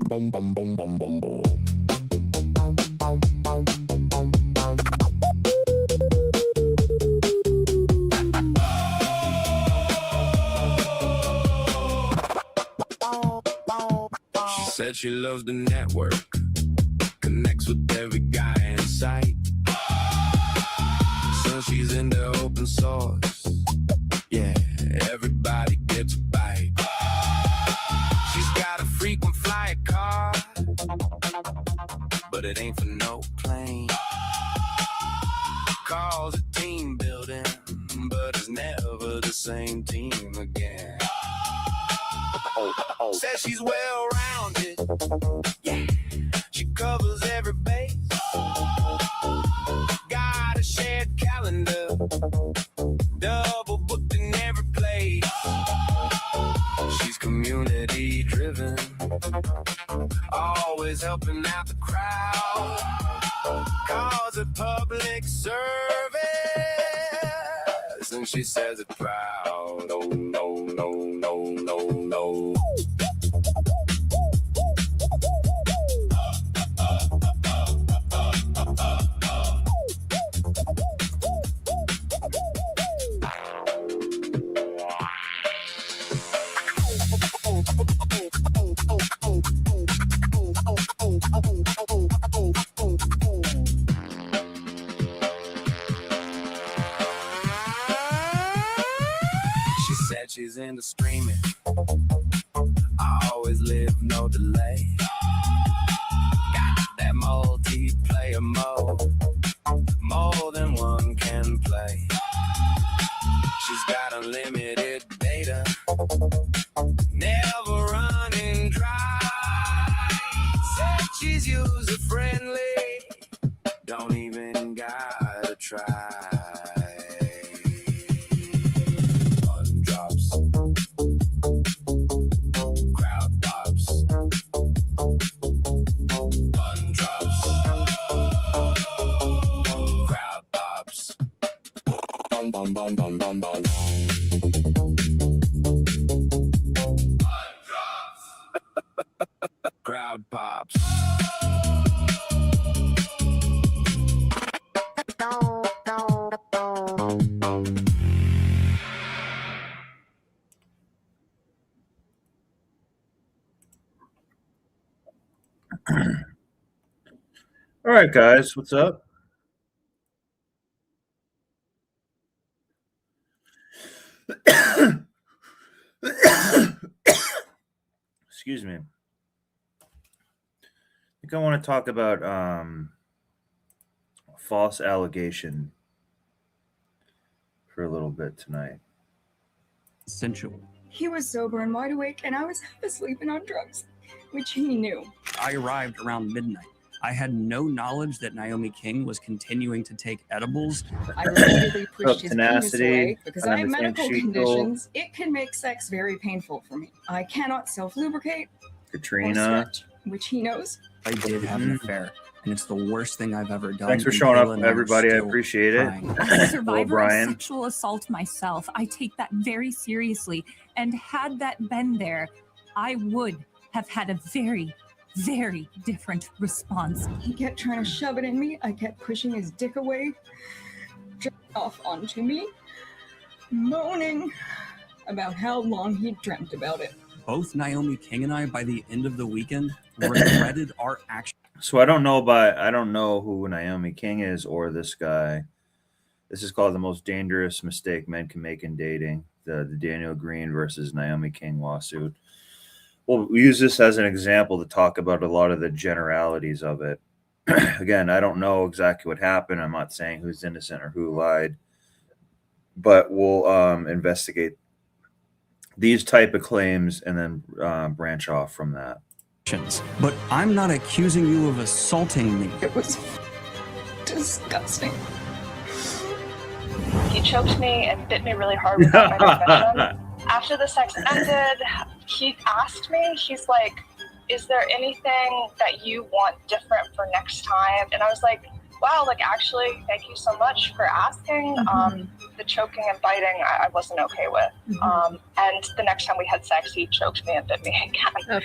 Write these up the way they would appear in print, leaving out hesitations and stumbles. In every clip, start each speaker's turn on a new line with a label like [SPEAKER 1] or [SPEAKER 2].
[SPEAKER 1] Bum bum bum bum bum bum. She said she loves the network, connects with every guy in sight. So she's into open source. Yeah, everybody gets a bite. She's got a frequent flyer card, but it ain't for no plane. Calls it team building, but it's never the same team again. Says she's well-rounded, yeah, she covers every base. Got a shared calendar, double booked in every place. She's community driven, always helping out the crowd. Calls it public service, and she says it proud. No, no, no, no, no, no. She's into streaming, I always live no delay. she's user friendly. Don't even gotta try. Bun drops, crowd pops. Bun drops, crowd pops. Bun bun bun bun bun bun. Crowd pops.
[SPEAKER 2] All right, guys, what's up? Excuse me. I think I want to talk about false allegation for a little bit tonight.
[SPEAKER 3] Sensual.
[SPEAKER 4] He was sober and wide awake, and I was half asleep and on drugs, which he knew.
[SPEAKER 3] I arrived around midnight. I had no knowledge that Naomi King was continuing to take edibles.
[SPEAKER 4] I repeatedly pushed his penis
[SPEAKER 2] tenacity,
[SPEAKER 4] away because I have
[SPEAKER 2] understand
[SPEAKER 4] medical
[SPEAKER 2] sheet
[SPEAKER 4] conditions. It can make sex very painful for me. I cannot self-lubricate or
[SPEAKER 2] Katrina.
[SPEAKER 4] stretch, which he knows.
[SPEAKER 3] I did have an affair, and it's the worst thing I've ever done.
[SPEAKER 2] Thanks for
[SPEAKER 3] and
[SPEAKER 2] showing
[SPEAKER 3] Kayla
[SPEAKER 2] up,
[SPEAKER 3] and I are
[SPEAKER 2] everybody. I
[SPEAKER 3] still
[SPEAKER 2] appreciate it.
[SPEAKER 3] crying.
[SPEAKER 5] As a survivor of
[SPEAKER 2] Brian.
[SPEAKER 5] sexual assault myself, I take that very seriously. And had that been there, I would have had a very, very different response.
[SPEAKER 4] He kept trying to shove it in me. I kept pushing his dick away, jerking off onto me, moaning about how long he dreamt about it.
[SPEAKER 3] Both Naomi King and I, by the end of the weekend, regretted our actions.
[SPEAKER 2] So I don't know who Naomi King is or this guy. This is called the most dangerous mistake men can make in dating. The Daniel Green versus Naomi King lawsuit. We'll use this as an example to talk about a lot of the generalities of it. Again, I don't know exactly what happened. I'm not saying who's innocent or who lied, but we'll investigate these type of claims and then branch off from that.
[SPEAKER 3] But I'm not accusing you of assaulting me.
[SPEAKER 4] It was disgusting.
[SPEAKER 6] He choked me and bit me really hard without my permission. After the sex ended, he asked me, he's like, is there anything that you want different for next time? And I was like, wow, like actually, thank you so much for asking. The choking and biting, I wasn't okay with. And the next time we had sex, he choked me and bit me again.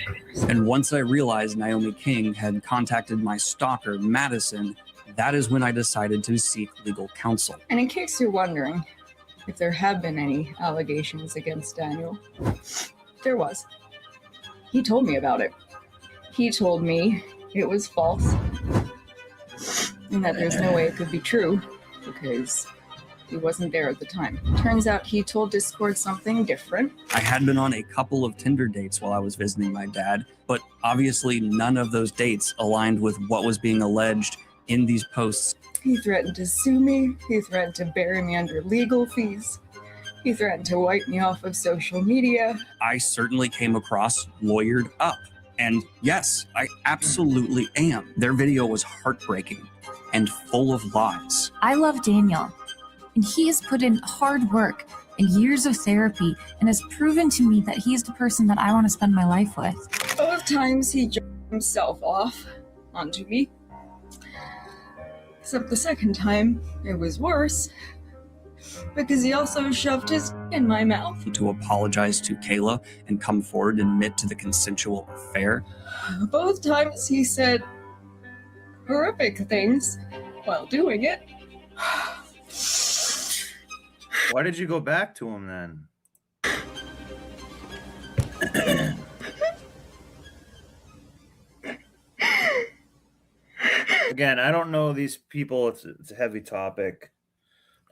[SPEAKER 3] And once I realized Naomi King had contacted my stalker, Madison, that is when I decided to seek legal counsel.
[SPEAKER 4] And in case you're wondering if there have been any allegations against Daniel, there was. He told me about it. He told me it was false and that there's no way it could be true because he wasn't there at the time. Turns out he told Discord something different.
[SPEAKER 3] I had been on a couple of Tinder dates while I was visiting my dad, but obviously none of those dates aligned with what was being alleged in these posts.
[SPEAKER 4] He threatened to sue me. He threatened to bury me under legal fees. He threatened to wipe me off of social media.
[SPEAKER 3] I certainly came across lawyered up. And yes, I absolutely am. Their video was heartbreaking and full of lies.
[SPEAKER 7] I love Daniel, and he has put in hard work and years of therapy and has proven to me that he is the person that I want to spend my life with.
[SPEAKER 4] Both times he jerked himself off onto me. Except the second time, it was worse because he also shoved his in my mouth.
[SPEAKER 3] To apologize to Kayla and come forward and admit to the consensual affair.
[SPEAKER 4] Both times he said horrific things while doing it.
[SPEAKER 2] Why did you go back to him then? Again, I don't know these people. It's a heavy topic.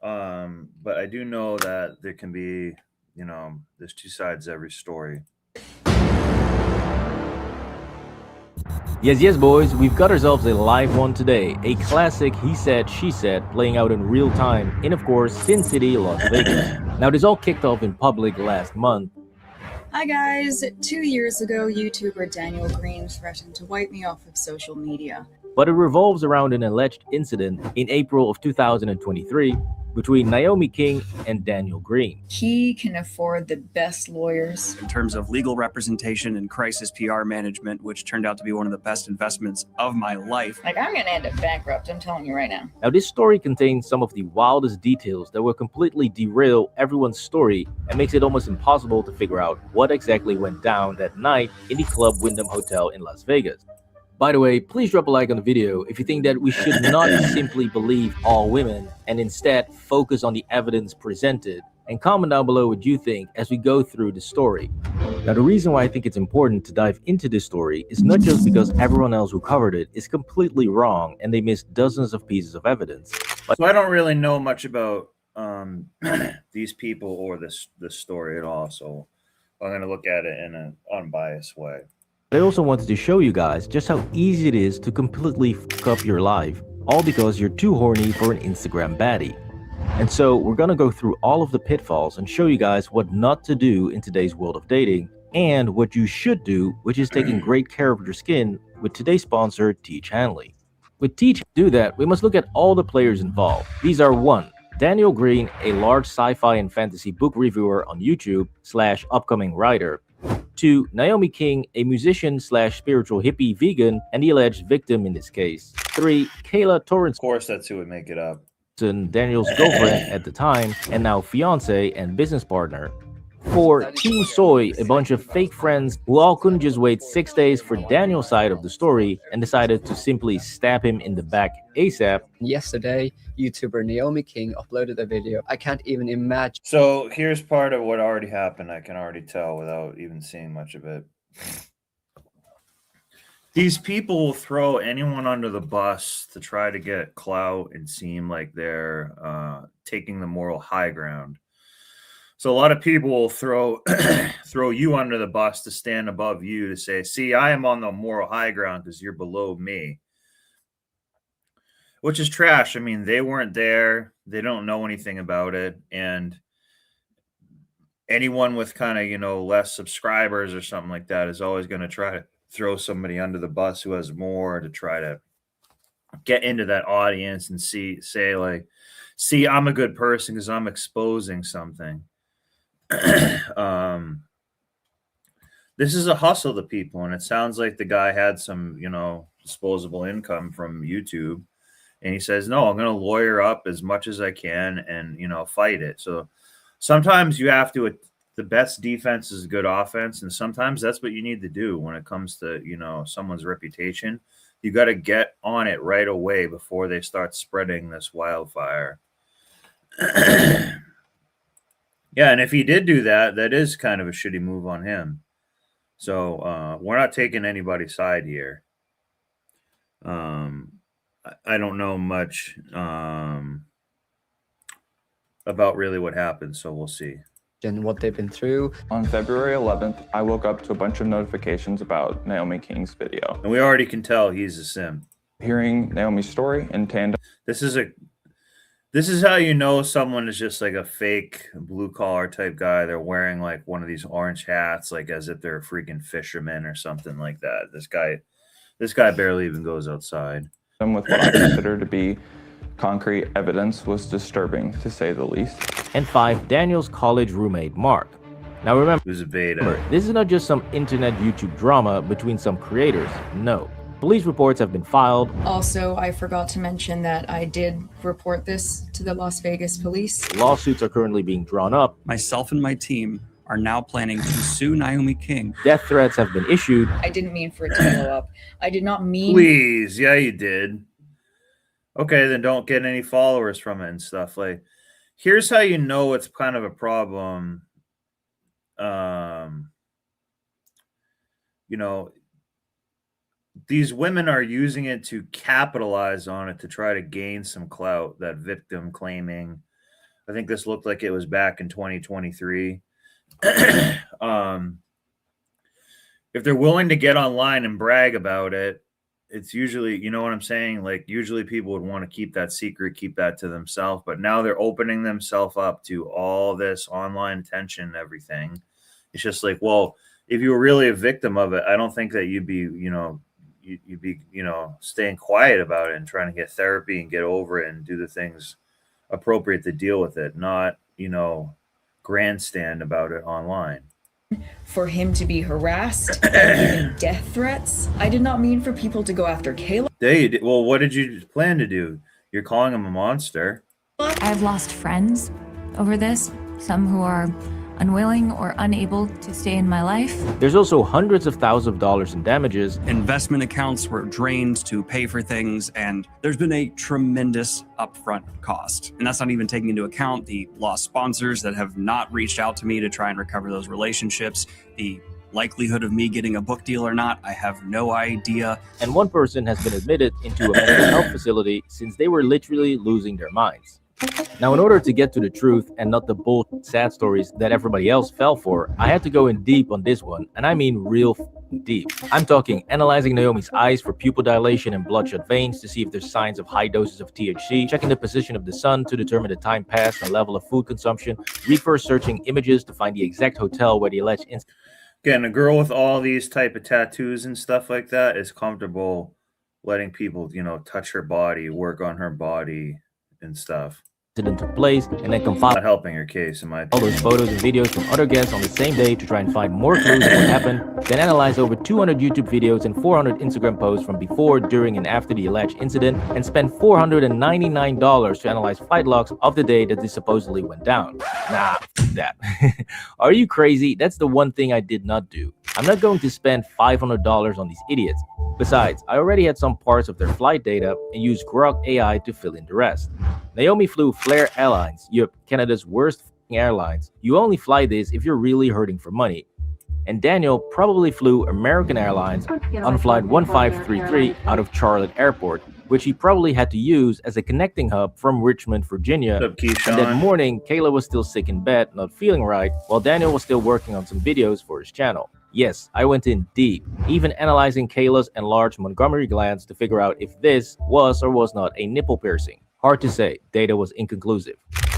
[SPEAKER 2] But I do know that there can be, there's two sides to every story.
[SPEAKER 8] Yes, boys, we've got ourselves a live one today. A classic He Said, She Said playing out in real time in, of course, Sin City, Las Vegas. Now, this all kicked off in public last month
[SPEAKER 4] Hi guys! 2 years ago, YouTuber Daniel Green threatened to wipe me off of social media.
[SPEAKER 8] But it revolves around an alleged incident in April of 2023 between Naomi King and Daniel Green.
[SPEAKER 4] He can afford the best lawyers.
[SPEAKER 3] In terms of legal representation and crisis PR management, which turned out to be one of the best investments of my life.
[SPEAKER 4] Like, I'm gonna end up bankrupt, I'm telling you right now.
[SPEAKER 8] Now, this story contains some of the wildest details that will completely derail everyone's story and makes it almost impossible to figure out what exactly went down that night in the Club Wyndham Hotel in Las Vegas. By the way, please drop a like on the video if you think that we should not simply believe all women and instead focus on the evidence presented, and comment down below what you think as we go through the story. Now, the reason why I think it's important to dive into this story is not just because everyone else who covered it is completely wrong and they missed dozens of pieces of evidence.
[SPEAKER 2] So I don't really know much about these people or this story at all, so I'm going to look at it in an unbiased way.
[SPEAKER 8] I also wanted to show you guys just how easy it is to completely fuck up your life, all because you're too horny for an Instagram baddie. And so we're gonna go through all of the pitfalls and show you guys what not to do in today's world of dating, and what you should do, which is taking great care of your skin with today's sponsor, Teach Hanley. With Teach to do that, we must look at all the players involved. These are 1. Daniel Green, a large sci-fi and fantasy book reviewer on YouTube / upcoming writer. 2. Naomi King, a musician / spiritual hippie vegan and the alleged victim in this case. 3. Kayla Torrance,
[SPEAKER 2] Of course, that's who would make it up.
[SPEAKER 8] Daniel's girlfriend at the time and now fiance and business partner. 4. Team Soy, a bunch of fake friends who all couldn't just wait 6 days for Daniel's side of the story and decided to simply stab him in the back ASAP.
[SPEAKER 9] Yesterday, YouTuber Naomi King uploaded a video. I can't even imagine.
[SPEAKER 2] So here's part of what already happened. I can already tell without even seeing much of it. These people will throw anyone under the bus to try to get clout and seem like they're taking the moral high ground. So a lot of people will throw you under the bus to stand above you to say, see, I am on the moral high ground because you're below me. Which is trash. I mean, they weren't there. They don't know anything about it. And anyone with kind of, less subscribers or something like that is always going to try to throw somebody under the bus who has more to try to get into that audience and say like, see, I'm a good person because I'm exposing something. This is a hustle to people, and it sounds like the guy had some, disposable income from YouTube, and he says, no, I'm going to lawyer up as much as I can and, fight it. So sometimes you have to, the best defense is good offense, and sometimes that's what you need to do when it comes to, someone's reputation. You got to get on it right away before they start spreading this wildfire. Yeah, and if he did do that, that is kind of a shitty move on him. So we're not taking anybody's side here. I don't know much about really what happened, so we'll see.
[SPEAKER 9] And what they've been through.
[SPEAKER 10] On February 11th, I woke up to a bunch of notifications about Naomi King's video.
[SPEAKER 2] And we already can tell he's a sim.
[SPEAKER 10] Hearing Naomi's story in tandem.
[SPEAKER 2] This is how you know someone is just like a fake blue collar type guy. They're wearing like one of these orange hats, like as if they're a freaking fisherman or something like that. This guy barely even goes outside.
[SPEAKER 10] And with what I consider to be concrete evidence was disturbing, to say the least.
[SPEAKER 8] And 5. Daniel's college roommate, Mark. Now remember,
[SPEAKER 2] Who's a beta.
[SPEAKER 8] this is not just some internet YouTube drama between some creators. No. Police reports have been filed.
[SPEAKER 4] Also, I forgot to mention that I did report this to the Las Vegas police.
[SPEAKER 8] Lawsuits are currently being drawn up.
[SPEAKER 3] Myself and my team are now planning to sue Naomi King.
[SPEAKER 8] Death threats have been issued.
[SPEAKER 4] I didn't mean for it to blow up. I did not mean...
[SPEAKER 2] Please. Yeah, you did. Okay, then don't get any followers from it and stuff. Like, here's how you know it's kind of a problem. These women are using it to capitalize on it to try to gain some clout, that victim claiming. I think this looked like it was back in 2023. If they're willing to get online and brag about it, it's usually, you know what I'm saying? Like, usually people would want to keep that secret, keep that to themselves. But now they're opening themselves up to all this online attention and everything. It's just like, well, if you were really a victim of it, I don't think that you'd be, you'd be, staying quiet about it and trying to get therapy and get over it and do the things appropriate to deal with it, not, grandstand about it online.
[SPEAKER 4] For him to be harassed and even death threats. I did not mean for people to go after Kayla.
[SPEAKER 2] Well, what did you plan to do? You're calling him a monster.
[SPEAKER 7] I've lost friends over this, some who are unwilling or unable to stay in my life.
[SPEAKER 8] There's also hundreds of thousands of dollars in damages.
[SPEAKER 3] Investment accounts were drained to pay for things, and there's been a tremendous upfront cost. And that's not even taking into account the lost sponsors that have not reached out to me to try and recover those relationships, the likelihood of me getting a book deal or not, I have no idea.
[SPEAKER 8] And one person has been admitted into a mental health facility since they were literally losing their minds. Now, in order to get to the truth and not the sad stories that everybody else fell for, I had to go in deep on this one, and I mean real deep. I'm talking analyzing Naomi's eyes for pupil dilation and bloodshot veins to see if there's signs of high doses of THC, checking the position of the sun to determine the time passed and level of food consumption, reverse searching images to find the exact hotel where the alleged incident.
[SPEAKER 2] Again, a girl with all these type of tattoos and stuff like that is comfortable letting people, touch her body, work on her body and stuff.
[SPEAKER 8] Took place, and then compile
[SPEAKER 2] not helping her case in my
[SPEAKER 8] all those photos and videos from other guests on the same day to try and find more clues of what happened, then analyze over 200 YouTube videos and 400 Instagram posts from before, during, and after the alleged incident, and spend $499 to analyze flight logs of the day that this supposedly went down. Nah, that. Are you crazy? That's the one thing I did not do. I'm not going to spend $500 on these idiots. Besides, I already had some parts of their flight data and used Grok AI to fill in the rest. Naomi flew Flair Airlines, Canada's worst airlines. You only fly this if you're really hurting for money. And Daniel probably flew American Airlines on flight 1533 out of Charlotte Airport, which he probably had to use as a connecting hub from Richmond, Virginia.
[SPEAKER 2] What's up, Keyshawn?
[SPEAKER 8] And that morning, Kayla was still sick in bed, not feeling right, while Daniel was still working on some videos for his channel. Yes, I went in deep, even analyzing Kayla's enlarged Montgomery glands to figure out if this was or was not a nipple piercing. Hard to say, data was inconclusive.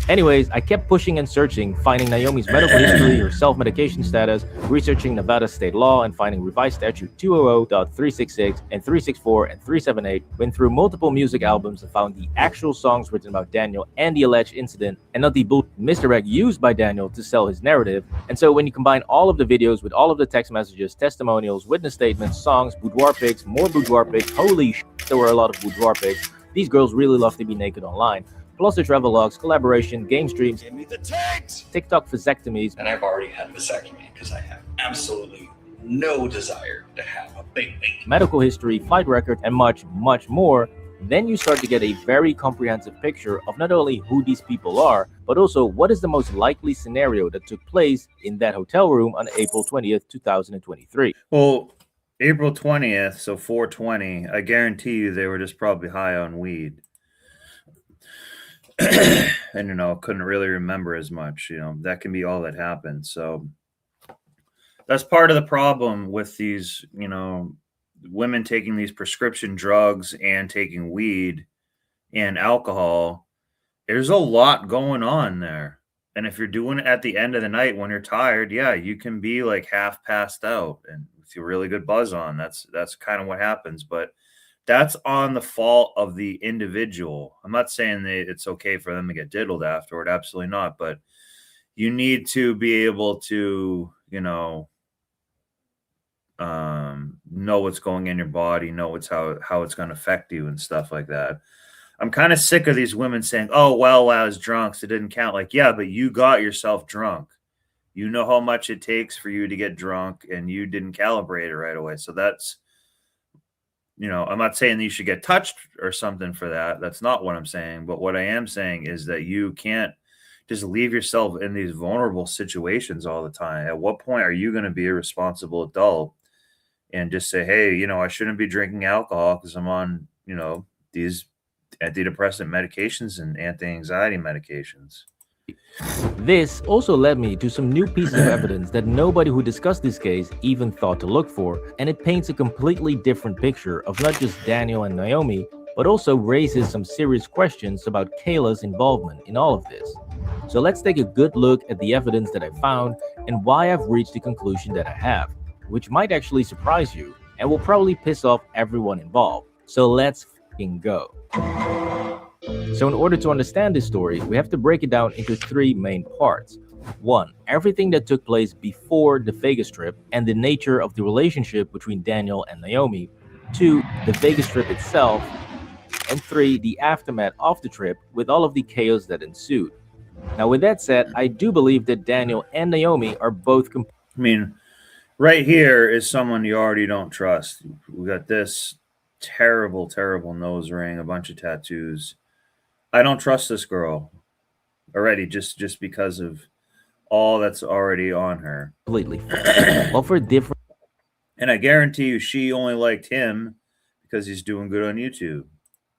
[SPEAKER 8] Anyways, I kept pushing and searching, finding Naomi's medical history, her self-medication status, researching Nevada state law, and finding revised statute 200.366 and 364 and 378. Went through multiple music albums and found the actual songs written about Daniel and the alleged incident, and not the misdirect used by Daniel to sell his narrative. And so when you combine all of the videos with all of the text messages, testimonials, witness statements, songs, boudoir pics, more boudoir pics, holy shit, there were a lot of boudoir pics. These girls really love to be naked online. Plus the travel logs, collaboration, game streams, TikTok vasectomies.
[SPEAKER 3] And I've already had a vasectomy because I have absolutely no desire to have a baby.
[SPEAKER 8] Medical history, flight record, and much, much more. Then you start to get a very comprehensive picture of not only who these people are, but also what is the most likely scenario that took place in that hotel room on April 20th, 2023.
[SPEAKER 2] Well, April 20th, so 420, I guarantee you they were just probably high on weed. And, couldn't really remember as much, that can be all that happened. So that's part of the problem with these, women taking these prescription drugs and taking weed and alcohol. There's a lot going on there. And if you're doing it at the end of the night when you're tired, yeah, you can be like half passed out and with a really good buzz on. That's kind of what happens. But that's on the fault of the individual. I'm not saying that it's okay for them to get diddled afterward. Absolutely not. But you need to be able to, know what's going in your body, know how it's going to affect you and stuff like that. I'm kind of sick of these women saying, oh, well, I was drunk, so it didn't count. Like, yeah, but you got yourself drunk. You know how much it takes for you to get drunk, and you didn't calibrate it right away. So that's, I'm not saying that you should get touched or something for that. That's not what I'm saying. But what I am saying is that you can't just leave yourself in these vulnerable situations all the time. At what point are you going to be a responsible adult and just say, hey, I shouldn't be drinking alcohol because I'm on, these antidepressant medications and anti-anxiety medications.
[SPEAKER 8] This also led me to some new pieces of evidence that nobody who discussed this case even thought to look for, and it paints a completely different picture of not just Daniel and Naomi, but also raises some serious questions about Kayla's involvement in all of this. So let's take a good look at the evidence that I found and why I've reached the conclusion that I have, which might actually surprise you and will probably piss off everyone involved. So let's f***ing go. So in order to understand this story, we have to break it down into 3 main parts. 1. Everything that took place before the Vegas trip and the nature of the relationship between Daniel and Naomi. 2. The Vegas trip itself. And 3. The aftermath of the trip with all of the chaos that ensued. Now with that said, I do believe that Daniel and Naomi are both
[SPEAKER 2] right here is someone you already don't trust. We got this terrible nose ring, a bunch of tattoos. I don't trust this girl already just because of all that's already on her.
[SPEAKER 8] Completely. Well, for different.
[SPEAKER 2] And I guarantee you she only liked him because he's doing good on YouTube.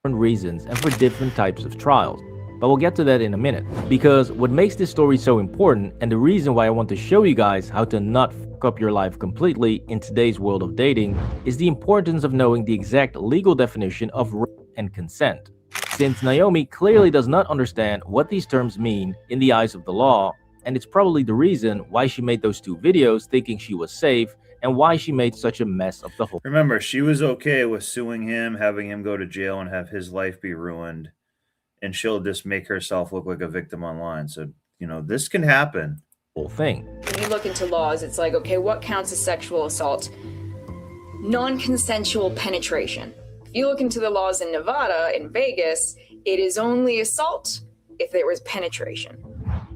[SPEAKER 8] Reasons and for different types of trials. But we'll get to that in a minute. Because what makes this story so important and the reason why I want to show you guys how to not fuck up your life completely in today's world of dating is the importance of knowing the exact legal definition of rape and consent. Since Naomi clearly does not understand what these terms mean in the eyes of the law, and it's probably the reason why she made those 2 videos thinking she was safe and why she made such a mess of the whole.
[SPEAKER 2] Remember, she was okay with suing him, having him go to jail and have his life be ruined, and she'll just make herself look like a victim online. So, you know, this can happen.
[SPEAKER 8] Whole thing.
[SPEAKER 4] When you look into laws, it's like, okay, what counts as sexual assault? Non-consensual penetration. If you look into the laws in Nevada, in Vegas, it is only assault if there was penetration.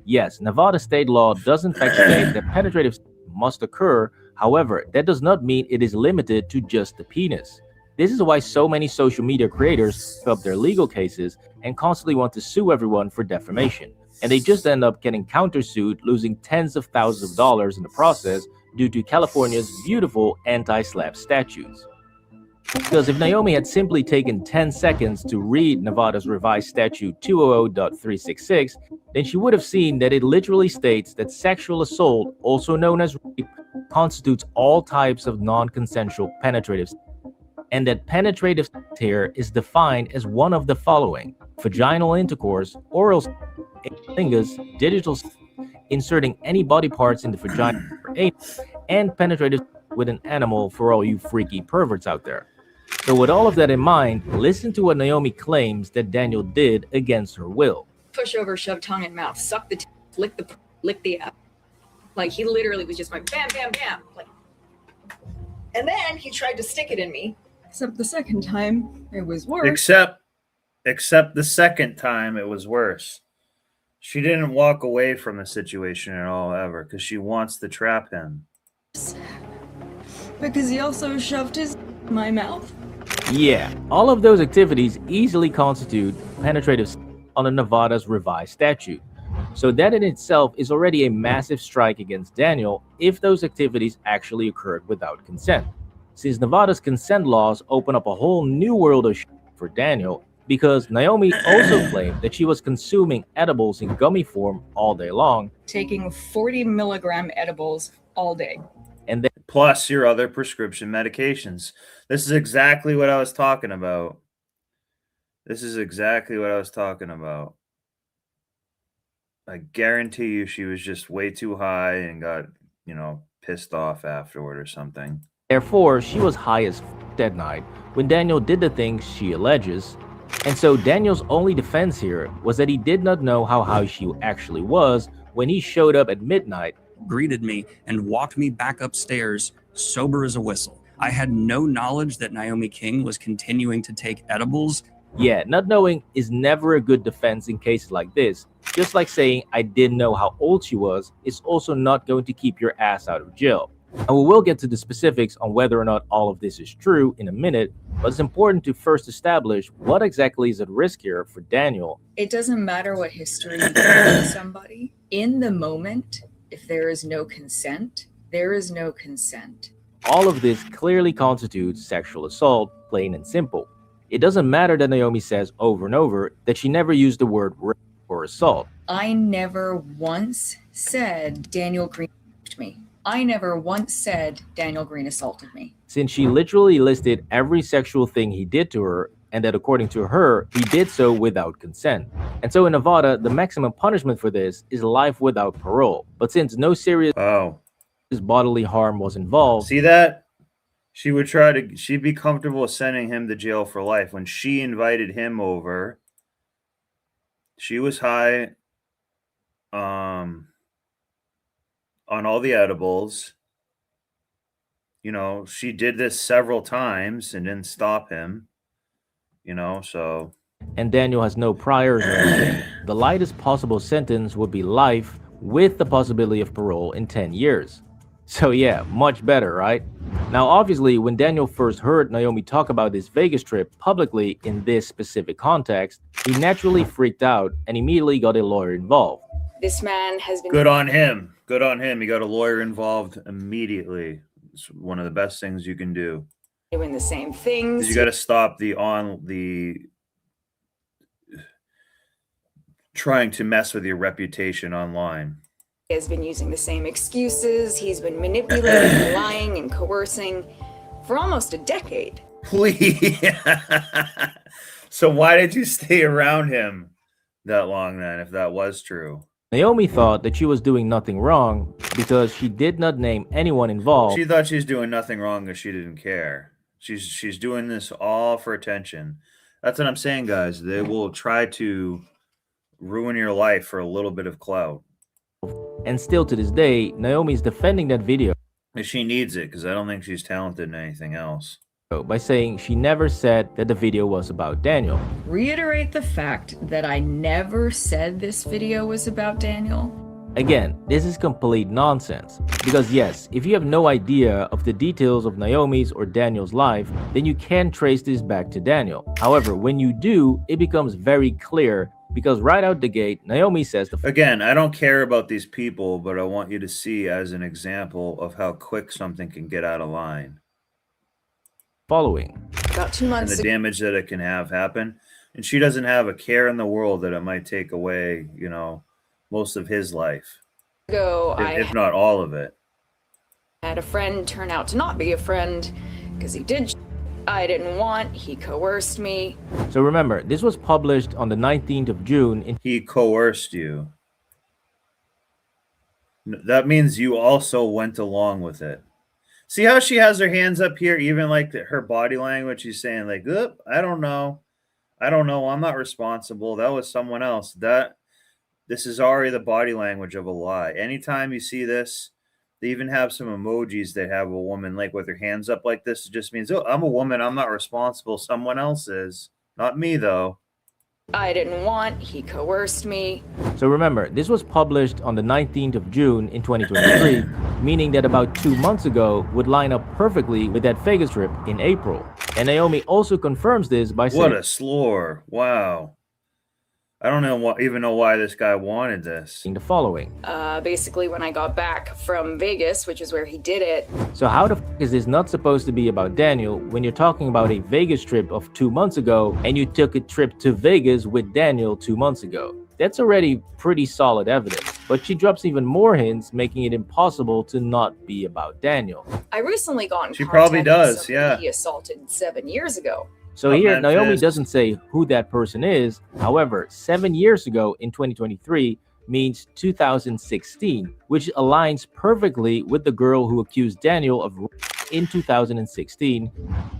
[SPEAKER 8] Yes, Nevada state law does in fact state that penetrative must occur. However, that does not mean it is limited to just the penis. This is why so many social media creators fill up their legal cases and constantly want to sue everyone for defamation. And they just end up getting countersued, losing tens of thousands of dollars in the process due to California's beautiful anti-slap statutes. Because if Naomi had simply taken 10 seconds to read Nevada's revised statute 200.366, then she would have seen that it literally states that sexual assault, also known as rape, constitutes all types of non-consensual penetrative sex, and that penetrative sex here is defined as one of the following: vaginal intercourse, oral sex, anus, digital sex, inserting any body parts in the vagina or anus, and penetrative sex with an animal for all you freaky perverts out there. So with all of that in mind, listen to what Naomi claims that Daniel did against her will.
[SPEAKER 4] Push over, shove tongue in mouth, suck the lick the app. Like, he literally was just like bam, bam, bam. Like, and then he tried to stick it in me. Except the second time, it was worse.
[SPEAKER 2] Except the second time, it was worse. She didn't walk away from the situation at all, ever, because she wants to trap him.
[SPEAKER 4] Because he also shoved his in my mouth.
[SPEAKER 8] Yeah, all of those activities easily constitute penetrative sex under Nevada's revised statute. So that in itself is already a massive strike against Daniel if those activities actually occurred without consent. Since Nevada's consent laws open up a whole new world of shit for Daniel, because Naomi also claimed that she was consuming edibles in gummy form all day long.
[SPEAKER 4] Taking 40 milligram edibles all day.
[SPEAKER 8] And then
[SPEAKER 2] plus your other prescription medications. This is exactly what I was talking about. I guarantee you she was just way too high and got, pissed off afterward or something.
[SPEAKER 8] Therefore, she was high as that night when Daniel did the things she alleges. And so Daniel's only defense here was that he did not know how high she actually was when he showed up at midnight,
[SPEAKER 3] greeted me, and walked me back upstairs, sober as a whistle. I had no knowledge that Naomi King was continuing to take edibles.
[SPEAKER 8] Yeah, not knowing is never a good defense in cases like this. Just like saying I didn't know how old she was is also not going to keep your ass out of jail. And we will get to the specifics on whether or not all of this is true in a minute, but it's important to first establish what exactly is at risk here for Daniel.
[SPEAKER 4] It doesn't matter what history you give somebody. In the moment, if there is no consent, there is no consent.
[SPEAKER 8] All of this clearly constitutes sexual assault, plain and simple. It doesn't matter that Naomi says over and over that she never used the word rape or assault.
[SPEAKER 4] I never once said Daniel Green raped me. I never once said Daniel Green assaulted me.
[SPEAKER 8] Since she literally listed every sexual thing he did to her and that according to her, he did so without consent. And so in Nevada, the maximum punishment for this is life without parole. But since no serious bodily harm was involved,
[SPEAKER 2] See that? She'd be comfortable sending him to jail for life. When she invited him over, she was high on all the edibles. You know, she did this several times and didn't stop him. You know, so.
[SPEAKER 8] And Daniel has no priors or anything, the lightest possible sentence would be life with the possibility of parole in 10 years. So yeah, much better, right? Now, obviously, when Daniel first heard Naomi talk about this Vegas trip publicly in this specific context, he naturally freaked out and immediately got a lawyer involved.
[SPEAKER 4] This man has been
[SPEAKER 2] Good on him. Good on him. He got a lawyer involved immediately. It's one of the best things you can do.
[SPEAKER 4] doing the same things.
[SPEAKER 2] You got to stop the trying to mess with your reputation online.
[SPEAKER 4] He has been using the same excuses. He's been manipulating, and lying, and coercing for almost a decade.
[SPEAKER 2] Please. So why did you stay around him that long then, if that was true?
[SPEAKER 8] Naomi thought that she was doing nothing wrong because she did not name anyone involved.
[SPEAKER 2] She thought she was doing nothing wrong because she didn't care. She's doing this all for attention. That's what I'm saying, guys. They will try to ruin your life for a little bit of clout.
[SPEAKER 8] And still to this day, Naomi is defending that video.
[SPEAKER 2] She needs it because I don't think she's talented in anything else.
[SPEAKER 8] By saying she never said that the video was about Daniel.
[SPEAKER 4] Reiterate the fact that I never said this video was about Daniel.
[SPEAKER 8] Again, this is complete nonsense. Because yes, if you have no idea of the details of Naomi's or Daniel's life, then you can trace this back to Daniel. However, when you do, it becomes very clear because right out the gate, Naomi says
[SPEAKER 2] Again, I don't care about these people, but I want you to see as an example of how quick something can get out of line.
[SPEAKER 8] Following.
[SPEAKER 4] About 2 months
[SPEAKER 2] and the damage that it can have happen. And she doesn't have a care in the world that it might take away, you know, most of his life.
[SPEAKER 4] ago,
[SPEAKER 2] If not all of it.
[SPEAKER 4] I had a friend turn out to not be a friend because he did I didn't want. He coerced me.
[SPEAKER 8] So remember, this was published on the 19th of June.
[SPEAKER 2] He coerced you. That means you also went along with it. See how she has her hands up here, even like her body language. She's saying like, "Oop, I don't know. I'm not responsible. That was someone else." This is already the body language of a lie. Anytime you see this, they even have some emojis that have a woman like with her hands up like this. It just means, "Oh, I'm a woman. I'm not responsible. Someone else is. Not me, though."
[SPEAKER 4] I didn't want. He coerced me.
[SPEAKER 8] So remember, this was published on the 19th of June in 2023, meaning that about 2 months ago would line up perfectly with that Vegas trip in April. And Naomi also confirms this by saying,
[SPEAKER 2] "What a slore. Wow. I don't even know why this guy wanted this."
[SPEAKER 8] The following.
[SPEAKER 4] Basically, when I got back from Vegas, which is where he did it.
[SPEAKER 8] So how the f is this not supposed to be about Daniel when you're talking about a Vegas trip of 2 months ago and you took a trip to Vegas with Daniel 2 months ago? That's already pretty solid evidence. But she drops even more hints, making it impossible to not be about Daniel.
[SPEAKER 4] I recently got in
[SPEAKER 2] She probably
[SPEAKER 4] contact with
[SPEAKER 2] does,
[SPEAKER 4] somebody
[SPEAKER 2] yeah.
[SPEAKER 4] He assaulted 7 years ago.
[SPEAKER 8] So
[SPEAKER 2] Oh,
[SPEAKER 8] here,
[SPEAKER 2] man,
[SPEAKER 8] Naomi
[SPEAKER 2] fist.
[SPEAKER 8] doesn't say who that person is. However, 7 years ago in 2023 means 2016, which aligns perfectly with the girl who accused Daniel of rape in 2016.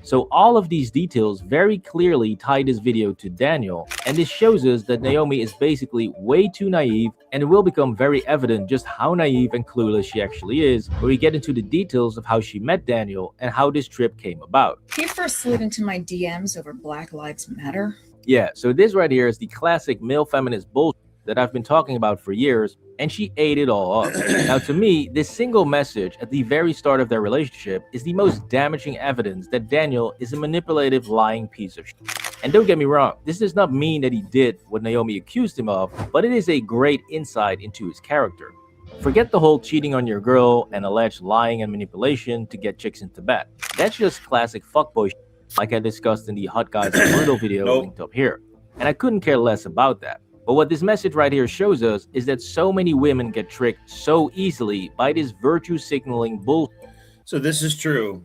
[SPEAKER 8] So all of these details very clearly tie this video to Daniel, and this shows us that Naomi is basically way too naive, and it will become very evident just how naive and clueless she actually is when we get into the details of how she met Daniel and how this trip came about.
[SPEAKER 4] He first slid into my DMs over Black Lives Matter.
[SPEAKER 8] Yeah, so this right here is the classic male feminist bullshit that I've been talking about for years, and she ate it all up. Now, to me, this single message at the very start of their relationship is the most damaging evidence that Daniel is a manipulative, lying piece of shit. And don't get me wrong, this does not mean that he did what Naomi accused him of, but it is a great insight into his character. Forget the whole cheating on your girl and alleged lying and manipulation to get chicks into bed. That's just classic fuckboy shit, like I discussed in the Hot Guys Brutal video linked up here. And I couldn't care less about that. But what this message right here shows us is that so many women get tricked so easily by this virtue signaling bullshit.
[SPEAKER 2] So this is true.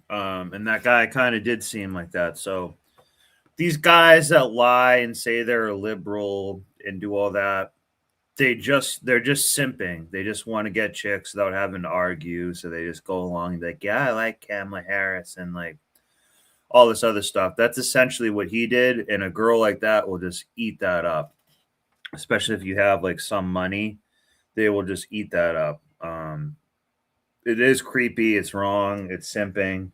[SPEAKER 2] And that guy kind of did seem like that. So these guys that lie and say they're liberal and do all that, they're just simping. They just want to get chicks without having to argue. So they just go along and be like, yeah, I like Kamala Harris and like all this other stuff. That's essentially what he did. And a girl like that will just eat that up. Especially if you have like some money, they will just eat that up. It is creepy. It's wrong. It's simping.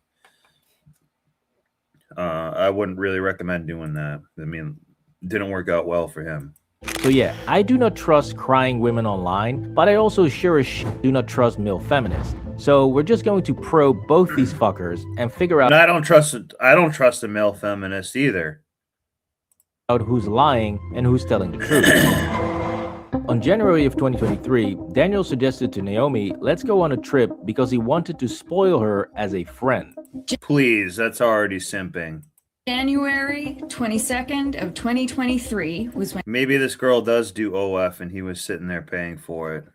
[SPEAKER 2] I wouldn't really recommend doing that. I mean, it didn't work out well for him.
[SPEAKER 8] So yeah, I do not trust crying women online, but I also sure as shit do not trust male feminists. So we're just going to probe both these fuckers and figure out
[SPEAKER 2] And I don't trust a male feminist either.
[SPEAKER 8] who's lying and who's telling the truth. On January of 2023, Daniel suggested to Naomi, let's go on a trip because he wanted to spoil her as a friend.
[SPEAKER 2] Please, that's already simping.
[SPEAKER 4] January 22nd of 2023 was when
[SPEAKER 2] Maybe this girl does do OF and he was sitting there paying for it.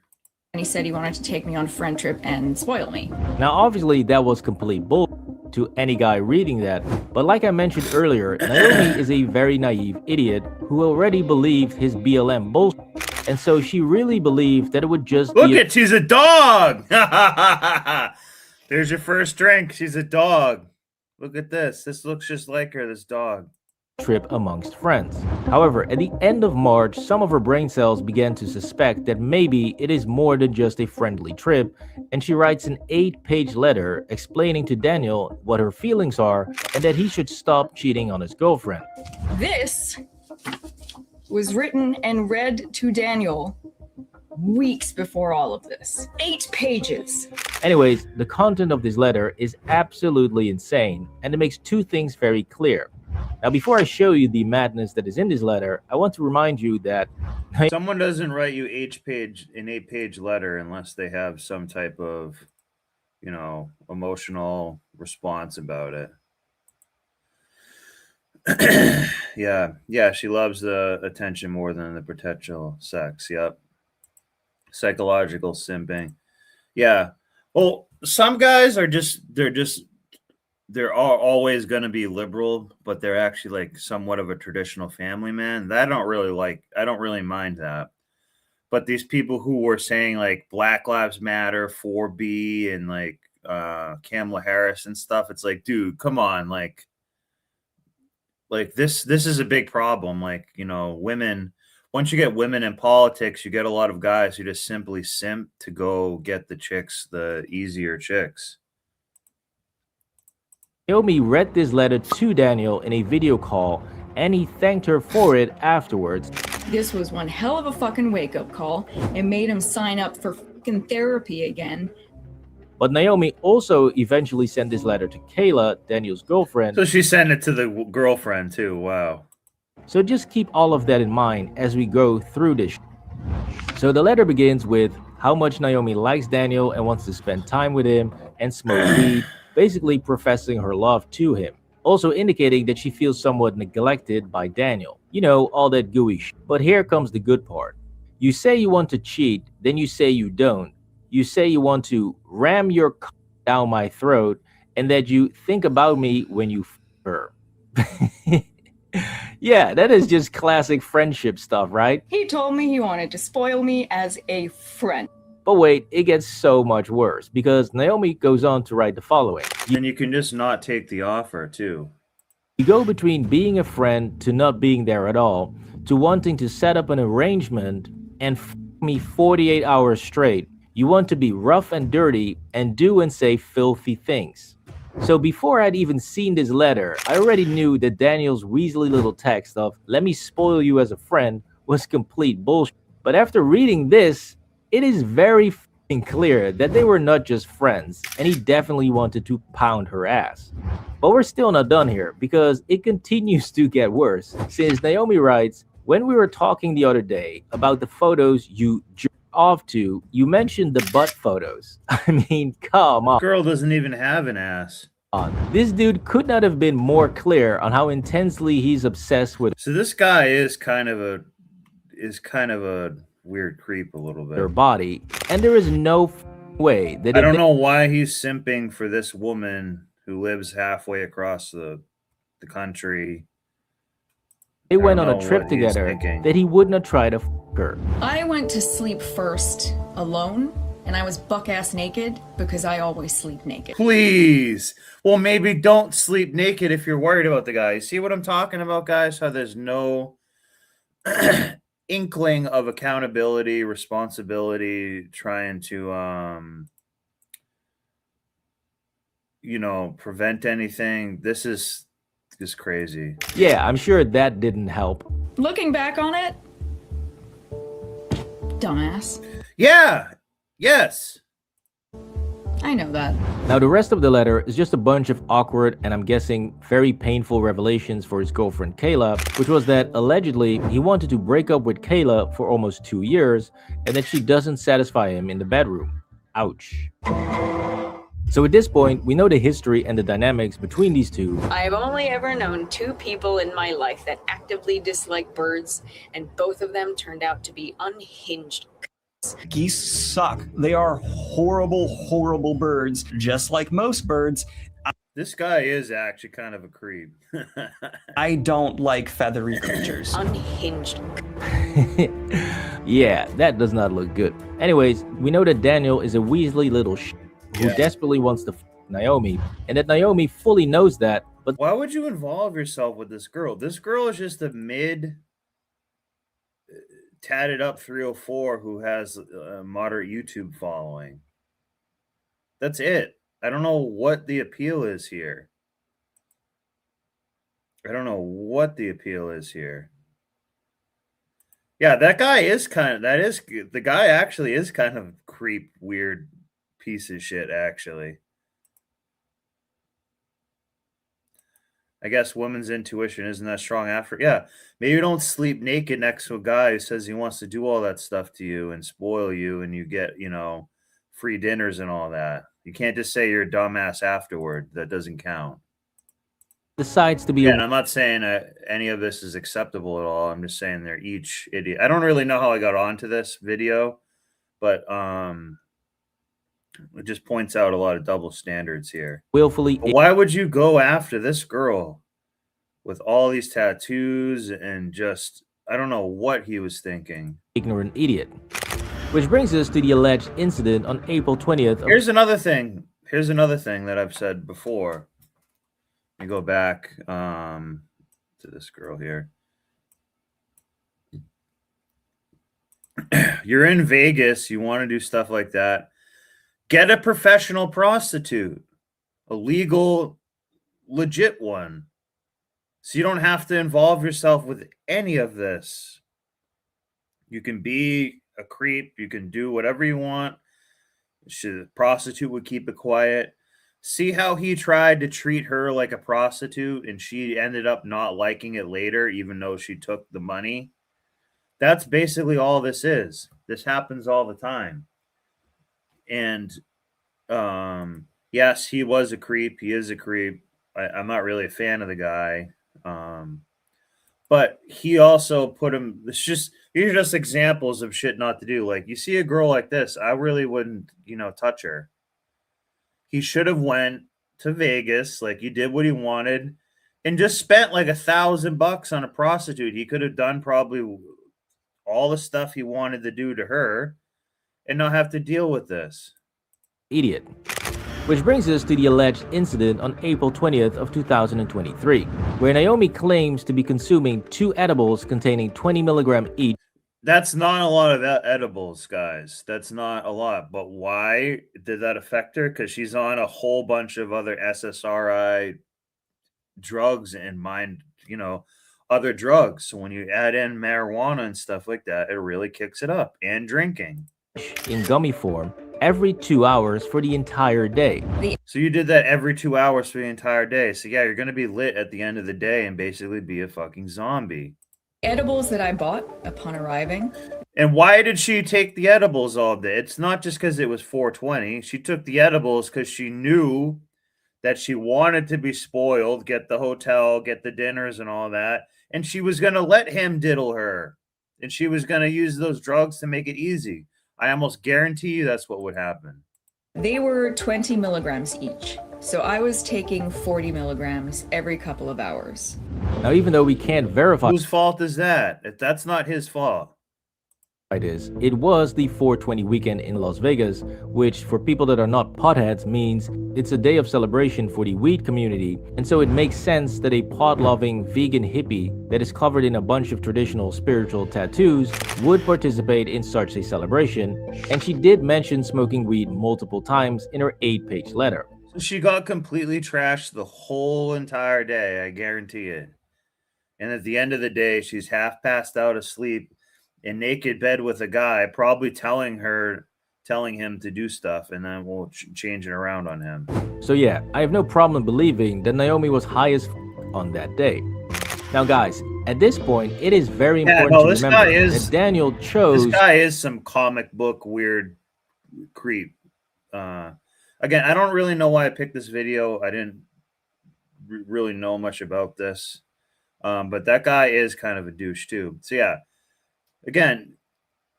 [SPEAKER 4] he said he wanted to take me on a friend trip and spoil me.
[SPEAKER 8] Now obviously that was complete bull to any guy reading that, but like I mentioned earlier, Naomi is a very naive idiot who already believed his BLM bullshit, and so she really believed that it would just
[SPEAKER 2] Look
[SPEAKER 8] be
[SPEAKER 2] at, she's a dog! There's your first drink. She's a dog. Look at this. This looks just like her, this dog.
[SPEAKER 8] trip amongst friends. However, at the end of March, some of her brain cells began to suspect that maybe it is more than just a friendly trip, and she writes an 8-page letter explaining to Daniel what her feelings are and that he should stop cheating on his girlfriend.
[SPEAKER 4] This was written and read to Daniel weeks before all of this. 8 pages.
[SPEAKER 8] Anyways, the content of this letter is absolutely insane, and it makes two things very clear. Now, before I show you the madness that is in this letter, I want to remind you that
[SPEAKER 2] Someone doesn't write you an 8-page letter unless they have some type of, emotional response about it. Yeah, she loves the attention more than the potential sex. Yep. Psychological simping. Yeah. Well, some guys are they're always going to be liberal, but they're actually like somewhat of a traditional family man. That I don't really mind that. But these people who were saying like Black Lives Matter, 4B, and like Kamala Harris and stuff, it's like, dude, come on, like this is a big problem. Like, women, once you get women in politics, you get a lot of guys who just simply simp to go get the chicks, the easier chicks.
[SPEAKER 8] Naomi read this letter to Daniel in a video call, and he thanked her for it afterwards.
[SPEAKER 4] This was one hell of a fucking wake-up call. It made him sign up for fucking therapy again.
[SPEAKER 8] But Naomi also eventually sent this letter to Kayla, Daniel's girlfriend.
[SPEAKER 2] So she sent it to the girlfriend too. Wow.
[SPEAKER 8] So just keep all of that in mind as we go through this. So the letter begins with how much Naomi likes Daniel and wants to spend time with him and smoke weed, basically professing her love to him. Also indicating that she feels somewhat neglected by Daniel. All that gooey shit. But here comes the good part. You say you want to cheat, then you say you don't. You say you want to ram your down my throat, and that you think about me when you her. Yeah, that is just classic friendship stuff, right?
[SPEAKER 4] He told me he wanted to spoil me as a friend.
[SPEAKER 8] But wait, it gets so much worse, because Naomi goes on to write the following.
[SPEAKER 2] And you can just not take the offer too.
[SPEAKER 8] You go between being a friend to not being there at all, to wanting to set up an arrangement and me 48 hours straight. You want to be rough and dirty and do and say filthy things. So before I'd even seen this letter, I already knew that Daniel's weaselly little text of "let me spoil you as a friend" was complete bullshit. But after reading this, it is very clear that they were not just friends, and he definitely wanted to pound her ass. But we're still not done here, because it continues to get worse, since Naomi writes, when we were talking the other day about the photos you jerked off to, you mentioned the butt photos. I mean, come on.
[SPEAKER 2] Girl doesn't even have an ass.
[SPEAKER 8] This dude could not have been more clear on how intensely he's obsessed with
[SPEAKER 2] So this guy is kind of a weird creep a little bit.
[SPEAKER 8] her body, and there is no way that
[SPEAKER 2] I don't know why he's simping for this woman who lives halfway across the country
[SPEAKER 8] They
[SPEAKER 2] I
[SPEAKER 8] went
[SPEAKER 2] don't
[SPEAKER 8] on a
[SPEAKER 2] know
[SPEAKER 8] trip
[SPEAKER 2] what he's
[SPEAKER 8] together
[SPEAKER 2] thinking.
[SPEAKER 8] that he would not try to f her.
[SPEAKER 4] I went to sleep first alone, and I was buck-ass naked because I always sleep naked.
[SPEAKER 2] Please. Well, maybe don't sleep naked if you're worried about the guy. You see what I'm talking about, guys? How there's no inkling of accountability, responsibility, trying to prevent anything. This is crazy.
[SPEAKER 8] Yeah, I'm sure that didn't help.
[SPEAKER 4] Looking back on it, dumbass.
[SPEAKER 2] Yeah. Yes.
[SPEAKER 4] I know that.
[SPEAKER 8] Now, the rest of the letter is just a bunch of awkward and I'm guessing very painful revelations for his girlfriend Kayla, which was that allegedly he wanted to break up with Kayla for almost 2 years and that she doesn't satisfy him in the bedroom. Ouch. So at this point, we know the history and the dynamics between these two.
[SPEAKER 11] I've only ever known 2 people in my life that actively dislike birds, and both of them turned out to be unhinged.
[SPEAKER 3] Geese suck. They are horrible, horrible birds, just like most birds.
[SPEAKER 2] This guy is actually kind of a creep.
[SPEAKER 3] I don't like feathery creatures.
[SPEAKER 11] Unhinged.
[SPEAKER 8] Yeah, that does not look good. Anyways, we know that Daniel is a Weasley little who desperately wants to f Naomi, and that Naomi fully knows that, but
[SPEAKER 2] why would you involve yourself with this girl? This girl is just a tatted up 304 who has a moderate YouTube following. That's it. I don't know what the appeal is here. Yeah, that guy is the guy actually is kind of creep, weird piece of shit, actually. I guess women's intuition isn't that strong after. Yeah, maybe you don't sleep naked next to a guy who says he wants to do all that stuff to you and spoil you and you get, free dinners and all that. You can't just say you're a dumbass afterward. That doesn't count.
[SPEAKER 8] decides to be.
[SPEAKER 2] Yeah, and I'm not saying any of this is acceptable at all. I'm just saying they're each idiot. I don't really know how I got onto this video, but it just points out a lot of double standards here.
[SPEAKER 8] Willfully.
[SPEAKER 2] But why would you go after this girl with all these tattoos and just, I don't know what he was thinking.
[SPEAKER 8] Ignorant idiot. Which brings us to the alleged incident on April 20th.
[SPEAKER 2] Here's another thing. Here's another thing that I've said before. Let me go back to this girl here. You're in Vegas. You want to do stuff like that. Get a professional prostitute. A legal, legit one. So you don't have to involve yourself with any of this. You can be a creep. You can do whatever you want. The prostitute would keep it quiet. See how he tried to treat her like a prostitute and she ended up not liking it later, even though she took the money. That's basically all this is. This happens all the time. And yes, he was a creep. He is a creep. I'm not really a fan of the guy. But he also put him, these are just examples of shit not to do. Like, you see a girl like this, I really wouldn't, touch her. He should have went to Vegas, like he did what he wanted, and just spent like $1,000 on a prostitute. He could have done probably all the stuff he wanted to do to her and not have to deal with this.
[SPEAKER 8] Idiot. Which brings us to the alleged incident on April 20th of 2023, where Naomi claims to be consuming 2 edibles containing 20 milligrams each.
[SPEAKER 2] That's not a lot of edibles, guys. That's not a lot. But why did that affect her? Because she's on a whole bunch of other SSRI drugs and other drugs. So when you add in marijuana and stuff like that, it really kicks it up. And drinking.
[SPEAKER 8] In gummy form every 2 hours for the entire day.
[SPEAKER 2] So you did that every 2 hours for the entire day. So yeah, you're going to be lit at the end of the day and basically be a fucking zombie.
[SPEAKER 4] Edibles that I bought upon arriving.
[SPEAKER 2] And why did she take the edibles all day? It's not just because it was 420. She took the edibles because she knew that she wanted to be spoiled, get the hotel, get the dinners and all that. And she was going to let him diddle her. And she was going to use those drugs to make it easy. I almost guarantee you that's what would happen.
[SPEAKER 4] They were 20 milligrams each. So I was taking 40 milligrams every couple of hours.
[SPEAKER 8] Now, even though we can't verify
[SPEAKER 2] Whose fault is that? If that's not his fault.
[SPEAKER 8] is, it was the 420 weekend in Las Vegas, which for people that are not potheads means it's a day of celebration for the weed community, and so it makes sense that a pot-loving vegan hippie that is covered in a bunch of traditional spiritual tattoos would participate in such a celebration, and she did mention smoking weed multiple times in her 8-page letter.
[SPEAKER 2] So she got completely trashed the whole entire day, I guarantee it. And at the end of the day, she's half passed out asleep in naked bed with a guy, probably telling him to do stuff, and then we'll change it around on him.
[SPEAKER 8] So yeah, I have no problem believing that Naomi was high as on that day. Now guys, at this point, it is very important to remember that Daniel chose...
[SPEAKER 2] This guy is some comic book weird creep. Again, I don't really know why I picked this video. I didn't really know much about this. But that guy is kind of a douche too. So yeah, again,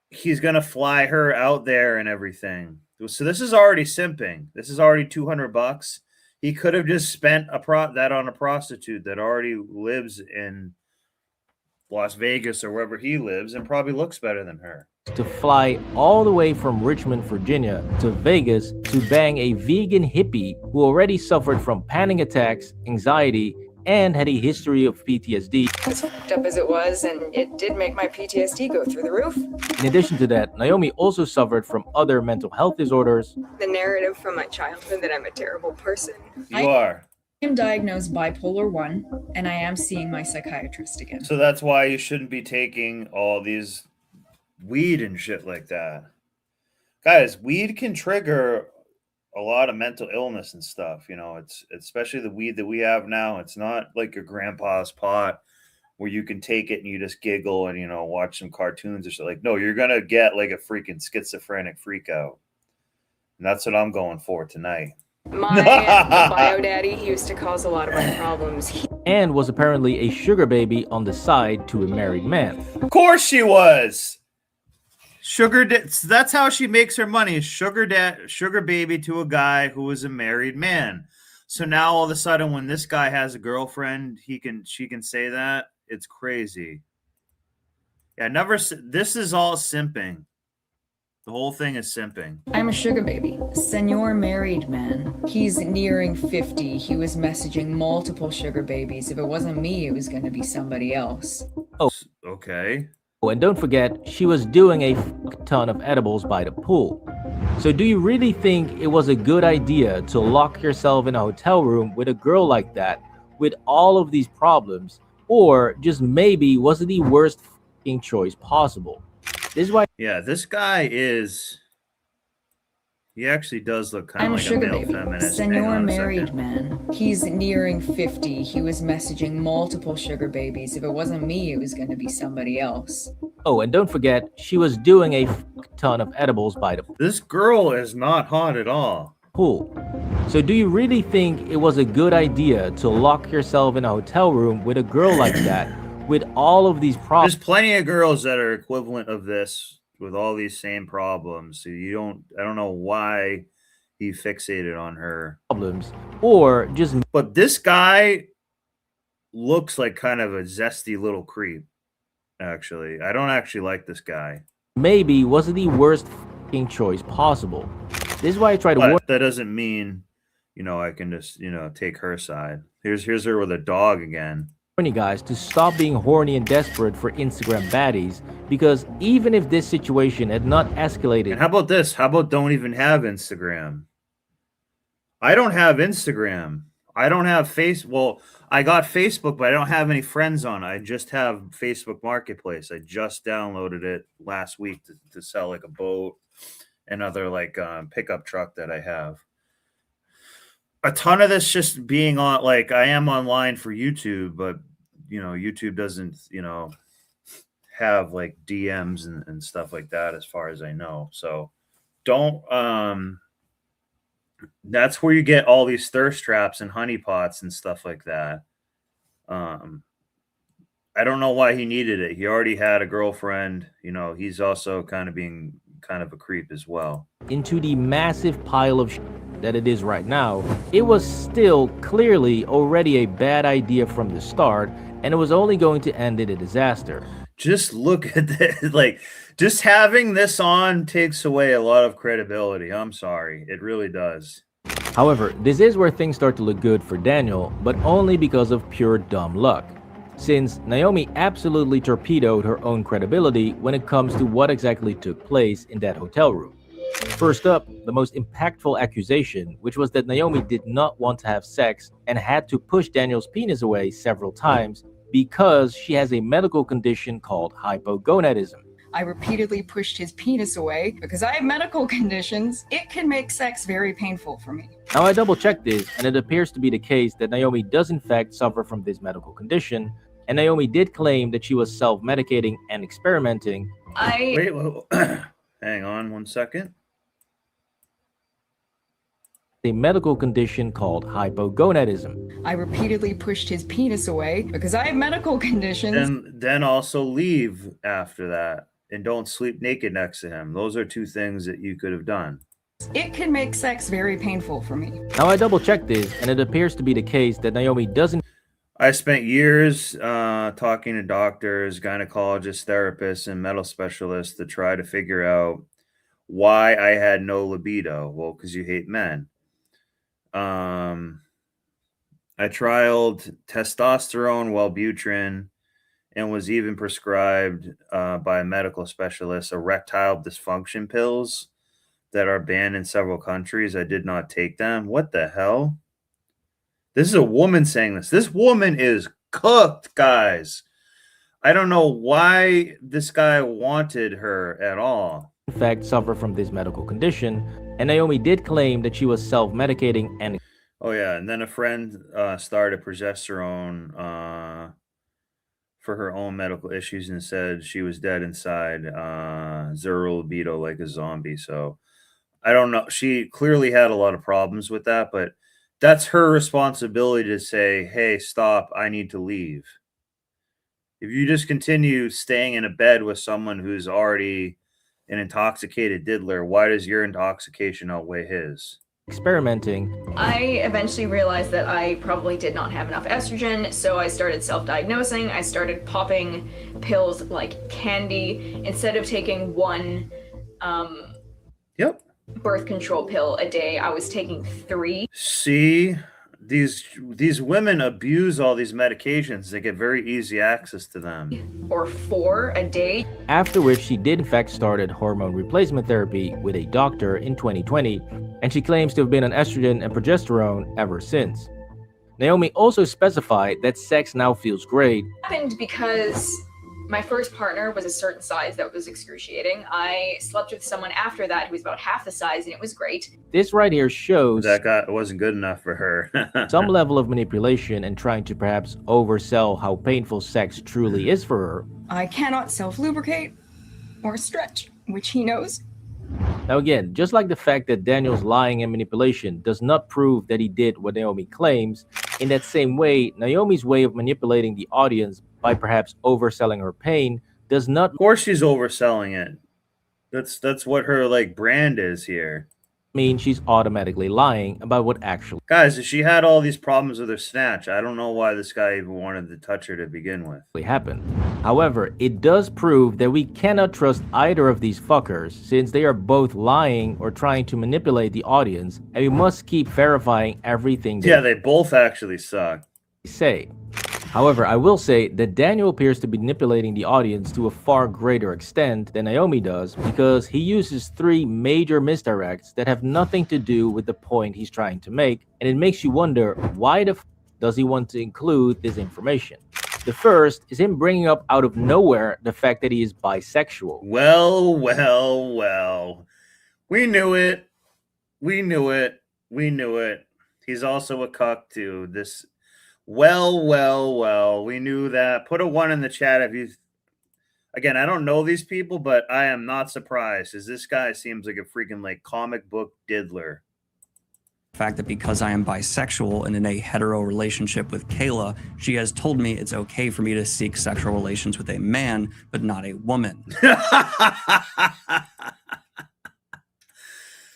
[SPEAKER 2] he's going to fly her out there and everything. So this is already simping. This is already $200. He could have just spent that on a prostitute that already lives in Las Vegas or wherever he lives and probably looks better than her.
[SPEAKER 8] To fly all the way from Richmond, Virginia to Vegas to bang a vegan hippie who already suffered from panic attacks, anxiety, and had a history of PTSD.
[SPEAKER 12] As fucked up as it was, and it did make my PTSD go through the roof.
[SPEAKER 8] In addition to that, Naomi also suffered from other mental health disorders.
[SPEAKER 12] The narrative from my childhood that I'm a terrible person.
[SPEAKER 2] You are.
[SPEAKER 4] I am diagnosed bipolar 1, and I am seeing my psychiatrist again.
[SPEAKER 2] So that's why you shouldn't be taking all these weed and shit like that. Guys, weed can trigger a lot of mental illness and stuff. You know, it's especially the weed that we have now. It's not like your grandpa's pot where you can take it and you just giggle and, you know, watch some cartoons or shit. Like, no, you're going to get like a freaking schizophrenic freak out. And that's what I'm going for tonight.
[SPEAKER 12] My bio daddy, he used to cause a lot of my problems.
[SPEAKER 8] And was apparently a sugar baby on the side to a married man.
[SPEAKER 2] Of course she was. That's how she makes her money. Sugar baby to a guy who is a married man. So now all of a sudden, when this guy has a girlfriend, she can say that. It's crazy. Yeah, this is all simping. The whole thing is simping.
[SPEAKER 4] I'm a sugar baby. Senor married man. He's nearing 50. He was messaging multiple sugar babies. If it wasn't me, it was going to be somebody else.
[SPEAKER 8] Oh,
[SPEAKER 2] okay.
[SPEAKER 8] Oh, and don't forget, she was doing a ton of edibles by the pool. So do you really think it was a good idea to lock yourself in a hotel room with a girl like that with all of these problems? Or just maybe was it the worst choice possible? This is why...
[SPEAKER 2] Yeah, this guy is... He actually does look kind of like a male feminist.
[SPEAKER 4] Senor married man. He's nearing 50. He was messaging multiple sugar babies. If it wasn't me, it was going to be somebody else.
[SPEAKER 8] Oh, and don't forget, she was doing a ton of edibles by the pool.
[SPEAKER 2] This girl is not hot at all.
[SPEAKER 8] Pool. So do you really think it was a good idea to lock yourself in a hotel room with a girl like that with all of these problems?
[SPEAKER 2] There's plenty of girls that are equivalent of this with all these same problems. So I don't know why he fixated on her
[SPEAKER 8] problems, or just...
[SPEAKER 2] But this guy looks like kind of a zesty little creep, actually. I don't actually like this guy.
[SPEAKER 8] Maybe wasn't the worst choice possible. This is why I try to...
[SPEAKER 2] But that doesn't mean, you know, I can just, you know, take her side. Here's her with a dog again.
[SPEAKER 8] You guys to stop being horny and desperate for Instagram baddies, because even if this situation had not escalated...
[SPEAKER 2] And how about this? How about don't even have Instagram? I don't have Instagram. I don't have Well, I got Facebook, but I don't have any friends on it. I just have Facebook Marketplace. I just downloaded it last week to sell like a boat and other like pickup truck that I have. A ton of this just being on, like, I am online for YouTube, but you know, YouTube doesn't, you know, have like DMs and stuff like that as far as I know. So don't, that's where you get all these thirst traps and honeypots and stuff like that. I don't know why he needed it. He already had a girlfriend. You know, he's also kind of being kind of a creep as well.
[SPEAKER 8] Into the massive pile of that it is right now, it was still clearly already a bad idea from the start, and it was only going to end in a disaster.
[SPEAKER 2] Just look at this. Like, just having this on takes away a lot of credibility. I'm sorry. It really does.
[SPEAKER 8] However, this is where things start to look good for Daniel, but only because of pure dumb luck, since Naomi absolutely torpedoed her own credibility when it comes to what exactly took place in that hotel room. First up, the most impactful accusation, which was that Naomi did not want to have sex and had to push Daniel's penis away several times because she has a medical condition called hypogonadism.
[SPEAKER 4] I repeatedly pushed his penis away because I have medical conditions. It can make sex very painful for me.
[SPEAKER 8] Now, I double-checked this, and it appears to be the case that Naomi does in fact suffer from this medical condition, and Naomi did claim that she was self-medicating and experimenting.
[SPEAKER 2] Wait, hang on 1 second.
[SPEAKER 8] A medical condition called hypogonadism.
[SPEAKER 4] I repeatedly pushed his penis away because I have medical conditions.
[SPEAKER 2] And then also leave after that and don't sleep naked next to him. Those are two things that you could have done.
[SPEAKER 4] It can make sex very painful for me.
[SPEAKER 8] Now, I double-checked this, and it appears to be the case that Naomi doesn't.
[SPEAKER 2] I spent years talking to doctors, gynecologists, therapists, and mental specialists to try to figure out why I had no libido. Well, because you hate men. I trialed testosterone, Wellbutrin, and was even prescribed by a medical specialist erectile dysfunction pills that are banned in several countries. I did not take them. What the hell? This is a woman saying this. This woman is cooked, guys. I don't know why this guy wanted her at all.
[SPEAKER 8] In fact, suffer from this medical condition, and Naomi did claim that she was self-medicating and.
[SPEAKER 2] Oh yeah, and then a friend started progesterone for her own medical issues and said she was dead inside, zero libido like a zombie. So I don't know. She clearly had a lot of problems with that, but that's her responsibility to say, hey, stop, I need to leave. If you just continue staying in a bed with someone who's already an intoxicated diddler, why does your intoxication outweigh his?
[SPEAKER 8] Experimenting.
[SPEAKER 12] I eventually realized that I probably did not have enough estrogen, so I started self-diagnosing. I started popping pills like candy. Instead of taking one birth control pill a day, I was taking 3.
[SPEAKER 2] See, these women abuse all these medications. They get very easy access to them.
[SPEAKER 12] Or 4 a day.
[SPEAKER 8] After which she did in fact started hormone replacement therapy with a doctor in 2020, and she claims to have been on estrogen and progesterone ever since. Naomi also specified that sex now feels great.
[SPEAKER 12] It happened because my first partner was a certain size that was excruciating. I slept with someone after that who was about half the size, and it was great.
[SPEAKER 8] This right here shows
[SPEAKER 2] that guy wasn't good enough for her.
[SPEAKER 8] some level of manipulation and trying to perhaps oversell how painful sex truly is for her.
[SPEAKER 4] I cannot self-lubricate or stretch, which he knows.
[SPEAKER 8] Now again, just like the fact that Daniel's lying and manipulation does not prove that he did what Naomi claims, in that same way, Naomi's way of manipulating the audience by perhaps overselling her pain does not.
[SPEAKER 2] Of course she's overselling it. That's what her like brand is here.
[SPEAKER 8] Mean she's automatically lying about what actually.
[SPEAKER 2] Guys, if she had all these problems with her snatch, I don't know why this guy even wanted to touch her to begin with.
[SPEAKER 8] Happened. However, it does prove that we cannot trust either of these fuckers, since they are both lying or trying to manipulate the audience, and we must keep verifying everything
[SPEAKER 2] they both actually suck.
[SPEAKER 8] Say. However, I will say that Daniel appears to be manipulating the audience to a far greater extent than Naomi does, because he uses 3 major misdirects that have nothing to do with the point he's trying to make, and it makes you wonder, why the f does he want to include this information? The first is him bringing up out of nowhere the fact that he is bisexual.
[SPEAKER 2] Well. We knew it. We knew it. He's also a cuck too. Well, we knew that. Put a 1 in the chat if you... Again, I don't know these people, but I am not surprised, as this guy seems like a freaking like comic book diddler.
[SPEAKER 3] The fact that because I am bisexual and in a hetero relationship with Kayla, she has told me it's okay for me to seek sexual relations with a man, but not a woman.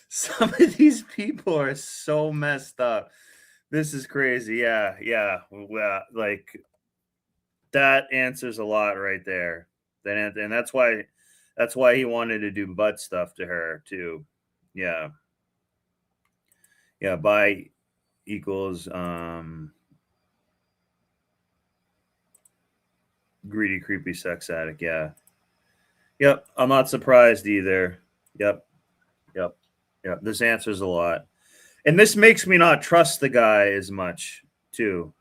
[SPEAKER 2] Some of these people are so messed up. This is crazy. Yeah. Like, that answers a lot right there. And that's why he wanted to do butt stuff to her too. Yeah. Yeah, bi equals greedy, creepy sex addict. Yeah. Yep. I'm not surprised either. Yep. This answers a lot. And this makes me not trust the guy as much too.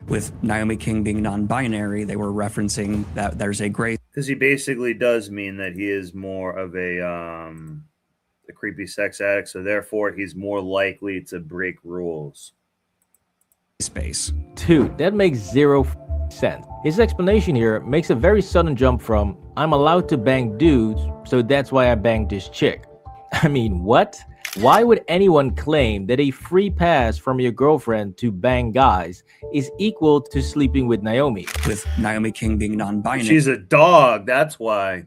[SPEAKER 3] With Naomi King being non-binary, they were referencing that there's a gray
[SPEAKER 2] Because he basically does mean that he is more of a creepy sex addict, so therefore he's more likely to break rules.
[SPEAKER 3] space.
[SPEAKER 8] Dude, that makes zero sense. His explanation here makes a very sudden jump from, I'm allowed to bang dudes, so that's why I banged this chick. I mean, what? Why would anyone claim that a free pass from your girlfriend to bang guys is equal to sleeping with Naomi?
[SPEAKER 3] With Naomi King being non-binary,
[SPEAKER 2] She's a dog, that's why.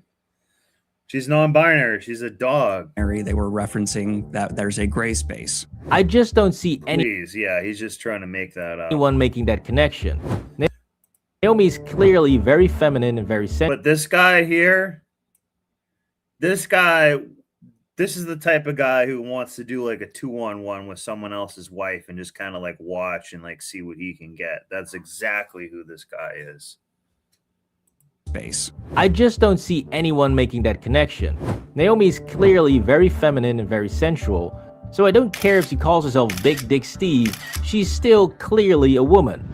[SPEAKER 2] She's non-binary, she's a dog.
[SPEAKER 3] they were referencing that there's a gray space.
[SPEAKER 8] I just don't see
[SPEAKER 2] Please, yeah, he's just trying to make that up.
[SPEAKER 8] anyone making that connection. Naomi's clearly very feminine and very sensual.
[SPEAKER 2] But this guy here, this is the type of guy who wants to do like a 2-on-1 with someone else's wife and just kind of like watch and like see what he can get. That's exactly who this guy is.
[SPEAKER 3] Space.
[SPEAKER 8] I just don't see anyone making that connection. Naomi's clearly very feminine and very sensual, so I don't care if she calls herself Big Dick Steve, she's still clearly a woman.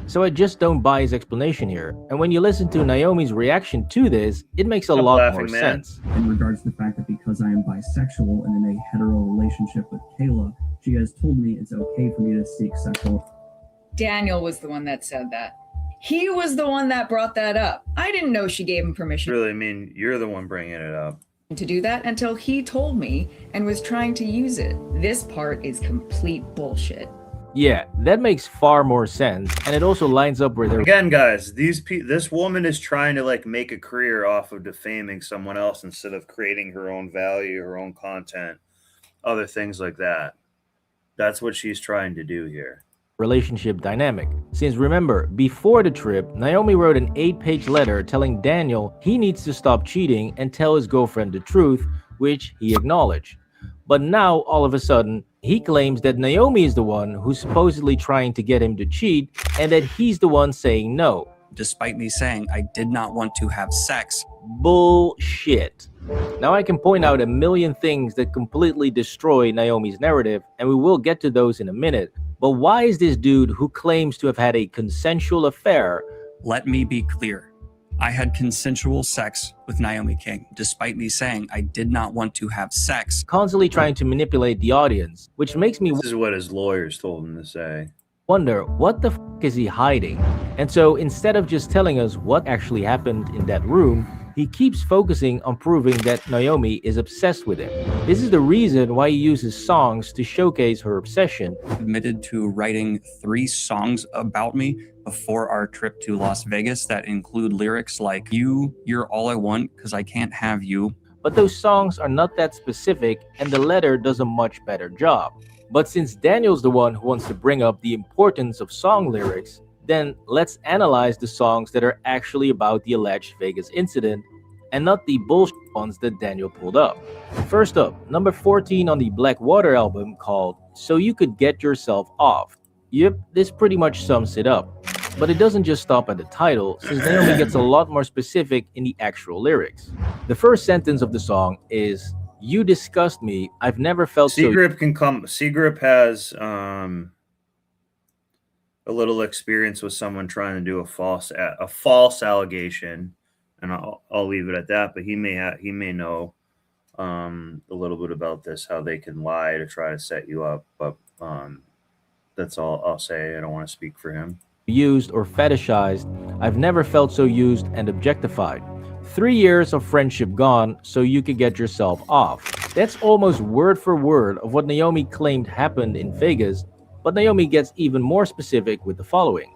[SPEAKER 8] So I just don't buy his explanation here. And when you listen to Naomi's reaction to this, it makes a lot more sense.
[SPEAKER 13] In regards to the fact that because I am bisexual and in a hetero relationship with Kayla, she has told me it's okay for me to seek sexual.
[SPEAKER 4] Daniel was the one that said that. He was the one that brought that up. I didn't know she gave him permission
[SPEAKER 2] Really, I mean, you're the one bringing it up.
[SPEAKER 4] to do that until he told me and was trying to use it. This part is complete bullshit.
[SPEAKER 8] Yeah, that makes far more sense, and it also lines up with her.
[SPEAKER 2] Again, guys, this woman is trying to like make a career off of defaming someone else instead of creating her own value, her own content, other things like that. That's what she's trying to do here.
[SPEAKER 8] Relationship dynamic. Since remember, before the trip, Naomi wrote an 8-page letter telling Daniel he needs to stop cheating and tell his girlfriend the truth, which he acknowledged. But now, all of a sudden, he claims that Naomi is the one who's supposedly trying to get him to cheat and that he's the one saying no.
[SPEAKER 3] Despite me saying I did not want to have sex.
[SPEAKER 8] Bullshit. Now I can point out a million things that completely destroy Naomi's narrative, and we will get to those in a minute. But why is this dude who claims to have had a consensual affair?
[SPEAKER 3] Let me be clear. I had consensual sex with Naomi King, despite me saying I did not want to have sex.
[SPEAKER 8] Constantly trying to manipulate the audience, which makes me
[SPEAKER 2] This is what his lawyers told him to say.
[SPEAKER 8] wonder what the f is he hiding? And so instead of just telling us what actually happened in that room, he keeps focusing on proving that Naomi is obsessed with him. This is the reason why he uses songs to showcase her obsession.
[SPEAKER 3] Admitted to writing 3 songs about me before our trip to Las Vegas that include lyrics like you're all I want because I can't have you.
[SPEAKER 8] But those songs are not that specific, and the letter does a much better job. But since Daniel's the one who wants to bring up the importance of song lyrics, then let's analyze the songs that are actually about the alleged Vegas incident and not the bullshit ones that Daniel pulled up. First up, number 14 on the Blackwater album called So You Could Get Yourself Off. Yep, this pretty much sums it up. But it doesn't just stop at the title, since Naomi gets a lot more specific in the actual lyrics. The first sentence of the song is, "You disgust me, I've never felt so..."
[SPEAKER 2] Seagrip has a little experience with someone trying to do a false allegation, and I'll leave it at that. But he may know a little bit about this, how they can lie to try to set you up. But that's all I'll say. I don't want to speak for him.
[SPEAKER 8] Used or fetishized, I've never felt so used and objectified. 3 years of friendship gone, so you could get yourself off. That's almost word for word of what Naomi claimed happened in Vegas, but Naomi gets even more specific with the following.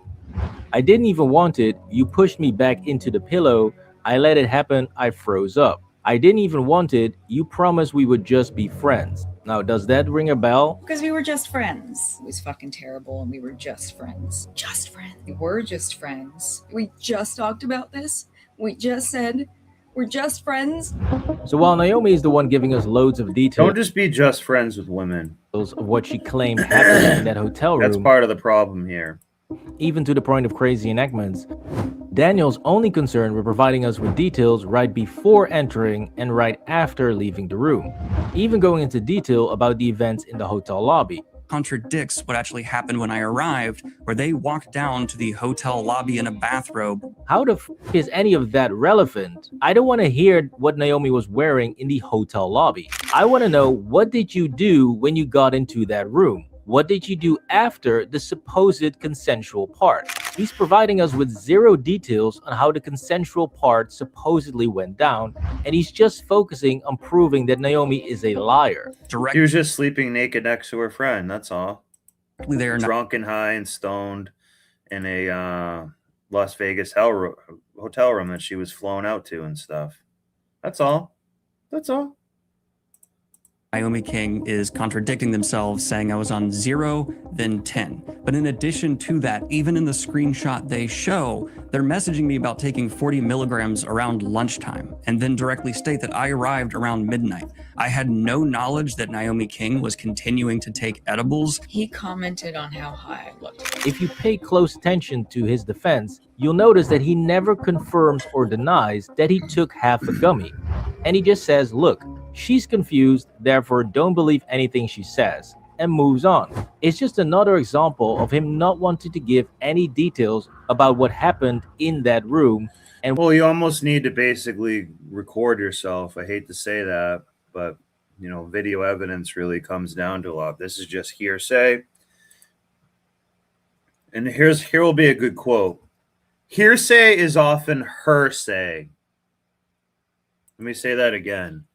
[SPEAKER 8] I didn't even want it, you pushed me back into the pillow, I let it happen, I froze up. I didn't even want it, you promised we would just be friends. Now, does that ring a bell?
[SPEAKER 4] Because we were just friends. It was fucking terrible, and we were just friends. Just friends. We were just friends. We just talked about this. We just said we're just friends.
[SPEAKER 8] So while Naomi is the one giving us loads of details
[SPEAKER 2] Don't just be just friends with women.
[SPEAKER 8] of what she claimed happened in that hotel room,
[SPEAKER 2] That's part of the problem here.
[SPEAKER 8] even to the point of crazy enactments, Daniel's only concern with providing us with details right before entering and right after leaving the room, even going into detail about the events in the hotel lobby.
[SPEAKER 3] Contradicts what actually happened when I arrived, where they walked down to the hotel lobby in a bathrobe.
[SPEAKER 8] How the f is any of that relevant? I don't want to hear what Naomi was wearing in the hotel lobby. I want to know, what did you do when you got into that room? What did you do after the supposed consensual part? He's providing us with zero details on how the consensual part supposedly went down, and he's just focusing on proving that Naomi is a liar.
[SPEAKER 2] He was just sleeping naked next to her friend, that's all.
[SPEAKER 3] There,
[SPEAKER 2] drunk and high and stoned in a Las Vegas hotel room that she was flown out to and stuff. That's all. That's all.
[SPEAKER 3] Naomi King is contradicting themselves, saying I was on 0, then 10. But in addition to that, even in the screenshot they show, they're messaging me about taking 40 milligrams around lunchtime, and then directly state that I arrived around midnight. I had no knowledge that Naomi King was continuing to take edibles.
[SPEAKER 4] He commented on how high I looked.
[SPEAKER 8] If you pay close attention to his defense, you'll notice that he never confirms or denies that he took half a gummy. And he just says, look, she's confused, therefore don't believe anything she says, and moves on. It's just another example of him not wanting to give any details about what happened in that room. And
[SPEAKER 2] well, you almost need to basically record yourself. I hate to say that, but you know, video evidence really comes down to a lot. This is just hearsay. And here will be a good quote. Hearsay is often hearsay. Let me say that again.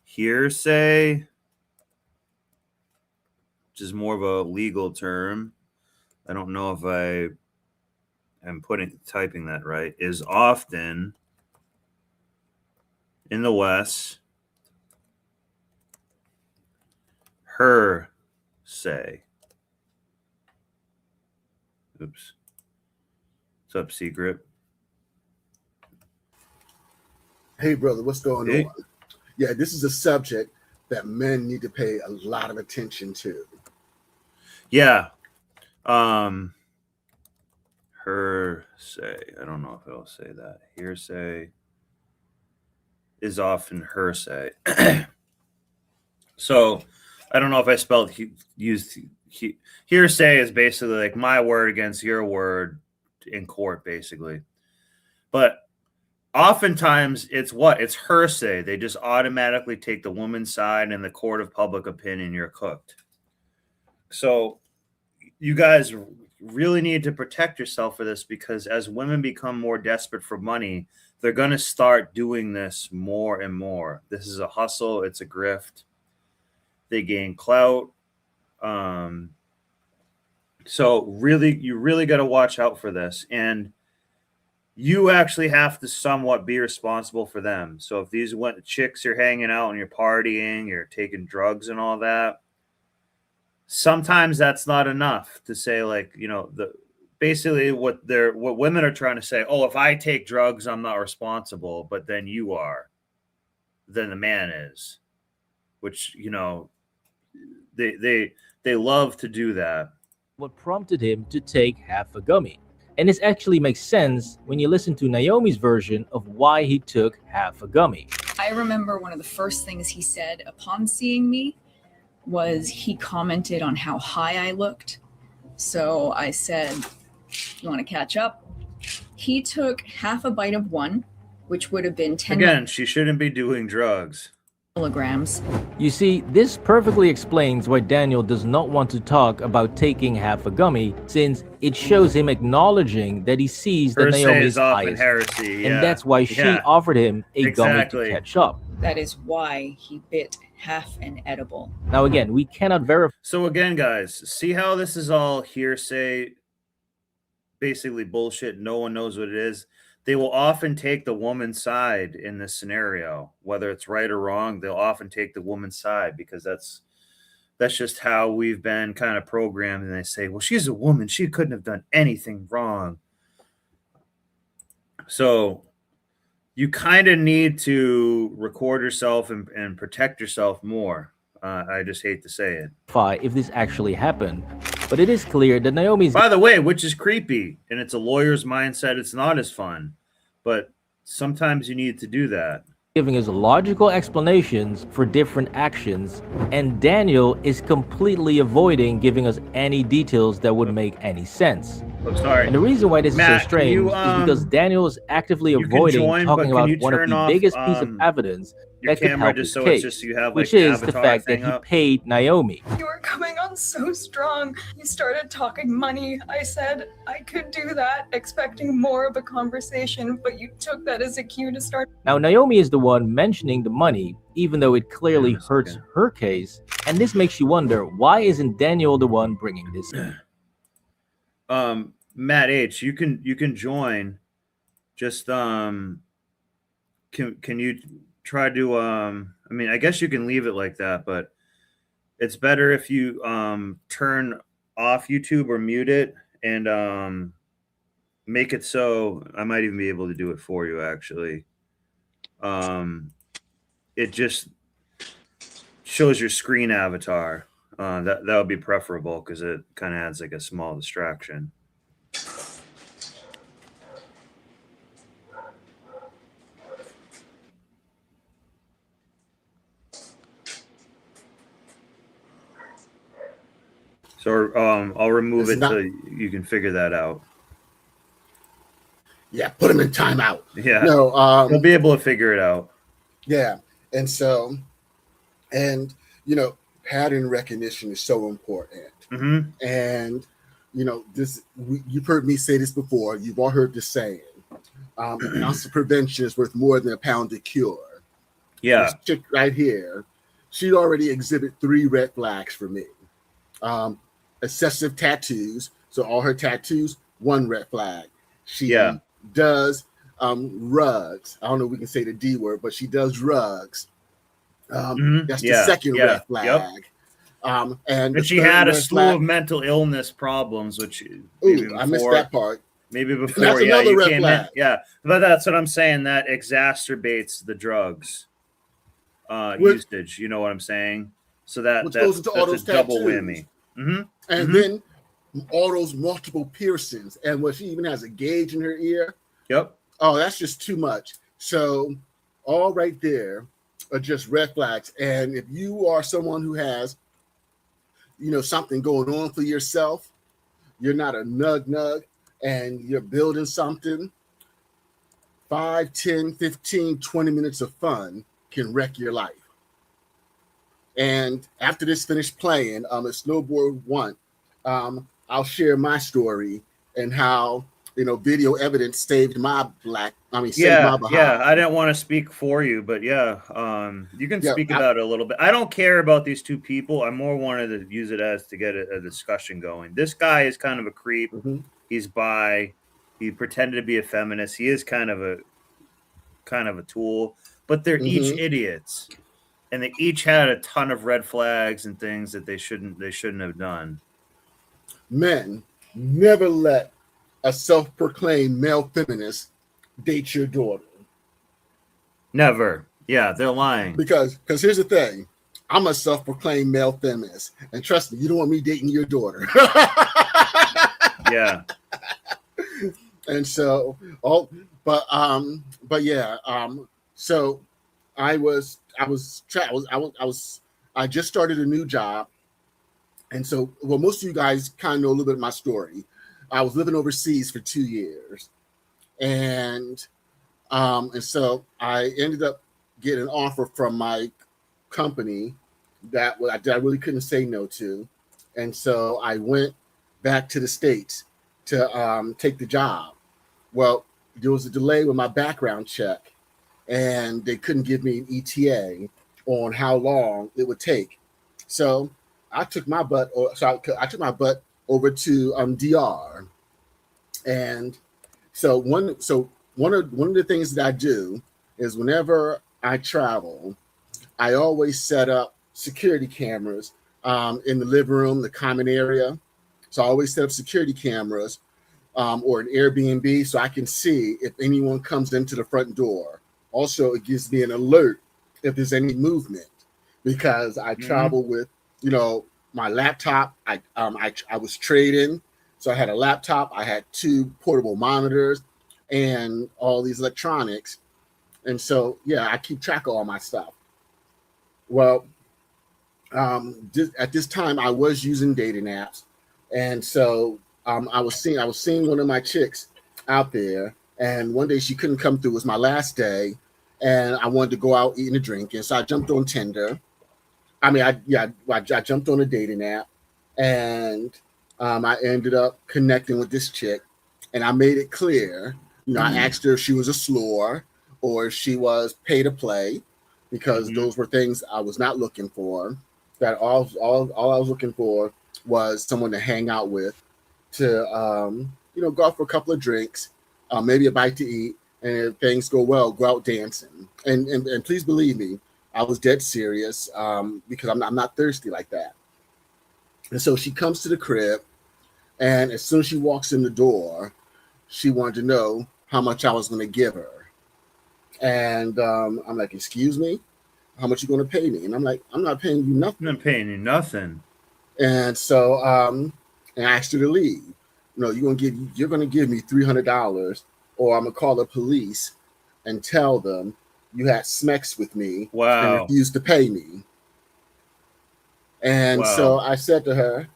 [SPEAKER 2] Hearsay, which is more of a legal term. I don't know if I am typing that right, is often in the West hearsay. Oops. What's up, Secret?
[SPEAKER 14] Hey, brother, what's going
[SPEAKER 2] Hey.
[SPEAKER 14] on? Yeah, this is a subject that men need to pay a lot of attention to.
[SPEAKER 2] Yeah. Hearsay. I don't know if I'll say that. Hearsay is often hearsay. So I don't know if I spelled hearsay is basically like my word against your word in court, basically. But oftentimes it's hearsay. They just automatically take the woman's side, and in the court of public opinion, you're cooked. So you guys really need to protect yourself for this, because as women become more desperate for money, they're going to start doing this more and more. This is a hustle. It's a grift. They gain clout. So really, you really got to watch out for this. And you actually have to somewhat be responsible for them. So if these chicks you're hanging out and you're partying, you're taking drugs and all that, sometimes that's not enough to say, like, you know, basically what women are trying to say, oh, if I take drugs, I'm not responsible, but then you are, then the man is, which, you know, they love to do that.
[SPEAKER 8] what prompted him to take half a gummy. And this actually makes sense when you listen to Naomi's version of why he took half a gummy.
[SPEAKER 4] I remember one of the first things he said upon seeing me was he commented on how high I looked. So I said, you want to catch up? He took half a bite of one, which would have been 10
[SPEAKER 2] Again, she shouldn't be doing drugs.
[SPEAKER 4] milligrams.
[SPEAKER 8] You see, this perfectly explains why Daniel does not want to talk about taking half a gummy, since it shows him acknowledging that he sees that
[SPEAKER 2] Hearsay
[SPEAKER 8] Naomi
[SPEAKER 2] is
[SPEAKER 8] is
[SPEAKER 2] often
[SPEAKER 8] highest.
[SPEAKER 2] heresy.
[SPEAKER 8] And
[SPEAKER 2] Yeah.
[SPEAKER 8] that's why she
[SPEAKER 2] Yeah.
[SPEAKER 8] offered him a gummy
[SPEAKER 2] Exactly.
[SPEAKER 8] to catch up.
[SPEAKER 4] That is why he bit half an edible.
[SPEAKER 8] Now again, we cannot verify.
[SPEAKER 2] So again, guys, see how this is all hearsay, basically bullshit. No one knows what it is. They will often take the woman's side in this scenario, whether it's right or wrong. They'll often take the woman's side because that's that's just how we've been kind of programmed. And they say, well, she's a woman. She couldn't have done anything wrong. So you kind of need to record yourself and protect yourself more. I just hate to say it.
[SPEAKER 8] If this actually happened, but it is clear that Naomi's,
[SPEAKER 2] by the way, which is creepy, and it's a lawyer's mindset. It's not as fun, but sometimes you need to do that.
[SPEAKER 8] Giving us logical explanations for different actions, and Daniel is completely avoiding giving us any details that would make any sense.
[SPEAKER 2] I'm sorry.
[SPEAKER 8] And the reason why this
[SPEAKER 2] Matt,
[SPEAKER 8] is so strange is because Daniel is actively avoiding talking about one of the biggest piece of evidence that could help his case, which is the fact that he paid Naomi.
[SPEAKER 4] You were coming on so strong. You started talking money. I said I could do that, expecting more of a conversation, but you took that as a cue to start.
[SPEAKER 8] Now, Naomi is the one mentioning the money, even though it clearly hurts her case. And this makes you wonder, why isn't Daniel the one bringing this in?
[SPEAKER 2] Matt H, you can join. Just can you try to I mean, I guess you can leave it like that, but it's better if you turn off YouTube or mute it and make it so I might even be able to do it for you actually. It just shows your screen avatar. That would be preferable because it kind of adds like a small distraction. So I'll remove it so you can figure that out.
[SPEAKER 14] Yeah, put him in timeout.
[SPEAKER 2] Yeah,
[SPEAKER 14] no,
[SPEAKER 2] we'll be able to figure it out.
[SPEAKER 14] Yeah, and so, and you know, pattern recognition is so important.
[SPEAKER 2] Mm-hmm.
[SPEAKER 14] And you know, you've heard me say this before. You've all heard this saying: an ounce of prevention is worth more than a pound of cure.
[SPEAKER 2] Yeah,
[SPEAKER 14] this chick right here, she'd already exhibit 3 red flags for me. Excessive tattoos. So all her tattoos, 1 red flag. She does rugs. I don't know if we can say the D word, but she does rugs. That's the second red flag. And
[SPEAKER 2] she had a slew of mental illness problems, which
[SPEAKER 14] I missed that part.
[SPEAKER 2] Maybe before,
[SPEAKER 14] that's another red flag.
[SPEAKER 2] But that's what I'm saying. That exacerbates the drugs usage. You know what I'm saying? So that
[SPEAKER 14] goes into all those
[SPEAKER 2] a double
[SPEAKER 14] tattoos.
[SPEAKER 2] whammy. Mm-hmm.
[SPEAKER 14] And then all those multiple piercings, and what she even has a gauge in her ear.
[SPEAKER 2] Yep.
[SPEAKER 14] Oh, that's just too much. So all right there are just red flags. And if you are someone who has, you know, something going on for yourself, you're not a nug, and you're building something, 5, 10, 15, 20 minutes of fun can wreck your life. And after this finished playing, at Snowboard 1, I'll share my story and how, you know, video evidence saved my saved my behind.
[SPEAKER 2] Yeah, I didn't want to speak for you, but you can speak about it a little bit. I don't care about these 2 people. I more wanted to use it as to get a discussion going. This guy is kind of a creep.
[SPEAKER 14] Mm-hmm.
[SPEAKER 2] He's bi. He pretended to be a feminist. He is kind of a tool, but they're each idiots. And they each had a ton of red flags and things that they shouldn't have done.
[SPEAKER 14] Men, never let a self-proclaimed male feminist date your daughter.
[SPEAKER 2] Never. Yeah, they're lying.
[SPEAKER 14] Because here's the thing. I'm a self-proclaimed male feminist. And trust me, you don't want me dating your daughter.
[SPEAKER 2] Yeah.
[SPEAKER 14] And so, so I just started a new job. And so, well, most of you guys kind of know a little bit of my story. I was living overseas for 2 years. And so I ended up getting an offer from my company that I really couldn't say no to. And so I went back to the States to take the job. Well, there was a delay with my background check, and they couldn't give me an ETA on how long it would take. So I took my butt over to DR. And so one of the things that I do is whenever I travel, I always set up security cameras in the living room, the common area. So I always set up security cameras or an Airbnb so I can see if anyone comes into the front door. Also, it gives me an alert if there's any movement because I travel with, you know, my laptop. I was trading, so I had a laptop. I had 2 portable monitors and all these electronics, and so yeah, I keep track of all my stuff. Well, at this time, I was using dating apps, and so I was seeing one of my chicks out there, and one day she couldn't come through. It was my last day, and I wanted to go out eating a drink, and so I jumped on Tinder. I jumped on a dating app, and I ended up connecting with this chick, and I made it clear. You know, I asked her if she was a slore or if she was pay to play, because those were things I was not looking for. That all I was looking for was someone to hang out with, to go out for a couple of drinks, maybe a bite to eat, and if things go well, go out dancing. And please believe me, I was dead serious because I'm not thirsty like that. And so she comes to the crib, and as soon as she walks in the door, she wanted to know how much I was going to give her. And I'm like, excuse me? How much you going to pay me? And I'm like, I'm not paying you nothing.
[SPEAKER 2] I'm not paying you nothing.
[SPEAKER 14] And so and I asked her to leave. No, you're going to give me $300 or I'm going to call the police and tell them you had sex with me and refused to pay me. And so I said to her,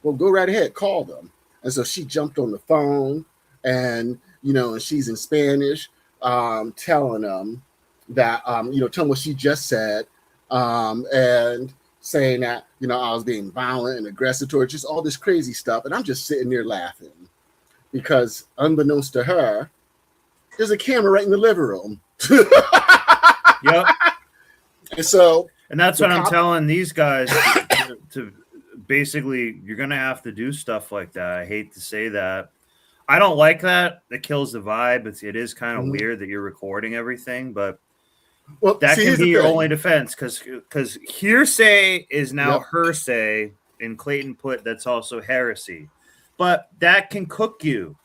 [SPEAKER 14] well, go right ahead, call them. And so she jumped on the phone and, and she's in Spanish, telling them that, telling what she just said, and saying that, I was being violent and aggressive towards just all this crazy stuff. And I'm just sitting there laughing because unbeknownst to her, there's a camera right in the living room.
[SPEAKER 2] Yep.
[SPEAKER 14] And
[SPEAKER 2] that's what I'm telling these guys to basically, you're going to have to do stuff like that. I hate to say that. I don't like that. It kills the vibe. It is kind of weird that you're recording everything, but that can be your only defense because hearsay is now hearsay, and Clayton put that's also heresy. But that can cook you.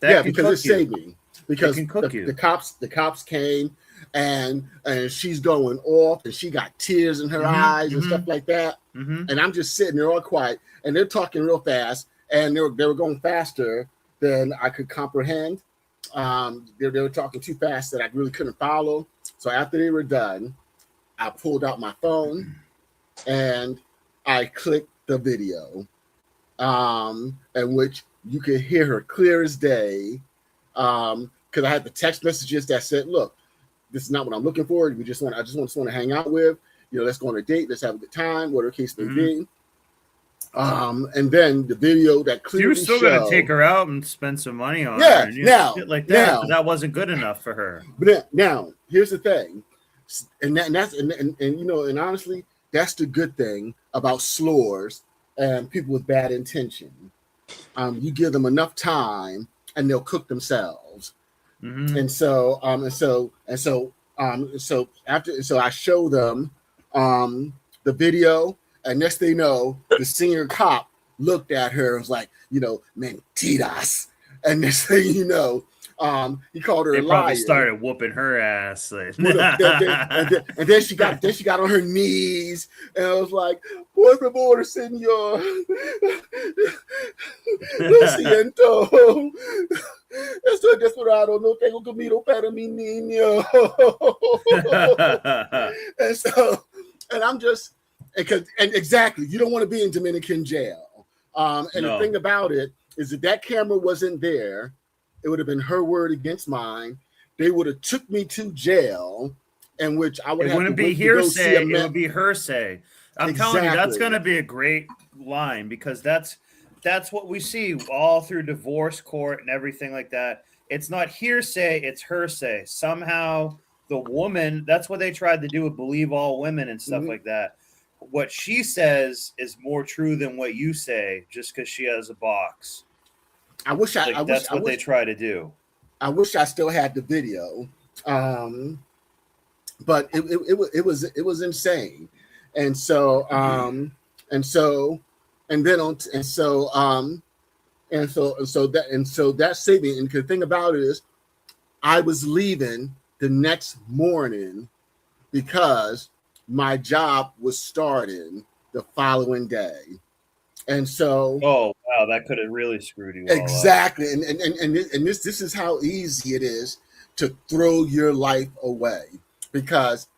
[SPEAKER 14] Because it saved me. Because the cops came and she's going off and she got tears in her eyes and stuff like that. And I'm just sitting there all quiet and they're talking real fast and they were going faster than I could comprehend. They were talking too fast that I really couldn't follow. So after they were done, I pulled out my phone and I clicked the video, in which you could hear her clear as day. Because I had the text messages that said, "Look, this is not what I'm looking for. I just want someone to hang out with. Let's go on a date. Let's have a good time, whatever the case may be." And then the video that clearly
[SPEAKER 2] you were still going to take her out and spend some money on her. And shit like that. But that wasn't good enough for her.
[SPEAKER 14] But now, here's the thing, and honestly, that's the good thing about slores and people with bad intention. You give them enough time, and they'll cook themselves. And so I show them the video. And next thing you know, the senior cop looked at her and was like, mentiras. And next thing you know, he called her a liar.
[SPEAKER 2] Probably started whooping her ass.
[SPEAKER 14] And then she got on her knees and I was like, por favor, senor. Lo siento. Estoy desesperado. No tengo comida para mi niño. And I'm just, and exactly, you don't want to be in Dominican jail. The thing about it is that camera wasn't there, it would have been her word against mine. They would have took me to jail, in which I would have. It wouldn't be hearsay.
[SPEAKER 2] It would be hearsay. I'm telling you, that's going to be a great line because that's what we see all through divorce court and everything like that. It's not hearsay; it's hearsay. Somehow, the woman. That's what they tried to do with Believe All Women and stuff like that. What she says is more true than what you say, just because she has a box. That's what they try to do.
[SPEAKER 14] I wish I still had the video, but it was insane. And so And so, and then on, and so that saved me. And the thing about it is, I was leaving the next morning because my job was starting the following day. And so,
[SPEAKER 2] oh wow, that could have really screwed you.
[SPEAKER 14] Exactly. And this is how easy it is to throw your life away, because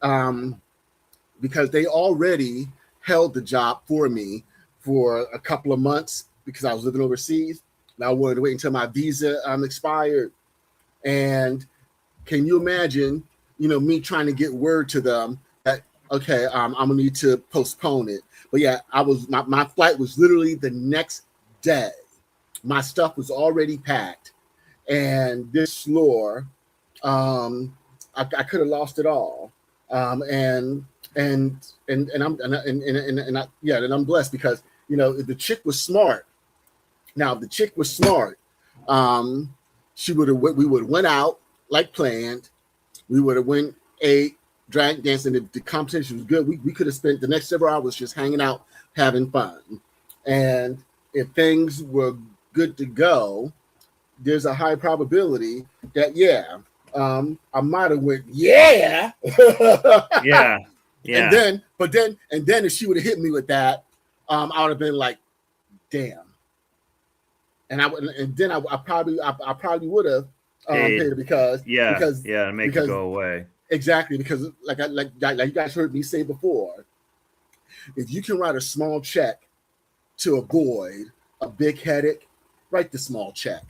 [SPEAKER 14] they already held the job for me for a couple of months because I was living overseas. And I wanted to wait until my visa expired. And can you imagine, me trying to get word to them that, okay, I'm gonna need to postpone it. But yeah, my flight was literally the next day. My stuff was already packed, and this slore, I could have lost it all. And I'm blessed because the chick was smart. Now if the chick was smart, we would have went out like planned. We would have went, ate, drank, danced, and the competition was good. We could have spent the next several hours just hanging out, having fun. And if things were good to go, there's a high probability that I might have went yeah. And then if she would have hit me with that, I would have been like, damn. And I probably would have paid her because
[SPEAKER 2] to make it go away.
[SPEAKER 14] Exactly, because like you guys heard me say before, if you can write a small check to avoid a big headache, write the small check.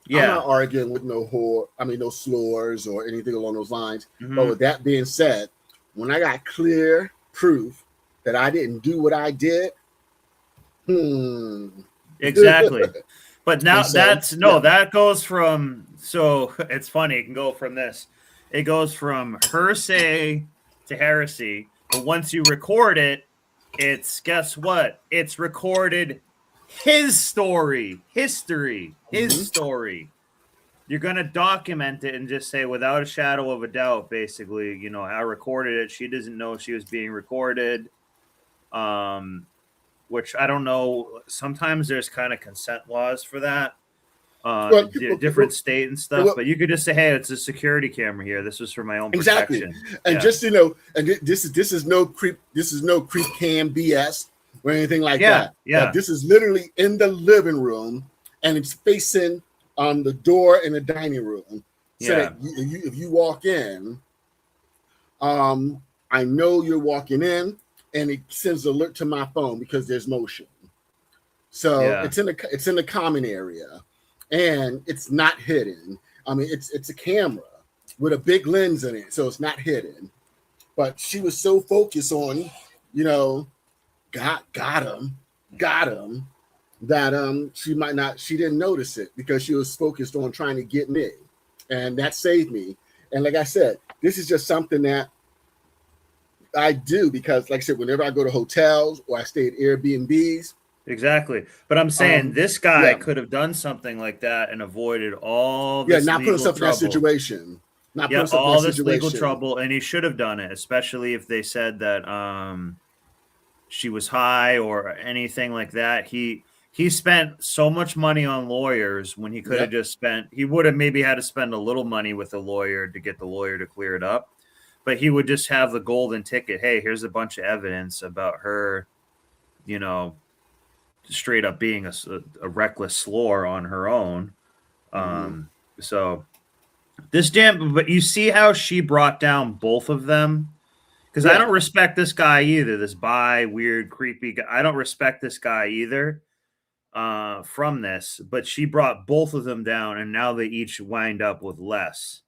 [SPEAKER 14] Yeah. I'm not arguing with no slurs or anything along those lines. Mm-hmm. But with that being said, when I got clear proof that I didn't do what I did,
[SPEAKER 2] exactly. But now that goes from, so it's funny, it can go from this. It goes from hearsay to heresy. But once you record it, it's, guess what? It's recorded his story, history, his story. You're going to document it and just say, without a shadow of a doubt, basically, I recorded it. She doesn't know she was being recorded. Which I don't know. Sometimes there's kind of consent laws for that. Different state and stuff, but you could just say, "Hey, it's a security camera here. This was for my own protection."
[SPEAKER 14] And just and this is no creep. This is no creep cam BS or anything like that.
[SPEAKER 2] Yeah,
[SPEAKER 14] this is literally in the living room, and it's facing the door in the dining room. So that if you walk in, I know you're walking in, and it sends an alert to my phone because there's motion. So it's in the common area. And it's not hidden. I mean, it's a camera with a big lens in it, so it's not hidden. But she was so focused on, got him, that she didn't notice it because she was focused on trying to get me, and that saved me. And like I said, this is just something that I do because, like I said, whenever I go to hotels or I stay at Airbnbs.
[SPEAKER 2] Exactly. But I'm saying this guy could have done something like that and avoided all this
[SPEAKER 14] not put himself in that situation.
[SPEAKER 2] All this legal trouble, and he should have done it, especially if they said that she was high or anything like that. He spent so much money on lawyers when he could have just he would have maybe had to spend a little money with a lawyer to get the lawyer to clear it up. But he would just have the golden ticket. Hey, here's a bunch of evidence about her, straight up being a reckless slore on her own. So this but you see how she brought down both of them? Because I don't respect this guy either. This weird, creepy guy. I don't respect this guy either from this, but she brought both of them down, and now they each wind up with less.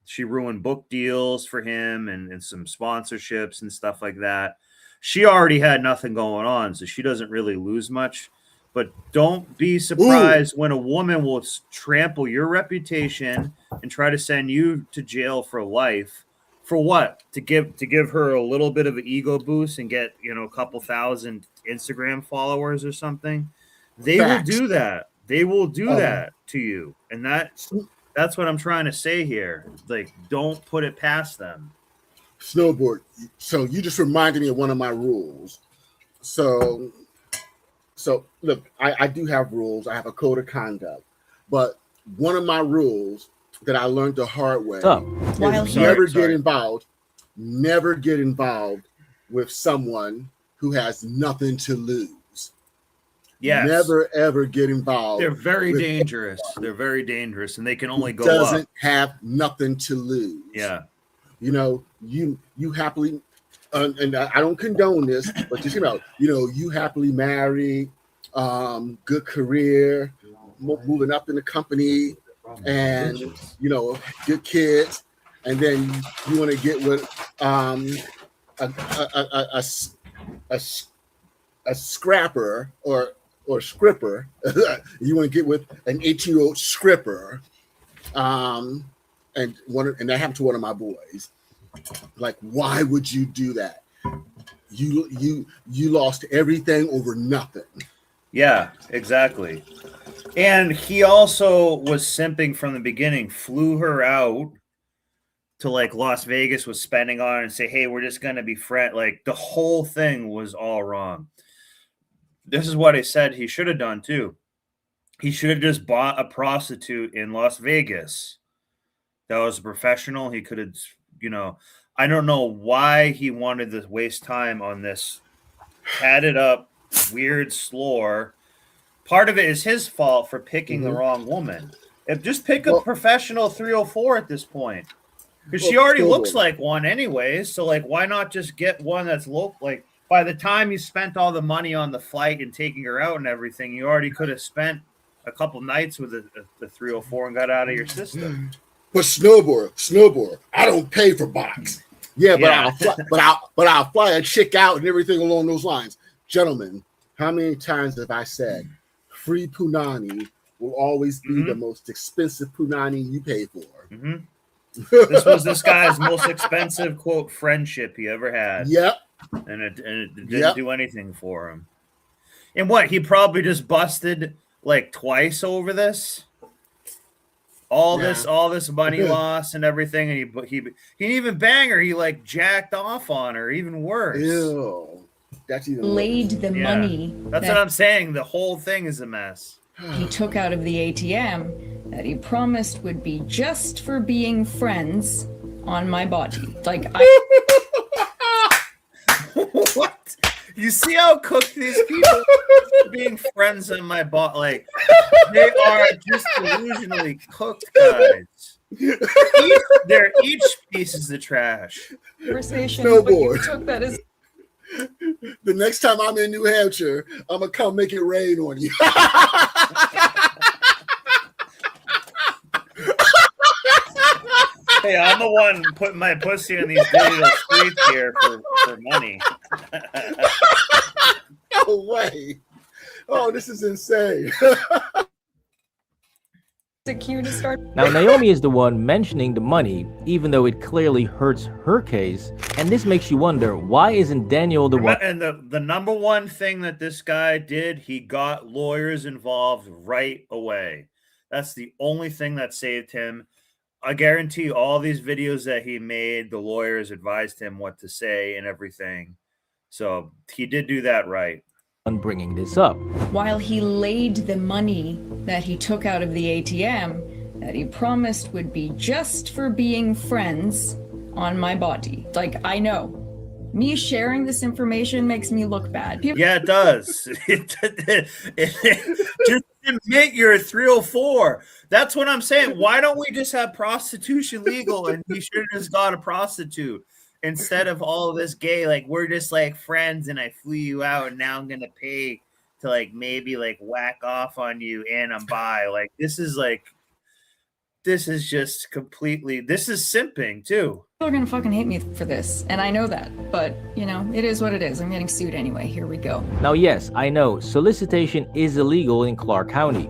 [SPEAKER 2] She ruined book deals for him and some sponsorships and stuff like that. She already had nothing going on, so she doesn't really lose much. But don't be surprised when a woman will trample your reputation and try to send you to jail for life. For what? To give her a little bit of an ego boost and get a couple thousand Instagram followers or something. They will do that. They will do that to you, and that's what I'm trying to say here. Like, don't put it past them.
[SPEAKER 14] Snowboard. So you just reminded me of one of my rules. So look, I do have rules. I have a code of conduct, but one of my rules that I learned the hard way is never get involved with someone who has nothing to lose.
[SPEAKER 2] Yes.
[SPEAKER 14] Never ever get involved.
[SPEAKER 2] They're very dangerous. They're very dangerous, and they can only go
[SPEAKER 14] doesn't
[SPEAKER 2] up.
[SPEAKER 14] have nothing to lose.
[SPEAKER 2] Yeah.
[SPEAKER 14] You know, you happily, and I don't condone this, but just you happily married, good career, moving up in the company, and good kids, and then you want to get with a scrapper or scripper. You want to get with an 18-year-old scripper, and that happened to one of my boys. Like, why would you do that? You lost everything over nothing.
[SPEAKER 2] Yeah, exactly. And he also was simping from the beginning, flew her out to like Las Vegas, was spending on her and say, hey, we're just going to be friends. Like, the whole thing was all wrong. This is what I said he should have done too. He should have just bought a prostitute in Las Vegas that was a professional. He could have, I don't know why he wanted to waste time on this padded up, weird slore. Part of it is his fault for picking the wrong woman. Just pick a professional 304 at this point, because she already looks like one anyways. So like, why not just get one that's local? Like, by the time you spent all the money on the flight and taking her out and everything, you already could have spent a couple nights with the 304 and got out of your system.
[SPEAKER 14] But snowboard, I don't pay for box. Yeah, but I'll fly a chick out and everything along those lines. Gentlemen, how many times have I said free punani will always be the most expensive punani you pay for?
[SPEAKER 2] This was this guy's most expensive, quote, friendship he ever had.
[SPEAKER 14] Yep.
[SPEAKER 2] And it didn't do anything for him. And what, he probably just busted like twice over this? All this money loss and everything, and he didn't even bang her. He like jacked off on her, even worse.
[SPEAKER 14] Ew. That's even
[SPEAKER 4] Laid the money.
[SPEAKER 2] That's what I'm saying. The whole thing is a mess.
[SPEAKER 4] He took out of the ATM that he promised would be just for being friends on my body. Like,
[SPEAKER 2] what? You see how cooked these people are being friends on my body? Like, they are just delusionally cooked guys. They're each pieces of trash.
[SPEAKER 4] Conversation.
[SPEAKER 14] Snowboard.
[SPEAKER 4] Took that as
[SPEAKER 14] the next time I'm in New Hampshire, I'm gonna come make it rain on you.
[SPEAKER 2] Hey, I'm the one putting my pussy in these digital streets here for money.
[SPEAKER 14] No way. Oh, this is insane.
[SPEAKER 4] the cue to start.
[SPEAKER 8] Now, Naomi is the one mentioning the money, even though it clearly hurts her case. And this makes you wonder, why isn't Daniel the one?
[SPEAKER 2] And the number one thing that this guy did, he got lawyers involved right away. That's the only thing that saved him. I guarantee you, all these videos that he made, the lawyers advised him what to say and everything. So he did do that right.
[SPEAKER 8] On bringing this up.
[SPEAKER 4] While he laid the money that he took out of the ATM that he promised would be just for being friends on my body. Like, I know. Me sharing this information makes me look bad.
[SPEAKER 2] Yeah, it does. Just admit you're a 304. That's what I'm saying. Why don't we just have prostitution legal and he should have just got a prostitute instead of all of this gay, like, we're just like friends and I flew you out and now I'm going to pay to like maybe like whack off on you and I'm bi. Like, this is just completely, this is simping too.
[SPEAKER 4] People are gonna fucking hate me for this, and I know that, but you know, it is what it is. I'm getting sued anyway. Here we go.
[SPEAKER 8] Now, yes, I know solicitation is illegal in Clark County.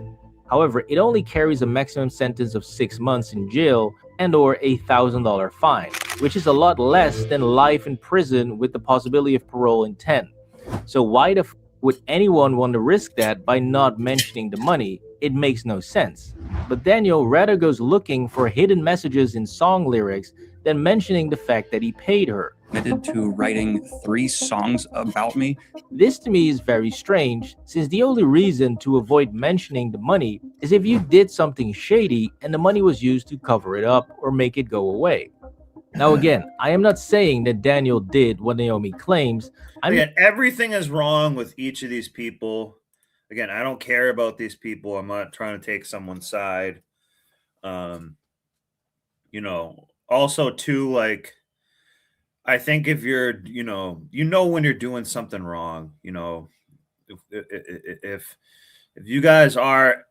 [SPEAKER 8] However, it only carries a maximum sentence of 6 months in jail and or a $1,000 fine, which is a lot less than life in prison with the possibility of parole in 10. So why the would anyone want to risk that by not mentioning the money? It makes no sense. But Daniel rather goes looking for hidden messages in song lyrics than mentioning the fact that he paid her.
[SPEAKER 3] admitted to writing 3 songs about me.
[SPEAKER 8] This to me is very strange, since the only reason to avoid mentioning the money is if you did something shady and the money was used to cover it up or make it go away. Now again, I am not saying that Daniel did what Naomi claims.
[SPEAKER 2] Again, everything is wrong with each of these people. Again, I don't care about these people. I'm not trying to take someone's side. Also too, like, I think if you're, when you're doing something wrong, if you guys are,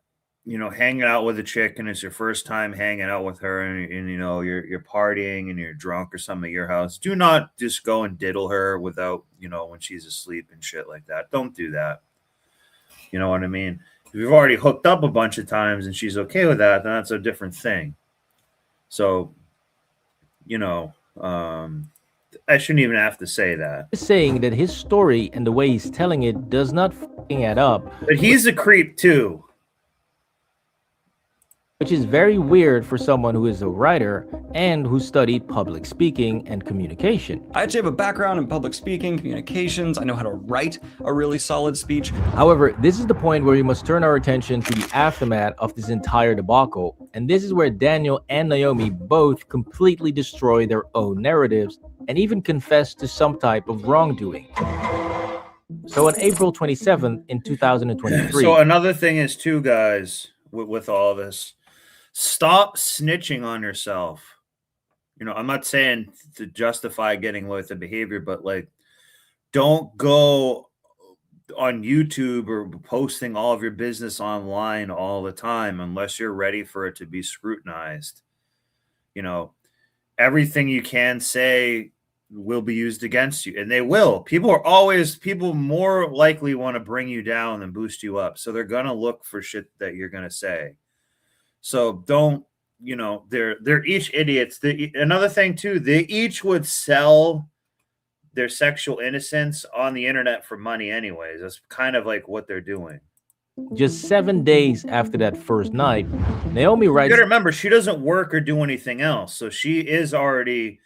[SPEAKER 2] hanging out with a chick and it's your first time hanging out with her and you're partying and you're drunk or something at your house, do not just go and diddle her without, when she's asleep and shit like that. Don't do that. You know what I mean? If you've already hooked up a bunch of times and she's okay with that, then that's a different thing. So, I shouldn't even have to say that.
[SPEAKER 8] Saying that his story and the way he's telling it does not f***ing add up.
[SPEAKER 2] But he's a creep too.
[SPEAKER 8] Which is very weird for someone who is a writer and who studied public speaking and communication.
[SPEAKER 3] I actually have a background in public speaking, communications. I know how to write a really solid speech.
[SPEAKER 8] However, this is the point where we must turn our attention to the aftermath of this entire debacle. And this is where Daniel and Naomi both completely destroy their own narratives and even confess to some type of wrongdoing. So on April 27th in 2023.
[SPEAKER 2] So another thing is too, guys, with all this, stop snitching on yourself. I'm not saying to justify getting away with the behavior, but like, don't go on YouTube or posting all of your business online all the time unless you're ready for it to be scrutinized. Everything you can say will be used against you, and they will. People more likely want to bring you down than boost you up. So they're going to look for shit that you're going to say. So don't, they're each idiots. Another thing too, they each would sell their sexual innocence on the internet for money anyways. That's kind of like what they're doing.
[SPEAKER 8] Just 7 days after that first night, Naomi writes.
[SPEAKER 2] You gotta remember, she doesn't work or do anything else. So she is already,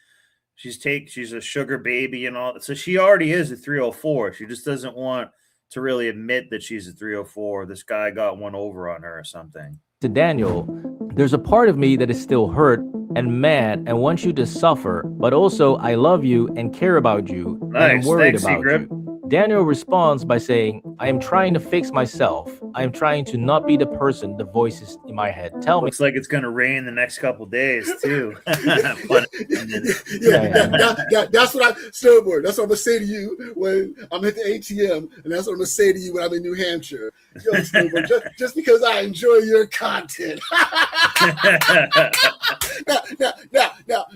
[SPEAKER 2] she's a sugar baby and all. So she already is a 304. She just doesn't want to really admit that she's a 304. This guy got one over on her or something.
[SPEAKER 8] To Daniel, there's a part of me that is still hurt and mad and wants you to suffer, but also I love you and care about you.
[SPEAKER 2] Nice.
[SPEAKER 8] And I'm worried
[SPEAKER 2] Thanks,
[SPEAKER 8] about
[SPEAKER 2] Secret.
[SPEAKER 8] you. Daniel responds by saying, I am trying to fix myself. I am trying to not be the person the voices in my head tell me.
[SPEAKER 2] Looks like it's gonna rain the next couple days too.
[SPEAKER 14] That's what Snowboard. That's what I'm gonna say to you when I'm at the ATM, and that's what I'm gonna say to you when I'm in New Hampshire. Yo, Snowboard, just because I enjoy your content.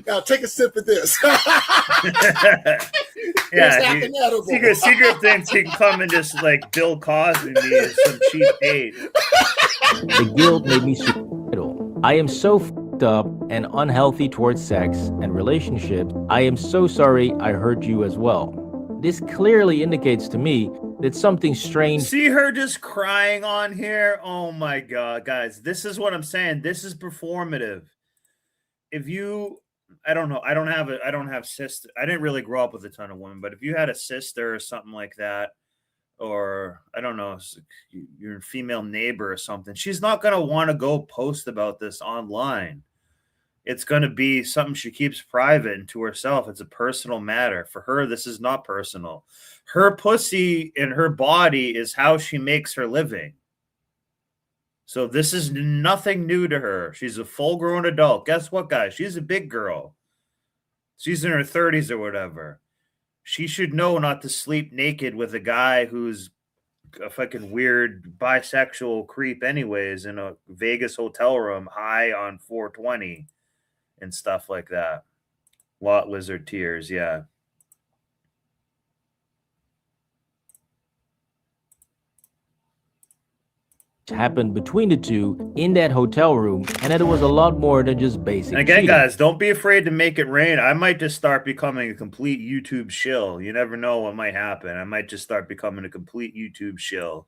[SPEAKER 14] Now, take a sip of this.
[SPEAKER 2] Yeah, Secret thinks he can come and just like Bill Cosby me as some cheap date.
[SPEAKER 8] The guilt made me suicidal. I am so f***ed up and unhealthy towards sex and relationships. I am so sorry I hurt you as well. This clearly indicates to me that something strange.
[SPEAKER 2] See her just crying on here? Oh my God, guys, this is what I'm saying. This is performative. If you, I don't know, I don't have sister. I didn't really grow up with a ton of women, but if you had a sister or something like that, or I don't know, your female neighbor or something, she's not going to want to go post about this online. It's going to be something she keeps private and to herself. It's a personal matter. For her, this is not personal. Her pussy and her body is how she makes her living. So this is nothing new to her. She's a full-grown adult. Guess what, guys? She's a big girl. She's in her 30s or whatever. She should know not to sleep naked with a guy who's a fucking weird bisexual creep anyways in a Vegas hotel room high on 420 and stuff like that. Lot lizard tears, yeah.
[SPEAKER 8] Happened between the two in that hotel room, and that it was a lot more than just basic.
[SPEAKER 2] And again,
[SPEAKER 8] cheating.
[SPEAKER 2] guys, don't be afraid to make it rain. I might just start becoming a complete YouTube shill. You never know what might happen. I might just start becoming a complete YouTube shill.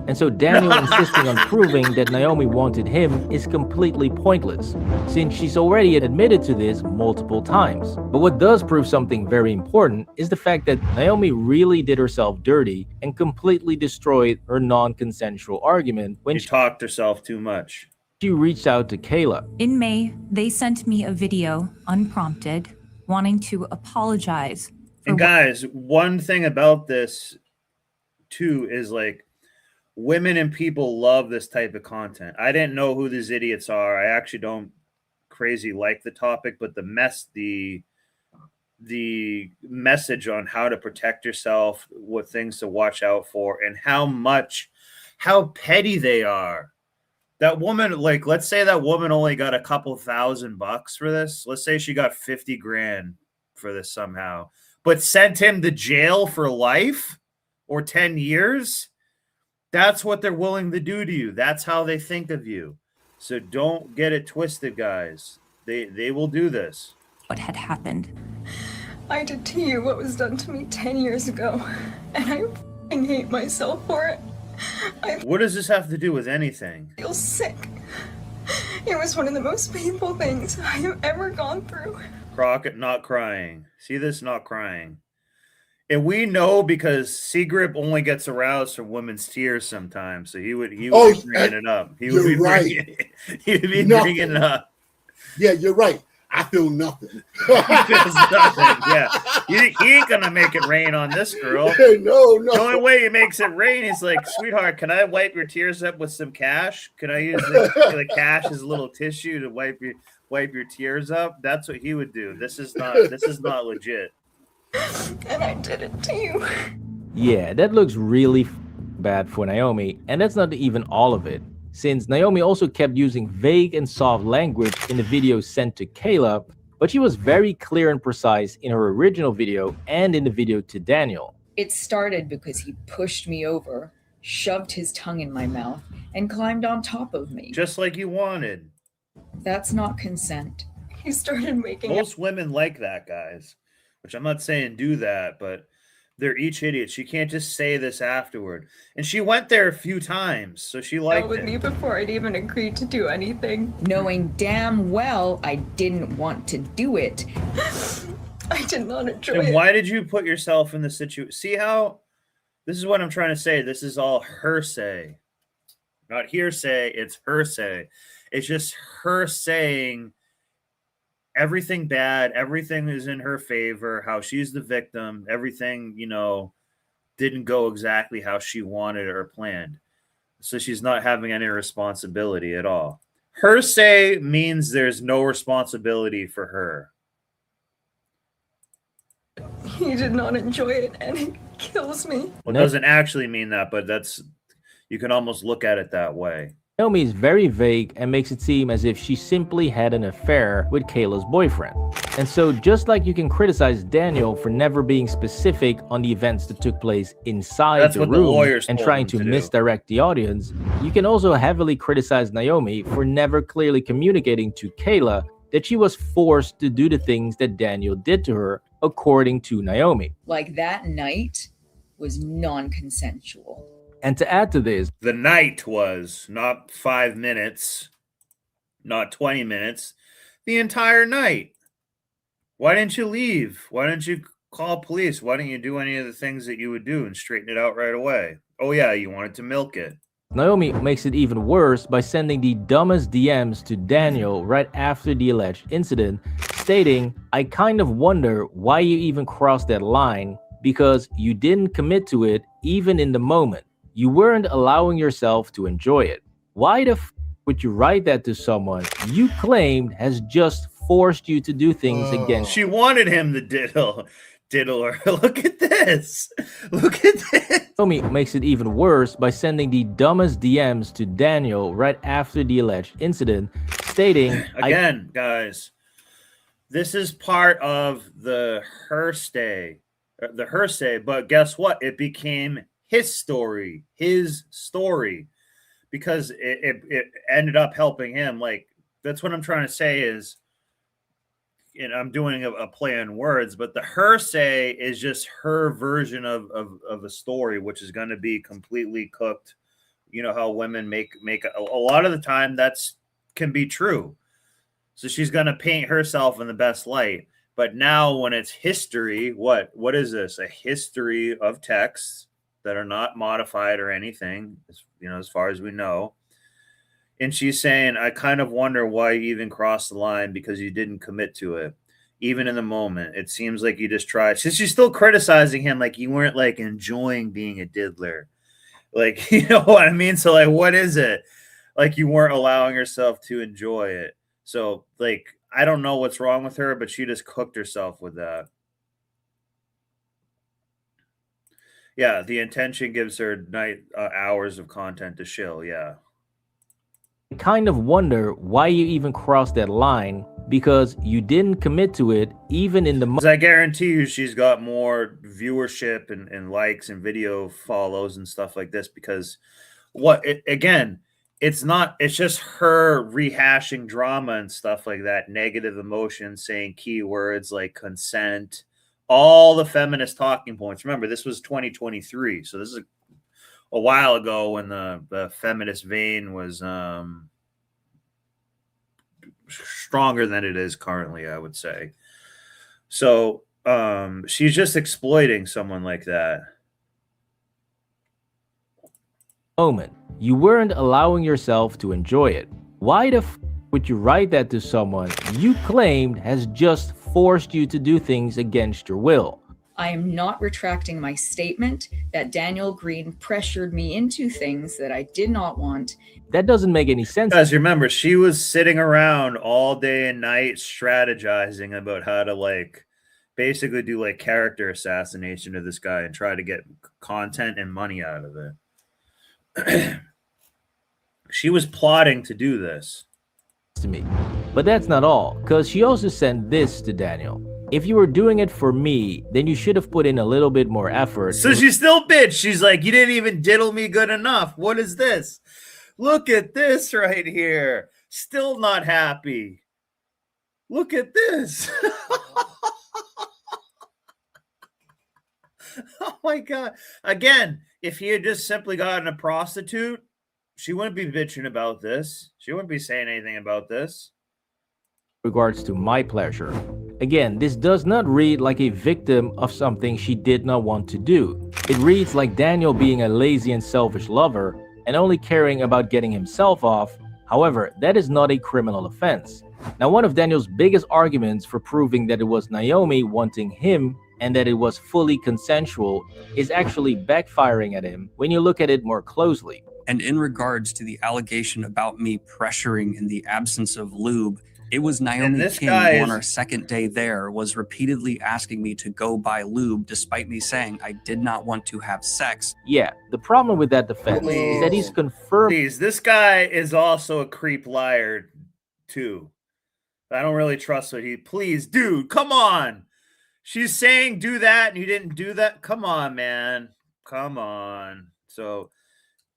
[SPEAKER 8] And so Daniel insisting on proving that Naomi wanted him is completely pointless, since she's already admitted to this multiple times. But what does prove something very important is the fact that Naomi really did herself dirty and completely destroyed her non-consensual argument when
[SPEAKER 2] She talked herself too much.
[SPEAKER 8] she reached out to Kayla.
[SPEAKER 5] In May, they sent me a video unprompted, wanting to apologize.
[SPEAKER 2] And guys, one thing about this too is like women and people love this type of content. I didn't know who these idiots are. I actually don't crazy like the topic, but the message on how to protect yourself, what things to watch out for, and how petty they are. That woman, like, let's say that woman only got a couple $1,000 for this. Let's say she got 50 grand for this somehow, but sent him to jail for life or 10 years. That's what they're willing to do to you. That's how they think of you. So don't get it twisted, guys. They will do this.
[SPEAKER 5] What had happened?
[SPEAKER 4] I did to you what was done to me 10 years ago, and I f***ing hate myself for it.
[SPEAKER 2] What does this have to do with anything?
[SPEAKER 4] I feel sick. It was one of the most painful things I have ever gone through.
[SPEAKER 2] Crockett not crying. See this? Not crying. And we know because Seagrip only gets aroused from women's tears sometimes. So he would be bringing it up. He would be bringing it up.
[SPEAKER 14] Yeah, you're right. I feel nothing.
[SPEAKER 2] He feels nothing. Yeah, he ain't gonna make it rain on this girl.
[SPEAKER 14] No.
[SPEAKER 2] The only way he makes it rain is like, sweetheart, can I wipe your tears up with some cash? Can I use the cash as a little tissue to wipe your tears up? That's what he would do. This is not legit.
[SPEAKER 4] And I did it to you.
[SPEAKER 8] Yeah, that looks really bad for Naomi, and that's not even all of it, since Naomi also kept using vague and soft language in the video sent to Kayla, but she was very clear and precise in her original video and in the video to Daniel.
[SPEAKER 15] It started because he pushed me over, shoved his tongue in my mouth, and climbed on top of me.
[SPEAKER 2] Just like you wanted.
[SPEAKER 15] That's not consent.
[SPEAKER 4] He started making
[SPEAKER 2] Most women like that, guys. Which I'm not saying do that, but they're each idiots. She can't just say this afterward. And she went there a few times, so she liked
[SPEAKER 4] with
[SPEAKER 2] it.
[SPEAKER 4] me before I'd even agreed to do anything.
[SPEAKER 15] Knowing damn well I didn't want to do it.
[SPEAKER 4] I did not enjoy
[SPEAKER 2] And
[SPEAKER 4] it.
[SPEAKER 2] why did you put yourself in the situation? See how this is what I'm trying to say. This is all her say, not hearsay. It's her say. It's just her saying everything bad, everything is in her favor, how she's the victim, everything, didn't go exactly how she wanted or planned. So she's not having any responsibility at all. Her say means there's no responsibility for her.
[SPEAKER 4] He did not enjoy it, and it kills me.
[SPEAKER 2] Well, it doesn't actually mean that, but you can almost look at it that way.
[SPEAKER 8] Naomi is very vague and makes it seem as if she simply had an affair with Kayla's boyfriend. And so just like you can criticize Daniel for never being specific on the events that took place inside the room and trying to misdirect the audience, you can also heavily criticize Naomi for never clearly communicating to Kayla that she was forced to do the things that Daniel did to her, according to Naomi.
[SPEAKER 15] Like that night was non-consensual.
[SPEAKER 8] And to add to this,
[SPEAKER 2] the night was not 5 minutes, not 20 minutes, the entire night. Why didn't you leave? Why didn't you call police? Why didn't you do any of the things that you would do and straighten it out right away? Oh yeah, you wanted to milk it.
[SPEAKER 8] Naomi makes it even worse by sending the dumbest DMs to Daniel right after the alleged incident, stating, "I kind of wonder why you even crossed that line, because you didn't commit to it even in the moment. You weren't allowing yourself to enjoy it. Why the f would you write that to someone you claimed has just forced you to do things against?"
[SPEAKER 2] She wanted him to diddle her. Look at this. Look at this.
[SPEAKER 8] Naomi makes it even worse by sending the dumbest DMs to Daniel right after the alleged incident, stating,
[SPEAKER 2] Again, guys, this is part of the hearsay, but guess what? It became his story, because it ended up helping him. Like, that's what I'm trying to say is, and I'm doing a play on words, but the hearsay is just her version of a story, which is going to be completely cooked You know how women make a lot of the time that's can be true. So she's going to paint herself in the best light. But now when it's history, what is this? A history of texts that are not modified or anything, you know, as far as we know. And she's saying, I kind of wonder why you even crossed the line, because you didn't commit to it. Even in the moment, it seems like you just tried. She's still criticizing him like you weren't like enjoying being a diddler. Like, you know what I mean? So like, what is it? Like you weren't allowing yourself to enjoy it. So like, I don't know what's wrong with her, but she just cooked herself with that. Yeah, the intention gives her hours of content to shill. Yeah.
[SPEAKER 8] I kind of wonder why you even crossed that line, because you didn't commit to it even in the
[SPEAKER 2] I guarantee you she's got more viewership and likes and video follows and stuff like this, because it's just her rehashing drama and stuff like that, negative emotions, saying keywords like consent, all the feminist talking points. Remember, this was 2023, so this is a while ago when the feminist vein was stronger than it is currently, I would say. So she's just exploiting someone like that.
[SPEAKER 8] moment. You weren't allowing yourself to enjoy it. Why the f would you write that to someone you claimed has just forced you to do things against your will?
[SPEAKER 15] I am not retracting my statement that Daniel Green pressured me into things that I did not want.
[SPEAKER 8] That doesn't make any sense.
[SPEAKER 2] Guys, remember, she was sitting around all day and night strategizing about how to like basically do like character assassination of this guy and try to get content and money out of it. She was plotting to do this
[SPEAKER 8] to me. But that's not all, because she also sent this to Daniel. If you were doing it for me, then you should have put in a little bit more effort.
[SPEAKER 2] So she's still bitch. She's like, you didn't even diddle me good enough. What is this? Look at this right here. Still not happy. Look at this. Oh my God. Again, if he had just simply gotten a prostitute, she wouldn't be bitching about this. She wouldn't be saying anything about this.
[SPEAKER 8] Regards to my pleasure. Again, this does not read like a victim of something she did not want to do. It reads like Daniel being a lazy and selfish lover and only caring about getting himself off. However, that is not a criminal offense. Now, one of Daniel's biggest arguments for proving that it was Naomi wanting him and that it was fully consensual is actually backfiring at him when you look at it more closely.
[SPEAKER 3] And in regards to the allegation about me pressuring in the absence of lube, it was Naomi King who on our second day there was repeatedly asking me to go buy lube despite me saying I did not want to have sex.
[SPEAKER 8] Yeah, the problem with that defense is that he's confirmed.
[SPEAKER 2] Please, this guy is also a creep liar too. I don't really trust what he. Please, dude, come on. She's saying do that and you didn't do that. Come on, man. Come on. So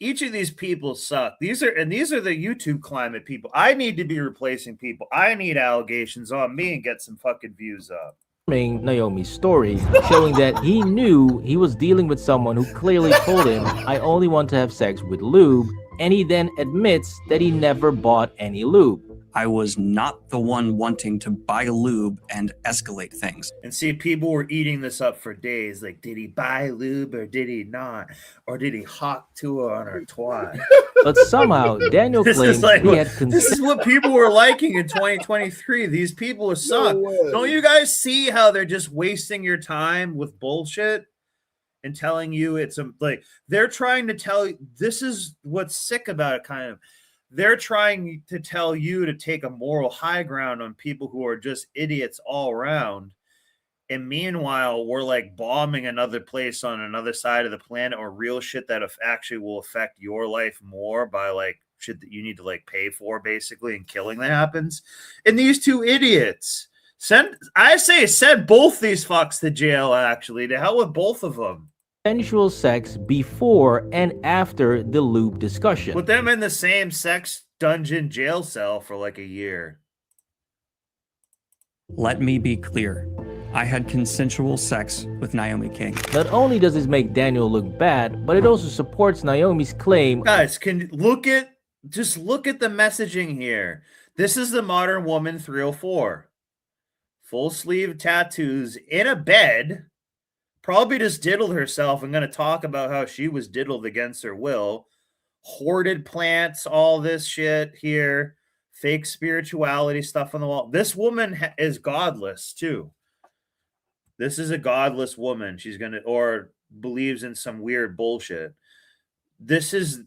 [SPEAKER 2] each of these people suck. These are the YouTube climate people. I need to be replacing people. I need allegations on me and get some fucking views up.
[SPEAKER 8] Naomi's story, showing that he knew he was dealing with someone who clearly told him, I only want to have sex with lube, and he then admits that he never bought any lube.
[SPEAKER 3] I was not the one wanting to buy lube and escalate things.
[SPEAKER 2] And see, people were eating this up for days. Like, did he buy lube or did he not? Or did he hawk to her on her twat?
[SPEAKER 8] But somehow, Daniel claims he had
[SPEAKER 2] this is what people were liking in 2023. These people are suck. Don't you guys see how they're just wasting your time with bullshit and telling you it's like they're trying to tell you, this is what's sick about it, kind of. They're trying to tell you to take a moral high ground on people who are just idiots all around. And meanwhile, we're like bombing another place on another side of the planet or real shit that actually will affect your life more by like shit that you need to like pay for basically and killing that happens. And these two idiots, send both these fucks to jail actually. To hell with both of them.
[SPEAKER 8] Sensual sex before and after the lube discussion.
[SPEAKER 2] Put them in the same sex dungeon jail cell for like a year.
[SPEAKER 3] Let me be clear. I had consensual sex with Naomi King.
[SPEAKER 8] Not only does this make Daniel look bad, but it also supports Naomi's claim.
[SPEAKER 2] Guys, just look at the messaging here. This is the modern woman 304. Full sleeve tattoos in a bed. Probably just diddled herself and going to talk about how she was diddled against her will. Hoarded plants, all this shit here. Fake spirituality stuff on the wall. This woman is godless too. This is a godless woman. She's going to, or believes in some weird bullshit. This is,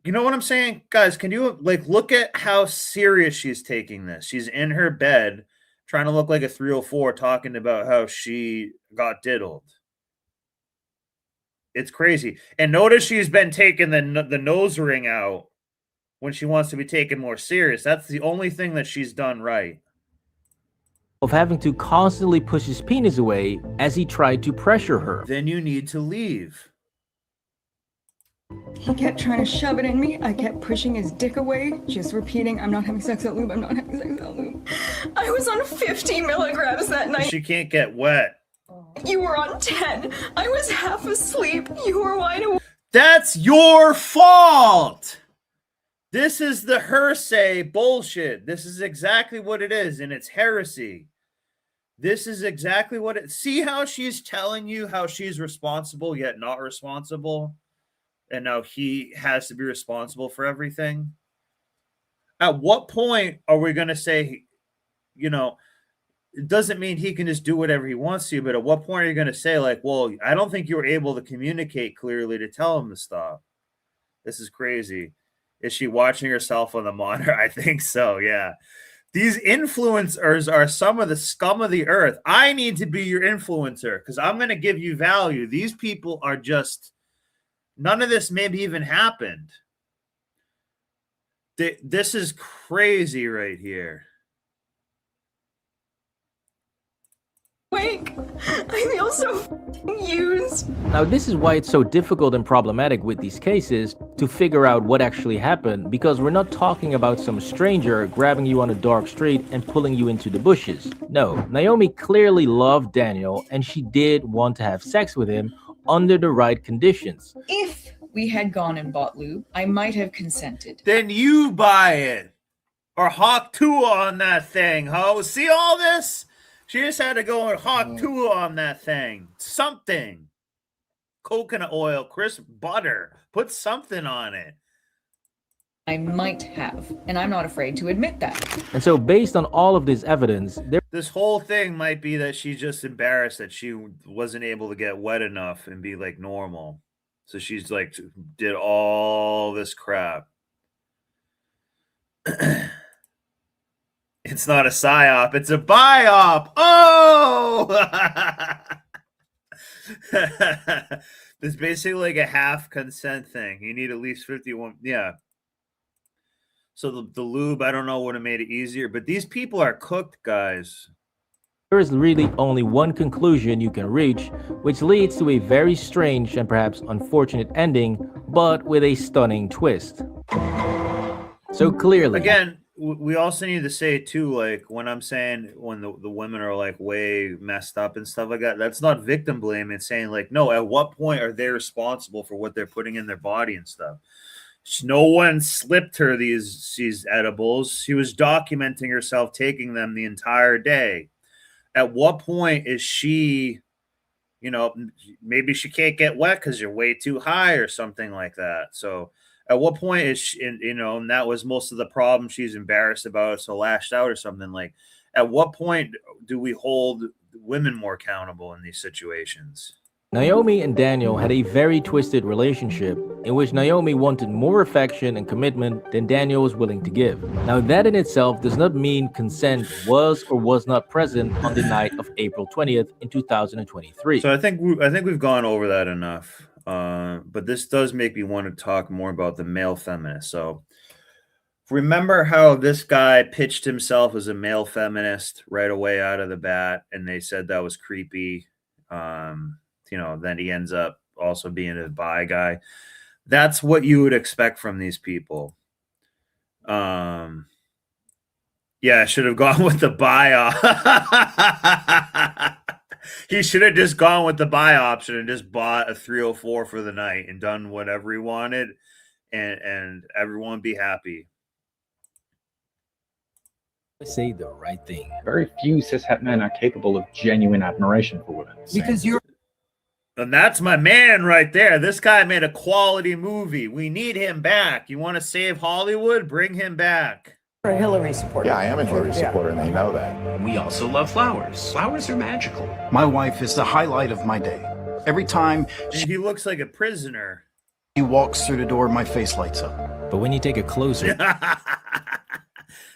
[SPEAKER 2] you know what I'm saying? Guys, can you look at how serious she's taking this? She's in her bed trying to look like a 304 talking about how she got diddled. It's crazy. And notice she's been taking the nose ring out when she wants to be taken more serious. That's the only thing that she's done right.
[SPEAKER 8] Of having to constantly push his penis away as he tried to pressure her.
[SPEAKER 2] Then you need to leave.
[SPEAKER 4] He kept trying to shove it in me. I kept pushing his dick away, just repeating, I'm not having sex at lube, I'm not having sex at lube. I was on 50 milligrams that night.
[SPEAKER 2] She can't get wet.
[SPEAKER 4] You were on 10. I was half asleep. You were wide awake.
[SPEAKER 2] That's your fault. This is the hearsay bullshit. This is exactly what it is, and it's heresy. This is exactly what it. See how she's telling you how she's responsible yet not responsible, and now he has to be responsible for everything. At what point are we going to say, you know, it doesn't mean he can just do whatever he wants to, but at what point are you going to say, like, well, I don't think you were able to communicate clearly to tell him to stop? This is crazy. Is she watching herself on the monitor? I think so, yeah. These influencers are some of the scum of the earth. I need to be your influencer because I'm going to give you value. These people are just, none of this maybe even happened. This is crazy right here.
[SPEAKER 4] Wake. I feel so used.
[SPEAKER 8] Now, this is why it's so difficult and problematic with these cases to figure out what actually happened, because we're not talking about some stranger grabbing you on a dark street and pulling you into the bushes. No, Naomi clearly loved Daniel and she did want to have sex with him under the right conditions.
[SPEAKER 15] If we had gone and bought lube, I might have consented.
[SPEAKER 2] Then you buy it. Or Hawk 2 on that thing, ho. See all this? She just had to go and Hawk 2 on that thing. Something. Coconut oil, crisp butter. Put something on it.
[SPEAKER 15] I might have, and I'm not afraid to admit that.
[SPEAKER 8] And so based on all of this evidence,
[SPEAKER 2] this whole thing might be that she's just embarrassed that she wasn't able to get wet enough and be like normal. So she's like, did all this crap. It's not a psyop, it's a biop. Oh! It's basically like a half consent thing. You need at least 51. Yeah. So the lube, I don't know, would have made it easier, but these people are cooked, guys.
[SPEAKER 8] there is really only one conclusion you can reach, which leads to a very strange and perhaps unfortunate ending, but with a stunning twist. So clearly,
[SPEAKER 2] again, we also need to say too, like when I'm saying when the women are like way messed up and stuff like that, that's not victim blame. It's saying like, no, at what point are they responsible for what they're putting in their body and stuff? No one slipped her these edibles. She was documenting herself taking them the entire day. At what point is she, you know, maybe she can't get wet because you're way too high or something like that. So at what point is she, you know, and that was most of the problem she's embarrassed about, so lashed out or something. Like, at what point do we hold women more accountable in these situations?
[SPEAKER 8] Naomi and Daniel had a very twisted relationship in which Naomi wanted more affection and commitment than Daniel was willing to give. Now, that in itself does not mean consent was or was not present on the night of April 20th in 2023.
[SPEAKER 2] So I think we've gone over that enough. But this does make me want to talk more about the male feminist. So remember how this guy pitched himself as a male feminist right away out of the bat, and they said that was creepy. You know, then he ends up also being a bi guy. That's what you would expect from these people. Yeah, I should have gone with the bi. He should have just gone with the buy option and just bought a 304 for the night and done whatever he wanted, and everyone be happy.
[SPEAKER 8] Say the right thing.
[SPEAKER 16] Very few cishet men are capable of genuine admiration for women.
[SPEAKER 2] Because you're. And that's my man right there. This guy made a quality movie. We need him back. You want to save Hollywood? Bring him back.
[SPEAKER 17] A Hillary supporter.
[SPEAKER 18] Yeah, I am a Hillary supporter, and they know that.
[SPEAKER 19] We also love flowers. Flowers are magical.
[SPEAKER 20] My wife is the highlight of my day. Every time
[SPEAKER 2] he looks like a prisoner.
[SPEAKER 20] He walks through the door, my face lights up.
[SPEAKER 8] But when you take a closer...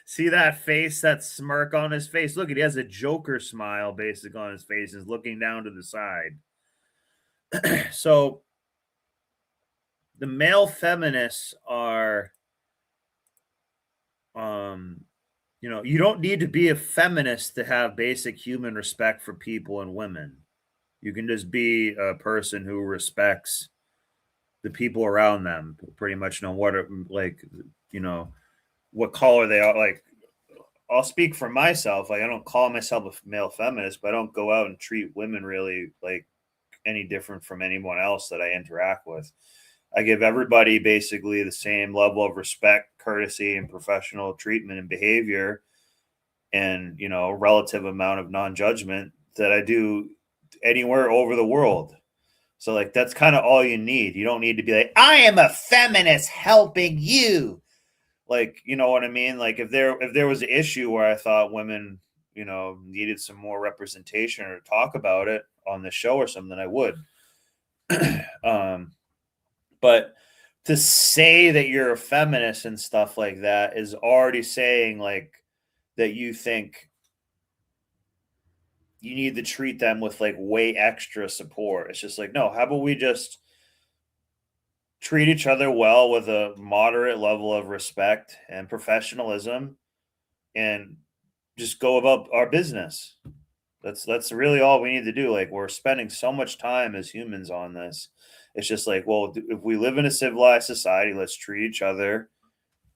[SPEAKER 2] See that face, that smirk on his face? Look, he has a Joker smile basically on his face. He's looking down to the side. So the male feminists are, you know, you don't need to be a feminist to have basic human respect for people and women. You can just be a person who respects the people around them, pretty much know what, like, you know, what color they are. Like, I'll speak for myself. Like, I don't call myself a male feminist, but I don't go out and treat women really like any different from anyone else that I interact with. I give everybody basically the same level of respect, courtesy, and professional treatment and behavior, and, you know, relative amount of non-judgment that I do anywhere over the world. So, like, that's kind of all you need. You don't need to be like, I am a feminist helping you. Like, you know what I mean? Like, if there was an issue where I thought women, you know, needed some more representation or talk about it on the show or something, I would. But to say that you're a feminist and stuff like that is already saying, like, that you think you need to treat them with, like, way extra support. It's just like, no, how about we just treat each other well with a moderate level of respect and professionalism and just go about our business. That's really all we need to do. Like, we're spending so much time as humans on this. It's just like, well, if we live in a civilized society, let's treat each other,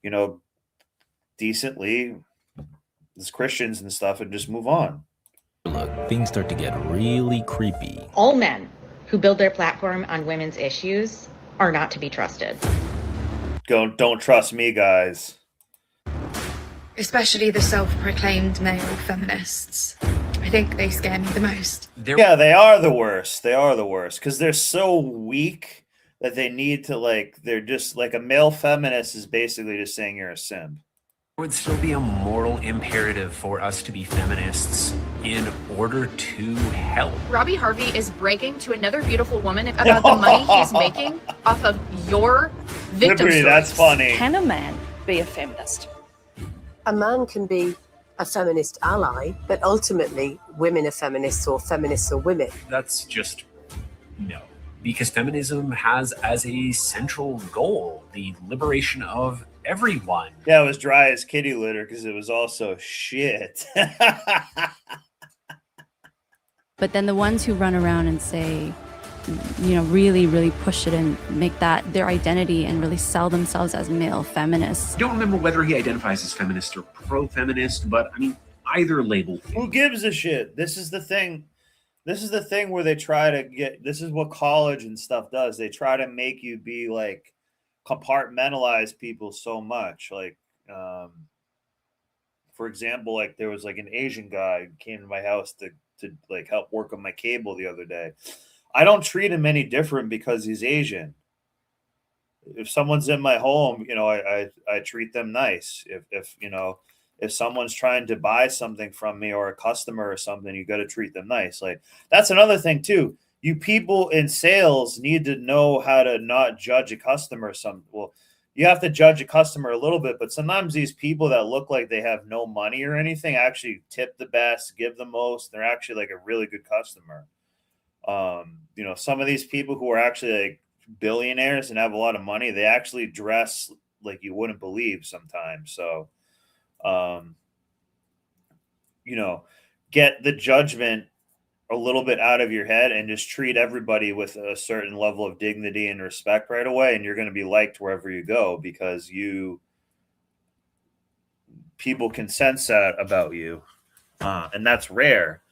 [SPEAKER 2] you know, decently as Christians and stuff, and just move on.
[SPEAKER 8] Look, things start to get really creepy.
[SPEAKER 21] All men who build their platform on women's issues are not to be trusted.
[SPEAKER 2] Don't trust me, guys.
[SPEAKER 22] Especially the self-proclaimed male feminists. I think they scare me the most.
[SPEAKER 2] Yeah, they are the worst. They are the worst because they're so weak that they need to, like, they're just like, a male feminist is basically just saying you're a simp.
[SPEAKER 19] There would still be a moral imperative for us to be feminists in order to help.
[SPEAKER 23] Robbie Harvey is bragging to another beautiful woman about the money he's making off of your victim
[SPEAKER 2] Liberty,
[SPEAKER 23] stories.
[SPEAKER 2] that's funny.
[SPEAKER 23] Can a man be a feminist?
[SPEAKER 24] A man can be a feminist ally, but ultimately women are feminists or feminists are women.
[SPEAKER 19] That's just no. Because feminism has as a central goal the liberation of everyone.
[SPEAKER 2] Yeah, it was dry as kitty litter because it was also shit.
[SPEAKER 25] But then the ones who run around and say, you know, really, really push it and make that their identity and really sell themselves as male feminists.
[SPEAKER 19] I don't remember whether he identifies as feminist or pro-feminist, but I mean, either label.
[SPEAKER 2] Who gives a shit? This is the thing. This is the thing where they try to get, this is what college and stuff does. They try to make you be like, compartmentalize people so much. Like, for example, like there was like an Asian guy who came to my house to like help work on my cable the other day. I don't treat him any different because he's Asian. If someone's in my home, you know, I treat them nice. If you know, if someone's trying to buy something from me or a customer or something, you got to treat them nice. Like, that's another thing too. You people in sales need to know how to not judge a customer. Well, you have to judge a customer a little bit, but sometimes these people that look like they have no money or anything actually tip the best, give the most. They're actually like a really good customer. You know, some of these people who are actually like billionaires and have a lot of money, they actually dress like you wouldn't believe sometimes. So, you know, get the judgment a little bit out of your head and just treat everybody with a certain level of dignity and respect right away. And you're going to be liked wherever you go because people can sense that about you. And that's rare.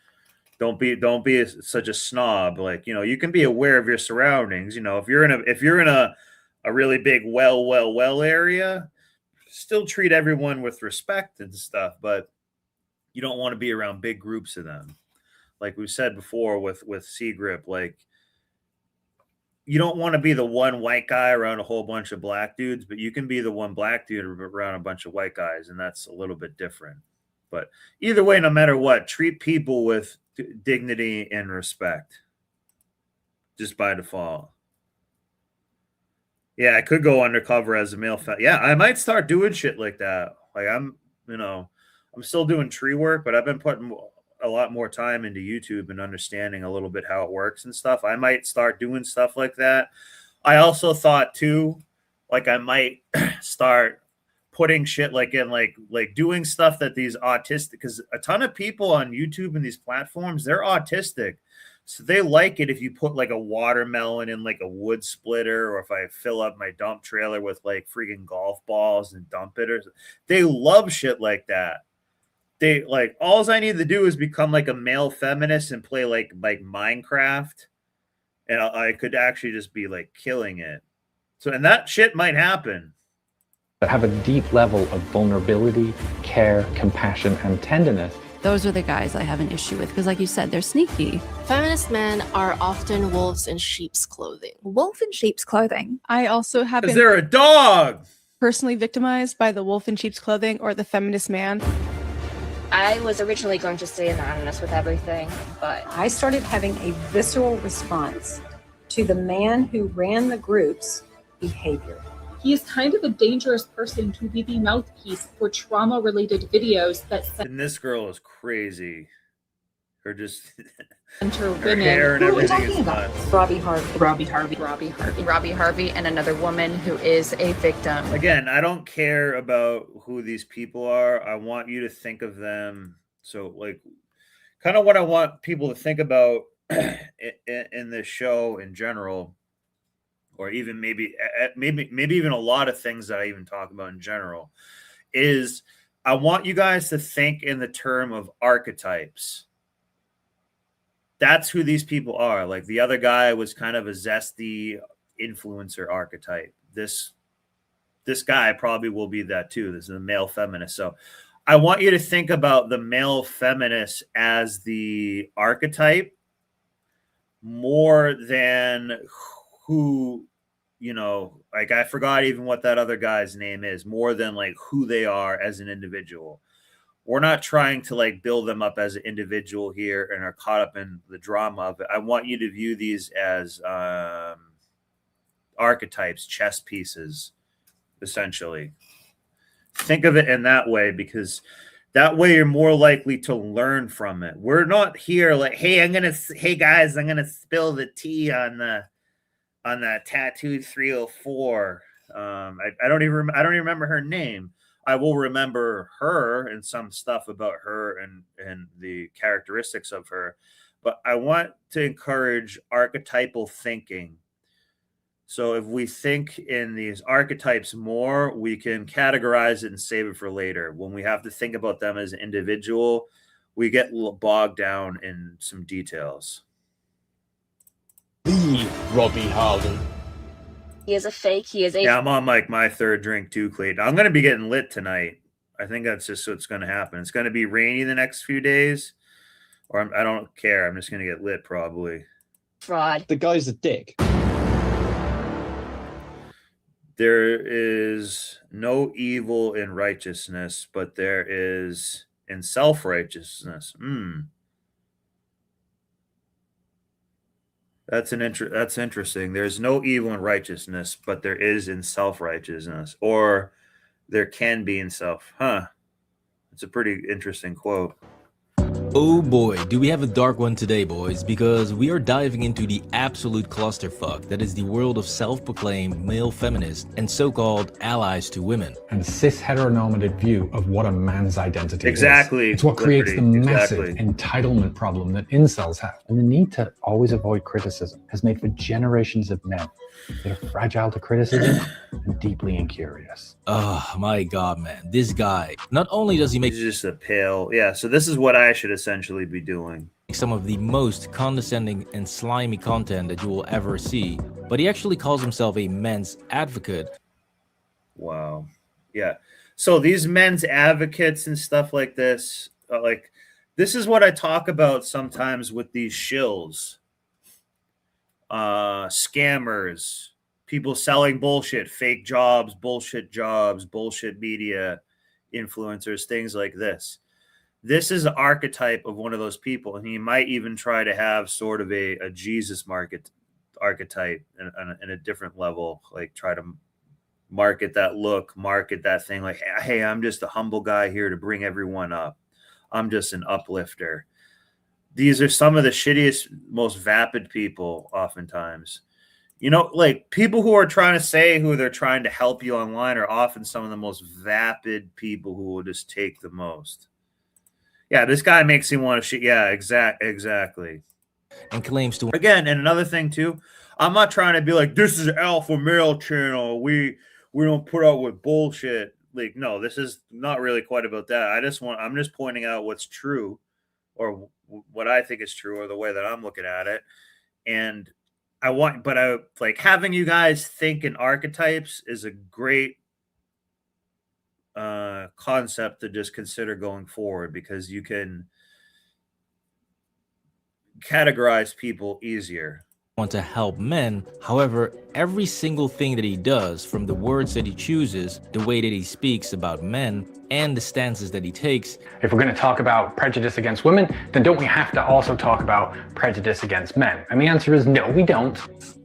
[SPEAKER 2] Don't be such a snob. Like, you know, you can be aware of your surroundings. You know, if you're in a really big well area, still treat everyone with respect and stuff, but you don't want to be around big groups of them. Like we said before with C-Grip, like, you don't want to be the one white guy around a whole bunch of black dudes, but you can be the one black dude around a bunch of white guys, and that's a little bit different. But either way, no matter what, treat people with dignity and respect just by default. Yeah, I could go undercover as a male. Yeah, I might start doing shit like that. Like, I'm still doing tree work, but I've been putting a lot more time into YouTube and understanding a little bit how it works and stuff. I might start doing stuff like that. I also thought too, like, I might start putting shit like in like doing stuff that these autistic, because a ton of people on YouTube and these platforms, they're autistic. So they like it if you put like a watermelon in like a wood splitter, or if I fill up my dump trailer with like freaking golf balls and dump it, or they love shit like that. They like, all I need to do is become like a male feminist and play like Minecraft, and I could actually just be like killing it. So, and that shit might happen.
[SPEAKER 16] That have a deep level of vulnerability, care, compassion, and tenderness.
[SPEAKER 25] Those are the guys I have an issue with because, like you said, they're sneaky.
[SPEAKER 1] Feminist men are often wolves in sheep's clothing.
[SPEAKER 6] Wolf in sheep's clothing. I also have been.
[SPEAKER 2] Is there a dog?
[SPEAKER 6] Personally victimized by the wolf in sheep's clothing or the feminist man.
[SPEAKER 9] I was originally going to stay anonymous with everything, but
[SPEAKER 10] I started having a visceral response to the man who ran the group's behavior.
[SPEAKER 17] He is kind of a dangerous person to be the mouthpiece for trauma-related videos that
[SPEAKER 2] And this girl is crazy. Her just
[SPEAKER 17] center
[SPEAKER 2] her
[SPEAKER 17] women.
[SPEAKER 2] hair and
[SPEAKER 17] Who are we
[SPEAKER 2] everything
[SPEAKER 17] talking
[SPEAKER 2] is
[SPEAKER 17] about?
[SPEAKER 2] nuts.
[SPEAKER 10] Robbie Harvey.
[SPEAKER 23] Robbie Harvey, and another woman who is a victim.
[SPEAKER 2] Again, I don't care about who these people are. I want you to think of them. So, like, kind of what I want people to think about in this show in general, or even maybe even a lot of things that I even talk about in general, is I want you guys to think in the term of archetypes. That's who these people are. Like, the other guy was kind of a zesty influencer archetype. This guy probably will be that too. This is a male feminist. So I want you to think about the male feminist as the archetype more than who, you know, like, I forgot even what that other guy's name is, more than like who they are as an individual. We're not trying to like build them up as an individual here and are caught up in the drama of it. I want you to view these as archetypes, chess pieces, essentially. Think of it in that way, because that way you're more likely to learn from it. We're not here like, hey guys, I'm gonna spill the tea on that Tattoo 304. I don't even remember her name. I will remember her and some stuff about her and the characteristics of her. But I want to encourage archetypal thinking. So if we think in these archetypes more, we can categorize it and save it for later. When we have to think about them as an individual, we get bogged down in some details.
[SPEAKER 26] The Robbie Harvey.
[SPEAKER 9] he is a fake. He is a.
[SPEAKER 2] Yeah, I'm on like my third drink too, Clayton. I'm going to be getting lit tonight. I think that's just what's going to happen. It's going to be rainy the next few days, or I don't care. I'm just going to get lit probably.
[SPEAKER 9] Fraud.
[SPEAKER 26] The guy's a dick.
[SPEAKER 2] There is no evil in righteousness, but there is in self-righteousness. That's interesting. There's no evil in righteousness, but there is in self-righteousness, or there can be in self. It's a pretty interesting quote.
[SPEAKER 8] Oh boy, do we have a dark one today, boys, because we are diving into the absolute clusterfuck that is the world of self-proclaimed male feminists and so-called allies to women.
[SPEAKER 16] And cis heteronormative view of what a man's identity
[SPEAKER 2] Exactly.
[SPEAKER 16] is. It's what creates the massive
[SPEAKER 2] Exactly.
[SPEAKER 16] entitlement problem that incels have. And the need to always avoid criticism has made for generations of men that are fragile to criticism and deeply incurious.
[SPEAKER 8] Oh my god, man. This guy, not only does he make
[SPEAKER 2] He's just a pale. Yeah, so this is what I should essentially be doing.
[SPEAKER 8] some of the most condescending and slimy content that you will ever see, but he actually calls himself a men's advocate.
[SPEAKER 2] Wow. Yeah. So these men's advocates and stuff like this, this is what I talk about sometimes with these shills, scammers, people selling bullshit, fake jobs, bullshit media, influencers, things like this. This is an archetype of one of those people, and he might even try to have sort of a Jesus archetype in a different level, like try to market that look, market that thing, like, hey, I'm just a humble guy here to bring everyone up. I'm just an uplifter. These are some of the shittiest, most vapid people oftentimes. You know, like people who are trying to say who they're trying to help you online are often some of the most vapid people who will just take the most. Yeah, this guy makes me want to shit. Yeah, exactly.
[SPEAKER 8] And claims to
[SPEAKER 2] again, and another thing too, I'm not trying to be like, this is alpha male channel. We don't put out with bullshit. Like, no, this is not really quite about that. I'm just pointing out what's true, or what I think is true, or the way that I'm looking at it. And I like having you guys think in archetypes is a great concept to just consider going forward, because you can categorize people easier.
[SPEAKER 8] Want to help men. However, every single thing that he does, from the words that he chooses, the way that he speaks about men, and the stances that he takes.
[SPEAKER 16] If we're going to talk about prejudice against women, then don't we have to also talk about prejudice against men? And the answer is no, we don't.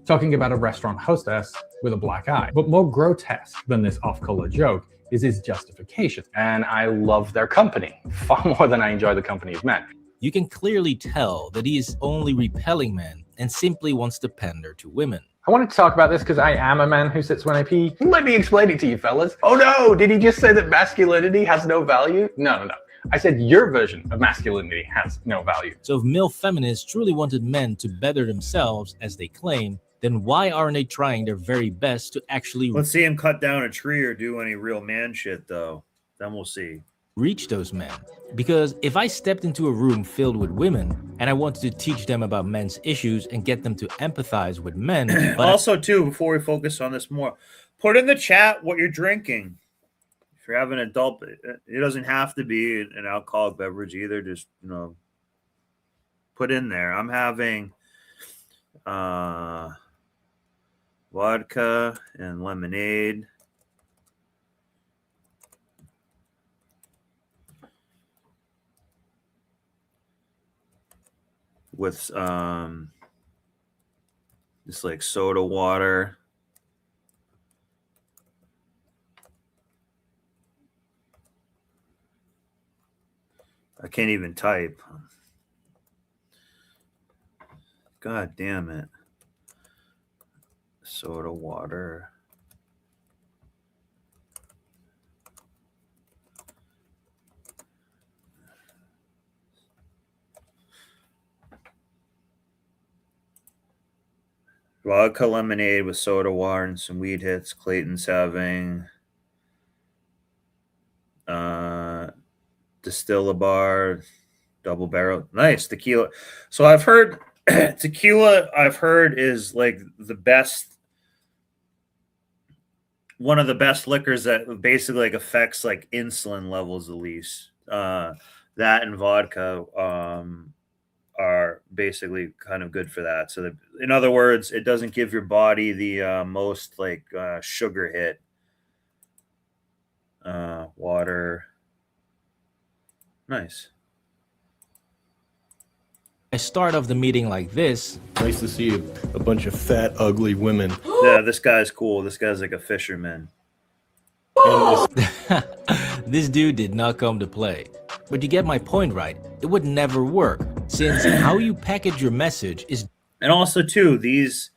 [SPEAKER 5] Talking about a restaurant hostess with a black eye. But more grotesque than this off-color joke is his justification.
[SPEAKER 16] And I love their company far more than I enjoy the company of men.
[SPEAKER 8] You can clearly tell that he is only repelling men and simply wants to pander to women.
[SPEAKER 16] I wanted to talk about this because I am a man who sits when I pee. Let me explain it to you, fellas. Oh no, did he just say that masculinity has no value? No. I said your version of masculinity has no value.
[SPEAKER 8] So if male feminists truly wanted men to better themselves, as they claim, then why aren't they trying their very best to actually...
[SPEAKER 2] Let's see him cut down a tree or do any real man shit, though. Then we'll see.
[SPEAKER 8] Reach those men. Because if I stepped into a room filled with women and I wanted to teach them about men's issues and get them to empathize with men...
[SPEAKER 2] Also, too, before we focus on this more, put in the chat what you're drinking. If you're having an adult, it doesn't have to be an alcoholic beverage either. Just, put in there. I'm having vodka and lemonade. With just like soda water. I can't even type. God damn it. Soda water. Vodka lemonade with soda water and some weed hits. Clayton's having Distilla-Bar double barrel. Nice tequila. So I've heard tequila, is like the best, one of the best liquors that basically like affects like insulin levels, at least. That and vodka are basically kind of good for that. So in other words, it doesn't give your body the most like sugar hit. Water. Nice.
[SPEAKER 8] I start off the meeting like this.
[SPEAKER 7] Nice to see a bunch of fat, ugly women.
[SPEAKER 2] Yeah, this guy's cool. This guy's like a fisherman.
[SPEAKER 8] This dude did not come to play. But you get my point, right? It would never work, since how you package your message is...
[SPEAKER 2] And also, too, these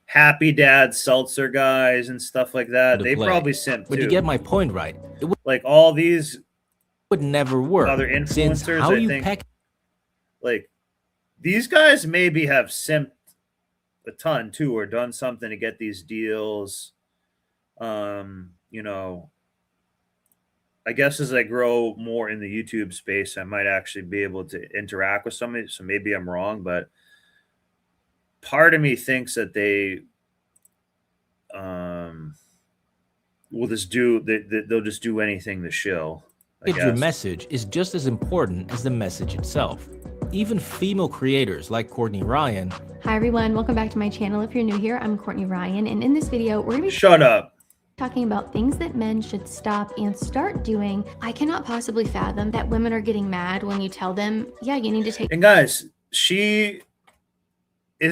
[SPEAKER 2] happy dad seltzer guys and stuff like that, they probably simp, too.
[SPEAKER 8] But you get my point, right?
[SPEAKER 2] It would, like, all these...
[SPEAKER 8] would never work.
[SPEAKER 2] Other influencers,
[SPEAKER 8] how
[SPEAKER 2] I
[SPEAKER 8] you
[SPEAKER 2] think, like, these guys maybe have simped a ton, too, or done something to get these deals. I guess as I grow more in the YouTube space, I might actually be able to interact with somebody. So maybe I'm wrong, but part of me thinks that they will just do they'll just do anything to shill. I
[SPEAKER 8] Your
[SPEAKER 2] guess.
[SPEAKER 8] message is just as important as the message itself. Even female creators like Courtney Ryan.
[SPEAKER 3] Hi everyone, welcome back to my channel. If you're new here, I'm Courtney Ryan, and in this video, we're gonna be
[SPEAKER 2] Shut up.
[SPEAKER 3] talking about things that men should stop and start doing. I cannot possibly fathom that women are getting mad when you tell them, yeah, you need to take.
[SPEAKER 2] And guys, she's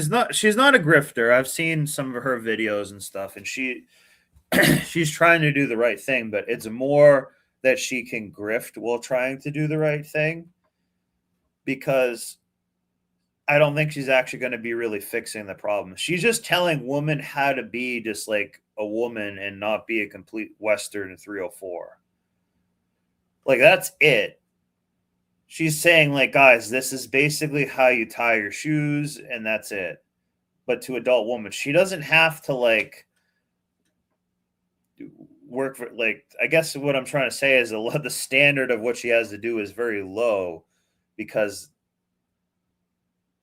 [SPEAKER 2] not a grifter. I've seen some of her videos and stuff, and she's trying to do the right thing, but it's more that she can grift while trying to do the right thing, because I don't think she's actually going to be really fixing the problem. She's just telling women how to be just like a woman and not be a complete Western 304. Like, that's it. She's saying, like, guys, this is basically how you tie your shoes, and that's it. But to adult women, she doesn't have to, like, work for, like, I guess what I'm trying to say is the standard of what she has to do is very low, because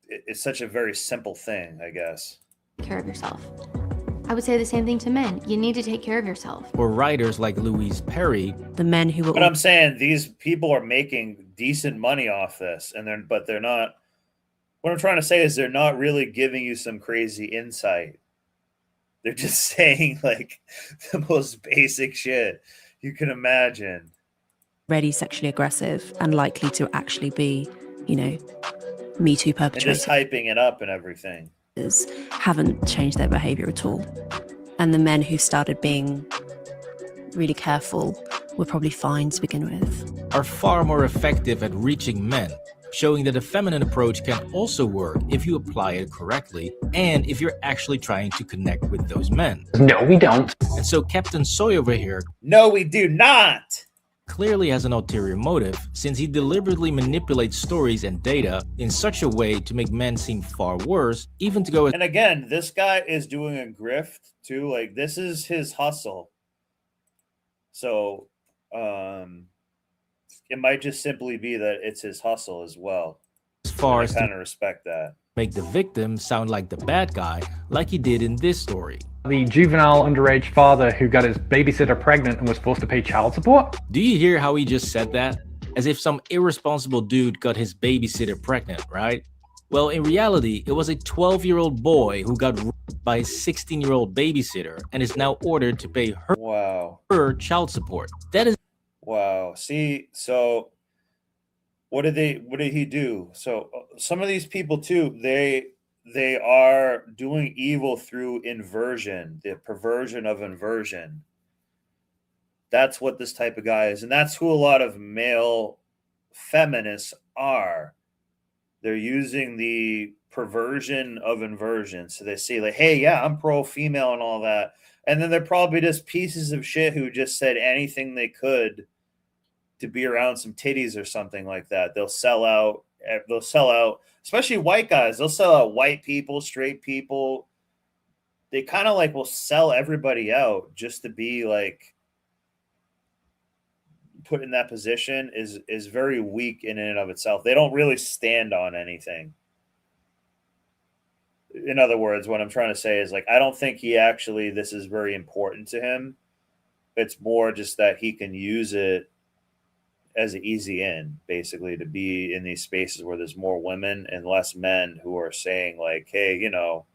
[SPEAKER 2] it's such a very simple thing, I guess.
[SPEAKER 3] Care of yourself. I would say the same thing to men. You need to take care of yourself.
[SPEAKER 8] Or writers like Louise Perry.
[SPEAKER 25] The men who will.
[SPEAKER 2] But I'm saying these people are making decent money off this, and they're not. What I'm trying to say is they're not really giving you some crazy insight. They're just saying like the most basic shit you can imagine.
[SPEAKER 25] Already sexually aggressive and likely to actually be, you know, Me Too
[SPEAKER 2] And
[SPEAKER 25] perpetrators.
[SPEAKER 2] just hyping it up and everything.
[SPEAKER 25] Haven't changed their behavior at all. And the men who started being really careful were probably fine to begin with.
[SPEAKER 8] Are far more effective at reaching men, showing that a feminine approach can also work if you apply it correctly and if you're actually trying to connect with those men.
[SPEAKER 16] No, we don't.
[SPEAKER 8] And so Captain Soy over here,
[SPEAKER 2] no, we do not,
[SPEAKER 8] clearly has an ulterior motive, since he deliberately manipulates stories and data in such a way to make men seem far worse, even to go.
[SPEAKER 2] And again, this guy is doing a grift too. Like, this is his hustle. So it might just simply be that it's his hustle as well.
[SPEAKER 8] As far as
[SPEAKER 2] I kind of respect that.
[SPEAKER 8] Make the victim sound like the bad guy, like he did in this story.
[SPEAKER 16] The juvenile underage father who got his babysitter pregnant and was forced to pay child support.
[SPEAKER 8] Do you hear how he just said that? As if some irresponsible dude got his babysitter pregnant, right? Well, in reality, it was a 12-year-old boy who got raped by his 16-year-old babysitter and is now ordered to pay her child support. That is.
[SPEAKER 2] Wow. See, so what did he do? So some of these people too, they are doing evil through inversion, the perversion of inversion. That's what this type of guy is. And that's who a lot of male feminists are. They're using the perversion of inversion. So they say like, hey, yeah, I'm pro-female and all that. And then they're probably just pieces of shit who just said anything they could to be around some titties or something like that. They'll sell out, especially white guys. They'll sell out white people, straight people. They kind of like will sell everybody out just to be like put in that position is very weak in and of itself. They don't really stand on anything. In other words, what I'm trying to say is like, I don't think this is very important to him. It's more just that he can use it as an easy in, basically, to be in these spaces where there's more women and less men who are saying like, hey, you know,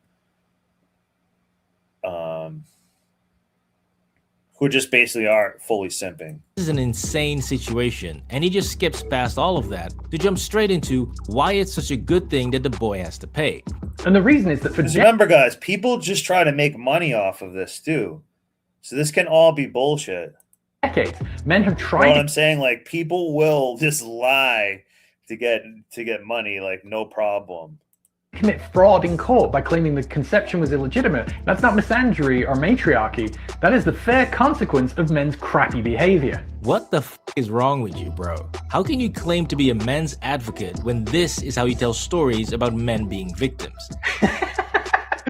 [SPEAKER 2] who just basically aren't fully simping.
[SPEAKER 8] This is an insane situation, and he just skips past all of that to jump straight into why it's such a good thing that the boy has to pay.
[SPEAKER 16] And the reason is that for
[SPEAKER 2] remember, guys, people just try to make money off of this too. So this can all be bullshit.
[SPEAKER 16] Decades, men have tried.
[SPEAKER 2] What I'm saying, like, people will just lie to get money, like, no problem.
[SPEAKER 16] Commit fraud in court by claiming the conception was illegitimate. That's not misandry or matriarchy. That is the fair consequence of men's crappy behavior.
[SPEAKER 8] What the f is wrong with you, bro? How can you claim to be a men's advocate when this is how you tell stories about men being victims?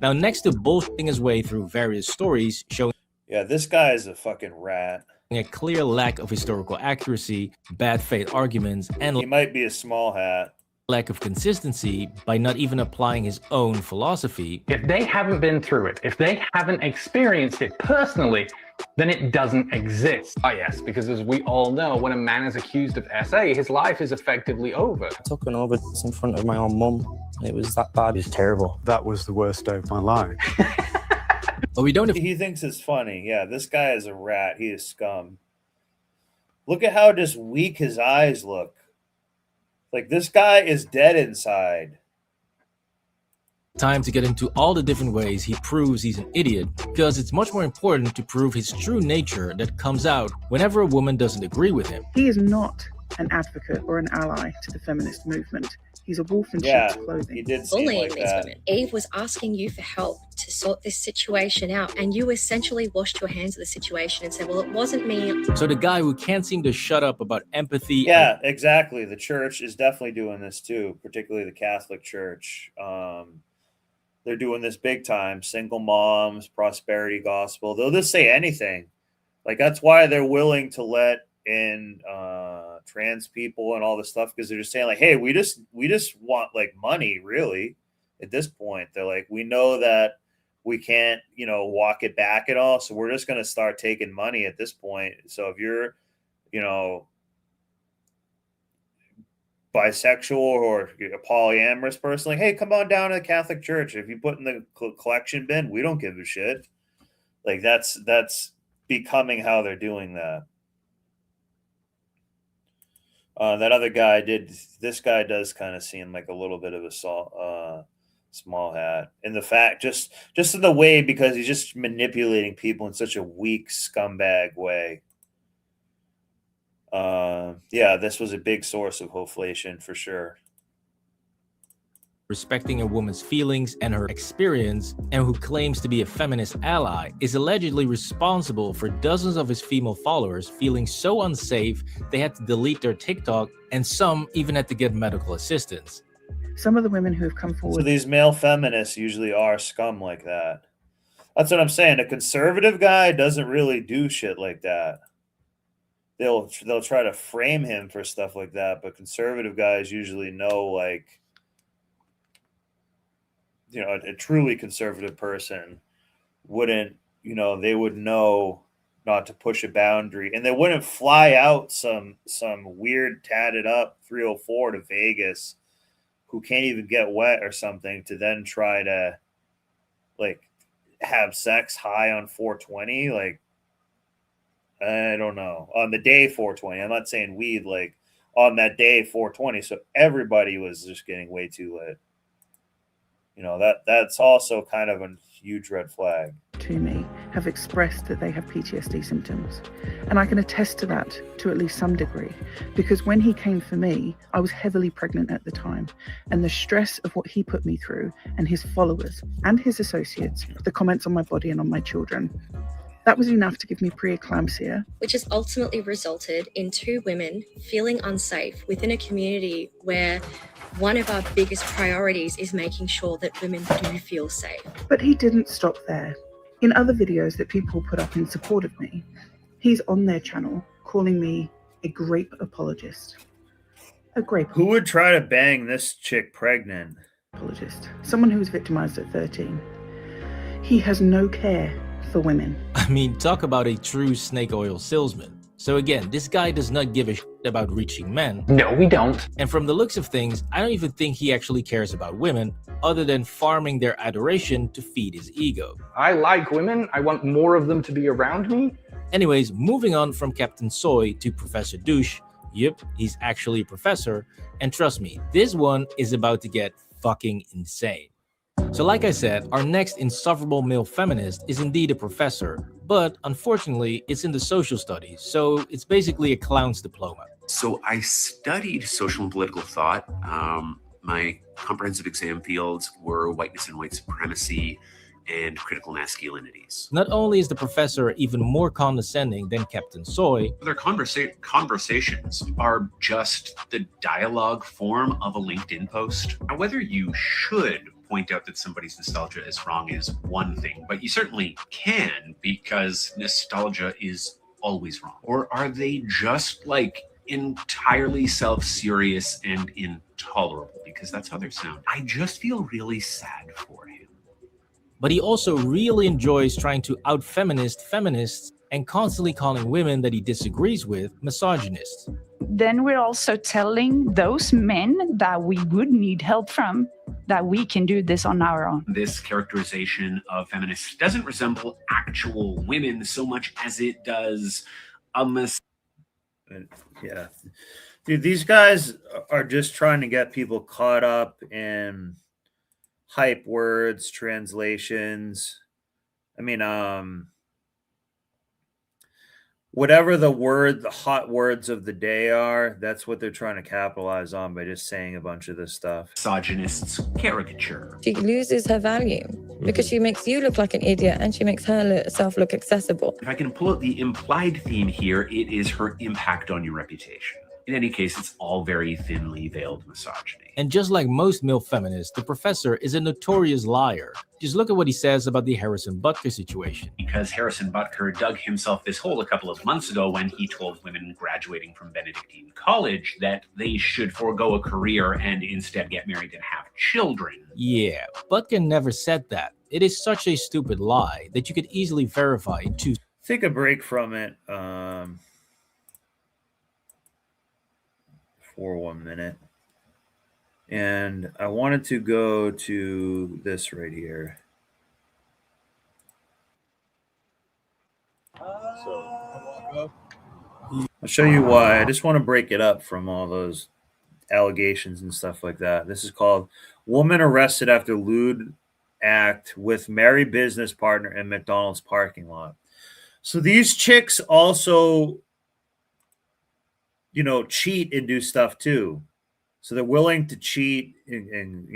[SPEAKER 8] Now, next to bullshitting his way through various stories showing.
[SPEAKER 2] Yeah, this guy is a fucking rat.
[SPEAKER 8] a clear lack of historical accuracy, bad faith arguments, and
[SPEAKER 2] He might be a small hat.
[SPEAKER 8] lack of consistency by not even applying his own philosophy.
[SPEAKER 16] If they haven't been through it, if they haven't experienced it personally, then it doesn't exist. Ah, yes, because as we all know, when a man is accused of SA, his life is effectively over.
[SPEAKER 4] I took an overdose in front of my own mum. It was that bad. It was terrible.
[SPEAKER 11] That was the worst day of my life.
[SPEAKER 8] But we don't.
[SPEAKER 2] He thinks it's funny. Yeah, this guy is a rat. He is scum. Look at how just weak his eyes look. Like, this guy is dead inside.
[SPEAKER 8] Time to get into all the different ways he proves he's an idiot, because it's much more important to prove his true nature that comes out whenever a woman doesn't agree with him.
[SPEAKER 12] He is not an advocate or an ally to the feminist movement. He's a wolf in sheep's clothing.
[SPEAKER 2] He did seem
[SPEAKER 13] bullying
[SPEAKER 2] like
[SPEAKER 13] these
[SPEAKER 2] that.
[SPEAKER 13] women. Eve was asking you for help to sort this situation out, and you essentially washed your hands of the situation and said, well, it wasn't me.
[SPEAKER 8] So the guy who can't seem to shut up about empathy.
[SPEAKER 2] Yeah, exactly. The church is definitely doing this too, particularly the Catholic Church. They're doing this big time. Single moms, prosperity gospel. They'll just say anything. Like, that's why they're willing to let in trans people and all this stuff, because they're just saying, like, hey, we just want, like, money, really. At this point, they're like, we know that we can't, walk it back at all, so we're just going to start taking money at this point. So if you're, bisexual or a polyamorous person, like, hey, come on down to the Catholic Church. If you put in the collection bin, we don't give a shit. Like, that's becoming how they're doing that. That other guy this guy does kind of seem like a little bit of a small hat. And the fact, just in the way, because he's just manipulating people in such a weak scumbag way. This was a big source of hoflation for sure.
[SPEAKER 8] Respecting a woman's feelings and her experience, and who claims to be a feminist ally, is allegedly responsible for dozens of his female followers feeling so unsafe they had to delete their TikTok, and some even had to get medical assistance.
[SPEAKER 12] Some of the women who have come forward.
[SPEAKER 2] So these male feminists usually are scum like that. That's what I'm saying. A conservative guy doesn't really do shit like that. They'll try to frame him for stuff like that, but conservative guys usually know, like, a truly conservative person wouldn't, they would know not to push a boundary, and they wouldn't fly out some weird tatted up 304 to Vegas who can't even get wet or something to then try to, like, have sex high on 420. Like, I don't know. On the day 420, I'm not saying weed, like, on that day 420. So everybody was just getting way too lit. That's also kind of a huge red flag.
[SPEAKER 12] To me, have expressed that they have PTSD symptoms. And I can attest to that to at least some degree, because when he came for me, I was heavily pregnant at the time. And the stress of what he put me through, and his followers and his associates, the comments on my body and on my children, that was enough to give me preeclampsia.
[SPEAKER 13] Which has ultimately resulted in 2 women feeling unsafe within a community where one of our biggest priorities is making sure that women do feel safe.
[SPEAKER 12] But he didn't stop there. In other videos that people put up in support of me, he's on their channel calling me a grape apologist. A grape.
[SPEAKER 2] Who would try to bang this chick pregnant?
[SPEAKER 12] Apologist. Someone who was victimized at 13. He has no care for women.
[SPEAKER 8] I mean, talk about a true snake oil salesman. So again, this guy does not give a shit about reaching men.
[SPEAKER 16] No, we don't.
[SPEAKER 8] And from the looks of things, I don't even think he actually cares about women, other than farming their adoration to feed his ego.
[SPEAKER 16] I like women. I want more of them to be around me.
[SPEAKER 8] Anyways, moving on from Captain Soy to Professor Douche. Yep, he's actually a professor. And trust me, this one is about to get fucking insane. So like I said, our next insufferable male feminist is indeed a professor, but unfortunately it's in the social studies, so it's basically a clown's diploma.
[SPEAKER 19] So I studied social and political thought. My comprehensive exam fields were whiteness and white supremacy and critical masculinities.
[SPEAKER 8] Not only is the professor even more condescending than Captain Soy,
[SPEAKER 19] their conversations are just the dialogue form of a LinkedIn post. Now, whether you should point out that somebody's nostalgia is wrong is one thing, but you certainly can, because nostalgia is always wrong? Or are they just like entirely self-serious and intolerable? Because that's how they sound. I just feel really sad for him.
[SPEAKER 8] But he also really enjoys trying to out-feminist feminists and constantly calling women that he disagrees with misogynists.
[SPEAKER 14] Then we're also telling those men that we would need help from that we can do this on our own.
[SPEAKER 19] This characterization of feminists doesn't resemble actual women so much as it does a
[SPEAKER 2] Yeah. Dude, these guys are just trying to get people caught up in hype words, translations. I mean, whatever the hot words of the day are, that's what they're trying to capitalize on by just saying a bunch of this stuff.
[SPEAKER 19] Misogynist's caricature.
[SPEAKER 15] She loses her value because she makes you look like an idiot and she makes herself look accessible.
[SPEAKER 19] If I can pull out the implied theme here, it is her impact on your reputation. In any case, it's all very thinly veiled misogyny.
[SPEAKER 8] And just like most male feminists, the professor is a notorious liar. Just look at what he says about the Harrison Butker situation.
[SPEAKER 19] Because Harrison Butker dug himself this hole a couple of months ago when he told women graduating from Benedictine College that they should forego a career and instead get married and have children.
[SPEAKER 8] Yeah, Butker never said that. It is such a stupid lie that you could easily verify in 2 seconds.
[SPEAKER 2] Take a break from it for 1 minute. And I wanted to go to this right here. I'll show you why. I just want to break it up from all those allegations and stuff like that. This is called Woman Arrested After Lewd Act with Merry Business Partner in McDonald's Parking Lot. So these chicks also, cheat and do stuff too. So they're willing to cheat and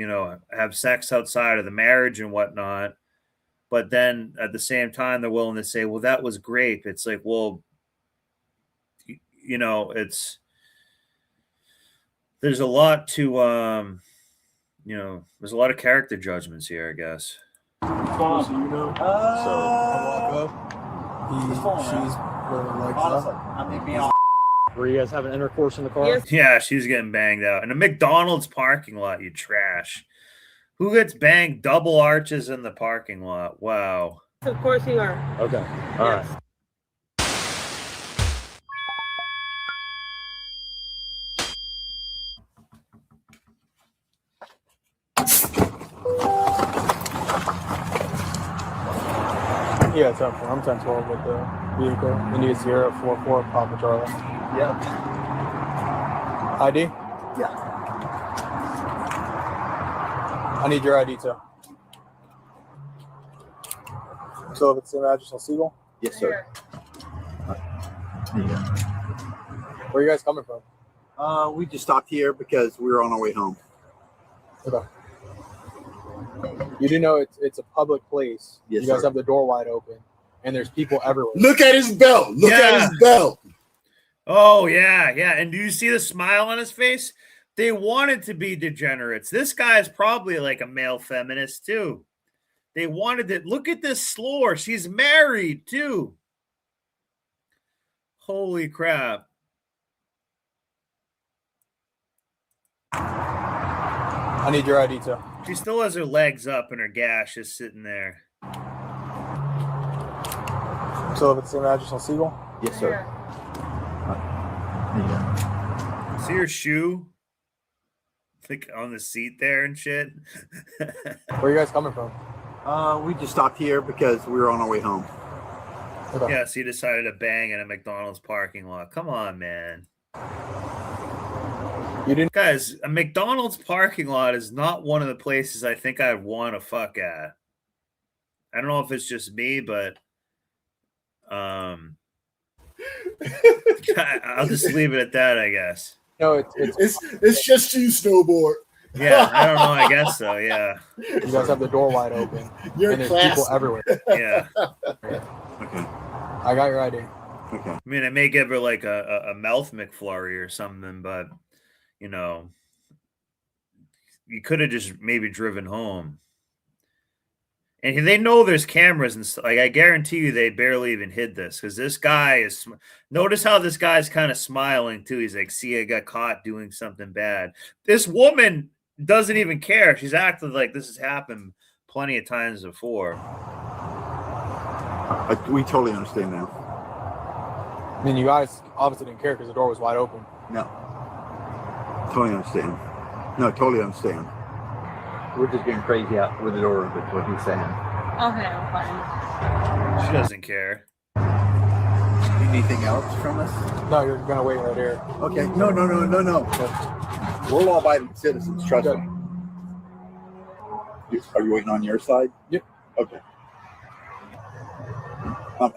[SPEAKER 2] have sex outside of the marriage and whatnot. But then at the same time, they're willing to say, well, that was great. It's like, well, there's a lot to, there's a lot of character judgments here, I guess.
[SPEAKER 18] So I walk up. She's like, were you guys having intercourse in the car?
[SPEAKER 2] Yeah, she's getting banged out in a McDonald's parking lot. You trash. Who gets banged double arches in the parking lot? Wow.
[SPEAKER 18] Of course you are. Okay. All right. Yeah, it's up. I'm 1012 with the vehicle. India Sierra 44 Papa Charlie. Yeah. ID? Yeah. I need your ID too. So if it's the same address on Siegel? Yes, sir. Where are you guys coming from?
[SPEAKER 20] We just stopped here because we were on our way home.
[SPEAKER 18] Okay. You do know it's a public place.
[SPEAKER 20] Yes,
[SPEAKER 18] you guys
[SPEAKER 20] sir.
[SPEAKER 18] have the door wide open, and there's people everywhere.
[SPEAKER 20] Look at his belt. Look at his belt.
[SPEAKER 2] Oh, yeah. And do you see the smile on his face? They wanted to be degenerates. This guy's probably like a male feminist, too. They wanted to look at this slore. She's married, too. Holy crap.
[SPEAKER 18] I need your ID too.
[SPEAKER 2] She still has her legs up and her gash is sitting there.
[SPEAKER 18] So if it's the same address on Siegel?
[SPEAKER 20] Yes, sir.
[SPEAKER 2] See her shoe? Like on the seat there and shit.
[SPEAKER 18] Where are you guys coming from?
[SPEAKER 20] We just stopped here because we were on our way home.
[SPEAKER 18] Okay.
[SPEAKER 2] Yeah, so you decided to bang in a McDonald's parking lot. Come on, man.
[SPEAKER 18] You didn't,
[SPEAKER 2] guys. A McDonald's parking lot is not one of the places I think I'd want to fuck at. I don't know if it's just me, but I'll just leave it at that, I guess.
[SPEAKER 18] No,
[SPEAKER 20] it's just you, Snowboard.
[SPEAKER 2] Yeah, I don't know. I guess so. Yeah.
[SPEAKER 18] You guys have the door wide open,
[SPEAKER 20] You're
[SPEAKER 18] and there's
[SPEAKER 20] classy.
[SPEAKER 18] people everywhere.
[SPEAKER 2] Yeah.
[SPEAKER 20] Okay.
[SPEAKER 18] I got your ID.
[SPEAKER 20] Okay.
[SPEAKER 2] I mean, I may give her like a mouth McFlurry or something, but you could have just maybe driven home. And they know there's cameras and stuff. Like, I guarantee you they barely even hid this because this guy is. Notice how this guy's kind of smiling too. He's like, see, I got caught doing something bad. This woman doesn't even care. She's acting like this has happened plenty of times before.
[SPEAKER 20] We totally understand now.
[SPEAKER 18] I mean, you guys obviously didn't care because the door was wide open.
[SPEAKER 20] No. Totally understand. No, totally understand. We're just getting crazy out with the door open, what he's saying.
[SPEAKER 10] Okay, I'm fine.
[SPEAKER 2] She doesn't care.
[SPEAKER 20] Anything else from us?
[SPEAKER 18] No, you're gonna wait right here.
[SPEAKER 20] Okay. No. We're law-abiding citizens, trust me. Are you waiting on your side?
[SPEAKER 18] Yep.
[SPEAKER 20] Okay.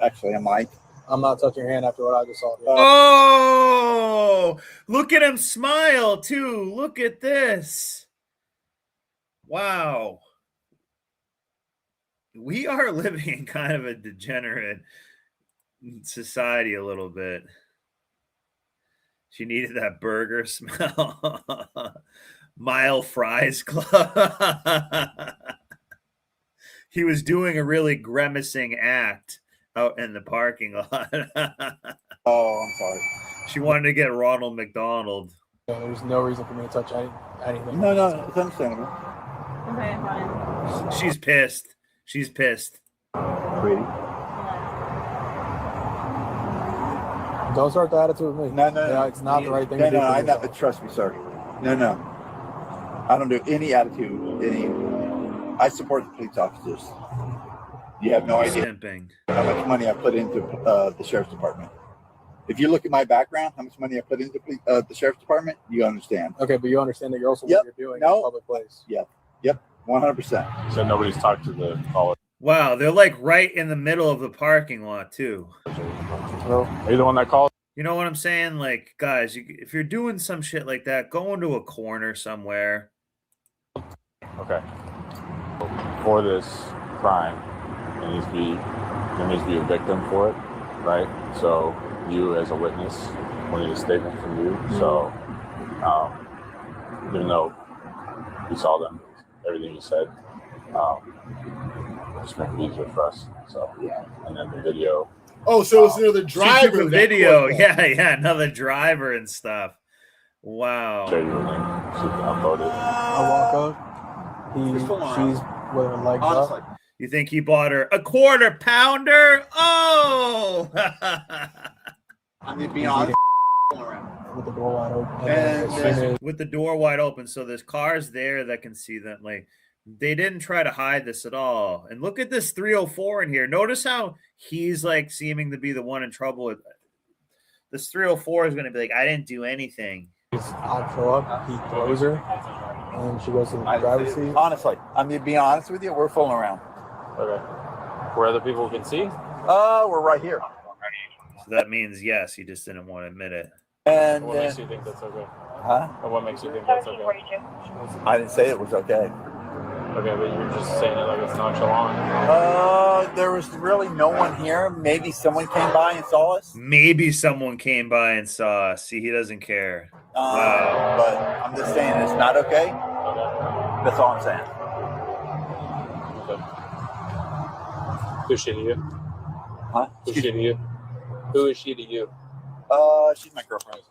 [SPEAKER 20] Actually, am I?
[SPEAKER 18] I'm not touching your hand after what I just saw.
[SPEAKER 2] Oh, look at him smile too. Look at this. Wow. We are living in kind of a degenerate society a little bit. She needed that burger smell. Mile Fries Club. He was doing a really grimacing act out in the parking lot.
[SPEAKER 20] Oh, I'm sorry.
[SPEAKER 2] She wanted to get Ronald McDonald.
[SPEAKER 18] There's no reason for me to touch anything.
[SPEAKER 20] No, it's understandable.
[SPEAKER 10] Okay, fine.
[SPEAKER 2] She's pissed. She's pissed.
[SPEAKER 20] Sweetie.
[SPEAKER 18] Don't start the attitude with me.
[SPEAKER 20] No.
[SPEAKER 18] It's not the right thing to do.
[SPEAKER 20] I know. Trust me, sir. No. I don't do any attitude. I support the police officers. You have no idea how much money I put into the sheriff's department. If you look at my background, how much money I put into the sheriff's department, you understand.
[SPEAKER 18] Okay, but you understand that you're also what you're doing in a public place.
[SPEAKER 20] Yep, 100%.
[SPEAKER 1] So nobody's talked to the caller.
[SPEAKER 2] Wow, they're like right in the middle of the parking lot too.
[SPEAKER 1] Are you the one that called?
[SPEAKER 2] You know what I'm saying? Like, guys, if you're doing some shit like that, go into a corner somewhere.
[SPEAKER 1] Okay. For this crime, there needs to be a victim for it, right? So you as a witness, we need a statement from you. So even though we saw them, everything you said, just make it easier for us. So and then the video.
[SPEAKER 20] Oh, so it's another driver.
[SPEAKER 2] She took a video, yeah, another driver and stuff. Wow.
[SPEAKER 1] Say your name, so you can upload it.
[SPEAKER 18] I walk up. She's with her legs up.
[SPEAKER 2] You think he bought her a quarter pounder? Oh!
[SPEAKER 20] I mean, be honest.
[SPEAKER 18] With the door wide open.
[SPEAKER 2] With the door wide open, so there's cars there that can see them. Like, they didn't try to hide this at all. And look at this 304 in here. Notice how he's like seeming to be the one in trouble. This 304 is going to be like, I didn't do anything.
[SPEAKER 18] I show up, he throws her, and she goes to the driver's seat.
[SPEAKER 20] Honestly, I'm going to be honest with you, we're fooling around.
[SPEAKER 1] Okay. Where other people can see?
[SPEAKER 20] We're right here.
[SPEAKER 2] So that means yes, he just didn't want to admit it.
[SPEAKER 20] And
[SPEAKER 1] what makes you think that's okay?
[SPEAKER 20] Huh?
[SPEAKER 1] Or what makes you think that's okay?
[SPEAKER 20] I didn't say it was okay.
[SPEAKER 1] Okay, but you're just saying it like it's nonchalant.
[SPEAKER 20] There was really no one here. Maybe someone came by and saw us.
[SPEAKER 2] Maybe someone came by and saw us. See, he doesn't care. Wow.
[SPEAKER 20] But I'm just saying it's not okay. That's all I'm saying.
[SPEAKER 1] Okay. Who's she to you?
[SPEAKER 20] Huh?
[SPEAKER 1] Who's she to you? Who is she to you?
[SPEAKER 20] She's my girlfriend.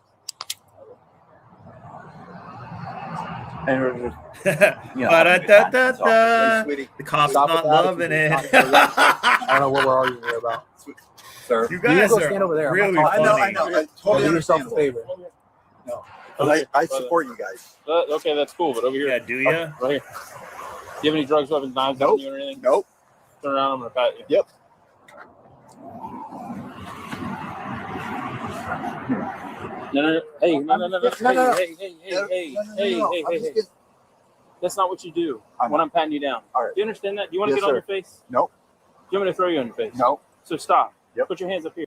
[SPEAKER 20] And we're just,
[SPEAKER 2] the cop's not loving it.
[SPEAKER 18] I don't know what we're arguing here about.
[SPEAKER 20] Sir,
[SPEAKER 2] you guys
[SPEAKER 18] go
[SPEAKER 2] are
[SPEAKER 18] stand over there.
[SPEAKER 2] really
[SPEAKER 20] I
[SPEAKER 2] funny.
[SPEAKER 20] know. I totally
[SPEAKER 18] do yourself a
[SPEAKER 20] understand.
[SPEAKER 18] favor.
[SPEAKER 20] No, but I support you guys.
[SPEAKER 1] Okay, that's cool. But over here,
[SPEAKER 2] Yeah, do you?
[SPEAKER 1] right here. Do you have any drugs, weapons, knives on you or anything?
[SPEAKER 20] Nope.
[SPEAKER 1] Turn around. I'm gonna pat you.
[SPEAKER 20] Yep.
[SPEAKER 1] No. Hey, no. Hey.
[SPEAKER 20] Just
[SPEAKER 1] That's not what you do when I'm patting you down.
[SPEAKER 20] All right.
[SPEAKER 1] Do you understand that? Do you want to
[SPEAKER 20] Yes,
[SPEAKER 1] get on
[SPEAKER 20] sir.
[SPEAKER 1] your face?
[SPEAKER 20] Nope.
[SPEAKER 1] Do you want me to throw you on your face?
[SPEAKER 20] Nope.
[SPEAKER 1] So stop.
[SPEAKER 20] Yep.
[SPEAKER 1] Put your hands up here.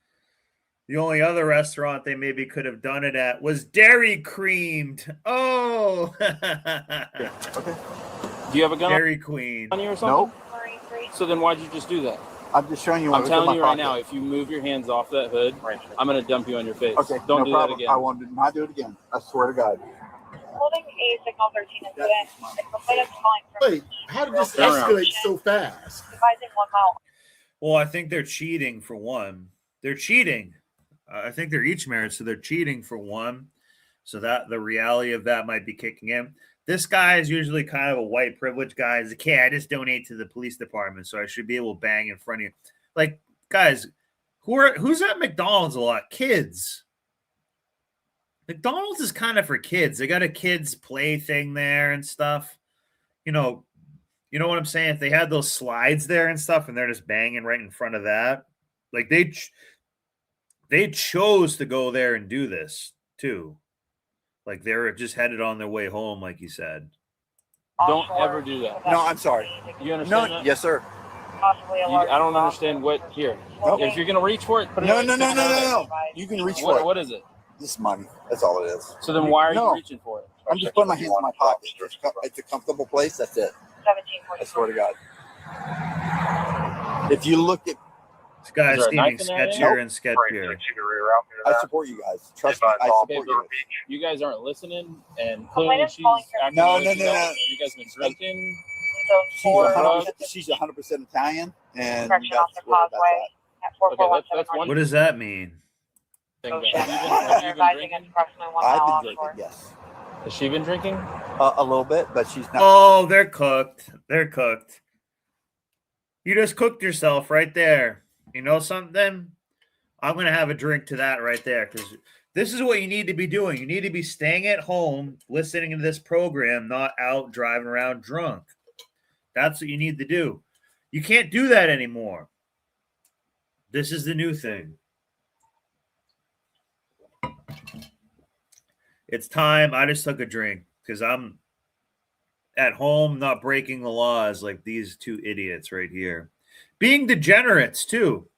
[SPEAKER 2] The only other restaurant they maybe could have done it at was Dairy Creamed. Oh,
[SPEAKER 20] Okay.
[SPEAKER 1] Do you have a gun
[SPEAKER 2] Dairy Queen.
[SPEAKER 1] on you or something?
[SPEAKER 20] Nope.
[SPEAKER 1] So then why'd you just do that?
[SPEAKER 20] I'm just showing you.
[SPEAKER 1] I'm telling you right now, if you move your hands off that hood, I'm going to dump you on your face.
[SPEAKER 20] Okay.
[SPEAKER 1] Don't
[SPEAKER 20] no
[SPEAKER 1] do
[SPEAKER 20] problem.
[SPEAKER 1] that again.
[SPEAKER 20] I will not do it again. I swear to God.
[SPEAKER 9] Holding
[SPEAKER 6] A signal 13 incident. The complaint is calling from
[SPEAKER 17] Wait, how did this escalate so fast?
[SPEAKER 6] advising 1 mile.
[SPEAKER 2] Well, I think they're cheating for one. They're cheating. I think they're each married, so they're cheating for one. So that the reality of that might be kicking in. This guy is usually kind of a white privileged guy. He's like, okay, I just donate to the police department, so I should be able to bang in front of you. Like, guys, who's at McDonald's a lot? Kids. McDonald's is kind of for kids. They got a kids play thing there and stuff. You know what I'm saying? If they had those slides there and stuff, and they're just banging right in front of that, like they chose to go there and do this too. Like they were just headed on their way home, like you said.
[SPEAKER 26] Don't ever do that.
[SPEAKER 20] No, I'm sorry.
[SPEAKER 26] You understand
[SPEAKER 20] No,
[SPEAKER 26] that?
[SPEAKER 20] yes, sir.
[SPEAKER 26] I don't understand what here.
[SPEAKER 20] Nope.
[SPEAKER 26] If you're gonna reach for it, put it
[SPEAKER 20] No,
[SPEAKER 26] in
[SPEAKER 20] no,
[SPEAKER 26] the
[SPEAKER 20] no, no,
[SPEAKER 26] center.
[SPEAKER 20] no, no. You can reach
[SPEAKER 26] What-
[SPEAKER 20] for it.
[SPEAKER 26] What is it?
[SPEAKER 20] This is money. That's all it is.
[SPEAKER 26] So then why are you
[SPEAKER 20] No.
[SPEAKER 26] reaching for it?
[SPEAKER 20] I'm just putting my hands in my pocket. It's a comfortable place. That's it.
[SPEAKER 6] 17.4.
[SPEAKER 20] I swear to God. If you look at
[SPEAKER 2] This guy's
[SPEAKER 26] Is there a knife
[SPEAKER 2] seeming
[SPEAKER 26] in that
[SPEAKER 2] sketchier
[SPEAKER 26] end?
[SPEAKER 2] and sketchier.
[SPEAKER 20] I support you guys. Trust me, I support you guys.
[SPEAKER 26] You guys aren't listening, and
[SPEAKER 6] Complaint
[SPEAKER 26] clearly
[SPEAKER 6] is
[SPEAKER 26] she's
[SPEAKER 6] calling from
[SPEAKER 26] acting
[SPEAKER 20] No,
[SPEAKER 26] like
[SPEAKER 20] no,
[SPEAKER 26] she
[SPEAKER 20] no,
[SPEAKER 26] knows.
[SPEAKER 20] no.
[SPEAKER 26] You guys been drinking.
[SPEAKER 6] Zone 4.
[SPEAKER 20] She's 100% Italian, and
[SPEAKER 6] Correction
[SPEAKER 20] that's
[SPEAKER 6] Officer
[SPEAKER 20] where that's
[SPEAKER 6] Causeway
[SPEAKER 20] at.
[SPEAKER 6] at 4417
[SPEAKER 26] that's one
[SPEAKER 2] What does that mean?
[SPEAKER 26] thing.
[SPEAKER 6] Ocean.
[SPEAKER 26] Have you been
[SPEAKER 6] Advising
[SPEAKER 26] drinking?
[SPEAKER 6] approximately 1
[SPEAKER 20] I've
[SPEAKER 6] mile
[SPEAKER 20] been
[SPEAKER 6] offshore.
[SPEAKER 20] drinking, yes.
[SPEAKER 26] Has she been drinking?
[SPEAKER 20] A little bit, but she's not.
[SPEAKER 2] Oh, they're cooked. They're cooked. You just cooked yourself right there. You know something? I'm going to have a drink to that right there because this is what you need to be doing. You need to be staying at home, listening to this program, not out driving around drunk. That's what you need to do. You can't do that anymore. This is the new thing. It's time. I just took a drink because I'm at home, not breaking the laws like these two idiots right here. Being degenerates, too.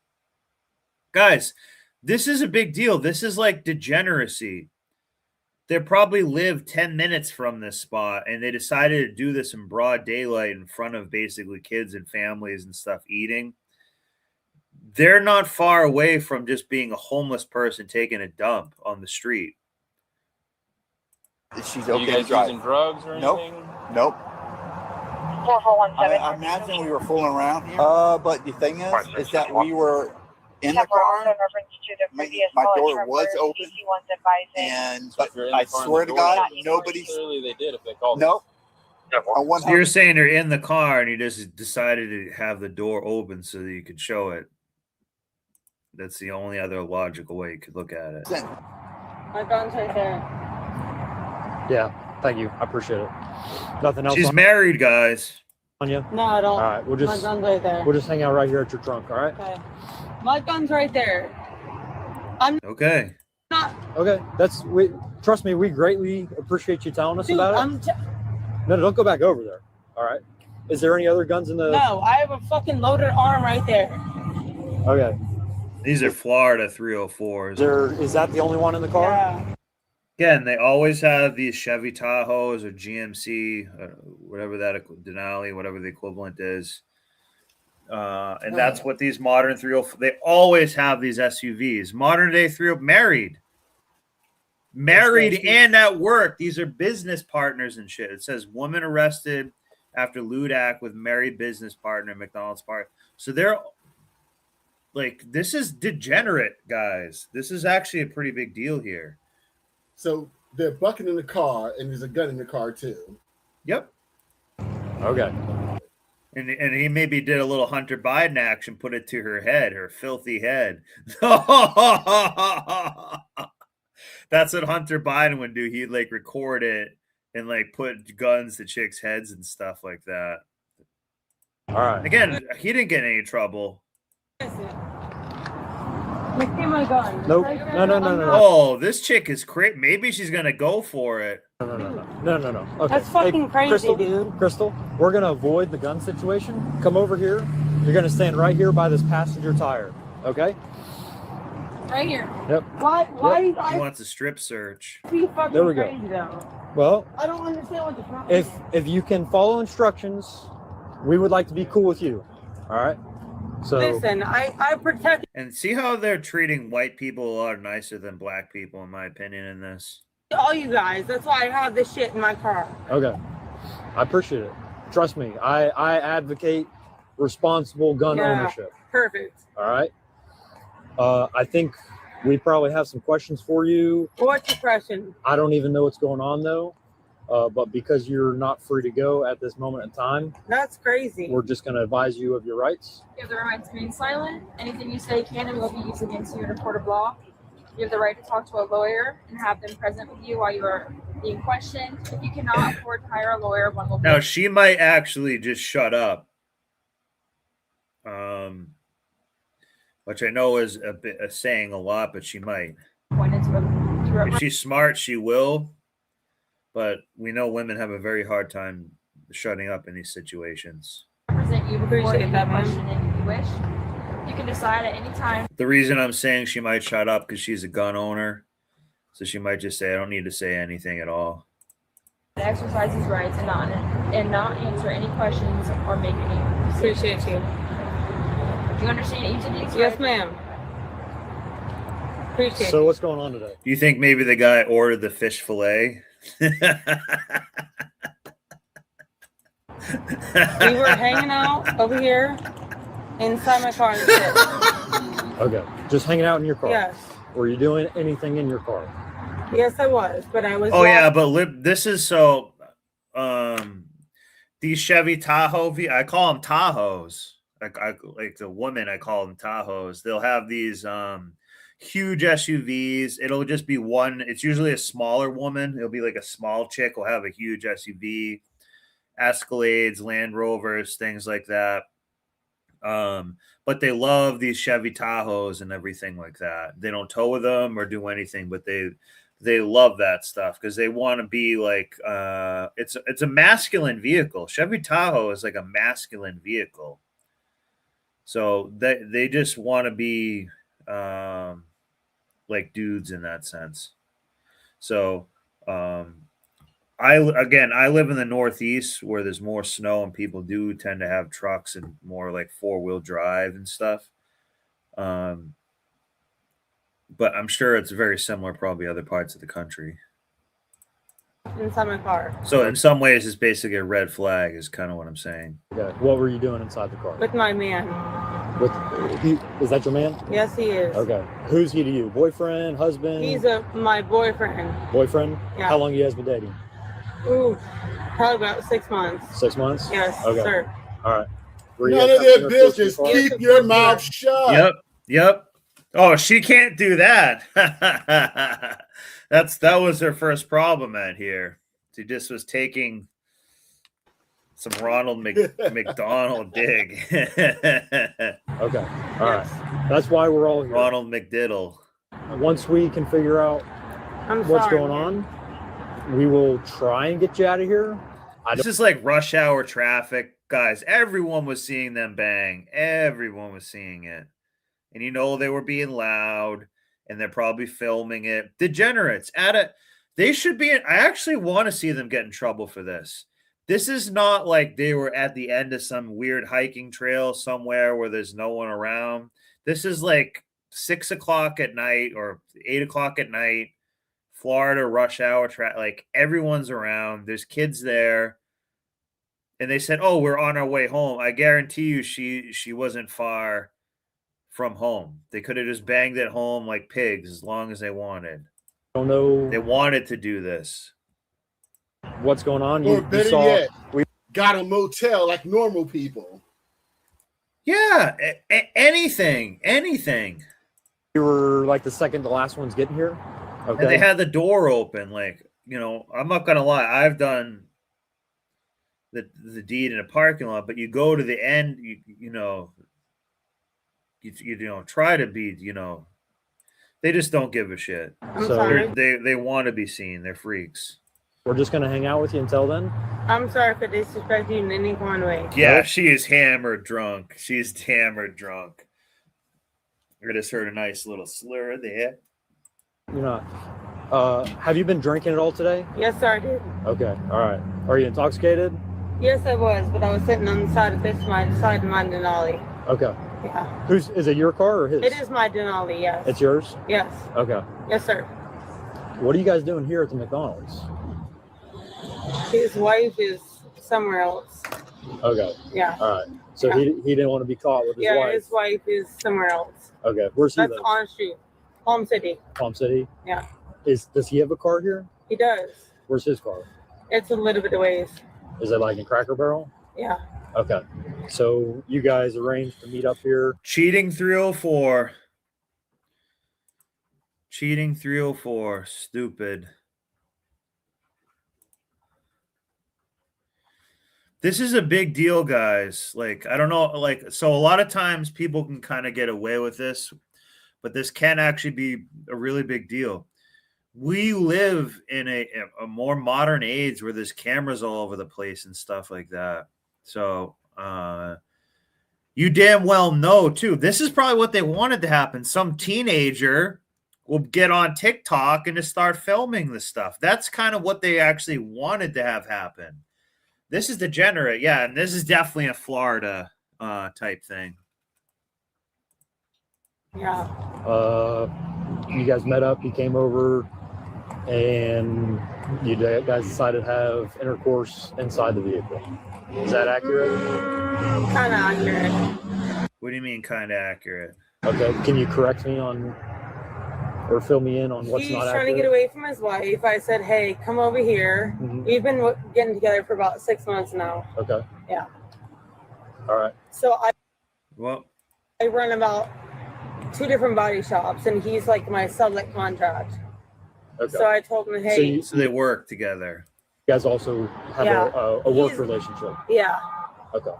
[SPEAKER 2] Guys, this is a big deal. This is like degeneracy. They probably lived 10 minutes from this spot, and they decided to do this in broad daylight in front of basically kids and families and stuff eating. They're not far away from just being a homeless person taking a dump on the street.
[SPEAKER 20] She's
[SPEAKER 26] Are
[SPEAKER 20] okay
[SPEAKER 26] you
[SPEAKER 20] to
[SPEAKER 26] guys
[SPEAKER 20] drive.
[SPEAKER 26] using drugs or
[SPEAKER 20] Nope.
[SPEAKER 26] anything?
[SPEAKER 20] Nope.
[SPEAKER 6] 4417.
[SPEAKER 20] I imagine we were fooling around here. But the thing is that we were in the car.
[SPEAKER 6] In reference to the previous
[SPEAKER 20] My
[SPEAKER 6] call,
[SPEAKER 20] door
[SPEAKER 6] it's
[SPEAKER 20] was
[SPEAKER 6] from
[SPEAKER 20] open,
[SPEAKER 6] DC1's advising.
[SPEAKER 20] and
[SPEAKER 26] So
[SPEAKER 20] but
[SPEAKER 26] if you're in
[SPEAKER 20] I
[SPEAKER 26] the car and
[SPEAKER 20] swear
[SPEAKER 26] the
[SPEAKER 20] to
[SPEAKER 26] door
[SPEAKER 20] God,
[SPEAKER 26] is
[SPEAKER 20] nobody's.
[SPEAKER 26] Clearly they did if they called.
[SPEAKER 20] Nope.
[SPEAKER 2] So you're saying you're in the car and you just decided to have the door open so that you could show it. That's the only other logical way you could look at it.
[SPEAKER 6] My gun's right there.
[SPEAKER 21] Yeah, thank you. I appreciate it. Nothing else
[SPEAKER 2] She's married, guys.
[SPEAKER 21] on you?
[SPEAKER 6] No, I don't.
[SPEAKER 21] All right, we'll just
[SPEAKER 6] My gun's right there.
[SPEAKER 21] we'll just hang out right here at your trunk. All right.
[SPEAKER 6] Okay. My gun's right there.
[SPEAKER 2] Okay.
[SPEAKER 6] Not.
[SPEAKER 21] Okay. Trust me. We greatly appreciate you telling us
[SPEAKER 6] Dude,
[SPEAKER 21] about it. No, don't go back over there. All right. Is there any other guns in the?
[SPEAKER 6] No, I have a fucking loaded arm right there.
[SPEAKER 21] Okay.
[SPEAKER 2] These are Florida 304s.
[SPEAKER 21] Is that the only one in the car?
[SPEAKER 6] Yeah.
[SPEAKER 2] Again, they always have these Chevy Tahoes or GMC, whatever that Denali, whatever the equivalent is. And that's what these modern 304, they always have these SUVs. Modern day 304, married and at work. These are business partners and shit. It says woman arrested after lewd act with married business partner, McDonald's partner. So they're like, this is degenerate, guys. This is actually a pretty big deal here.
[SPEAKER 17] So they're bucking in the car, and there's a gun in the car too.
[SPEAKER 2] Yep.
[SPEAKER 21] Okay.
[SPEAKER 2] And he maybe did a little Hunter Biden action, put it to her head, her filthy head. That's what Hunter Biden would do. He'd like record it and like put guns to chicks' heads and stuff like that.
[SPEAKER 21] All right.
[SPEAKER 2] Again, he didn't get any trouble.
[SPEAKER 6] Give me my gun.
[SPEAKER 21] Nope. No.
[SPEAKER 2] Oh, this chick is crazy. Maybe she's gonna go for it.
[SPEAKER 21] No. Okay.
[SPEAKER 6] That's fucking crazy,
[SPEAKER 21] Crystal,
[SPEAKER 6] dude.
[SPEAKER 21] Crystal, we're gonna avoid the gun situation. Come over here. You're gonna stand right here by this passenger tire. Okay.
[SPEAKER 6] Right here.
[SPEAKER 21] Yep.
[SPEAKER 6] Why
[SPEAKER 2] He
[SPEAKER 6] I
[SPEAKER 2] wants a strip search.
[SPEAKER 6] be fucking
[SPEAKER 21] There we go.
[SPEAKER 6] crazy though?
[SPEAKER 21] Well,
[SPEAKER 6] I don't understand what the problem is.
[SPEAKER 21] if you can follow instructions, we would like to be cool with you. All right. So
[SPEAKER 6] Listen, I protect.
[SPEAKER 2] And see how they're treating white people a lot nicer than black people, in my opinion, in this.
[SPEAKER 6] All you guys. That's why I have this shit in my car.
[SPEAKER 21] Okay. I appreciate it. Trust me, I advocate responsible gun ownership.
[SPEAKER 6] Perfect.
[SPEAKER 21] All right. I think we probably have some questions for you.
[SPEAKER 6] What's your question?
[SPEAKER 21] I don't even know what's going on though. But because you're not free to go at this moment in time,
[SPEAKER 6] That's crazy.
[SPEAKER 21] we're just going to advise you of your rights.
[SPEAKER 3] You have the right to remain silent. Anything you say can and will be used against you in a court of law. You have the right to talk to a lawyer and have them present with you while you are being questioned. If you cannot afford to hire a lawyer, one will be.
[SPEAKER 2] Now she might actually just shut up, which I know is saying a lot, but she might.
[SPEAKER 3] Appointed to
[SPEAKER 2] If she's smart, she will. But we know women have a very hard time shutting up in these situations.
[SPEAKER 3] represent you before
[SPEAKER 6] Appreciate
[SPEAKER 3] any
[SPEAKER 6] that, ma'am.
[SPEAKER 3] questioning if you wish. You can decide at any time.
[SPEAKER 2] The reason I'm saying she might shut up because she's a gun owner, so she might just say, "I don't need to say anything at all."
[SPEAKER 3] To exercise his rights and not answer any questions or make any.
[SPEAKER 6] Appreciate you.
[SPEAKER 3] Do you understand each of these?
[SPEAKER 6] Yes, ma'am. Appreciate
[SPEAKER 21] So what's going on today?
[SPEAKER 2] Do you think maybe the guy ordered the fish fillet?
[SPEAKER 6] We were hanging out over here inside my car.
[SPEAKER 21] Okay. Just hanging out in your car.
[SPEAKER 6] Yes.
[SPEAKER 21] Were you doing anything in your car?
[SPEAKER 6] Yes, I was, but I was.
[SPEAKER 2] Oh yeah, but this is so. These Chevy Tahoe, I call them Tahoes. Like the women, I call them Tahoes. They'll have these huge SUVs. It'll just be one. It's usually a smaller woman. It'll be like a small chick will have a huge SUV, Escalades, Land Rovers, things like that. But they love these Chevy Tahoes and everything like that. They don't tow with them or do anything, but they love that stuff because they want to be like it's a masculine vehicle. Chevy Tahoe is like a masculine vehicle. So they just want to be like dudes in that sense. So I live in the Northeast where there's more snow and people do tend to have trucks and more like 4-wheel drive and stuff. But I'm sure it's very similar, probably other parts of the country.
[SPEAKER 6] inside my car
[SPEAKER 2] So in some ways, it's basically a red flag, is kind of what I'm saying.
[SPEAKER 21] Okay. What were you doing inside the car?
[SPEAKER 6] with my man.
[SPEAKER 21] Is that your man?
[SPEAKER 6] Yes, he is.
[SPEAKER 21] Okay. Who's he to you? Boyfriend, husband?
[SPEAKER 6] He's my boyfriend.
[SPEAKER 21] Boyfriend?
[SPEAKER 6] Yeah.
[SPEAKER 21] How long you guys been dating?
[SPEAKER 6] Ooh, probably about 6 months.
[SPEAKER 21] 6 months?
[SPEAKER 6] Yes,
[SPEAKER 21] Okay.
[SPEAKER 6] sir.
[SPEAKER 21] All right. Were you
[SPEAKER 17] None
[SPEAKER 21] guys
[SPEAKER 17] of
[SPEAKER 21] having
[SPEAKER 17] their
[SPEAKER 21] intercourse in
[SPEAKER 17] business.
[SPEAKER 21] the car?
[SPEAKER 17] Keep your mouth shut.
[SPEAKER 2] Yep. Oh, she can't do that. That was her first problem out here. She just was taking some Ronald McDonald dig.
[SPEAKER 21] Okay. All right. That's why we're all here.
[SPEAKER 2] Ronald McDiddle.
[SPEAKER 21] Once we can figure out what's going on, we will try and get you out of here.
[SPEAKER 2] This is like rush hour traffic. Guys, everyone was seeing them bang. Everyone was seeing it. And you know they were being loud and they're probably filming it. Degenerates at it. They should be I actually want to see them get in trouble for this. This is not like they were at the end of some weird hiking trail somewhere where there's no one around. This is like 6 o'clock at night or 8 o'clock at night. Florida rush hour like everyone's around. There's kids there. And they said, "Oh, we're on our way home." I guarantee you she wasn't far from home. They could have just banged at home like pigs as long as they wanted.
[SPEAKER 21] I don't know.
[SPEAKER 2] They wanted to do this.
[SPEAKER 21] What's going on?
[SPEAKER 17] Or
[SPEAKER 21] You
[SPEAKER 17] better
[SPEAKER 21] saw
[SPEAKER 17] yet, got a motel like normal people.
[SPEAKER 2] Yeah, anything.
[SPEAKER 21] you were like the second to last ones getting here. Okay.
[SPEAKER 2] And they had the door open. Like, I'm not gonna lie. I've done the deed in a parking lot, but you go to the end. You try to be. They just don't give a shit. They want to be seen. They're freaks.
[SPEAKER 21] We're just gonna hang out with you until then.
[SPEAKER 6] I'm sorry for disrespecting you in any one way.
[SPEAKER 2] Yeah, she is hammered drunk. She's hammered drunk. I just heard a nice little slur there.
[SPEAKER 21] You're not. Have you been drinking at all today?
[SPEAKER 6] Yes, sir, I did.
[SPEAKER 21] Okay. All right. Are you intoxicated?
[SPEAKER 6] Yes, I was, but I was sitting on the side of my Denali.
[SPEAKER 21] Okay.
[SPEAKER 6] Yeah.
[SPEAKER 21] Is it your car or his?
[SPEAKER 6] It is my Denali, yes.
[SPEAKER 21] It's yours?
[SPEAKER 6] Yes.
[SPEAKER 21] Okay.
[SPEAKER 6] Yes, sir.
[SPEAKER 21] What are you guys doing here at the McDonald's?
[SPEAKER 6] His wife is somewhere else.
[SPEAKER 21] Okay.
[SPEAKER 6] Yeah.
[SPEAKER 21] All right. So
[SPEAKER 6] Yeah.
[SPEAKER 21] he didn't want to be caught with his
[SPEAKER 6] Yeah,
[SPEAKER 21] wife.
[SPEAKER 6] his wife is somewhere else.
[SPEAKER 21] Okay. Where's he
[SPEAKER 6] That's
[SPEAKER 21] live?
[SPEAKER 6] on street. Palm City.
[SPEAKER 21] Palm City.
[SPEAKER 6] Yeah.
[SPEAKER 21] Does he have a car here?
[SPEAKER 6] He does.
[SPEAKER 21] Where's his car?
[SPEAKER 6] It's a little bit of ways.
[SPEAKER 21] Is it like in Cracker Barrel?
[SPEAKER 6] Yeah.
[SPEAKER 21] Okay. So you guys arranged to meet up here.
[SPEAKER 2] Cheating 304. Cheating 304. Stupid. This is a big deal, guys. Like, I don't know. Like, so a lot of times people can kind of get away with this, but this can actually be a really big deal. We live in a more modern age where there's cameras all over the place and stuff like that. So, you damn well know, too. This is probably what they wanted to happen. Some teenager will get on TikTok and just start filming the stuff. That's kind of what they actually wanted to have happen. This is degenerate, yeah, and this is definitely a Florida type thing.
[SPEAKER 6] Yeah.
[SPEAKER 21] You guys met up, you came over, and you guys decided to have intercourse inside the vehicle. Is that accurate?
[SPEAKER 6] Kind of accurate.
[SPEAKER 2] What do you mean kind of accurate?
[SPEAKER 21] Okay, can you correct me on, or fill me in on what's
[SPEAKER 6] He's
[SPEAKER 21] not
[SPEAKER 6] trying
[SPEAKER 21] accurate?
[SPEAKER 6] to get away from his wife. I said, hey, come over here.
[SPEAKER 21] Mhm.
[SPEAKER 6] We've been getting together for about 6 months now.
[SPEAKER 21] Okay.
[SPEAKER 6] Yeah.
[SPEAKER 21] All right.
[SPEAKER 6] So
[SPEAKER 2] Well,
[SPEAKER 6] I run about 2 different body shops, and he's like my sublet contract.
[SPEAKER 21] Okay.
[SPEAKER 6] So I told him, hey.
[SPEAKER 2] So they work together.
[SPEAKER 21] You guys also have
[SPEAKER 6] Yeah.
[SPEAKER 21] a work
[SPEAKER 6] He's-
[SPEAKER 21] relationship.
[SPEAKER 6] Yeah.
[SPEAKER 21] Okay.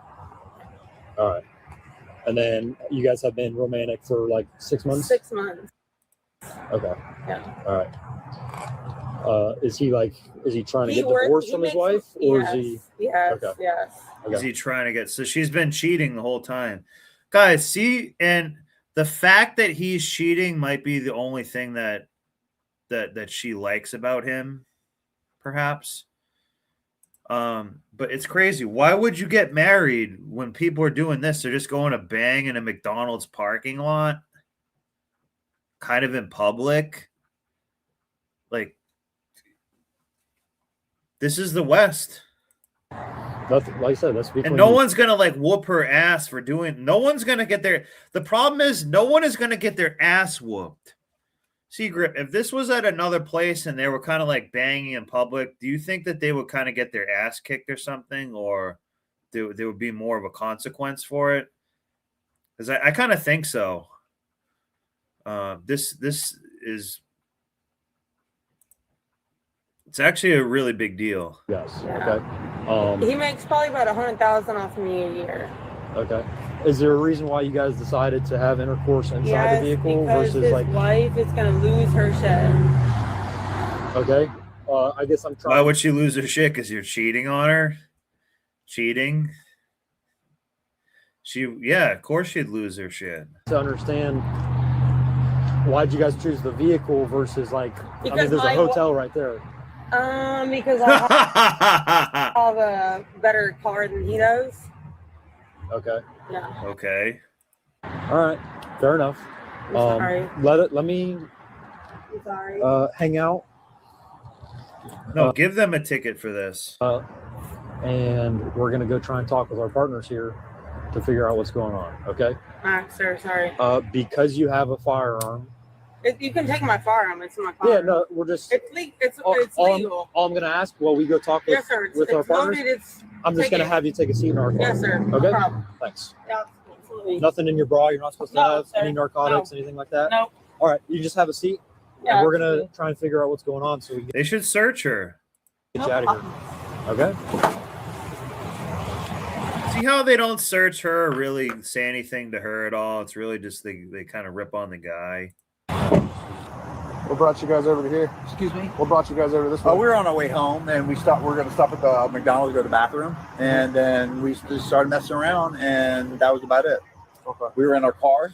[SPEAKER 21] All right. And then you guys have been romantic for like 6 months?
[SPEAKER 6] 6 months.
[SPEAKER 21] Okay.
[SPEAKER 6] Yeah.
[SPEAKER 21] All right. Is he trying to
[SPEAKER 6] He
[SPEAKER 21] get
[SPEAKER 6] works-
[SPEAKER 21] divorced
[SPEAKER 6] he
[SPEAKER 21] from his
[SPEAKER 6] makes-
[SPEAKER 21] wife? Or
[SPEAKER 6] yes,
[SPEAKER 21] is he?
[SPEAKER 6] Yes,
[SPEAKER 21] Okay.
[SPEAKER 6] yes.
[SPEAKER 2] Is he trying to get? So she's been cheating the whole time, guys. See, and the fact that he's cheating might be the only thing that she likes about him, perhaps. But it's crazy. Why would you get married when people are doing this? They're just going to bang in a McDonald's parking lot, kind of in public. Like, this is the West.
[SPEAKER 21] Nothing, like I said, that's between
[SPEAKER 2] And no
[SPEAKER 21] you.
[SPEAKER 2] one's gonna like whoop her ass for doing. No one's gonna get their. The problem is, no one is gonna get their ass whooped. See, Grip, if this was at another place and they were kind of like banging in public, do you think that they would kind of get their ass kicked or something, or there would be more of a consequence for it? Because I kind of think so. This is. It's actually a really big deal.
[SPEAKER 21] Yes.
[SPEAKER 6] Yeah.
[SPEAKER 21] Okay.
[SPEAKER 6] He makes probably about 100,000 off of me a year.
[SPEAKER 21] Okay. Is there a reason why you guys decided to have intercourse inside
[SPEAKER 6] Yes,
[SPEAKER 21] the vehicle
[SPEAKER 6] because
[SPEAKER 21] versus
[SPEAKER 6] his
[SPEAKER 21] like?
[SPEAKER 6] wife is gonna lose her shit.
[SPEAKER 21] Okay. I guess I'm trying.
[SPEAKER 2] Why would she lose her shit? Because you're cheating on her? Cheating? Yeah, of course she'd lose her shit.
[SPEAKER 21] to understand why'd you guys choose the vehicle versus like? I mean,
[SPEAKER 6] Because
[SPEAKER 21] there's a
[SPEAKER 6] my
[SPEAKER 21] hotel right there.
[SPEAKER 6] Because I have a better car than he does.
[SPEAKER 21] Okay.
[SPEAKER 6] Yeah.
[SPEAKER 2] Okay.
[SPEAKER 21] All right. Fair enough.
[SPEAKER 6] I'm sorry.
[SPEAKER 21] Let me
[SPEAKER 6] I'm sorry.
[SPEAKER 21] hang out.
[SPEAKER 2] No, give them a ticket for this.
[SPEAKER 21] And we're gonna go try and talk with our partners here to figure out what's going on. Okay.
[SPEAKER 6] Alright, sir, sorry.
[SPEAKER 21] Because you have a firearm.
[SPEAKER 6] You can take my firearm. It's in my car.
[SPEAKER 21] Yeah. No, we're just.
[SPEAKER 6] It's legal. It's
[SPEAKER 21] all
[SPEAKER 6] legal.
[SPEAKER 21] all I'm gonna ask while we go talk with,
[SPEAKER 6] Yes, sir. It's,
[SPEAKER 21] with our
[SPEAKER 6] it's
[SPEAKER 21] partners.
[SPEAKER 6] loaded. It's.
[SPEAKER 21] I'm just
[SPEAKER 6] take
[SPEAKER 21] gonna
[SPEAKER 6] it.
[SPEAKER 21] have you take a seat in our car.
[SPEAKER 6] Yes, sir. No
[SPEAKER 21] Okay.
[SPEAKER 6] problem.
[SPEAKER 21] Thanks.
[SPEAKER 6] Yeah, absolutely.
[SPEAKER 21] Nothing in your bra. You're not supposed to
[SPEAKER 6] No,
[SPEAKER 21] have
[SPEAKER 6] sir.
[SPEAKER 21] any narcotics,
[SPEAKER 6] No.
[SPEAKER 21] anything like that.
[SPEAKER 6] No.
[SPEAKER 21] All right. You just have a seat.
[SPEAKER 6] Yeah,
[SPEAKER 21] And we're gonna
[SPEAKER 6] absolutely.
[SPEAKER 21] try and figure out what's going on so we can
[SPEAKER 2] They should search her.
[SPEAKER 21] get you out of here. Okay.
[SPEAKER 2] See how they don't search her or really say anything to her at all? It's really just they kind of rip on the guy.
[SPEAKER 18] What brought you guys over to here? Excuse me? What brought you guys over this way?
[SPEAKER 20] We were on our way home, and we're going to stop at the McDonald's to go to the bathroom, and then we just started messing around, and that was about it.
[SPEAKER 18] Okay.
[SPEAKER 20] We were in our car.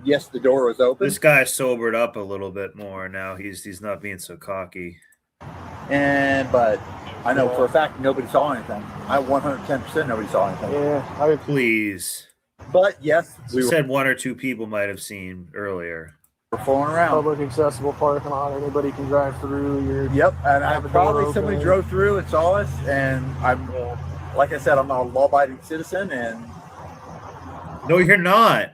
[SPEAKER 20] Yes, the door was open,
[SPEAKER 2] This guy sobered up a little bit more now. He's not being so cocky.
[SPEAKER 20] but I know for a fact nobody saw anything. I 110% nobody saw anything.
[SPEAKER 18] Yeah, I mean,
[SPEAKER 2] Please.
[SPEAKER 20] But yes,
[SPEAKER 2] We said one or two people might have seen earlier.
[SPEAKER 20] We're fooling around.
[SPEAKER 18] Public accessible parking lot. Anybody can drive through.
[SPEAKER 20] Yep, and I
[SPEAKER 18] have a door
[SPEAKER 20] probably somebody
[SPEAKER 18] open.
[SPEAKER 20] drove through and saw us, and I'm, like I said, I'm a law-abiding citizen, and
[SPEAKER 2] No, you're not.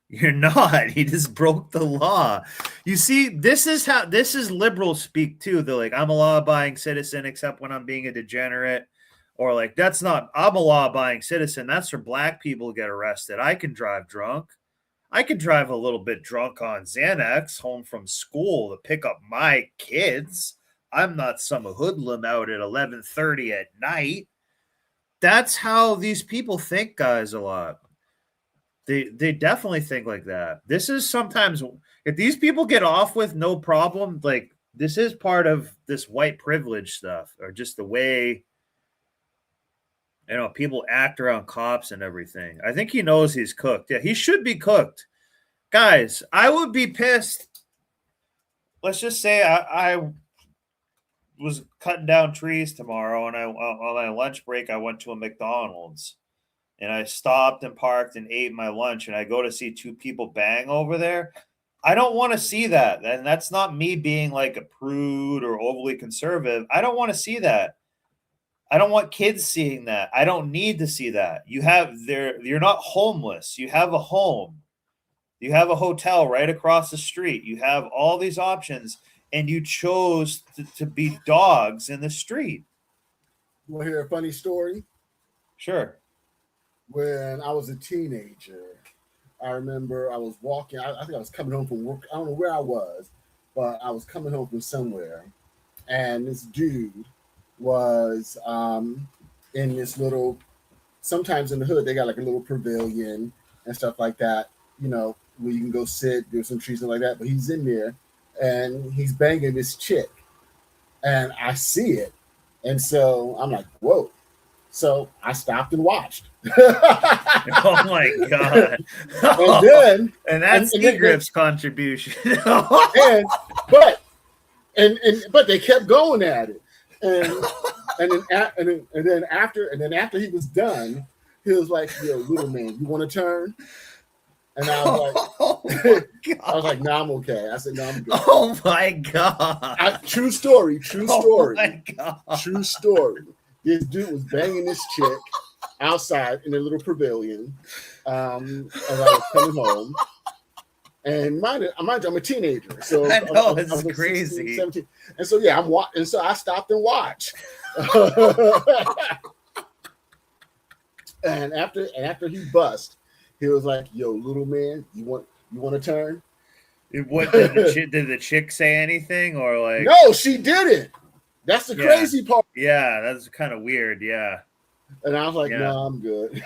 [SPEAKER 2] You're not. He just broke the law. You see, this is liberals speak too. They're like, I'm a law-abiding citizen, except when I'm being a degenerate. Or like, I'm a law-abiding citizen. That's for black people to get arrested. I can drive drunk. I could drive a little bit drunk on Xanax home from school to pick up my kids. I'm not some hoodlum out at 11:30 at night. That's how these people think, guys, a lot. They definitely think like that. This is sometimes, if these people get off with no problem, like this is part of this white privilege stuff, or just the way, you know, people act around cops and everything. I think he knows he's cooked. Yeah, he should be cooked. Guys, I would be pissed. Let's just say I was cutting down trees tomorrow, and on my lunch break, I went to a McDonald's. And I stopped and parked and ate my lunch, and I go to see two people bang over there. I don't want to see that. And that's not me being like a prude or overly conservative. I don't want to see that. I don't want kids seeing that. I don't need to see that. You're not homeless. You have a home. You have a hotel right across the street. You have all these options, and you chose to be dogs in the street.
[SPEAKER 17] You want to hear a funny story?
[SPEAKER 2] Sure.
[SPEAKER 17] When I was a teenager, I remember I was walking. I think I was coming home from work. I don't know where I was, but I was coming home from somewhere, and this dude was in this little. Sometimes in the hood, they got like a little pavilion and stuff like that. You know, where you can go sit, there's some trees and like that. But he's in there, and he's banging this chick, and I see it, and so I'm like, whoa. So I stopped and watched.
[SPEAKER 2] Oh my god!
[SPEAKER 17] And
[SPEAKER 2] that's Egrip's contribution.
[SPEAKER 17] but they kept going at it, and then after he was done, he was like, "Yo, little man, you want to turn?" And I was like, I was like, "No, I'm okay." I said, "No, I'm good."
[SPEAKER 2] Oh my god!
[SPEAKER 17] True story.
[SPEAKER 2] Oh my god!
[SPEAKER 17] True story. This dude was banging this chick outside in a little pavilion as I was coming home. And mind you, I'm a teenager. So
[SPEAKER 2] I know,
[SPEAKER 17] I was like
[SPEAKER 2] crazy.
[SPEAKER 17] 16, 17. And so, yeah, and so I stopped and watched. and after he bust, he was like, "Yo, little man, you want to turn?"
[SPEAKER 2] What did the chick say anything, or like?
[SPEAKER 17] No, she didn't. That's the crazy part.
[SPEAKER 2] Yeah, that's kind of weird. Yeah.
[SPEAKER 17] And I was like, "No, I'm good."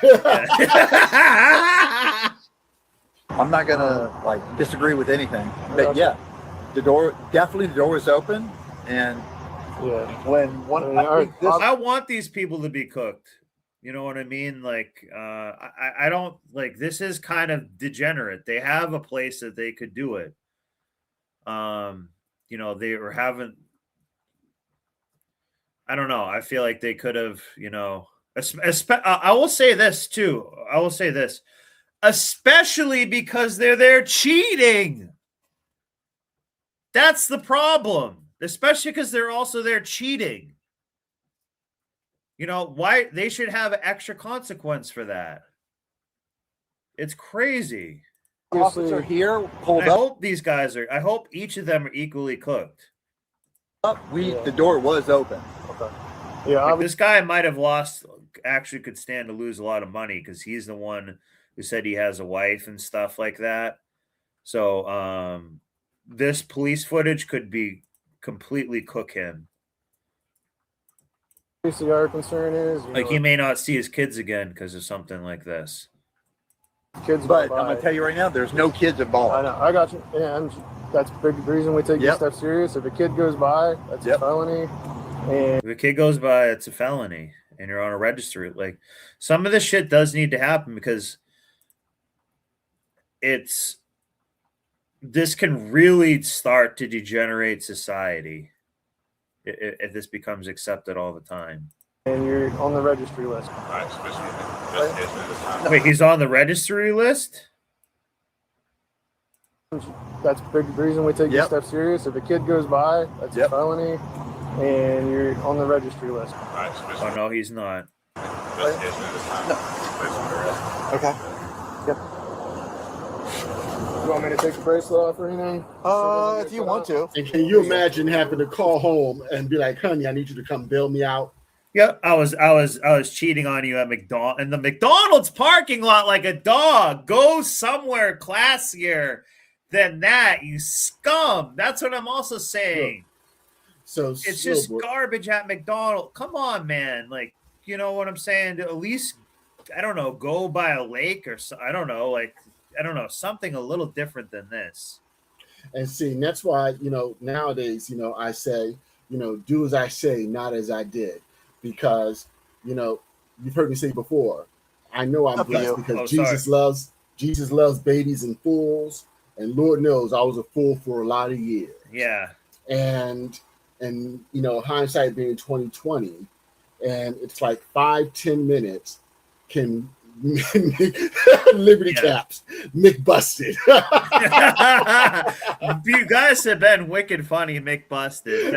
[SPEAKER 20] I'm not gonna like disagree with anything. But yeah, the door was open, and
[SPEAKER 2] I want these people to be cooked. You know what I mean? Like, I don't like, this is kind of degenerate. They have a place that they could do it. You know, they were having. I don't know. I feel like they could have, you know, I will say this too. I will say this, especially because they're there cheating. That's the problem, especially because they're also there cheating. You know, why they should have an extra consequence for that. It's crazy.
[SPEAKER 20] Officer here pulled
[SPEAKER 2] I
[SPEAKER 20] up.
[SPEAKER 2] hope these guys are, I hope each of them are equally cooked.
[SPEAKER 20] The door was open.
[SPEAKER 18] Okay. Yeah,
[SPEAKER 2] like this guy might have actually could stand to lose a lot of money because he's the one who said he has a wife and stuff like that. So this police footage could be completely cook him.
[SPEAKER 18] Obviously, our concern is
[SPEAKER 2] like he may not see his kids again because of something like this.
[SPEAKER 18] Kids,
[SPEAKER 20] but I'm gonna tell you right now, there's no kids involved.
[SPEAKER 18] I know. I got you. And that's the big reason we take this stuff serious. If a kid goes by, that's a felony. And
[SPEAKER 2] if a kid goes by, it's a felony, and you're on a registry. Like some of this shit does need to happen because this can really start to degenerate society if this becomes accepted all the time.
[SPEAKER 18] And you're on the registry list.
[SPEAKER 2] Wait, he's on the registry list?
[SPEAKER 18] That's the big reason we take this stuff serious. If a kid goes by, that's a felony, and you're on the registry list.
[SPEAKER 2] Oh no, he's not.
[SPEAKER 20] Okay. Yep.
[SPEAKER 18] You want me to take the bracelet off or anything?
[SPEAKER 20] If you want to.
[SPEAKER 17] And can you imagine having to call home and be like, honey, I need you to come bail me out?
[SPEAKER 2] Yeah, I was cheating on you at McDonald's in the McDonald's parking lot like a dog. Go somewhere classier than that, you scum. That's what I'm also saying.
[SPEAKER 17] So
[SPEAKER 2] it's just garbage at McDonald's. Come on, man. Like, you know what I'm saying? At least, I don't know, go by a lake or so. I don't know, something a little different than this.
[SPEAKER 17] And see, and that's why, nowadays, I say, do as I say, not as I did. Because, you've heard me say before, I know I'm blessed because Jesus loves babies and fools. And Lord knows I was a fool for a lot of years.
[SPEAKER 2] Yeah.
[SPEAKER 17] And hindsight being 2020, and it's like 5-10 minutes can Liberty Caps Mick busted.
[SPEAKER 2] You guys have been wicked funny, Mick busted.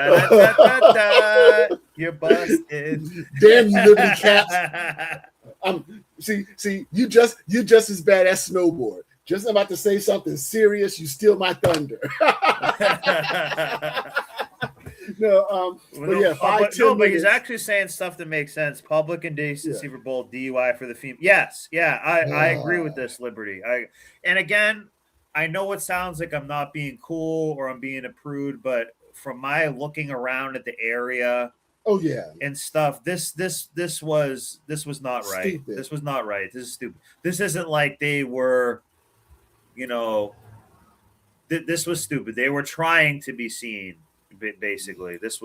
[SPEAKER 2] You're busted.
[SPEAKER 17] Damn you, Liberty Caps. See, you just as bad as Snowboard. Just about to say something serious, you steal my thunder. But
[SPEAKER 2] he's actually saying stuff that makes sense. Public indecency for both DUI for the female. Yes, I agree with this, Liberty. And again, I know it sounds like I'm not being cool or I'm being a prude, but from my looking around at the area, and stuff, this was not right.
[SPEAKER 17] Stupid.
[SPEAKER 2] This was not right. This is stupid. This isn't like they were, this was stupid. They were trying to be seen. Basically, this,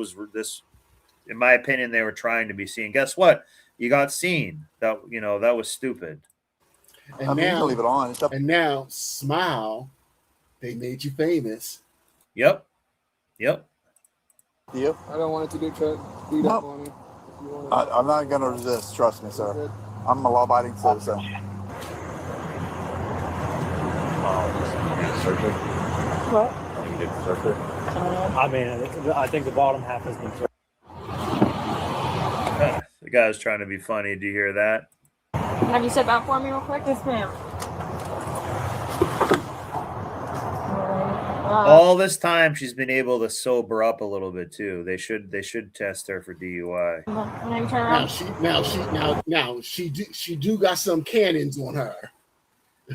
[SPEAKER 2] in my opinion, they were trying to be seen. Guess what? You got seen. That was stupid.
[SPEAKER 17] And now, leave it on. And now, smile. They made you famous.
[SPEAKER 2] Yep.
[SPEAKER 18] I don't want it to get beat up on you.
[SPEAKER 20] I'm not going to resist. Trust me, sir. I'm a law-abiding citizen.
[SPEAKER 18] What?
[SPEAKER 1] You did search it?
[SPEAKER 21] I mean, I think the bottom half has been.
[SPEAKER 2] The guy's trying to be funny. Do you hear that?
[SPEAKER 3] Have you step out for me real quick? Yes, ma'am.
[SPEAKER 2] All this time, she's been able to sober up a little bit too. They should test her for DUI.
[SPEAKER 17] She do got some cannons on her.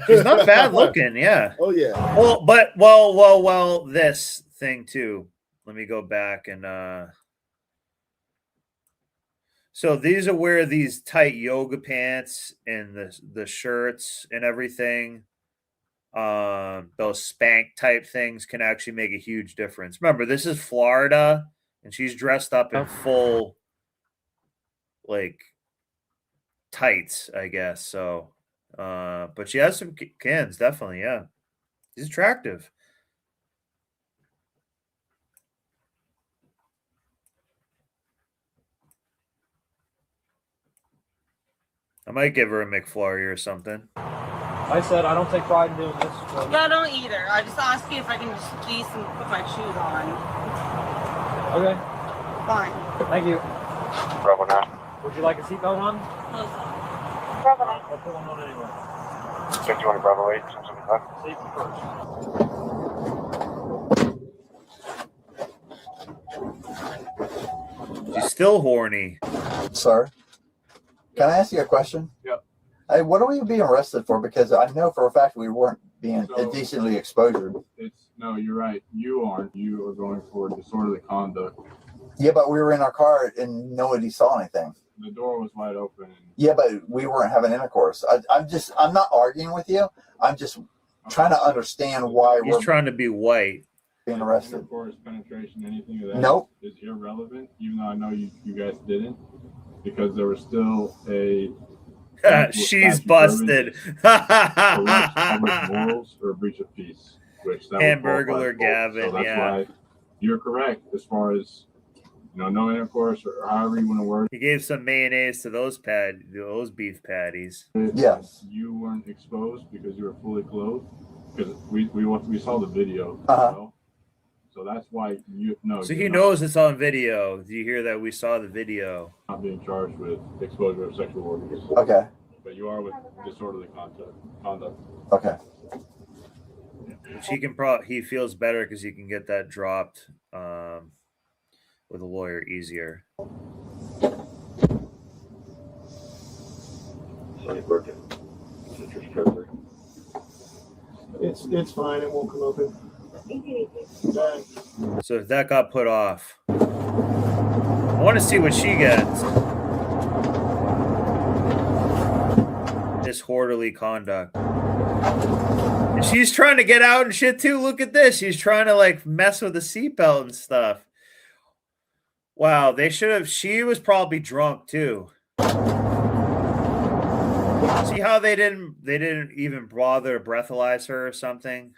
[SPEAKER 2] She's not bad looking, yeah.
[SPEAKER 17] Oh yeah.
[SPEAKER 2] Well, this thing too. Let me go back and so these are where these tight yoga pants and the shirts and everything, those spank type things can actually make a huge difference. Remember, this is Florida and she's dressed up in full like tights, I guess. So but she has some cans, definitely, yeah. She's attractive. I might give her a McFlurry or something.
[SPEAKER 21] I said I don't take pride in doing this. So.
[SPEAKER 6] Yeah, I don't either. I just asked you if I can just please and put my shoes on.
[SPEAKER 21] Okay.
[SPEAKER 6] Fine.
[SPEAKER 21] Thank you.
[SPEAKER 1] Bravo 9.
[SPEAKER 21] Would you like a seatbelt on?
[SPEAKER 6] Bravo 9.
[SPEAKER 21] I'll put one on anyway.
[SPEAKER 1] 51 Bravo 8.
[SPEAKER 21] Safety first.
[SPEAKER 2] She's still horny.
[SPEAKER 20] Sir, can I ask you a question?
[SPEAKER 16] Yeah.
[SPEAKER 20] Hey, what are we being arrested for? Because I know for a fact we weren't being indecently exposed.
[SPEAKER 5] No, you're right. You aren't. You are going for disorderly conduct.
[SPEAKER 20] Yeah, but we were in our car and nobody saw anything.
[SPEAKER 5] The door was wide open.
[SPEAKER 20] Yeah, but we weren't having intercourse. I'm not arguing with you. I'm just trying to understand why
[SPEAKER 2] He's trying to be white.
[SPEAKER 20] Being arrested.
[SPEAKER 5] Intercourse, penetration, anything of that
[SPEAKER 20] Nope.
[SPEAKER 5] is irrelevant, even though I know you guys didn't, because there was still a
[SPEAKER 2] she's busted.
[SPEAKER 5] public morals or a breach of peace, which that
[SPEAKER 2] Hamburglar Gavin,
[SPEAKER 5] so that's
[SPEAKER 2] yeah.
[SPEAKER 5] why you're correct as far as no intercourse or however you want to word.
[SPEAKER 2] He gave some mayonnaise to those beef patties.
[SPEAKER 20] Yes.
[SPEAKER 5] You weren't exposed because you were fully clothed. because we saw the video. So that's why you know.
[SPEAKER 2] So he knows it's on video. Do you hear that? We saw the video.
[SPEAKER 5] Not being charged with exposure of sexual organs.
[SPEAKER 20] Okay.
[SPEAKER 5] But you are with disorderly conduct.
[SPEAKER 20] Okay.
[SPEAKER 2] Which he feels better because he can get that dropped with a lawyer easier.
[SPEAKER 4] It's fine. It won't come open.
[SPEAKER 2] So if that got put off, I want to see what she gets. Disorderly conduct. And she's trying to get out and shit too. Look at this. She's trying to like mess with the seatbelt and stuff. Wow, they should have. She was probably drunk too. See how they didn't even bother to breathalyze her or something.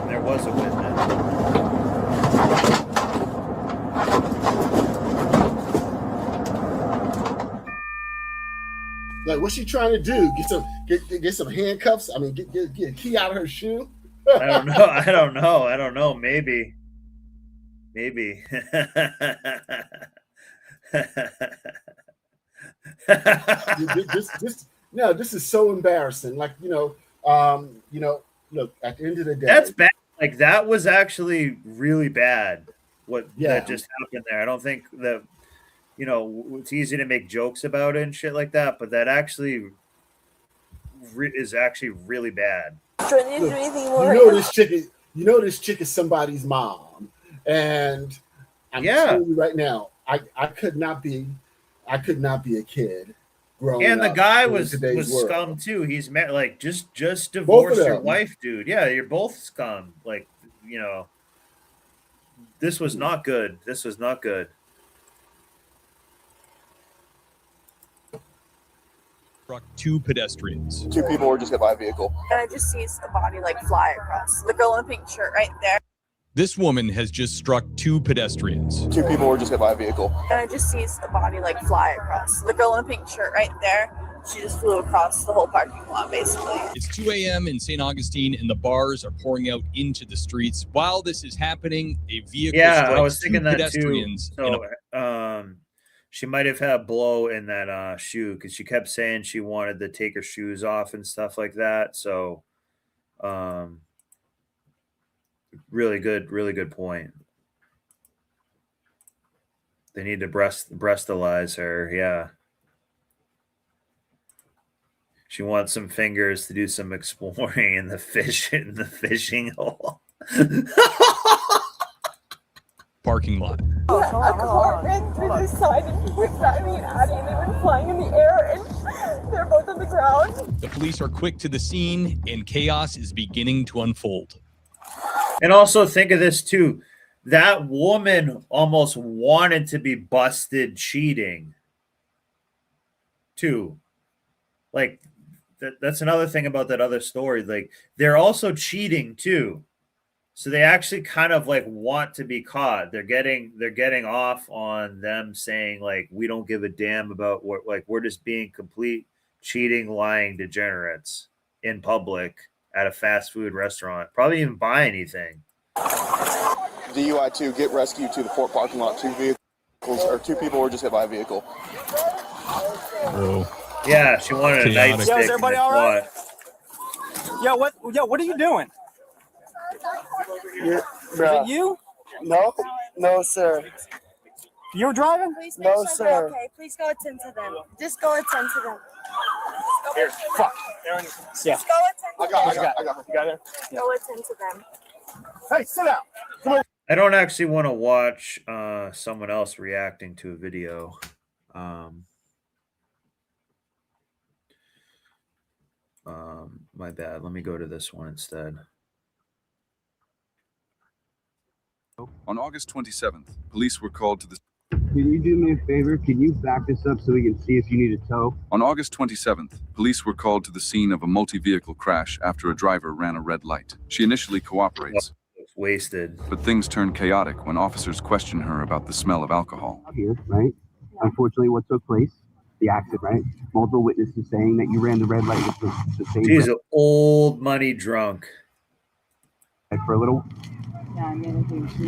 [SPEAKER 2] There was a witness.
[SPEAKER 17] Like, what's she trying to do? Get some handcuffs? I mean, get a key out of her shoe?
[SPEAKER 2] I don't know. Maybe.
[SPEAKER 17] This is so embarrassing. Like, look, at the end of the day,
[SPEAKER 2] That's bad. Like, that was actually really bad. That just happened there. I don't think that, it's easy to make jokes about it and shit like that, but that actually is actually really bad.
[SPEAKER 17] Look, this chick is somebody's mom, and I'm telling you right now, I could not be a kid.
[SPEAKER 2] And the guy was scum too. He's like just divorce your wife, dude. Yeah, you're both scum. Like, this was not good. This was not good.
[SPEAKER 7] Struck 2 pedestrians.
[SPEAKER 20] 2 people were just hit by a vehicle.
[SPEAKER 22] And I just see a body like fly across. The girl in the pink shirt right there.
[SPEAKER 7] This woman has just struck 2 pedestrians.
[SPEAKER 20] 2 people were just hit by a vehicle.
[SPEAKER 22] And I just see a body like fly across. The girl in the pink shirt right there. She just flew across the whole parking lot, basically.
[SPEAKER 7] It's 2 a.m. in St. Augustine, and the bars are pouring out into the streets. While this is happening, a vehicle strikes
[SPEAKER 2] I was thinking
[SPEAKER 7] 2
[SPEAKER 2] that
[SPEAKER 7] pedestrians.
[SPEAKER 2] too. So, she might have had a blow in that shoe because she kept saying she wanted to take her shoes off and stuff like that. So, really good point. They need to breathalyze her. Yeah. She wants some fingers to do some exploring in the fishing hole.
[SPEAKER 7] Parking lot.
[SPEAKER 22] A car ran through the side and he was driving an Audi and they were flying in the air and they're both on the ground.
[SPEAKER 7] The police are quick to the scene and chaos is beginning to unfold.
[SPEAKER 2] And also think of this too. That woman almost wanted to be busted cheating too. Like that's another thing about that other story. Like they're also cheating too. So they actually kind of like want to be caught. They're getting off on them saying like, we don't give a damn about what, like, we're just being complete cheating, lying degenerates in public at a fast food restaurant. Probably even buy anything.
[SPEAKER 20] DUI 2, get rescued to the Fort parking lot. 2 vehicles or 2 people were just hit by a vehicle.
[SPEAKER 7] Bro.
[SPEAKER 2] Yeah, she wanted a nightstick.
[SPEAKER 23] Yo, is everybody all right? Yo, what are you doing? Is it you?
[SPEAKER 24] No, sir.
[SPEAKER 23] You're driving?
[SPEAKER 22] Please
[SPEAKER 24] No, sir.
[SPEAKER 22] Okay, please go attend to them. Just go attend to them.
[SPEAKER 23] Here, fuck. Yeah.
[SPEAKER 22] Just go attend to them.
[SPEAKER 23] I got it. You got it? Yeah.
[SPEAKER 22] Go attend to them.
[SPEAKER 23] Hey, sit down. Come here.
[SPEAKER 2] I don't actually want to watch someone else reacting to a video. My bad. Let me go to this one instead.
[SPEAKER 25] On August 27th, police were called to the...
[SPEAKER 27] Can you do me a favor? Can you back this up so we can see if you need a tow?
[SPEAKER 25] On August 27th, police were called to the scene of a multi-vehicle crash after a driver ran a red light. She initially cooperates.
[SPEAKER 2] Wasted.
[SPEAKER 25] But things turn chaotic when officers question her about the smell of alcohol.
[SPEAKER 27] Here, right? unfortunately, what took place, the accident, right? Multiple witnesses saying that you ran the red light with the same.
[SPEAKER 2] She's an old money drunk.
[SPEAKER 27] For a little.
[SPEAKER 22] Yeah, I mean, he must say.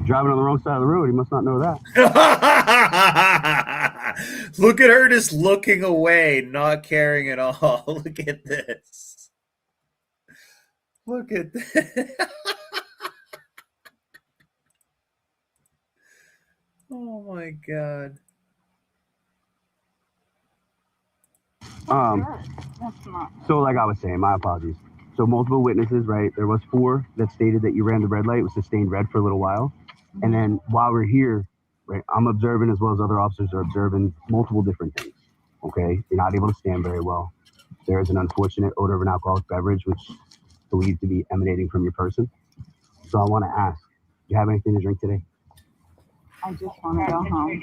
[SPEAKER 27] Driving on the wrong side of the road. He must not know that.
[SPEAKER 2] Look at her just looking away, not caring at all. Look at this. Look at this. Oh my God.
[SPEAKER 22] That's not.
[SPEAKER 27] So like I was saying, my apologies. So multiple witnesses, right? There was 4 that stated that you ran the red light. It was sustained red for a little while. And then while we're here, right, I'm observing as well as other officers are observing multiple different things. Okay, you're not able to stand very well. There is an unfortunate odor of an alcoholic beverage, which is believed to be emanating from your person. So I want to ask, do you have anything to drink today?
[SPEAKER 22] I just want to go home.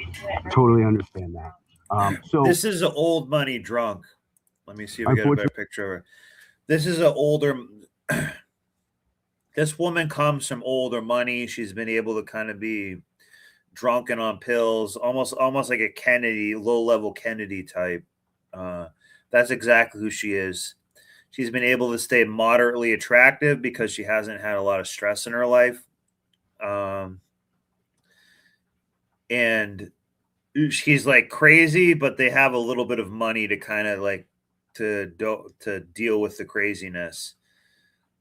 [SPEAKER 27] Totally understand that. So
[SPEAKER 2] this is an old money drunk. Let me see if we get a better picture of her. This is an older. This woman comes from older money. She's been able to kind of be drunken on pills, almost like a Kennedy, low-level Kennedy type. That's exactly who she is. She's been able to stay moderately attractive because she hasn't had a lot of stress in her life. And she's like crazy, but they have a little bit of money to kind of like to deal with the craziness.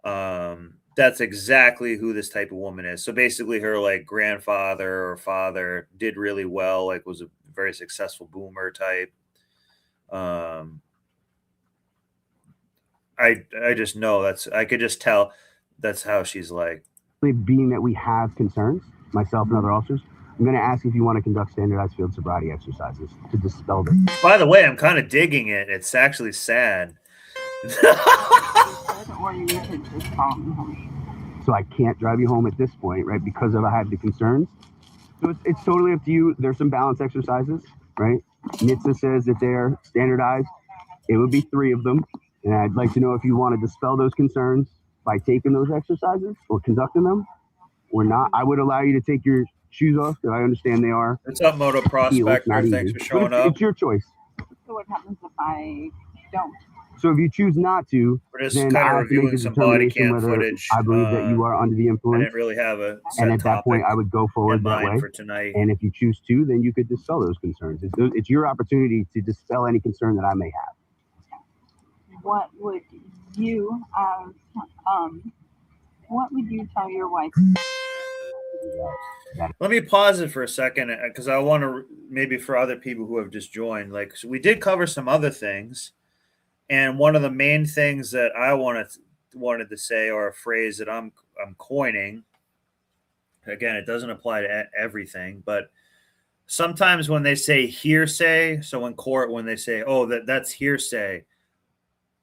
[SPEAKER 2] That's exactly who this type of woman is. So basically her like grandfather or father did really well, like was a very successful boomer type. I just know I could just tell that's how she's like.
[SPEAKER 27] Being that we have concerns, myself and other officers, I'm going to ask if you want to conduct standardized field sobriety exercises to dispel them.
[SPEAKER 2] By the way, I'm kind of digging it. It's actually sad.
[SPEAKER 22] Or you could just call me home.
[SPEAKER 27] So I can't drive you home at this point, right? Because I have the concerns. So it's totally up to you. There's some balance exercises, right? NHTSA says that they're standardized. It would be 3 of them. And I'd like to know if you want to dispel those concerns by taking those exercises or conducting them or not. I would allow you to take your shoes off, because I understand they are.
[SPEAKER 2] What's up, Moto Prospector? Thanks for showing up.
[SPEAKER 27] It's your choice.
[SPEAKER 22] So what happens if I don't?
[SPEAKER 27] So if you choose not to,
[SPEAKER 2] we're just
[SPEAKER 27] then
[SPEAKER 2] kind
[SPEAKER 27] I
[SPEAKER 2] of
[SPEAKER 27] have to make
[SPEAKER 2] reviewing
[SPEAKER 27] a
[SPEAKER 2] some body
[SPEAKER 27] determination
[SPEAKER 2] cam
[SPEAKER 27] whether
[SPEAKER 2] footage.
[SPEAKER 27] I believe that you are under the
[SPEAKER 2] I
[SPEAKER 27] influence.
[SPEAKER 2] didn't really have a set
[SPEAKER 27] And at that point,
[SPEAKER 2] topic
[SPEAKER 27] I would go forward
[SPEAKER 2] in
[SPEAKER 27] that
[SPEAKER 2] mind
[SPEAKER 27] way.
[SPEAKER 2] for tonight.
[SPEAKER 27] And if you choose to, then you could dispel those concerns. It's your opportunity to dispel any concern that I may have.
[SPEAKER 22] What would you, what would you tell your wife?
[SPEAKER 2] Let me pause it for a second because I want to maybe for other people who have just joined. Like, so we did cover some other things, and one of the main things that I wanted to say, or a phrase that I'm coining. Again, it doesn't apply to everything, but sometimes when they say hearsay, so in court when they say, "Oh, that's hearsay,"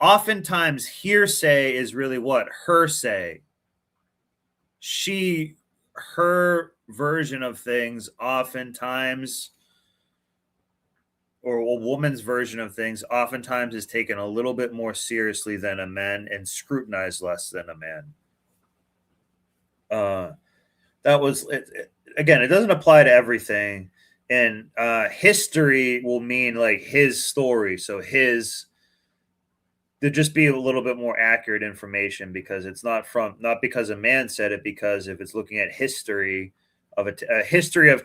[SPEAKER 2] oftentimes hearsay is really what? Hearsay. Her version of things oftentimes, or a woman's version of things oftentimes is taken a little bit more seriously than a man and scrutinized less than a man. That was it. Again, it doesn't apply to everything. And history will mean like his story. So there'd just be a little bit more accurate information because it's not because a man said it, because if it's looking at history of a history of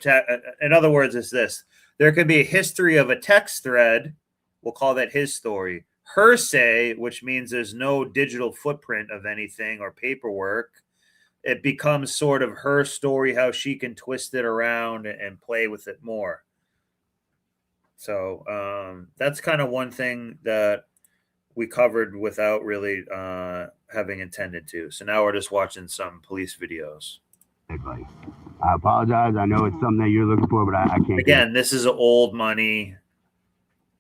[SPEAKER 2] in other words, it's this. There could be a history of a text thread. We'll call that his story. Her say, which means there's no digital footprint of anything or paperwork. It becomes sort of her story, how she can twist it around and play with it more. So that's kind of one thing that we covered without really having intended to. So now we're just watching some police videos.
[SPEAKER 27] I apologize. I know it's something that you're looking for, but I can't.
[SPEAKER 2] Again, this is old money,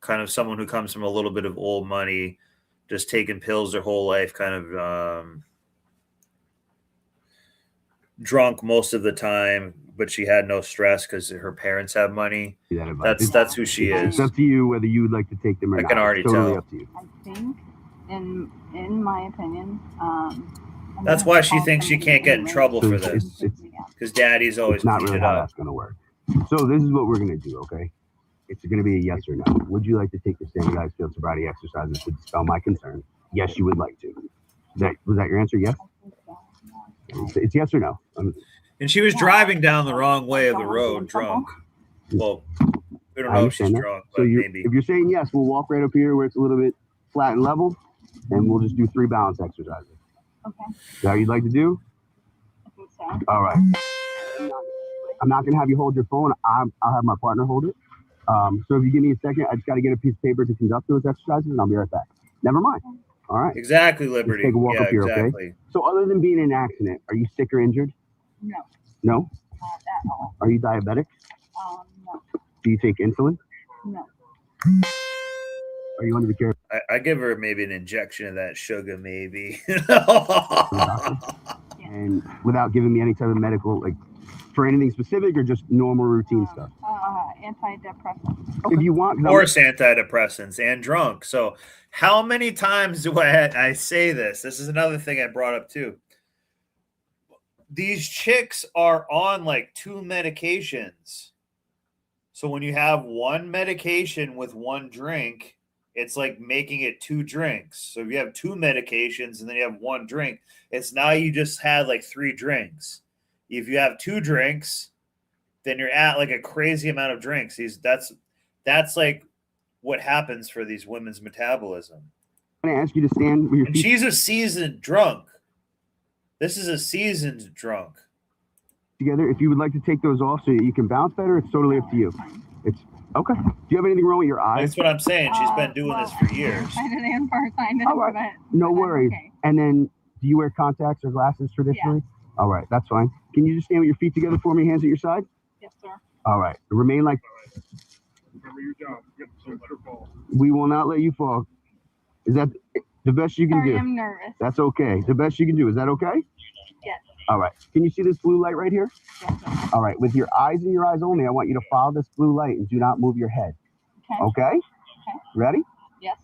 [SPEAKER 2] kind of someone who comes from a little bit of old money, just taking pills their whole life, kind of drunk most of the time, but she had no stress because her parents have money. That's who she is.
[SPEAKER 27] It's up to you whether you would like to take them or not.
[SPEAKER 2] I can already tell.
[SPEAKER 27] Up to you.
[SPEAKER 22] I think, in my opinion,
[SPEAKER 2] that's why she thinks she can't get in trouble for this, because daddy's always
[SPEAKER 27] not
[SPEAKER 2] cleaned
[SPEAKER 27] really
[SPEAKER 2] it
[SPEAKER 27] how
[SPEAKER 2] up.
[SPEAKER 27] that's going to work. So this is what we're gonna do, okay? It's gonna be a yes or no. Would you like to take the standardized field sobriety exercises to dispel my concern? Yes, you would like to. Was that your answer? Yes. It's yes or no.
[SPEAKER 2] And she was driving down the wrong way of the road, drunk. Well, we don't know if she's drunk, but maybe.
[SPEAKER 27] If you're saying yes, we'll walk right up here where it's a little bit flat and level, and we'll just do 3 balance exercises.
[SPEAKER 22] Okay.
[SPEAKER 27] Is that what you'd like to do?
[SPEAKER 22] I think so.
[SPEAKER 27] All right. I'm not going to have you hold your phone. I'll have my partner hold it. So if you give me a second, I just got to get a piece of paper to conduct those exercises, and I'll be right back. Never mind. All right.
[SPEAKER 2] Exactly, Liberty.
[SPEAKER 27] Let's take a walk up here,
[SPEAKER 2] exactly.
[SPEAKER 27] okay? So other than being in an accident, are you sick or injured?
[SPEAKER 22] No,
[SPEAKER 27] No?
[SPEAKER 22] not at all.
[SPEAKER 27] Are you diabetic?
[SPEAKER 22] No,
[SPEAKER 27] Do you take insulin?
[SPEAKER 22] no.
[SPEAKER 27] Are you under the care?
[SPEAKER 2] I give her maybe an injection of that sugar, maybe.
[SPEAKER 27] And without giving me any type of medical, like for anything specific or just normal routine stuff?
[SPEAKER 22] Antidepressant.
[SPEAKER 27] If you want.
[SPEAKER 2] Of course, antidepressants and drunk. So how many times do I say this? This is another thing I brought up too. These chicks are on like 2 medications. So when you have one medication with one drink, it's like making it 2 drinks. So if you have 2 medications and then you have 1 drink, it's now you just had like 3 drinks. If you have 2 drinks, then you're at like a crazy amount of drinks. That's like what happens for these women's metabolism.
[SPEAKER 27] I'm going to ask you to stand with your
[SPEAKER 2] And
[SPEAKER 27] feet
[SPEAKER 2] she's a seasoned drunk. This is a seasoned drunk.
[SPEAKER 27] together. If you would like to take those off so that you can bounce better, it's totally up to you. It's okay. Do you have anything wrong with your eyes?
[SPEAKER 2] That's what I'm saying. She's been doing this for years.
[SPEAKER 22] I didn't am part-time.
[SPEAKER 27] All right. No worries.
[SPEAKER 22] okay.
[SPEAKER 27] And then, do you wear contacts or glasses traditionally? All right, that's fine. Can you just stand with your feet together for me, hands at your side?
[SPEAKER 22] Yes, sir.
[SPEAKER 27] All right. Remain like.
[SPEAKER 5] Remember your job. Yep, so let her fall.
[SPEAKER 27] We will not let you fall. Is that the best you can
[SPEAKER 22] Sorry,
[SPEAKER 27] do?
[SPEAKER 22] I'm nervous.
[SPEAKER 27] That's okay. The best you can do. Is that okay?
[SPEAKER 22] Yes.
[SPEAKER 27] All right. Can you see this blue light right here?
[SPEAKER 22] Yes, sir.
[SPEAKER 27] All right. With your eyes and your eyes only, I want you to follow this blue light and do not move your head.
[SPEAKER 22] Okay.
[SPEAKER 27] Okay? Ready?
[SPEAKER 22] Yes.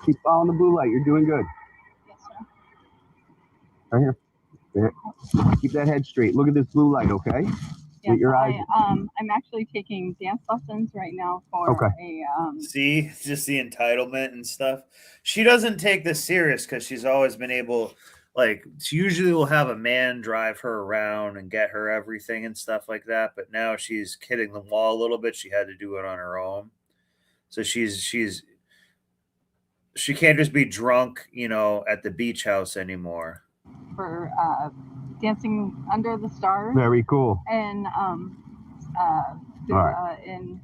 [SPEAKER 27] Keep following the blue light. You're doing good.
[SPEAKER 22] Yes, sir.
[SPEAKER 27] Right here. There. Keep that head straight. Look at this blue light, okay?
[SPEAKER 22] Yes,
[SPEAKER 27] With your eyes.
[SPEAKER 22] I'm actually taking dance lessons right now for
[SPEAKER 27] Okay.
[SPEAKER 22] a
[SPEAKER 2] See, just the entitlement and stuff. She doesn't take this serious because she's always been able, like, she usually will have a man drive her around and get her everything and stuff like that. But now she's kidding the law a little bit. She had to do it on her own. So she can't just be drunk, at the beach house anymore.
[SPEAKER 22] for dancing under the stars.
[SPEAKER 27] Very cool.
[SPEAKER 22] And
[SPEAKER 27] right.
[SPEAKER 22] in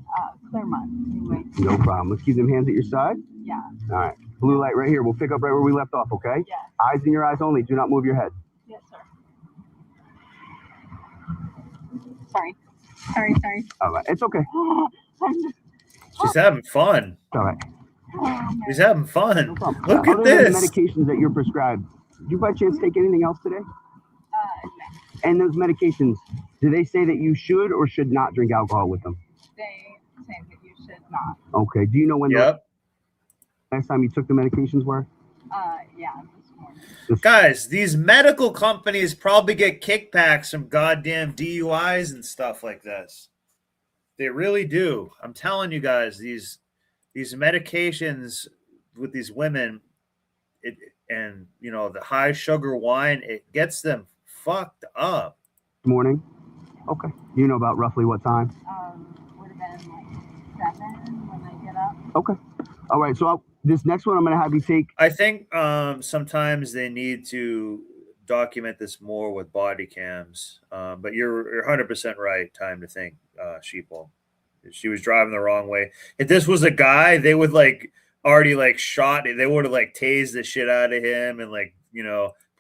[SPEAKER 22] Claremont. Anyway.
[SPEAKER 27] No problem. Let's keep them hands at your side.
[SPEAKER 22] Yeah.
[SPEAKER 27] All right. Blue light right here. We'll pick up right where we left off, okay?
[SPEAKER 22] Yes.
[SPEAKER 27] Eyes in your eyes only. Do not move your head.
[SPEAKER 22] Yes, sir. Sorry.
[SPEAKER 27] All right. It's okay.
[SPEAKER 2] She's having fun.
[SPEAKER 27] All right.
[SPEAKER 2] She's having fun. Look
[SPEAKER 27] Other
[SPEAKER 2] at
[SPEAKER 27] than
[SPEAKER 2] this.
[SPEAKER 27] the medications that you're prescribed, do you by chance take anything else today? And those medications, do they say that you should or should not drink alcohol with them?
[SPEAKER 22] They say that you should not.
[SPEAKER 27] Okay. Do you know when the last time you took the medications were?
[SPEAKER 22] Yeah, this morning.
[SPEAKER 2] Guys, these medical companies probably get kickbacks from goddamn DUIs and stuff like this. They really do. I'm telling you guys, these medications with these women, and the high sugar wine, it gets them fucked up.
[SPEAKER 27] Morning. Okay. Do you know about roughly what time?
[SPEAKER 22] Would have been like 7 when I get up.
[SPEAKER 27] Okay. All right. So this next one, I'm going to have you take.
[SPEAKER 2] I think sometimes they need to document this more with body cams. But you're 100% right. Time to think, Sheeple. She was driving the wrong way. If this was a guy, they would already shot it. They would have tased the shit out of him and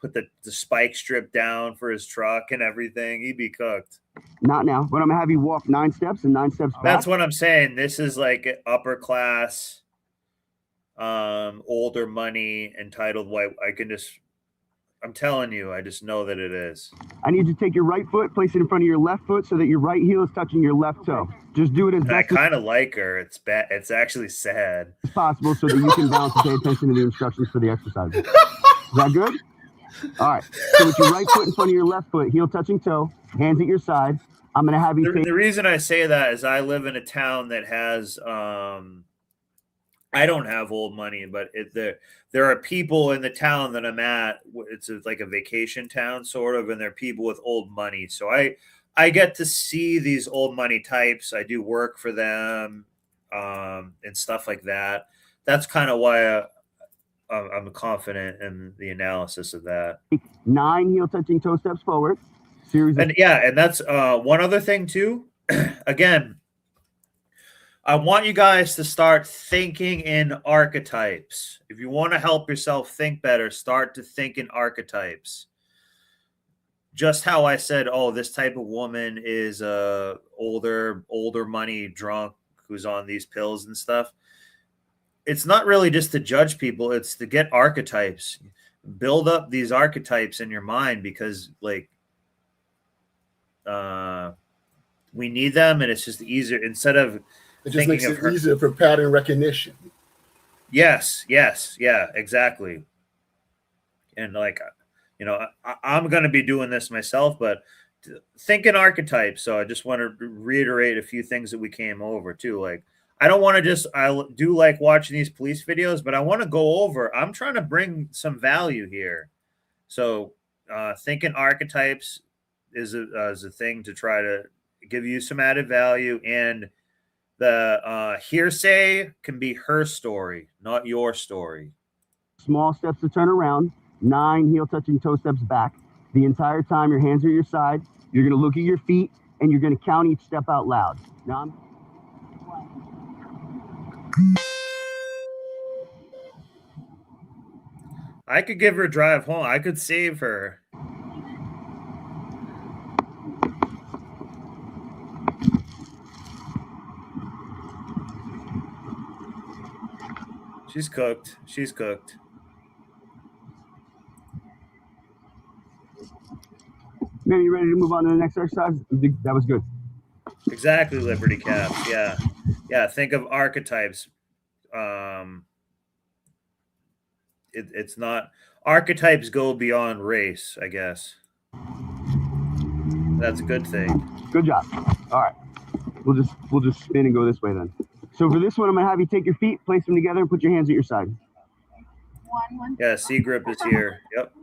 [SPEAKER 2] put the spike strip down for his truck and everything. He'd be cooked.
[SPEAKER 27] Not now, but I'm going to have you walk 9 steps and 9 steps back.
[SPEAKER 2] That's what I'm saying. This is upper class, older money, entitled white. I'm telling you, I just know that it is.
[SPEAKER 27] I need you to take your right foot, place it in front of your left foot so that your right heel is touching your left toe. Just do it as
[SPEAKER 2] And I
[SPEAKER 27] best
[SPEAKER 2] kind of like her. It's bad. It's actually sad.
[SPEAKER 27] as possible so that you can balance and pay attention to the instructions for the exercises. Is that good? All right. So with your right foot in front of your left foot, heel touching toe, hands at your side. I'm going to have you take.
[SPEAKER 2] The reason I say that is I live in a town that has I don't have old money, but there are people in the town that I'm at. It's like a vacation town, sort of, and there are people with old money. So I get to see these old money types. I do work for them and stuff like that. That's kind of why I'm confident in the analysis of that.
[SPEAKER 27] 9 heel touching toe steps forward. Series of-
[SPEAKER 2] And that's one other thing too. Again, I want you guys to start thinking in archetypes. If you want to help yourself think better, start to think in archetypes. Just how I said, oh, this type of woman is older money drunk who's on these pills and stuff. It's not really just to judge people. It's to get archetypes. Build up these archetypes in your mind because, like, we need them, and it's just easier instead of
[SPEAKER 17] it just makes it easier for pattern recognition.
[SPEAKER 2] Yes, yeah, exactly. And like, you know, I'm going to be doing this myself, but think in archetypes. So I just want to reiterate a few things that we came over too. Like, I don't want to just, I do like watching these police videos, but I want to go over, I'm trying to bring some value here. So thinking archetypes is a thing to try to give you some added value. And the hearsay can be her story, not your story.
[SPEAKER 27] Small steps to turn around, 9 heel touching toe steps back. The entire time your hands are at your side. You're going to look at your feet and you're going to count each step out loud. Now
[SPEAKER 2] I could give her a drive home. I could save her. She's cooked. She's cooked.
[SPEAKER 27] Maybe you ready to move on to the next exercise? That was good.
[SPEAKER 2] Exactly, Liberty Caps. Yeah. Yeah, think of archetypes. It's not archetypes go beyond race, I guess. That's a good thing.
[SPEAKER 27] Good job. All right. We'll just spin and go this way then. So for this one, I'm gonna have you take your feet, place them together, and put your hands at your side.
[SPEAKER 2] Yeah, C grip is here. Yep.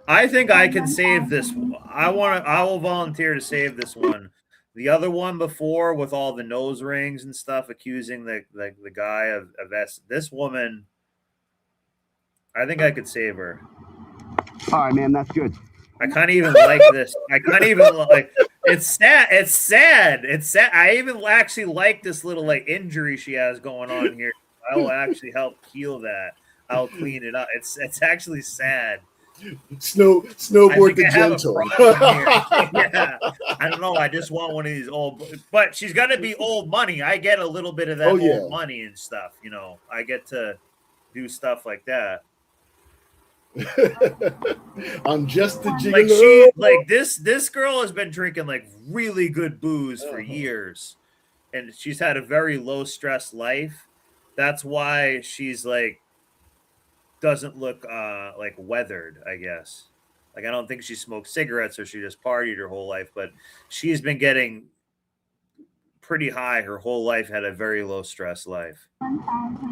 [SPEAKER 2] I think I can save this. I will volunteer to save this one. The other one before with all the nose rings and stuff, accusing the guy of this woman. I think I could save her.
[SPEAKER 27] All right, man, that's good.
[SPEAKER 2] I kind of even like this. I kind of even like. It's sad. It's sad. It's sad. I even actually like this little like injury she has going on here. I will actually help heal that. I'll clean it up. It's actually sad.
[SPEAKER 17] Snowboard the gentle.
[SPEAKER 2] Yeah, I don't know. I just want one of these old, but she's got to be old money. I get a little bit of that old money and stuff. You know, I get to do stuff like that.
[SPEAKER 17] I'm just a
[SPEAKER 2] gigolo. Like this girl has been drinking like really good booze for years, and she's had a very low stress life. That's why she's like doesn't look like weathered, I guess. Like I don't think she smoked cigarettes or she just partied her whole life, but she's been getting pretty high her whole life, had a very low stress life.
[SPEAKER 22] 1,000 to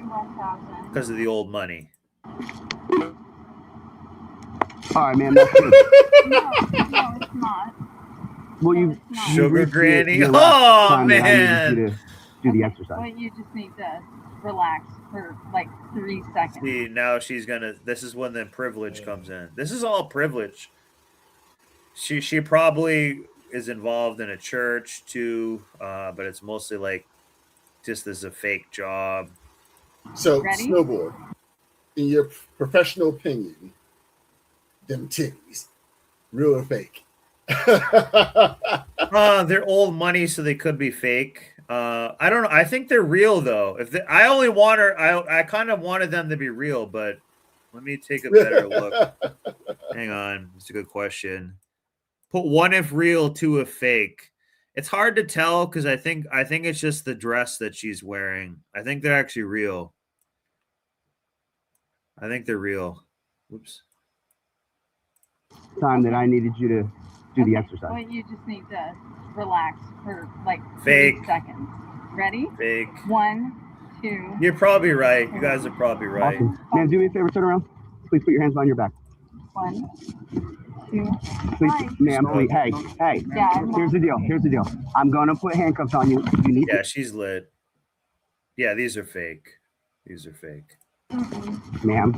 [SPEAKER 22] 1,000.
[SPEAKER 2] Because of the old money.
[SPEAKER 27] All right, man. That's good.
[SPEAKER 22] No, it's not.
[SPEAKER 27] Well, you
[SPEAKER 2] Sugar Granny. Oh man!
[SPEAKER 27] To do the exercise.
[SPEAKER 22] But you just need to relax for like 3 seconds.
[SPEAKER 2] See, now she's gonna. This is when the privilege comes in. This is all privilege. She probably is involved in a church too, but it's mostly like just as a fake job.
[SPEAKER 17] So
[SPEAKER 22] Ready?
[SPEAKER 17] Snowboard, in your professional opinion, them titties, real or fake?
[SPEAKER 2] They're old money, so they could be fake. I don't know. I think they're real though. I only want her, I kind of wanted them to be real, but let me take a better look. Hang on, it's a good question. Put 1 if real, 2 if fake. It's hard to tell because I think it's just the dress that she's wearing. I think they're actually real. I think they're real. Whoops.
[SPEAKER 27] Time that I needed you to do the exercise.
[SPEAKER 22] Well, you just need to relax for like
[SPEAKER 2] Fake.
[SPEAKER 22] 3 seconds. Ready?
[SPEAKER 2] Fake.
[SPEAKER 22] 1, 2.
[SPEAKER 2] You're probably right. You guys are probably right.
[SPEAKER 27] Awesome. Man, do me a favor, turn around. Please put your hands behind your back.
[SPEAKER 22] 1, 2.
[SPEAKER 27] Please,
[SPEAKER 22] Hi.
[SPEAKER 27] ma'am, please. Hey,
[SPEAKER 22] Yeah.
[SPEAKER 27] here's the deal. Here's the deal. I'm going to put handcuffs on you. You need
[SPEAKER 2] Yeah, she's lit. Yeah, these are fake. These are fake.
[SPEAKER 27] ma'am.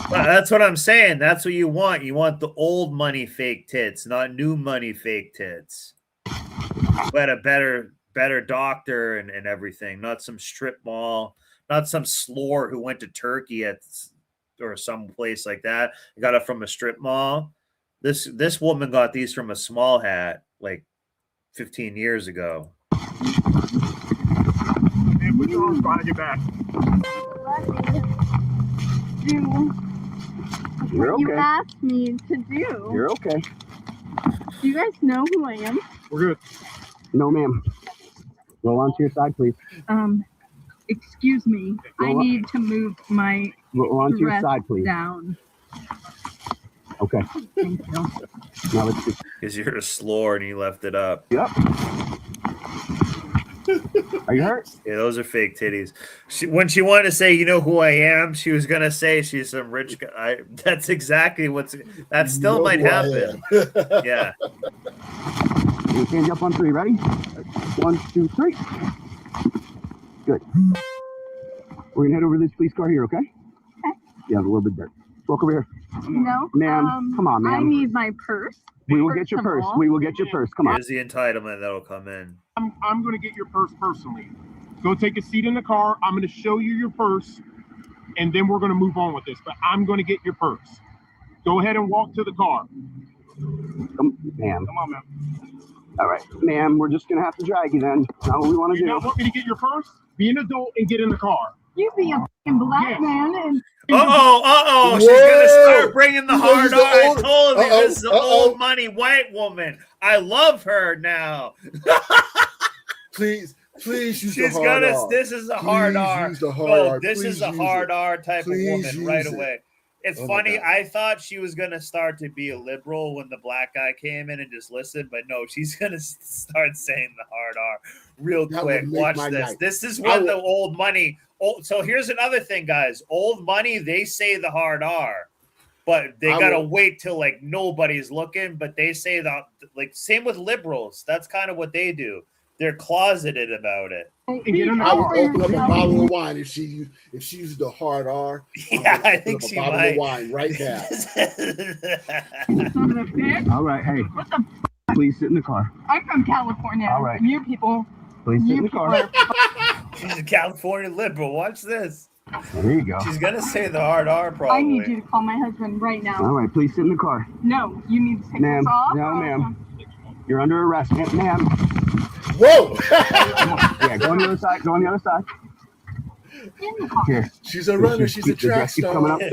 [SPEAKER 2] Well, that's what I'm saying. That's what you want. You want the old money fake tits, not new money fake tits. But a better doctor and everything, not some strip mall, not some slore who went to Turkey or some place like that. Got it from a strip mall. This woman got these from a small hat like 15 years ago.
[SPEAKER 4] Man, put your arms behind your back.
[SPEAKER 27] You're
[SPEAKER 22] What you
[SPEAKER 27] okay.
[SPEAKER 22] asked me to do.
[SPEAKER 27] You're okay.
[SPEAKER 22] Do you guys know who I am?
[SPEAKER 4] We're good.
[SPEAKER 27] No, ma'am. Roll onto your side, please.
[SPEAKER 22] Excuse me. I
[SPEAKER 27] Roll on-
[SPEAKER 22] need to move my
[SPEAKER 27] Roll onto your
[SPEAKER 22] dress
[SPEAKER 27] side, please.
[SPEAKER 22] down.
[SPEAKER 27] Okay.
[SPEAKER 22] Thank you.
[SPEAKER 27] Now let's just.
[SPEAKER 2] Because you're a slore and you left it up.
[SPEAKER 27] Yep. Are you hurt?
[SPEAKER 2] Yeah, those are fake titties. When she wanted to say, "You know who I am," she was gonna say she's some rich guy. That's exactly that still might happen. Yeah.
[SPEAKER 27] You stand up on 3. Ready? 1, 2, 3. Good. We're gonna head over to this police car here, okay? Yeah, a little bit dirt. Walk over here.
[SPEAKER 22] No.
[SPEAKER 27] Ma'am, come on,
[SPEAKER 22] I
[SPEAKER 27] ma'am.
[SPEAKER 22] need my purse.
[SPEAKER 27] We will get
[SPEAKER 22] First
[SPEAKER 27] your
[SPEAKER 22] of
[SPEAKER 27] purse.
[SPEAKER 22] all.
[SPEAKER 27] We will get your purse. Come on.
[SPEAKER 2] Here's the entitlement that'll come in.
[SPEAKER 4] I'm going to get your purse personally. Go take a seat in the car. I'm going to show you your purse, and then we're going to move on with this. But I'm going to get your purse. Go ahead and walk to the car.
[SPEAKER 27] Ma'am.
[SPEAKER 4] Come on, man.
[SPEAKER 27] All right, ma'am. We're just gonna have to drag you then. Not what we want to
[SPEAKER 4] You
[SPEAKER 27] do.
[SPEAKER 4] not want me to get your purse? Be an adult and get in the car.
[SPEAKER 22] You be a fucking black man and.
[SPEAKER 2] She's gonna start bringing the
[SPEAKER 17] You
[SPEAKER 2] hard
[SPEAKER 17] use the
[SPEAKER 2] R. I
[SPEAKER 17] old-
[SPEAKER 2] told you
[SPEAKER 17] uh-oh,
[SPEAKER 2] this is an
[SPEAKER 17] uh-oh.
[SPEAKER 2] old money white woman. I love her now.
[SPEAKER 17] Please use
[SPEAKER 2] She's
[SPEAKER 17] the hard
[SPEAKER 2] gonna.
[SPEAKER 17] R.
[SPEAKER 2] This is a hard
[SPEAKER 17] Please
[SPEAKER 2] R.
[SPEAKER 17] use the hard
[SPEAKER 2] No,
[SPEAKER 17] R.
[SPEAKER 2] this is
[SPEAKER 17] Please
[SPEAKER 2] a
[SPEAKER 17] use
[SPEAKER 2] hard
[SPEAKER 17] it.
[SPEAKER 2] R type
[SPEAKER 17] Please
[SPEAKER 2] of woman right
[SPEAKER 17] use it.
[SPEAKER 2] away. It's
[SPEAKER 17] Oh my
[SPEAKER 2] funny.
[SPEAKER 17] God.
[SPEAKER 2] I thought she was gonna start to be a liberal when the black guy came in and just listened, but no, she's gonna start saying the hard R real
[SPEAKER 17] That
[SPEAKER 2] quick.
[SPEAKER 17] would make
[SPEAKER 2] Watch
[SPEAKER 17] my
[SPEAKER 2] this.
[SPEAKER 17] night.
[SPEAKER 2] This is
[SPEAKER 17] I
[SPEAKER 2] when
[SPEAKER 17] will-
[SPEAKER 2] the old money. Oh, so here's another thing, guys. Old money, they say the hard R, but they
[SPEAKER 17] I
[SPEAKER 2] gotta
[SPEAKER 17] will-
[SPEAKER 2] wait till like nobody's looking. But they say that like same with liberals. That's kind of what they do. They're closeted about it.
[SPEAKER 17] I would open up a bottle of wine if she used the hard R.
[SPEAKER 2] Yeah, I
[SPEAKER 17] open
[SPEAKER 2] think
[SPEAKER 17] up a
[SPEAKER 2] she
[SPEAKER 17] bottle
[SPEAKER 2] might.
[SPEAKER 17] of wine right now.
[SPEAKER 27] All right, hey. Please sit in the car.
[SPEAKER 22] I'm from California.
[SPEAKER 27] All right.
[SPEAKER 22] You people.
[SPEAKER 27] Please sit in the car.
[SPEAKER 2] She's a California liberal. Watch this.
[SPEAKER 27] There you go.
[SPEAKER 2] She's gonna say the hard R
[SPEAKER 22] I
[SPEAKER 2] probably.
[SPEAKER 22] need you to call my husband right now.
[SPEAKER 27] All right, please sit in the car.
[SPEAKER 22] No, you need to take
[SPEAKER 27] Ma'am,
[SPEAKER 22] this off.
[SPEAKER 27] no, ma'am. You're under arrest, ma'am.
[SPEAKER 17] Whoa!
[SPEAKER 27] Yeah, go on the other side. Go on the other side.
[SPEAKER 22] In the car.
[SPEAKER 27] Here.
[SPEAKER 17] She's a runner. She's a
[SPEAKER 27] The
[SPEAKER 17] track
[SPEAKER 27] dress keeps
[SPEAKER 17] star.
[SPEAKER 27] coming up to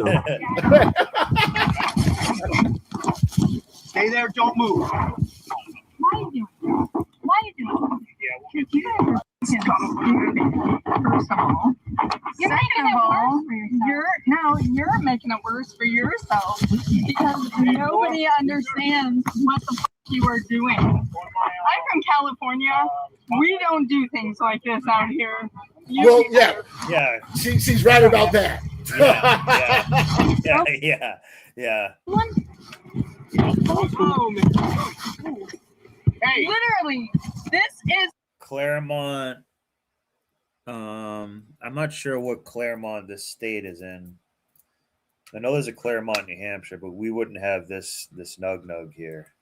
[SPEAKER 4] Stay there. Don't move.
[SPEAKER 22] Why are you doing this? Why are you doing this? Because you guys are fucking stupid, first of all. Second of all, you're making it worse for yourself because nobody understands what the fuck you are doing. I'm from California. We don't do things like this out here.
[SPEAKER 17] Well, yeah.
[SPEAKER 2] Yeah.
[SPEAKER 17] She's right about that.
[SPEAKER 2] Yeah.
[SPEAKER 22] Hey. Literally, this is
[SPEAKER 2] Claremont. I'm not sure what Claremont this state is in. I know there's a Claremont, New Hampshire, but we wouldn't have this nug here.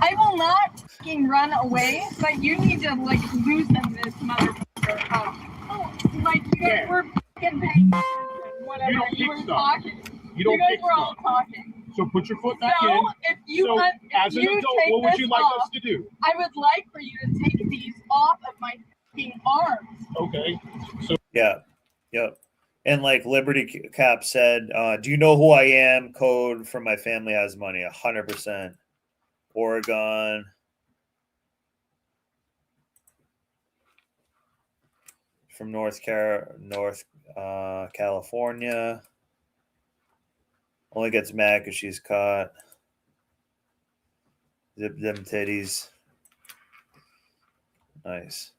[SPEAKER 22] I will not fucking run away, but you need to like loosen this motherfucker up. Like you guys were fucking paying attention, whatever.
[SPEAKER 4] You don't
[SPEAKER 22] You
[SPEAKER 4] pick
[SPEAKER 22] were
[SPEAKER 4] stuff.
[SPEAKER 22] talking.
[SPEAKER 4] You don't
[SPEAKER 22] guys
[SPEAKER 4] pick
[SPEAKER 22] were all
[SPEAKER 4] stuff.
[SPEAKER 22] talking.
[SPEAKER 4] So put your foot back
[SPEAKER 22] So
[SPEAKER 4] in.
[SPEAKER 22] if you
[SPEAKER 4] So
[SPEAKER 22] want,
[SPEAKER 4] as an adult, what would you like us to do?
[SPEAKER 22] I would like for you to take these off of my fucking arms.
[SPEAKER 4] Okay. So
[SPEAKER 2] Yeah. Yep. And like Liberty Cap said, do you know who I am? Code for my family has money. 100%. Oregon. from North California. Only gets mad because she's caught. Zip them titties. Nice.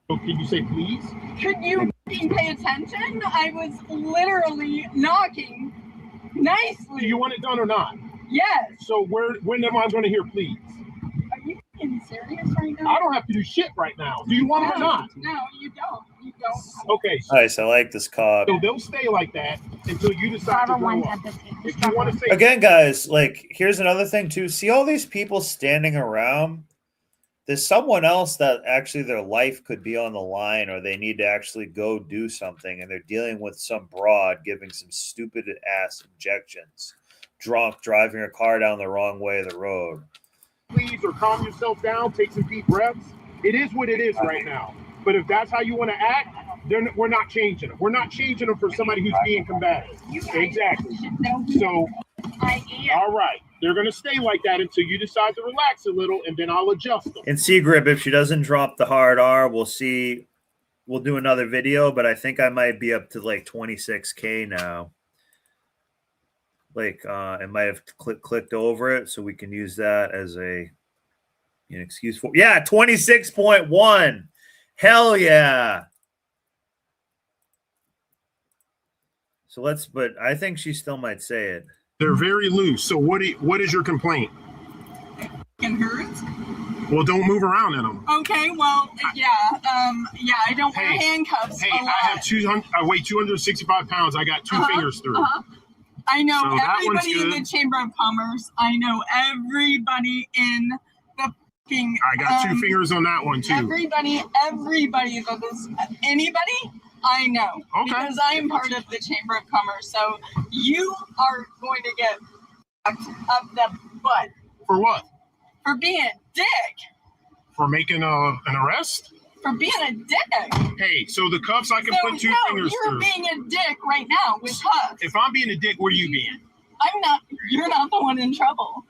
[SPEAKER 4] So can you say please?
[SPEAKER 22] Could you pay attention? I was literally knocking nicely.
[SPEAKER 4] Do you want it done or not?
[SPEAKER 22] Yes.
[SPEAKER 4] So when am I going to hear please?
[SPEAKER 22] Are you being serious right now?
[SPEAKER 4] I don't have to do shit right now. Do you want it or not?
[SPEAKER 22] No, you don't. You don't.
[SPEAKER 4] Okay.
[SPEAKER 2] Nice. I like this cop.
[SPEAKER 4] So they'll stay like that until you decide to grow up. If you want to say
[SPEAKER 2] Again, guys, like, here's another thing, too. See all these people standing around? There's someone else that actually their life could be on the line, or they need to actually go do something, and they're dealing with some broad giving some stupid ass injections, drunk, driving a car down the wrong way of the road.
[SPEAKER 4] please or calm yourself down, take some deep breaths. It is what it is right now. But if that's how you want to act, then we're not changing them. We're not changing them for somebody who's being combative. Exactly. So, all right. They're going to stay like that until you decide to relax a little, and then I'll adjust them.
[SPEAKER 2] And Seagrip, if she doesn't drop the hard R, we'll see. We'll do another video, but I think I might be up to like 26K now. Like, I might have clicked over it, so we can use that as an excuse for. Yeah, 26.1. Hell yeah. So but I think she still might say it.
[SPEAKER 4] They're very loose. So what is your complaint?
[SPEAKER 22] It hurts.
[SPEAKER 4] Well, don't move around in them.
[SPEAKER 22] Okay, well, yeah, I don't wear handcuffs.
[SPEAKER 4] Hey, I weigh 265 pounds. I got two fingers through.
[SPEAKER 22] I know
[SPEAKER 4] So that one's
[SPEAKER 22] everybody in
[SPEAKER 4] good.
[SPEAKER 22] the Chamber of Commerce. I know everybody in the fucking.
[SPEAKER 4] I got two fingers on that one too.
[SPEAKER 22] Everybody that is anybody. I know because I am part of the Chamber of Commerce. So you are going to get fucked up the butt.
[SPEAKER 4] For what?
[SPEAKER 22] For being a dick.
[SPEAKER 4] For making an arrest?
[SPEAKER 22] For being a dick.
[SPEAKER 4] Hey, so the cuffs I can put two fingers
[SPEAKER 22] you're
[SPEAKER 4] through.
[SPEAKER 22] being a dick right now with cuffs.
[SPEAKER 4] If I'm being a dick, what are you being?
[SPEAKER 22] I'm not. You're not the one in trouble.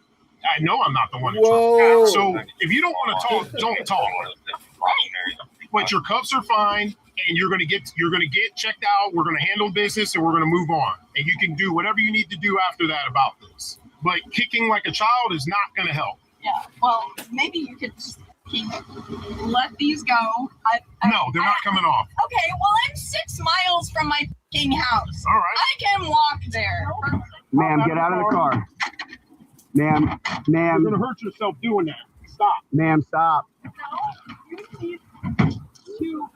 [SPEAKER 4] I know I'm not the one in trouble. So if you don't want to talk, don't talk. But your cuffs are fine, and you're gonna get checked out. We're gonna handle business, and we're gonna move on. And you can do whatever you need to do after that about this. But kicking like a child is not gonna help.
[SPEAKER 22] Yeah. Well, maybe you could just let these go.
[SPEAKER 4] No, they're not coming off.
[SPEAKER 22] Okay. Well, I'm 6 miles from my fucking house.
[SPEAKER 4] All right.
[SPEAKER 22] I can walk there.
[SPEAKER 27] Ma'am, get out of the car. Ma'am.
[SPEAKER 4] You're gonna hurt yourself doing that. Stop.
[SPEAKER 27] Ma'am, stop.
[SPEAKER 22] No, you need to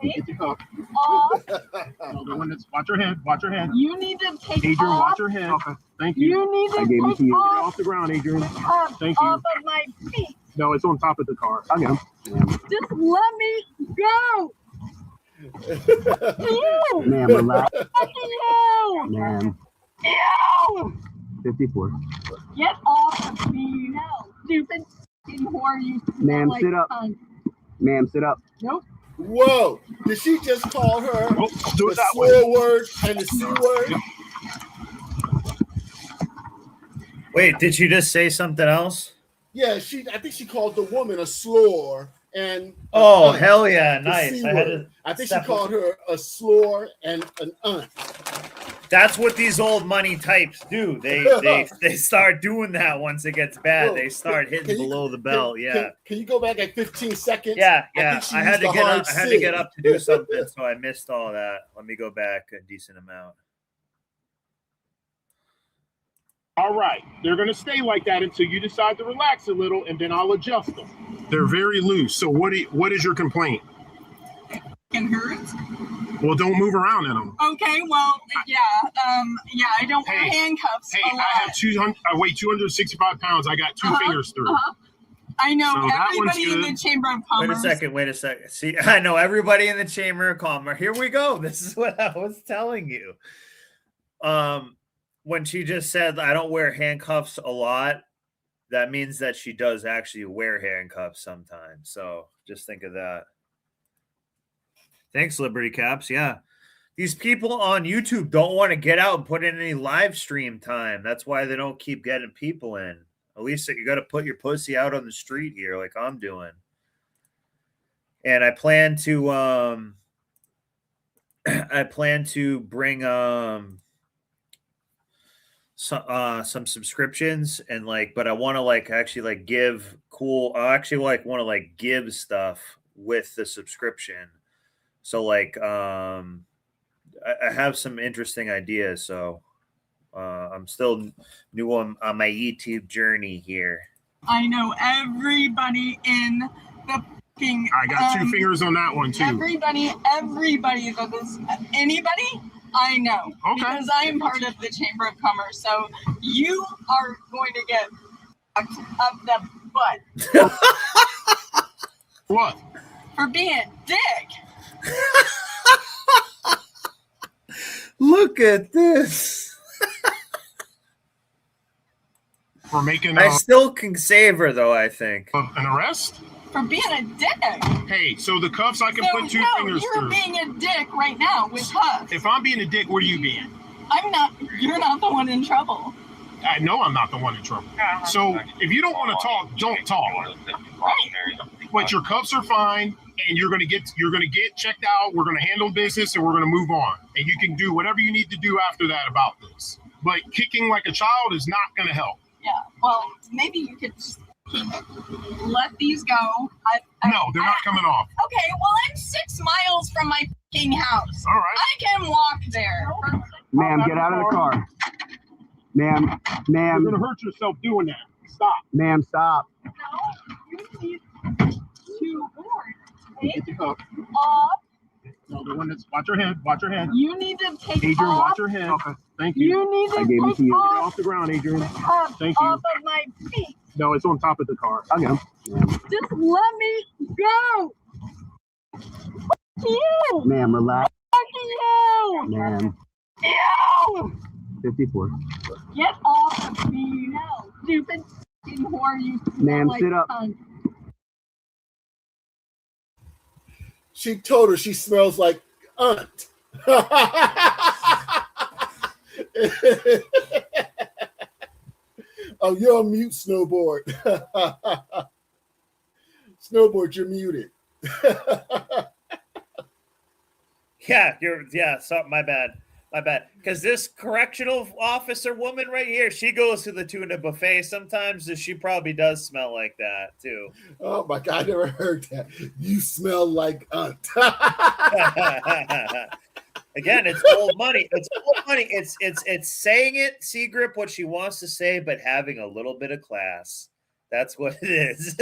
[SPEAKER 4] Get the cuff.
[SPEAKER 22] off.
[SPEAKER 4] No, the one that's, watch your head. Watch your head.
[SPEAKER 22] You need to take
[SPEAKER 4] Adrian,
[SPEAKER 22] off.
[SPEAKER 4] watch your head. Okay. Thank you.
[SPEAKER 22] You need to
[SPEAKER 27] I gave it
[SPEAKER 22] take
[SPEAKER 27] to you.
[SPEAKER 4] Get it
[SPEAKER 22] off,
[SPEAKER 4] off the ground, Adrian. Thank you.
[SPEAKER 22] off of my feet.
[SPEAKER 4] No, it's on top of the car.
[SPEAKER 27] I'll get him.
[SPEAKER 22] Just let me go. Ew.
[SPEAKER 27] Ma'am, relax.
[SPEAKER 22] Fucking you.
[SPEAKER 27] Ma'am,
[SPEAKER 22] Ew.
[SPEAKER 27] 54.
[SPEAKER 22] Get off of me. Stupid fucking whore. You
[SPEAKER 27] Ma'am,
[SPEAKER 22] like
[SPEAKER 27] sit up.
[SPEAKER 22] cunt.
[SPEAKER 27] Ma'am, sit up.
[SPEAKER 22] Nope.
[SPEAKER 17] Whoa! Did she just call her
[SPEAKER 4] Do
[SPEAKER 17] the
[SPEAKER 4] it that way.
[SPEAKER 17] swear word and the C word?
[SPEAKER 2] Wait, did you just say something else?
[SPEAKER 17] Yeah, I think she called the woman a slore and.
[SPEAKER 2] Oh, hell yeah.
[SPEAKER 17] the
[SPEAKER 2] Nice.
[SPEAKER 17] C
[SPEAKER 2] I had
[SPEAKER 17] word.
[SPEAKER 2] to
[SPEAKER 17] I think she
[SPEAKER 2] step
[SPEAKER 17] called her a slore and an aunt.
[SPEAKER 2] That's what these old money types do. They start doing that once it gets bad.
[SPEAKER 17] Bro,
[SPEAKER 2] They start hitting
[SPEAKER 17] can you-
[SPEAKER 2] below the belt. Yeah.
[SPEAKER 17] Can you go back at 15 seconds?
[SPEAKER 2] Yeah.
[SPEAKER 17] think she
[SPEAKER 2] I had
[SPEAKER 17] used
[SPEAKER 2] to
[SPEAKER 17] the
[SPEAKER 2] get
[SPEAKER 17] hard
[SPEAKER 2] up. I had to get
[SPEAKER 17] C.
[SPEAKER 2] up to do something, so I missed all that. Let me go back a decent amount.
[SPEAKER 4] All right. They're going to stay like that until you decide to relax a little, and then I'll adjust them. They're very loose. So what is your complaint?
[SPEAKER 22] It hurts.
[SPEAKER 4] Well, don't move around in them.
[SPEAKER 22] Okay, well, yeah, I don't wear handcuffs a lot.
[SPEAKER 4] I weigh 265 pounds. I got two fingers through.
[SPEAKER 22] I know
[SPEAKER 4] So that one's
[SPEAKER 22] everybody in
[SPEAKER 4] good.
[SPEAKER 22] the Chamber of Commerce.
[SPEAKER 2] Wait a second. See, I know everybody in the Chamber of Commerce. Here we go. This is what I was telling you. When she just said, I don't wear handcuffs a lot, that means that she does actually wear handcuffs sometimes. So just think of that. Thanks, Liberty Caps. Yeah. These people on YouTube don't want to get out and put in any live stream time. That's why they don't keep getting people in. At least you got to put your pussy out on the street here like I'm doing. and I plan to bring some subscriptions and but I want to actually give cool. I actually want to give stuff with the subscription. So I have some interesting ideas. So I'm still new on my YouTube journey here.
[SPEAKER 22] I know everybody in the fucking.
[SPEAKER 4] I got 2 fingers on that one too.
[SPEAKER 22] Everybody that is anybody. I know, because I am part of the Chamber of Commerce. So you are going to get up the butt.
[SPEAKER 4] What?
[SPEAKER 22] For being a dick.
[SPEAKER 2] Look at this.
[SPEAKER 4] For making.
[SPEAKER 2] I still can save her though. I think
[SPEAKER 4] an arrest.
[SPEAKER 22] For being a dick.
[SPEAKER 4] Hey, so the cuffs I can put 2 fingers
[SPEAKER 22] you're
[SPEAKER 4] through.
[SPEAKER 22] being a dick right now with cuffs.
[SPEAKER 4] If I'm being a dick, what are you being?
[SPEAKER 22] I'm not. You're not the one in trouble.
[SPEAKER 4] I know I'm not the one in trouble. So if you don't want to talk, don't talk.
[SPEAKER 22] Right.
[SPEAKER 4] But your cuffs are fine, and you're gonna get checked out. We're gonna handle business, and we're gonna move on. And you can do whatever you need to do after that about this. But kicking like a child is not gonna help.
[SPEAKER 22] Yeah. Well, maybe you could just let these go.
[SPEAKER 4] No, they're not coming off.
[SPEAKER 22] Okay. Well, I'm 6 miles from my fucking house.
[SPEAKER 4] All right.
[SPEAKER 22] I can walk there.
[SPEAKER 27] Ma'am, get out of the car. Ma'am.
[SPEAKER 4] You're gonna hurt yourself doing that. Stop.
[SPEAKER 27] Ma'am, stop.
[SPEAKER 22] No, you need to board.
[SPEAKER 4] Get the cuff.
[SPEAKER 22] Off.
[SPEAKER 4] No, the one that's. Watch your head. Watch your head.
[SPEAKER 22] You need to take
[SPEAKER 4] Adrian,
[SPEAKER 22] off.
[SPEAKER 4] watch your head. Okay. Thank you.
[SPEAKER 22] You need to
[SPEAKER 27] I gave it
[SPEAKER 22] take
[SPEAKER 27] to you.
[SPEAKER 4] Get it
[SPEAKER 22] off
[SPEAKER 4] off the ground, Adrian.
[SPEAKER 22] cuffs
[SPEAKER 4] Thank you.
[SPEAKER 22] off of my feet.
[SPEAKER 4] No, it's on top of the car.
[SPEAKER 27] I know.
[SPEAKER 22] Just let me go. Fuck you.
[SPEAKER 27] Ma'am, relax.
[SPEAKER 22] Fuck you.
[SPEAKER 27] Ma'am.
[SPEAKER 22] You.
[SPEAKER 27] 54.
[SPEAKER 22] Get off of me. No. Stupid fucking whore. You smell
[SPEAKER 27] Ma'am,
[SPEAKER 22] like
[SPEAKER 27] sit up.
[SPEAKER 22] cunt.
[SPEAKER 17] She told her she smells like aunt. Oh, you're on mute, Snowboard. Snowboard, you're muted.
[SPEAKER 2] So my bad. Because this correctional officer woman right here, she goes to the tuna buffet sometimes, so she probably does smell like that too.
[SPEAKER 17] Oh my God, I never heard that. You smell like aunt.
[SPEAKER 2] Again, it's old money. It's old money. It's saying it, Seagrip, what she wants to say, but having a little bit of class. That's what it is.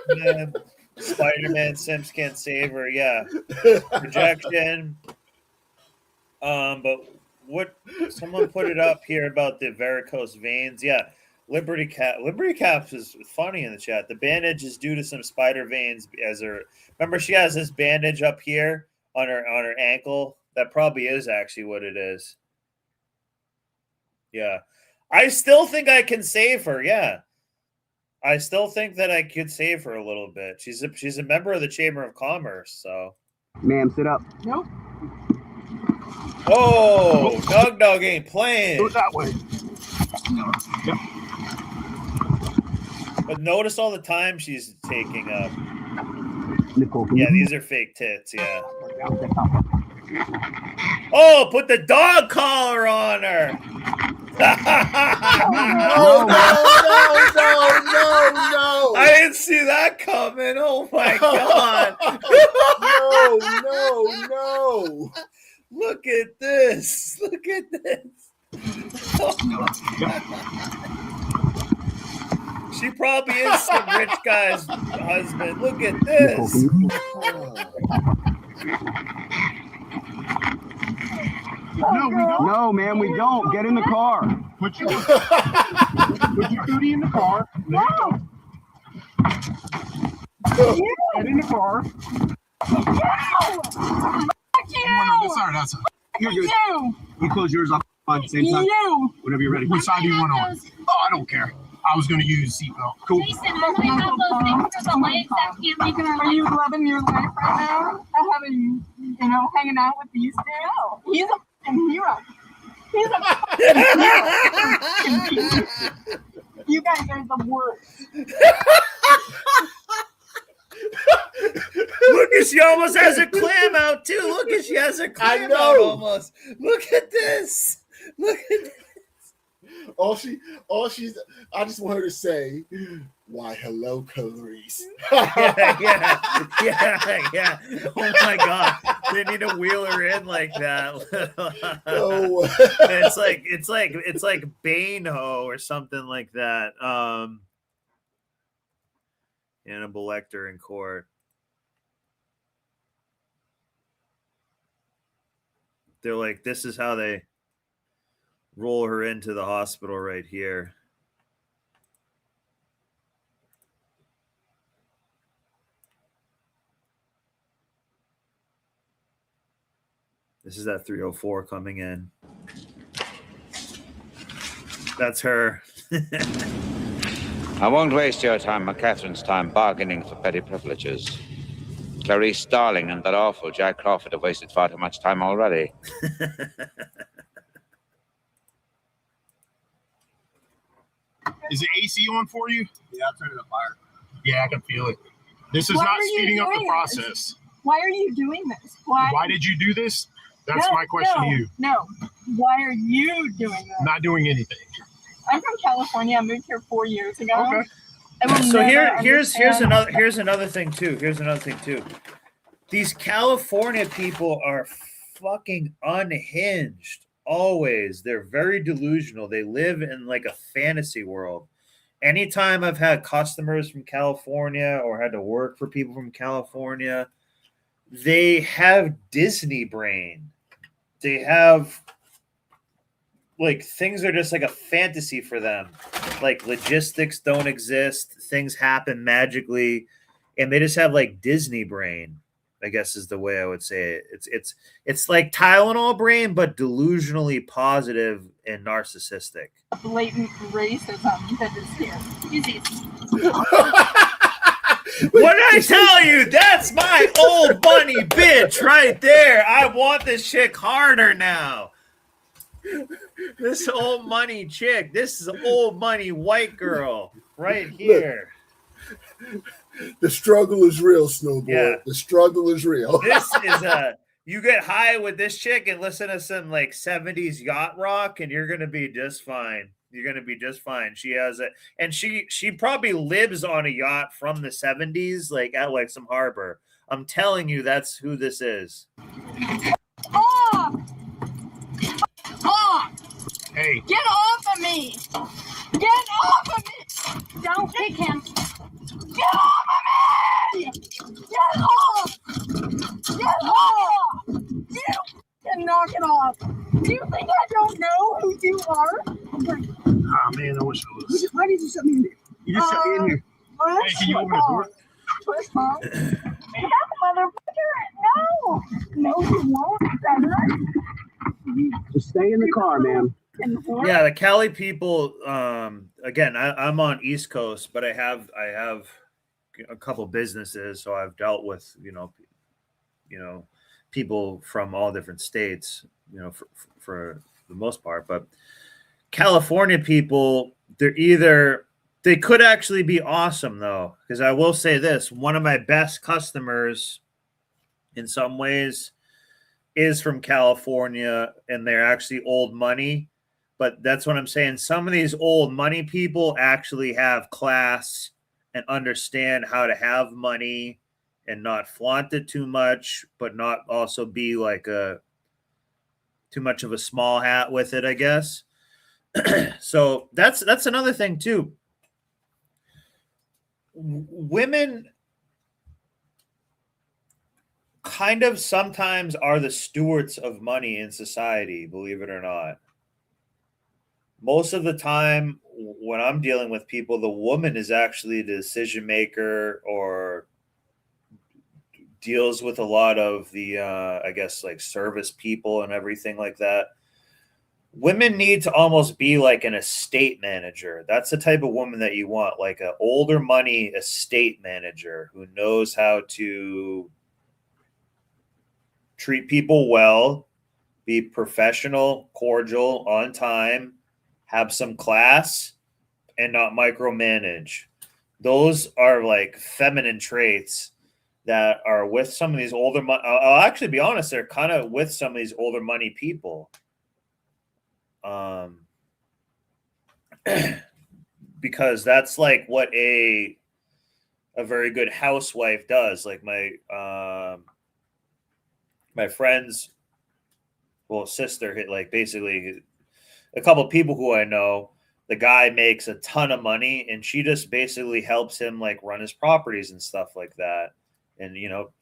[SPEAKER 2] Man. Spider-Man Sims can't save her. Yeah, projection. But what? Someone put it up here about the varicose veins. Yeah, Liberty Caps is funny in the chat. The bandage is due to some spider veins. Remember, she has this bandage up here on her ankle. That probably is actually what it is. Yeah, I still think I can save her. Yeah. I still think that I could save her a little bit. She's a member of the Chamber of Commerce, so.
[SPEAKER 27] Ma'am, sit up.
[SPEAKER 22] Nope.
[SPEAKER 2] Oh, Dog ain't playing.
[SPEAKER 4] Go that way. Yep.
[SPEAKER 2] But notice all the time she's taking up.
[SPEAKER 27] Nicole,
[SPEAKER 2] Yeah, these are fake tits. Yeah. Oh, put the dog collar on her.
[SPEAKER 17] No.
[SPEAKER 2] I didn't see that coming. Oh my God.
[SPEAKER 17] No.
[SPEAKER 2] Look at this. She probably is some rich guy's husband. Look at this.
[SPEAKER 4] No, we don't.
[SPEAKER 27] No, man, we don't. Get in the car.
[SPEAKER 4] Put your booty in the car. There you go. Get in the car.
[SPEAKER 22] Fuck you.
[SPEAKER 4] Sorry, that's
[SPEAKER 22] You're good. You.
[SPEAKER 27] You close yours off at the same time.
[SPEAKER 22] You.
[SPEAKER 27] Whenever you're ready.
[SPEAKER 4] Which side do you want on? Oh, I don't care. I was going to use seatbelt. Cool.
[SPEAKER 22] Jason, I only have those things for the legs that can't make it. Are you loving your life right now? I haven't, hanging out with these two. He's a fucking hero. He's a fucking hero. You guys are the worst.
[SPEAKER 2] Look at she almost has a clam out too. Look at she has a clam out almost. Look at this. Look at this.
[SPEAKER 17] I just want her to say, why, hello, Clarice.
[SPEAKER 2] yeah. Oh my God. They need to wheel her in like that.
[SPEAKER 17] No.
[SPEAKER 2] It's like Bane-Ho or something like that. Hannibal Lecter in court. They're like, this is how they roll her into the hospital right here. This is that 304 coming in. That's her.
[SPEAKER 8] I won't waste your time or Catherine's time bargaining for petty privileges. Clarice Starling and that awful Jack Crawford have wasted far too much time already.
[SPEAKER 4] Is the AC on for you?
[SPEAKER 24] Yeah, I'll turn it up higher.
[SPEAKER 4] Yeah, I can feel it. This is
[SPEAKER 22] Why
[SPEAKER 4] not
[SPEAKER 22] are you
[SPEAKER 4] speeding up the
[SPEAKER 22] doing
[SPEAKER 4] process.
[SPEAKER 22] this? Why are you doing this?
[SPEAKER 4] Why did you do this? That's my question to you.
[SPEAKER 22] No. Why are you doing this?
[SPEAKER 4] Not doing anything.
[SPEAKER 22] I'm from California. I moved here 4 years ago.
[SPEAKER 4] Okay.
[SPEAKER 22] I will
[SPEAKER 2] So
[SPEAKER 22] never
[SPEAKER 2] here's
[SPEAKER 22] understand-
[SPEAKER 2] another thing too. These California people are fucking unhinged. Always. They're very delusional. They live in like a fantasy world. Anytime I've had customers from California or had to work for people from California, they have Disney brain. They have like things are just like a fantasy for them. Like logistics don't exist, things happen magically, and they just have like Disney brain, I guess is the way I would say it. It's like Tylenol brain, but delusionally positive and narcissistic.
[SPEAKER 22] blatant racism that is here. Easy.
[SPEAKER 2] What did I tell you? That's my old bunny bitch right there. I want this chick harder now. This old money chick. This is an old money white girl right here.
[SPEAKER 17] The struggle is real, Snowboard.
[SPEAKER 2] Yeah.
[SPEAKER 17] The struggle is real.
[SPEAKER 2] This is you get high with this chick and listen to some like 70s yacht rock and you're gonna be just fine. You're gonna be just fine. She has it, and she probably lives on a yacht from the 70s, like at like some harbor. I'm telling you, that's who this is.
[SPEAKER 22] Stop! Stop!
[SPEAKER 4] Hey.
[SPEAKER 22] Get off of me! Get off of me! Don't kick him! Get off of me! Get off! Get off! You can knock it off. Do you think I don't know who you are?
[SPEAKER 4] Oh man, I wish I was.
[SPEAKER 22] Why did you shut me in here?
[SPEAKER 4] You just shut me in here. Hey, can you open this door?
[SPEAKER 22] Push, Mom. That motherfucker! No! No, you won't, Cedric.
[SPEAKER 27] Just stay in the car, man.
[SPEAKER 2] Yeah, the Cali people. Again, I'm on East Coast, but I have a couple businesses, so I've dealt with people from all different states. For the most part, but California people, they could actually be awesome though, because I will say this: one of my best customers, in some ways, is from California, and they're actually old money. But that's what I'm saying. Some of these old money people actually have class and understand how to have money and not flaunt it too much, but not also be like too much of a small hat with it, I guess. So that's another thing too. Women kind of sometimes are the stewards of money in society, believe it or not. Most of the time when I'm dealing with people, the woman is actually the decision maker or deals with a lot of the, I guess, like service people and everything like that. Women need to almost be like an estate manager. That's the type of woman that you want, like an older money estate manager who knows how to treat people well, be professional, cordial, on time, have some class, and not micromanage. Those are like feminine traits that are with some of these older money. I'll actually be honest, they're kind of with some of these older money people. Because that's like what a very good housewife does. Like my friend's sister hit, like, basically a couple of people who I know, the guy makes a ton of money and she just basically helps him like run his properties and stuff like that. And, you know,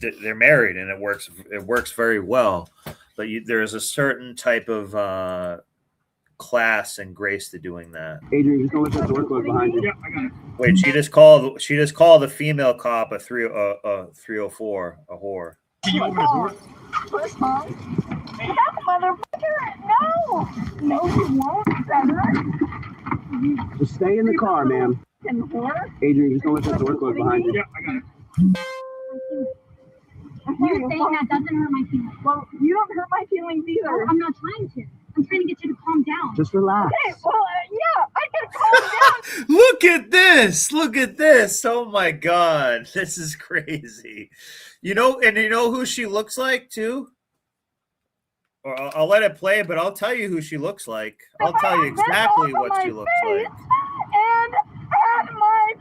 [SPEAKER 2] they're married and it works very well. But there's a certain type of class and grace to doing that.
[SPEAKER 27] Adrian, just go look at the workload behind you.
[SPEAKER 4] Yeah, I got it.
[SPEAKER 2] Wait, she just called the female cop a 304, a whore.
[SPEAKER 4] Can you open the door?
[SPEAKER 22] First mom. That motherfucker! No, you won't, Trevor.
[SPEAKER 27] Just stay in the car, ma'am. Adrian, just go look at the workload behind you.
[SPEAKER 4] Yeah, I got it.
[SPEAKER 22] You saying that doesn't hurt my feelings. Well, you don't hurt my feelings either. Well, I'm not trying to. I'm trying to get you to calm down.
[SPEAKER 27] Just relax.
[SPEAKER 22] Okay, well, yeah, I can calm down.
[SPEAKER 2] Look at this. Look at this. Oh my God. This is crazy. You know who she looks like too? Or I'll let it play, but I'll tell you who she looks like. I'll tell you exactly what she looks like.
[SPEAKER 22] And add my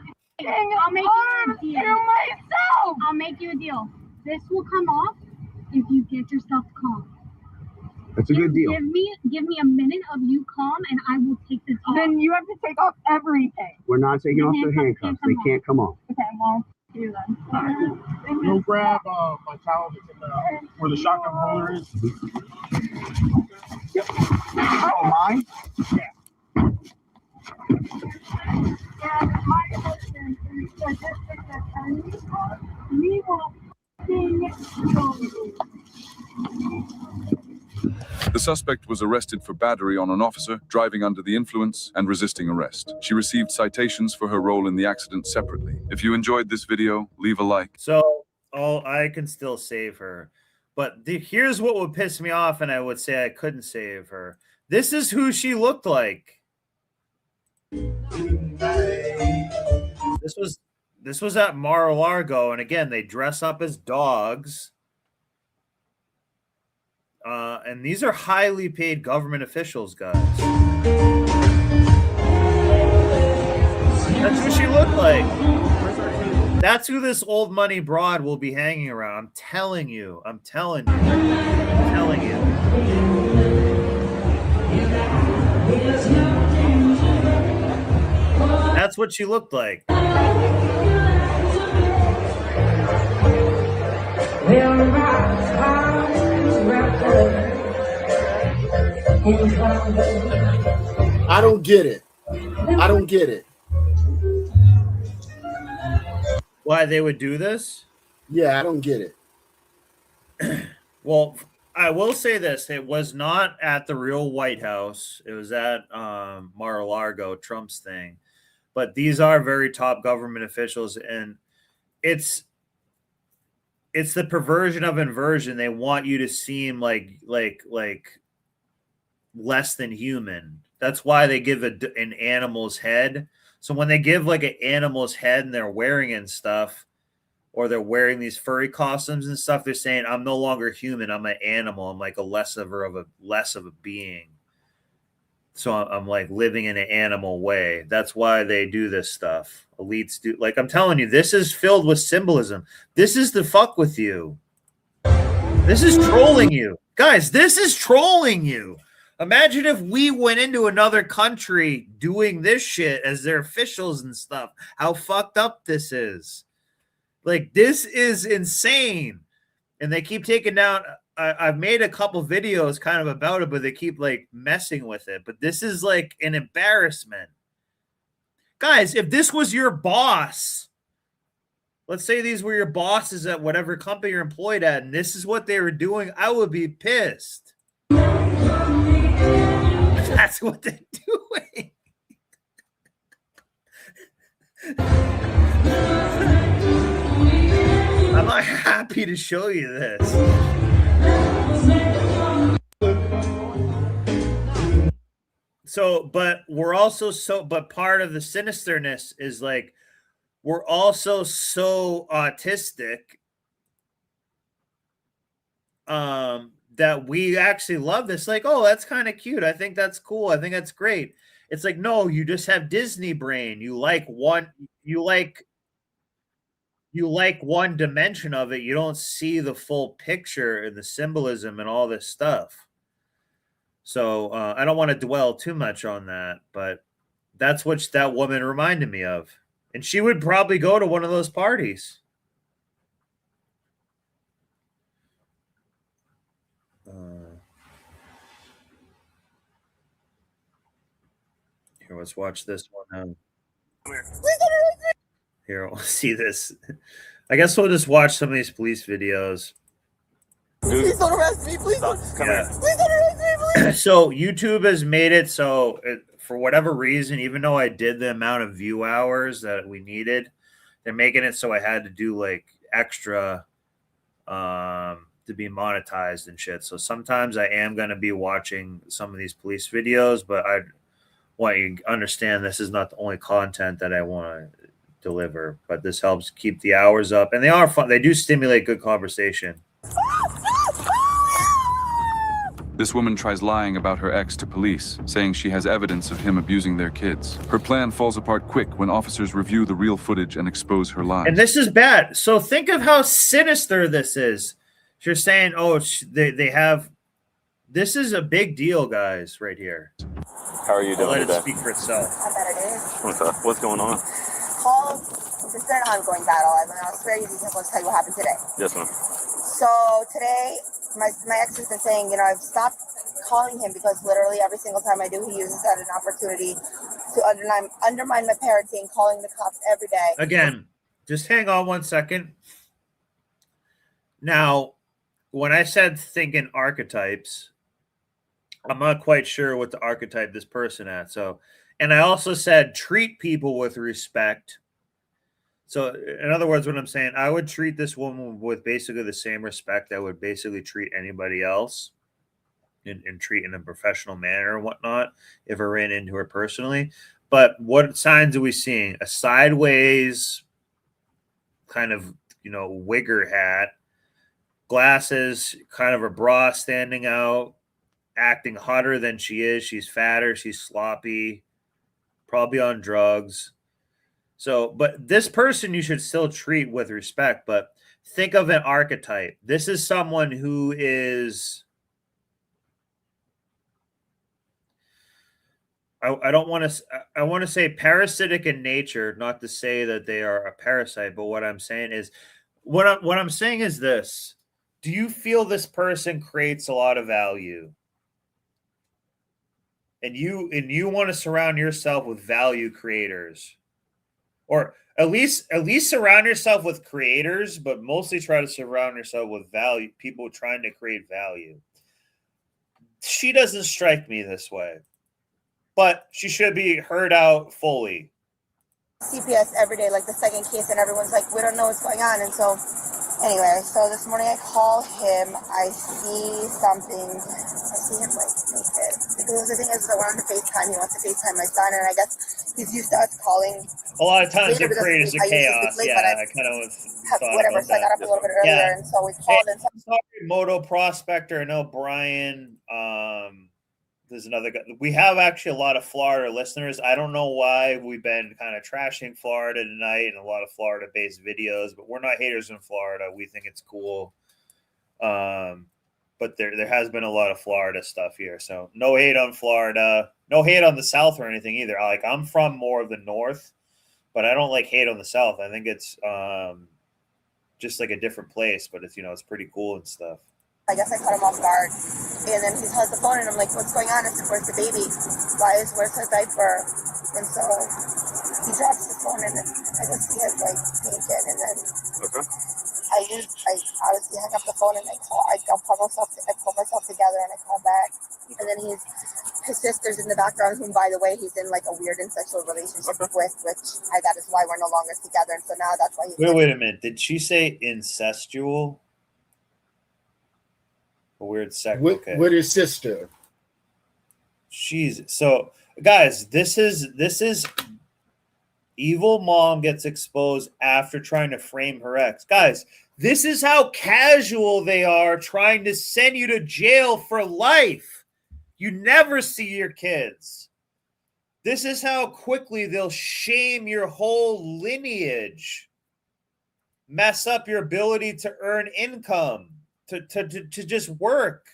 [SPEAKER 9] I'll make you a deal.
[SPEAKER 22] to myself.
[SPEAKER 9] I'll make you a deal. This will come off if you get yourself calm.
[SPEAKER 27] That's a good deal.
[SPEAKER 9] Give me a minute of you calm, and I will take this off.
[SPEAKER 22] Then you have to take off everything.
[SPEAKER 27] We're not taking off the handcuffs. They can't come off.
[SPEAKER 22] Okay, well, you then.
[SPEAKER 4] Go grab my towel that's in where the shotgun holder is. Yep. Oh, mine? Yeah.
[SPEAKER 22] And my husband is the district attorney. We will sing slowly.
[SPEAKER 25] The suspect was arrested for battery on an officer, driving under the influence, and resisting arrest. She received citations for her role in the accident separately. If you enjoyed this video, leave a like.
[SPEAKER 2] So, I can still save her. But here's what would piss me off, and I would say I couldn't save her. This is who she looked like. This was at Mar-a-Lago, and again, they dress up as dogs. And these are highly paid government officials, guys. That's who she looked like. That's who this old money broad will be hanging around. I'm telling you. I'm telling you. I'm telling you. That's what she looked like.
[SPEAKER 17] I don't get it. I don't get it.
[SPEAKER 2] Why they would do this?
[SPEAKER 17] Yeah, I don't get it.
[SPEAKER 2] Well, I will say this. It was not at the real White House. It was at Mar-a-Lago, Trump's thing. But these are very top government officials, and it's the perversion of inversion. They want you to seem like less than human. That's why they give an animal's head. So when they give like an animal's head and they're wearing it and stuff, or they're wearing these furry costumes and stuff, they're saying, I'm no longer human. I'm an animal. I'm like a less of a being. So I'm like living in an animal way. That's why they do this stuff. Elites do. Like, I'm telling you, this is filled with symbolism. This is to fuck with you. This is trolling you. Guys, this is trolling you. Imagine if we went into another country doing this shit as their officials and stuff. How fucked up this is. Like, this is insane. And they keep taking down. I've made a couple videos kind of about it, but they keep like messing with it. But this is like an embarrassment. Guys, if this was your boss, let's say these were your bosses at whatever company you're employed at, and this is what they were doing, I would be pissed. That's what they're doing. I'm not happy to show you this. So, but we're also but part of the sinisterness is like, we're also so autistic that we actually love this. Like, oh, that's kind of cute. I think that's cool. I think that's great. It's like, no, you just have Disney brain. You like one dimension of it. You don't see the full picture and the symbolism and all this stuff. So I don't want to dwell too much on that, but that's what that woman reminded me of. And she would probably go to one of those parties. Here, let's watch this one. Here, we'll see this. I guess we'll just watch some of these police videos.
[SPEAKER 24] Please don't arrest me. Please don't.
[SPEAKER 2] Come here.
[SPEAKER 24] Please don't arrest me. Please.
[SPEAKER 2] So YouTube has made it so for whatever reason, even though I did the amount of view hours that we needed, they're making it so I had to do like extra to be monetized and shit. So sometimes I am going to be watching some of these police videos, but I want you to understand this is not the only content that I want to deliver, but this helps keep the hours up, and they are fun. They do stimulate good conversation.
[SPEAKER 25] This woman tries lying about her ex to police, saying she has evidence of him abusing their kids. Her plan falls apart quick when officers review the real footage and expose her lies.
[SPEAKER 2] And this is bad. So think of how sinister this is. You're saying, oh, they have. This is a big deal, guys, right here.
[SPEAKER 10] How are you doing
[SPEAKER 2] Let
[SPEAKER 10] today?
[SPEAKER 2] it speak for itself.
[SPEAKER 24] I bet it is.
[SPEAKER 10] What's up? What's going on?
[SPEAKER 24] Call. It's been an ongoing battle. I mean, I'll spare you details. Let's tell you what happened today.
[SPEAKER 10] Yes, ma'am.
[SPEAKER 24] So today, my ex has been saying, you know, I've stopped calling him because literally every single time I do, he uses that as an opportunity to undermine my parenting, calling the cops every day.
[SPEAKER 2] Again, just hang on 1 second. Now, when I said thinking archetypes, I'm not quite sure what the archetype this person at. So, and I also said treat people with respect. So, in other words, what I'm saying, I would treat this woman with basically the same respect I would basically treat anybody else, and treat in a professional manner and whatnot if I ran into her personally. But what signs are we seeing? A sideways kind of, wigger hat, glasses, kind of a bra standing out, acting hotter than she is. She's fatter, she's sloppy, probably on drugs. So, but this person you should still treat with respect, but think of an archetype. This is someone who is, I want to say parasitic in nature, not to say that they are a parasite, but what I'm saying is, what I'm saying is this. Do you feel this person creates a lot of value? And you want to surround yourself with value creators, or at least surround yourself with creators, but mostly try to surround yourself with value, people trying to create value. She doesn't strike me this way, but she should be heard out fully.
[SPEAKER 24] CPS every day, like the second case, and everyone's like, we don't know what's going on. And so, anyway, so this morning I call him. I see something. I see him like naked. Because the thing is that we're on the FaceTime. He wants to FaceTime my son, and I guess he's used to us calling.
[SPEAKER 2] A lot of times it creates a chaos. Yeah, I kind of thought
[SPEAKER 24] whatever.
[SPEAKER 2] about
[SPEAKER 24] So I got up a little bit earlier, and so we called.
[SPEAKER 2] Hey, sorry, Moto Prospector. I know Brian. There's another guy. We have actually a lot of Florida listeners. I don't know why we've been kind of trashing Florida tonight and a lot of Florida-based videos, but we're not haters in Florida. We think it's cool. But there has been a lot of Florida stuff here. So no hate on Florida. No hate on the South or anything either. I'm from more of the North, but I don't like hate on the South. I think it's just like a different place, but it's, it's pretty cool and stuff.
[SPEAKER 24] I guess I caught him off guard. And then he has the phone, and I'm like, what's going on? I said, where's the baby? Where's her diaper? And so he drops the phone, and I guess he has like taken. And then I obviously hung up the phone, and I pulled myself together, and I called back. And then his sister's in the background, whom, by the way, he's in like a weird incestual relationship with, which that is why we're no longer together. And so now that's why he's.
[SPEAKER 2] Wait a minute. Did she say incestual? A weird second.
[SPEAKER 17] With his sister.
[SPEAKER 2] So, guys, this is Evil mom gets exposed after trying to frame her ex. Guys, this is how casual they are trying to send you to jail for life. You never see your kids. This is how quickly they'll shame your whole lineage, mess up your ability to earn income, to just work,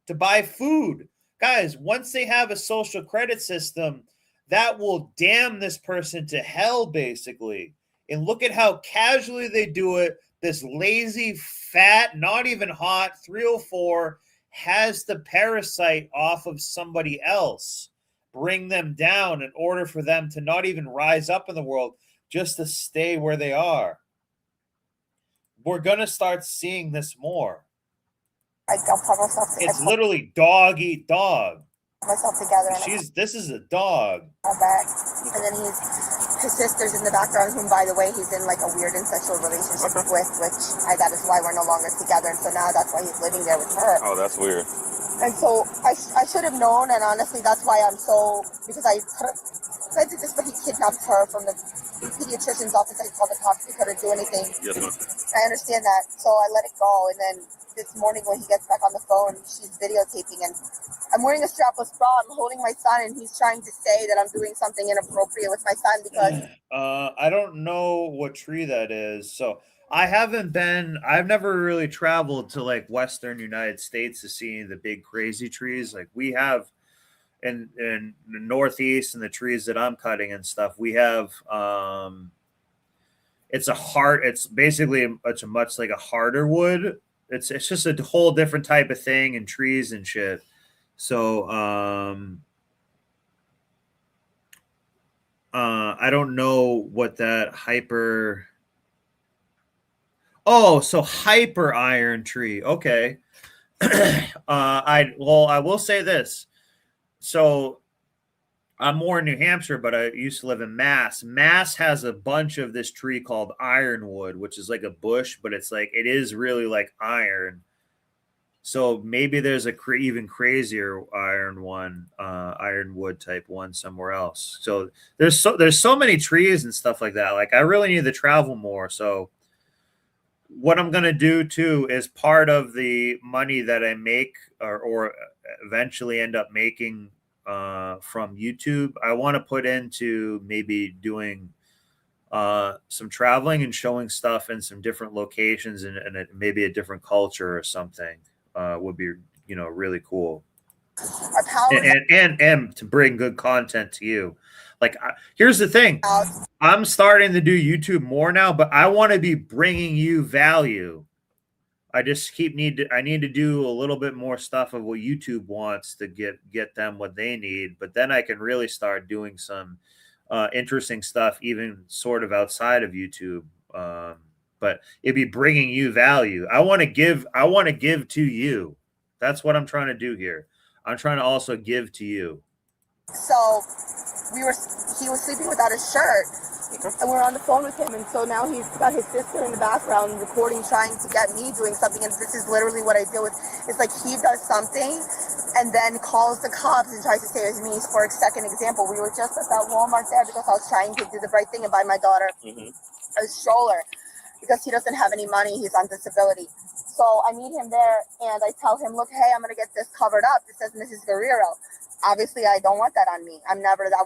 [SPEAKER 2] to buy food. Guys, once they have a social credit system, that will damn this person to hell, basically. And look at how casually they do it. This lazy, fat, not even hot 304 has the parasite off of somebody else, bring them down in order for them to not even rise up in the world, just to stay where they are. We're going to start seeing this more. It's literally dog eat dog.
[SPEAKER 24] Myself together.
[SPEAKER 2] This is a dog.
[SPEAKER 24] Back. And then his sister's in the background, whom, by the way, he's in like a weird incestual relationship with, which that is why we're no longer together. And so now that's why he's living there with her.
[SPEAKER 10] Oh, that's weird.
[SPEAKER 24] And so I should have known, and honestly, that's why I'm so, because I did this, but he kidnapped her from the pediatrician's office. I called the cops. He couldn't do anything.
[SPEAKER 10] Yes, ma'am.
[SPEAKER 24] I understand that. So I let it go. And then this morning when he gets back on the phone, she's videotaping, and I'm wearing a strapless bra. I'm holding my son, and he's trying to say that I'm doing something inappropriate with my son because...
[SPEAKER 2] I don't know what tree that is. So I've never really traveled to like Western United States to see the big crazy trees. Like we have in the Northeast and the trees that I'm cutting and stuff, we have, it's basically a much like a harder wood. It's just a whole different type of thing and trees and shit. So I don't know what that hyper. Oh, so hyper iron tree. Okay. I will say this. So I'm more in New Hampshire, but I used to live in Mass. Mass has a bunch of this tree called ironwood, which is like a bush, but it is really like iron. So maybe there's a even crazier ironwood type one somewhere else. So there's so many trees and stuff like that. Like I really need to travel more. So what I'm going to do too is part of the money that I make or eventually end up making from YouTube, I want to put into maybe doing some traveling and showing stuff in some different locations and maybe a different culture or something would be, really cool. And to bring good content to you. Like, here's the thing. I'm starting to do YouTube more now, but I want to be bringing you value. I just need to do a little bit more stuff of what YouTube wants to get them what they need. But then I can really start doing some interesting stuff, even sort of outside of YouTube. But it'd be bringing you value. I want to give to you. That's what I'm trying to do here. I'm trying to also give to you.
[SPEAKER 24] So he was sleeping without his shirt, and we're on the phone with him, and so now he's got his sister in the background recording, trying to get me doing something, and this is literally what I deal with. It's like he does something and then calls the cops and tries to say it was me. For a second example, we were just at that Walmart there because I was trying to do the right thing and buy my daughter a stroller because he doesn't have any money. He's on disability. So I meet him there and I tell him, look, hey, I'm going to get this covered up. It says Mrs. Guerrero. Obviously, I don't want that on me. I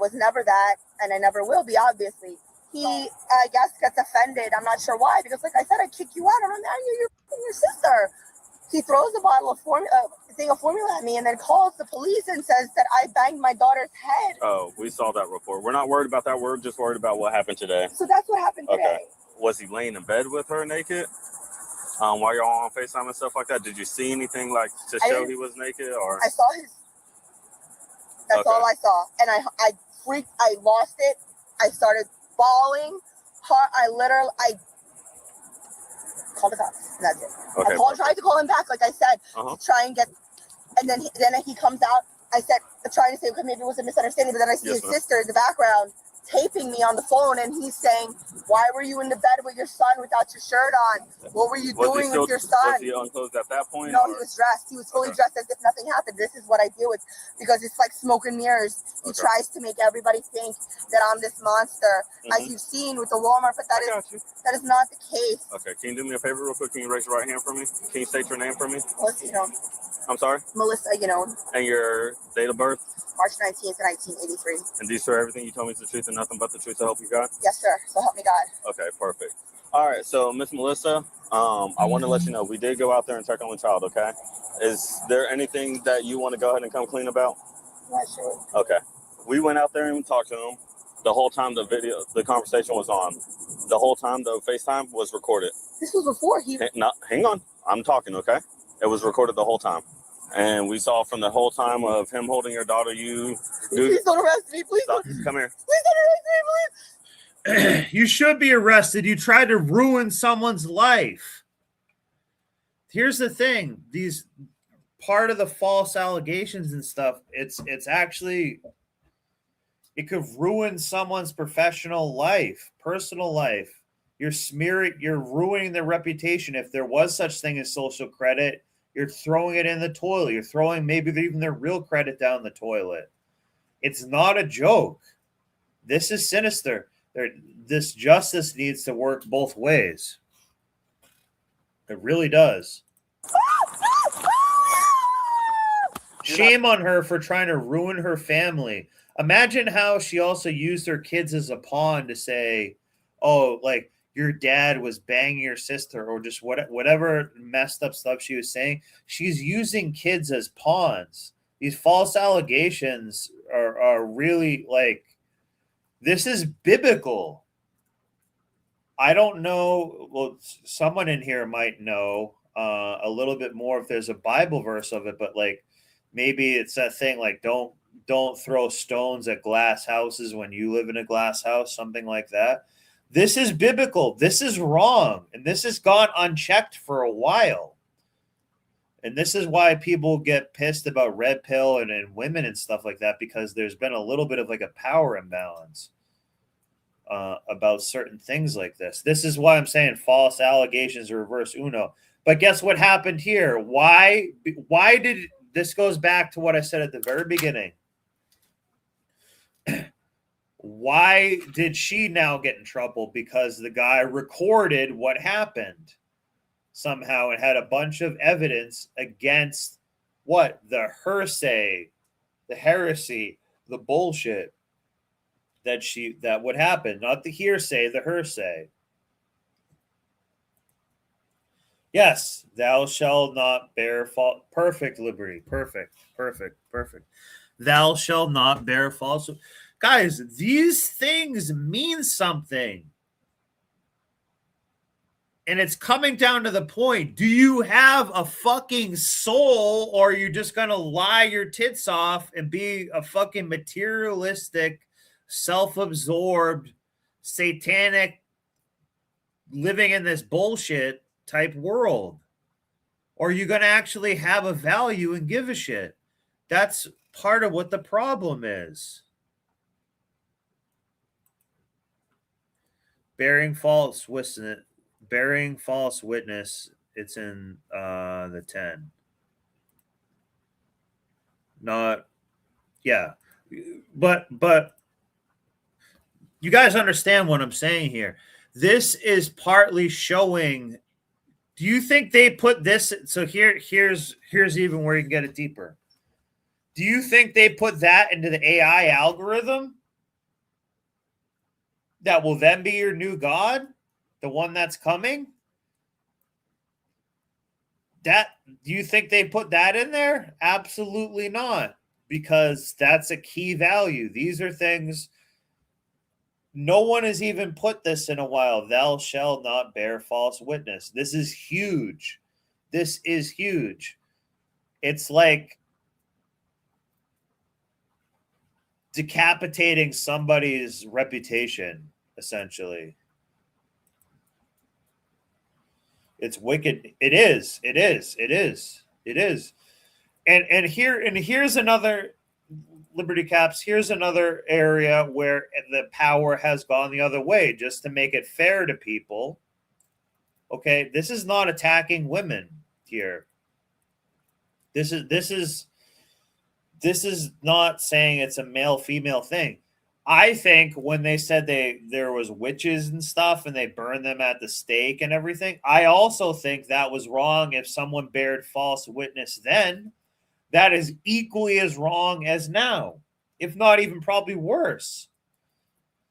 [SPEAKER 24] was never that, and I never will be, obviously. He, I guess, gets offended. I'm not sure why, because like I said, I'd kick you out. I'm not mad at you. You're your sister. He throws a bottle of thing of formula at me and then calls the police and says that I banged my daughter's head.
[SPEAKER 10] Oh, we saw that report. We're not worried about that. We're just worried about what happened today.
[SPEAKER 24] So that's what happened today.
[SPEAKER 10] Okay. Was he laying in bed with her naked? While you're on FaceTime and stuff like that? Did you see anything like to show he was naked? Or
[SPEAKER 24] I saw his... That's all I saw. And I freaked. I lost it. I started bawling. I called the cops. That's it.
[SPEAKER 10] Okay,
[SPEAKER 24] tried to call him back, like I said, to try and get. And then he comes out. I said, trying to say, okay, maybe it was a misunderstanding, but then I see his sister in the background taping me on the phone, and he's saying, "Why were you in the bed with your son without your shirt on? What were you doing with your son?"
[SPEAKER 10] Was he unclothed at that point?
[SPEAKER 24] No,
[SPEAKER 10] or?
[SPEAKER 24] he was dressed. He was fully dressed as if nothing happened. This is what I deal with because it's like smoke and mirrors. He tries to make everybody think that I'm this monster, as you've seen with the Walmart, but that is not the case.
[SPEAKER 10] Okay, can you do me a favor real quick? Can you raise your right hand for me? Can you state your name for me?
[SPEAKER 24] Melissa,
[SPEAKER 10] I'm sorry?
[SPEAKER 24] Melissa,
[SPEAKER 10] And your date of birth?
[SPEAKER 24] March 19th, 1983.
[SPEAKER 10] And do you swear everything you told me is the truth and nothing but the truth to help you God?
[SPEAKER 24] Yes, sir. So help me God.
[SPEAKER 10] Okay, perfect. All right, so Miss Melissa, I want to let you know we did go out there and check on the child, okay? Is there anything that you want to go ahead and come clean about?
[SPEAKER 24] Yeah, sure.
[SPEAKER 10] Okay. We went out there and talked to him. The whole time the conversation was on. The whole time the FaceTime was recorded.
[SPEAKER 24] This was before he...
[SPEAKER 10] Hang on. I'm talking, okay? It was recorded the whole time. And we saw from the whole time of him holding your daughter,
[SPEAKER 24] Please don't arrest me, please.
[SPEAKER 10] Stop. Come here.
[SPEAKER 24] Please don't arrest me, please.
[SPEAKER 2] You should be arrested. You tried to ruin someone's life. Here's the thing. These part of the false allegations and stuff, it's actually, it could ruin someone's professional life, personal life. You're ruining their reputation. If there was such thing as social credit, you're throwing it in the toilet. You're throwing maybe even their real credit down the toilet. It's not a joke. This is sinister. This justice needs to work both ways. It really does. Shame on her for trying to ruin her family. Imagine how she also used her kids as a pawn to say, oh, like, your dad was banging your sister, or just whatever messed up stuff she was saying. She's using kids as pawns. These false allegations are really, like, this is biblical. I don't know. Well, someone in here might know a little bit more if there's a Bible verse of it, but like maybe it's that thing like don't throw stones at glass houses when you live in a glass house, something like that. This is biblical. This is wrong. And this has gone unchecked for a while. And this is why people get pissed about red pill and women and stuff like that, because there's been a little bit of like a power imbalance about certain things like this. This is why I'm saying false allegations reverse uno. But guess what happened here? Why did this goes back to what I said at the very beginning? Why did she now get in trouble? Because the guy recorded what happened somehow and had a bunch of evidence against what? The hearsay, the heresy, the bullshit that would happen. Not the hearsay, the hearsay. Yes, thou shalt not bear false. Perfect, Liberty. Perfect. Thou shalt not bear false. Guys, these things mean something. And it's coming down to the point. Do you have a fucking soul, or are you just going to lie your tits off and be a fucking materialistic, self-absorbed, satanic, living in this bullshit type world? Or are you going to actually have a value and give a shit? That's part of what the problem is. Bearing false witness. It's in the 10. Not, yeah, but you guys understand what I'm saying here. This is partly showing. Do you think they put this? So here's even where you can get it deeper. Do you think they put that into the AI algorithm that will then be your new God, the one that's coming? Do you think they put that in there? Absolutely not, because that's a key value. These are things no one has even put this in a while. Thou shalt not bear false witness. This is huge. This is huge. It's like decapitating somebody's reputation, essentially. It's wicked. It is. And here's another. Liberty Caps, here's another area where the power has gone the other way, just to make it fair to people. Okay, this is not attacking women here. This is not saying it's a male-female thing. I think when they said there was witches and stuff and they burned them at the stake and everything, I also think that was wrong. If someone bared false witness then, that is equally as wrong as now, if not even probably worse.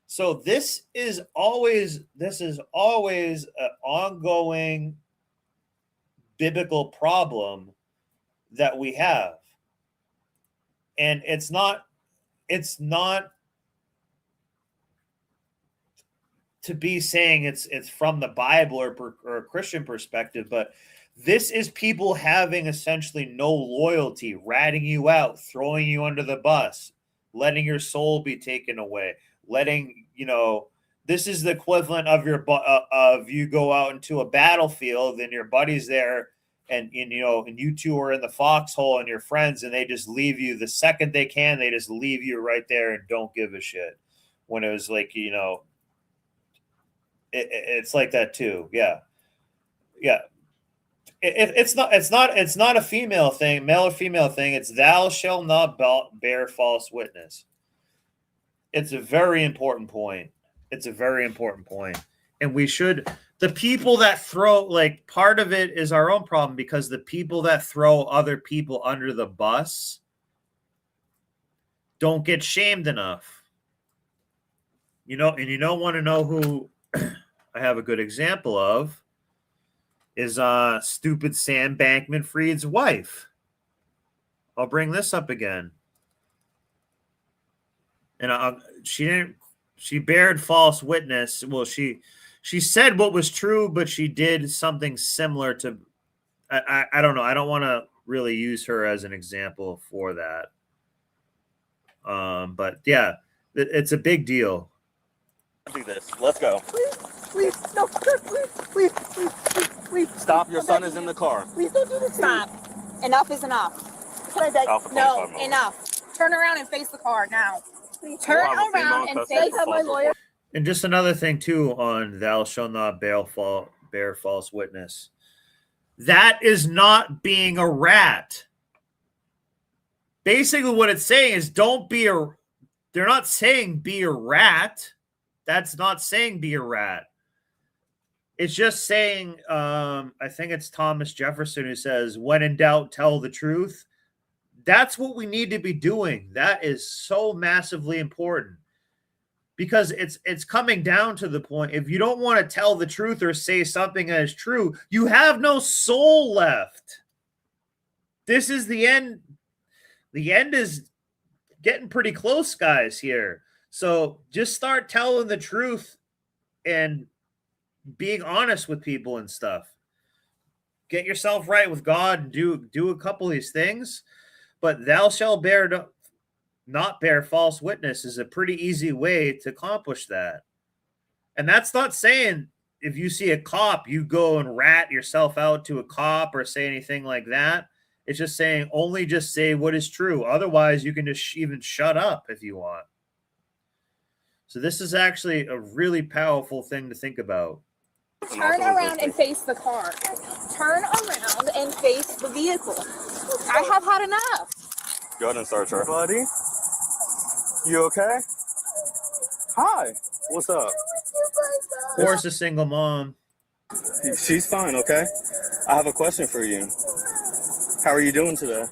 [SPEAKER 2] So this is always an ongoing biblical problem that we have. And it's not to be saying it's from the Bible or a Christian perspective, but this is people having essentially no loyalty, ratting you out, throwing you under the bus, letting your soul be taken away, this is the equivalent of of you go out into a battlefield and your buddy's there and you two are in the foxhole and your friends, and they just leave you the second they can. They just leave you right there and don't give a shit. When it was like, it's like that too. Yeah. It's not a female thing, male or female thing. It's thou shalt not bear false witness. It's a very important point. And the people that throw, part of it is our own problem, because the people that throw other people under the bus don't get shamed enough. And you don't want to know who I have a good example of is stupid Sam Bankman-Fried's wife. I'll bring this up again. And she bared false witness. Well, she said what was true, but she did something similar to, I don't know. I don't want to really use her as an example for that. But yeah, it's a big deal.
[SPEAKER 10] Do this. Let's go.
[SPEAKER 24] Please, no, please.
[SPEAKER 10] Stop. Your son is in the car.
[SPEAKER 24] Please don't do this. Stop. Enough is enough. Can I beg? No, enough. Turn around and face the car now. Turn around and face my lawyer.
[SPEAKER 2] And just another thing too on thou shalt not bear false witness. That is not being a rat. Basically what it's saying is they're not saying be a rat. That's not saying be a rat. It's just saying, I think it's Thomas Jefferson who says, when in doubt, tell the truth. That's what we need to be doing. That is so massively important, because it's coming down to the point. If you don't want to tell the truth or say something that is true, you have no soul left. This is the end. The end is getting pretty close, guys, here. So just start telling the truth and being honest with people and stuff. Get yourself right with God and do a couple of these things. But thou shalt not bear false witness is a pretty easy way to accomplish that. And that's not saying if you see a cop, you go and rat yourself out to a cop or say anything like that. It's just saying only just say what is true. Otherwise, you can just even shut up if you want. So this is actually a really powerful thing to think about.
[SPEAKER 24] Turn around and face the car. Turn around and face the vehicle. I have had enough.
[SPEAKER 10] Go ahead and search her.
[SPEAKER 23] Buddy, you okay? Hi, what's up?
[SPEAKER 2] Of course, a single mom.
[SPEAKER 10] She's fine, okay? I have a question for you. How are you doing today?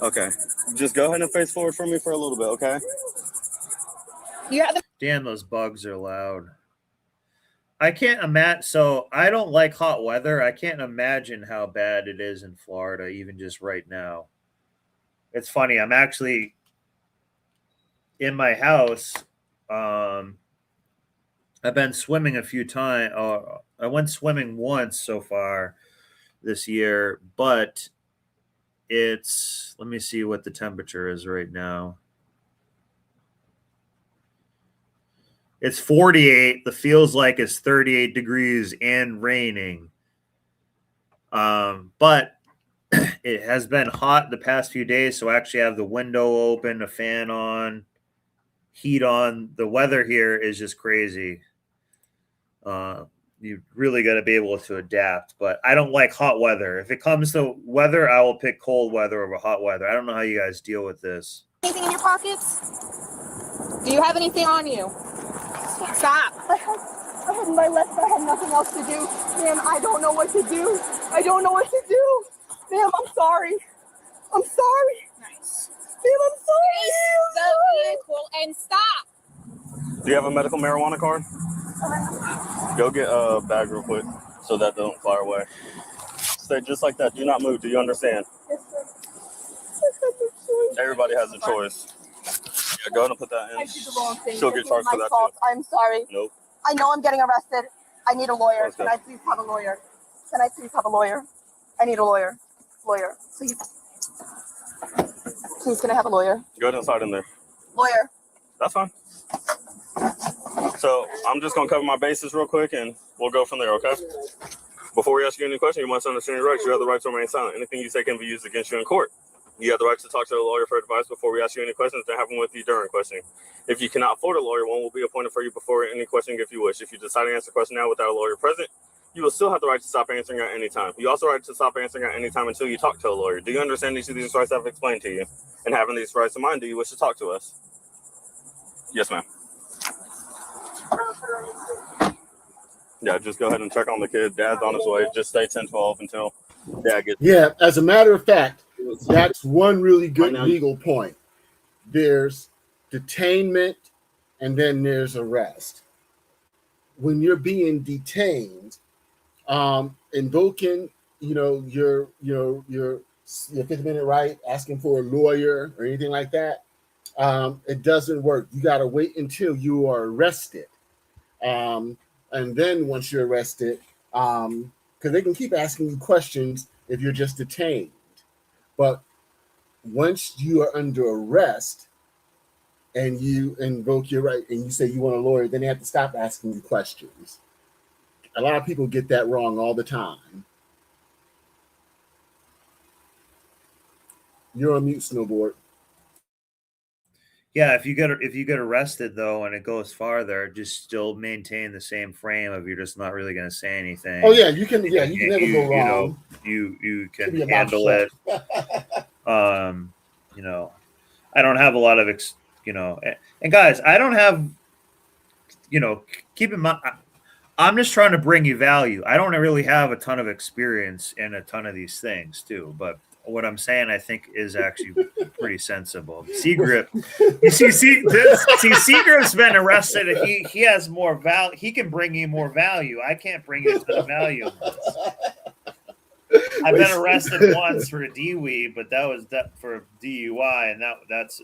[SPEAKER 10] Okay. Just go ahead and face forward for me for a little bit, okay?
[SPEAKER 2] Damn, those bugs are loud. I can't imagine. So I don't like hot weather. I can't imagine how bad it is in Florida, even just right now. It's funny. I'm actually in my house. I've been swimming a few times. I went swimming once so far this year, but let me see what the temperature is right now. It's 48. The feels like it's 38 degrees and raining. But it has been hot the past few days, so I actually have the window open, a fan on, heat on. The weather here is just crazy. You really got to be able to adapt, but I don't like hot weather. If it comes to weather, I will pick cold weather over hot weather. I don't know how you guys deal with this.
[SPEAKER 24] Anything in your pockets? Do you have anything on you? Stop. I had my left, I had nothing else to do. Ma'am, I don't know what to do. I don't know what to do. Ma'am, I'm sorry. I'm sorry. Nice. Ma'am, I'm sorry.
[SPEAKER 22] Face the vehicle and stop.
[SPEAKER 10] Do you have a medical marijuana card? Go get a bag real quick so that don't fly away. Stay just like that. Do not move. Do you understand?
[SPEAKER 24] Yes, sir.
[SPEAKER 10] Everybody has a choice. Yeah, go ahead and put that in.
[SPEAKER 24] I did the wrong thing.
[SPEAKER 10] She'll
[SPEAKER 24] This
[SPEAKER 10] get
[SPEAKER 24] is
[SPEAKER 10] charged
[SPEAKER 24] my
[SPEAKER 10] for that
[SPEAKER 24] fault.
[SPEAKER 10] too.
[SPEAKER 24] I'm sorry.
[SPEAKER 10] Nope.
[SPEAKER 24] I know I'm getting arrested. I need a lawyer.
[SPEAKER 10] Okay.
[SPEAKER 24] Can I please have a lawyer? Can I please have a lawyer? I need a lawyer. Lawyer, please. Please, can I have a lawyer?
[SPEAKER 10] Go ahead and slide in there.
[SPEAKER 24] Lawyer.
[SPEAKER 10] That's fine. So I'm just gonna cover my bases real quick, and we'll go from there. Okay. Before we ask you any question, you must understand your rights. You have the right to remain silent. Anything you say can be used against you in court. You have the right to talk to a lawyer for advice before we ask you any questions that happen with you during questioning. If you cannot afford a lawyer, one will be appointed for you before any questioning if you wish. If you decide to answer a question now without a lawyer present, you will still have the right to stop answering at any time. You also have the right to stop answering at any time until you talk to a lawyer. Do you understand each of these rights I've explained to you? And having these rights in mind, do you wish to talk to us? Yes, ma'am. Yeah, just go ahead and check on the kid. Dad's on his way. Just stay 10-12 until Dad gets.
[SPEAKER 17] Yeah, as a matter of fact, that's one really good legal point. There's detainment and then there's arrest. When you're being detained, invoking, your 50-minute right, asking for a lawyer or anything like that, it doesn't work. You got to wait until you are arrested. And then once you're arrested, because they can keep asking you questions if you're just detained. But once you are under arrest and you invoke your right and you say you want a lawyer, then they have to stop asking you questions. A lot of people get that wrong all the time. You're on mute, Snowboard.
[SPEAKER 2] Yeah, if you get arrested though, and it goes farther, just still maintain the same frame of you're just not really going to say anything.
[SPEAKER 17] Oh yeah, you can. Yeah, you can never go wrong.
[SPEAKER 2] You can
[SPEAKER 17] Keep your mouth
[SPEAKER 2] handle it. I don't have a lot of and guys, I don't have. Keep in mind, I'm just trying to bring you value. I don't really have a ton of experience in a ton of these things too, but what I'm saying, I think, is actually pretty sensible. Seagrip, Seagrip's been arrested. He has more value. He can bring you more value. I can't bring you a ton of value. I've been arrested once for a DWI, but that was for DUI, and that's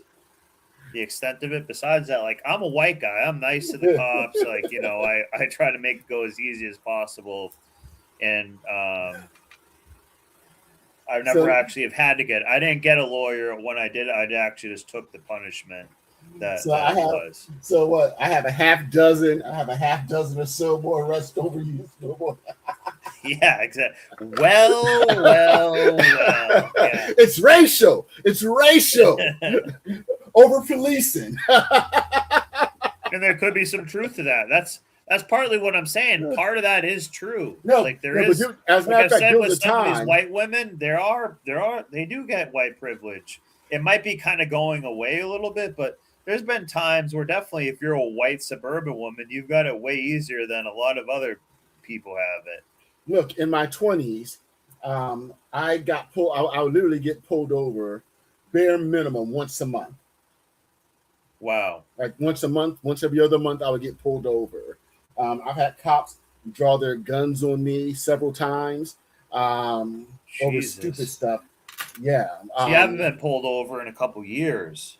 [SPEAKER 2] the extent of it. Besides that, I'm a white guy. I'm nice to the cops. I try to make it go as easy as possible, and I've never actually have had to get. I didn't get a lawyer. When I did, I actually just took the punishment that was.
[SPEAKER 17] So what? I have a half dozen or so more arrests over you.
[SPEAKER 2] Yeah, exactly. Well. Yeah.
[SPEAKER 17] It's racial. Over policing.
[SPEAKER 2] And there could be some truth to that. That's partly what I'm saying. Part of that is true.
[SPEAKER 17] No,
[SPEAKER 2] there is.
[SPEAKER 17] As a matter of fact,
[SPEAKER 2] with some of these white women, they do get white privilege. It might be kind of going away a little bit, but there's been times where definitely, if you're a white suburban woman, you've got it way easier than a lot of other people have it.
[SPEAKER 17] Look, in my 20s, I got pulled. I would literally get pulled over, bare minimum, once a month.
[SPEAKER 2] Wow!
[SPEAKER 17] Like once a month, once every other month, I would get pulled over. I've had cops draw their guns on me several times over stupid stuff. Yeah.
[SPEAKER 2] You haven't been pulled over in a couple years.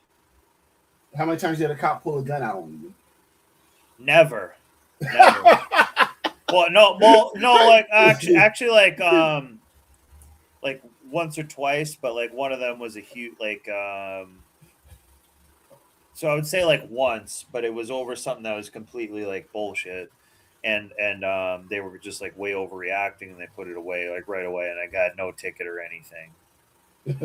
[SPEAKER 17] How many times did a cop pull a gun out on you?
[SPEAKER 2] Never. Well, no. Like actually, like once or twice, but like one of them was a huge So I would say like once, but it was over something that was completely like bullshit, and they were just like way overreacting, and they put it away like right away, and I got no ticket or anything.
[SPEAKER 10] You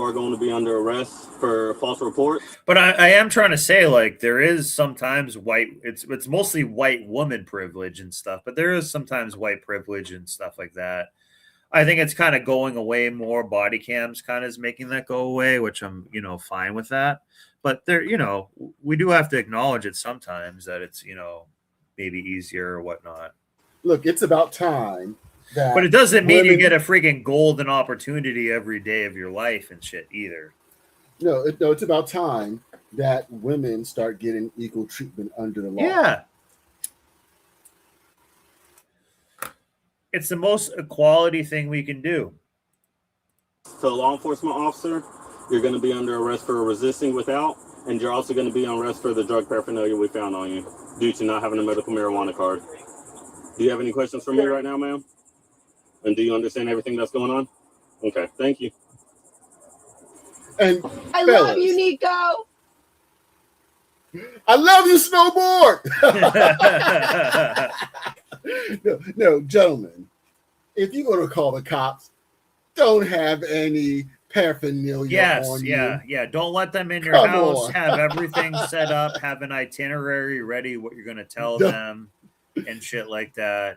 [SPEAKER 10] are going to be under arrest for false report.
[SPEAKER 2] But I am trying to say, like, there is sometimes it's mostly white woman privilege and stuff, but there is sometimes white privilege and stuff like that. I think it's kind of going away more. Body cams kind of is making that go away, which I'm, fine with that. But there, we do have to acknowledge it sometimes that it's, maybe easier or whatnot.
[SPEAKER 17] Look, it's about time.
[SPEAKER 2] But it doesn't mean you get a freaking golden opportunity every day of your life and shit either.
[SPEAKER 17] No, it's about time that women start getting equal treatment under the law.
[SPEAKER 2] Yeah. It's the most equality thing we can do.
[SPEAKER 10] So, law enforcement officer, you're going to be under arrest for resisting without, and you're also going to be on arrest for the drug paraphernalia we found on you due to not having a medical marijuana card. Do you have any questions for me right now, ma'am? And do you understand everything that's going on? Okay, thank you.
[SPEAKER 17] And
[SPEAKER 24] I love you, Nico.
[SPEAKER 17] I love you, Snowboard. No, gentlemen, if you're going to call the cops, don't have any paraphernalia on you.
[SPEAKER 2] Yeah. Don't let them in your
[SPEAKER 17] Come
[SPEAKER 2] house.
[SPEAKER 17] on.
[SPEAKER 2] Have everything set up. Have an itinerary ready, what you're going to tell them and shit like that,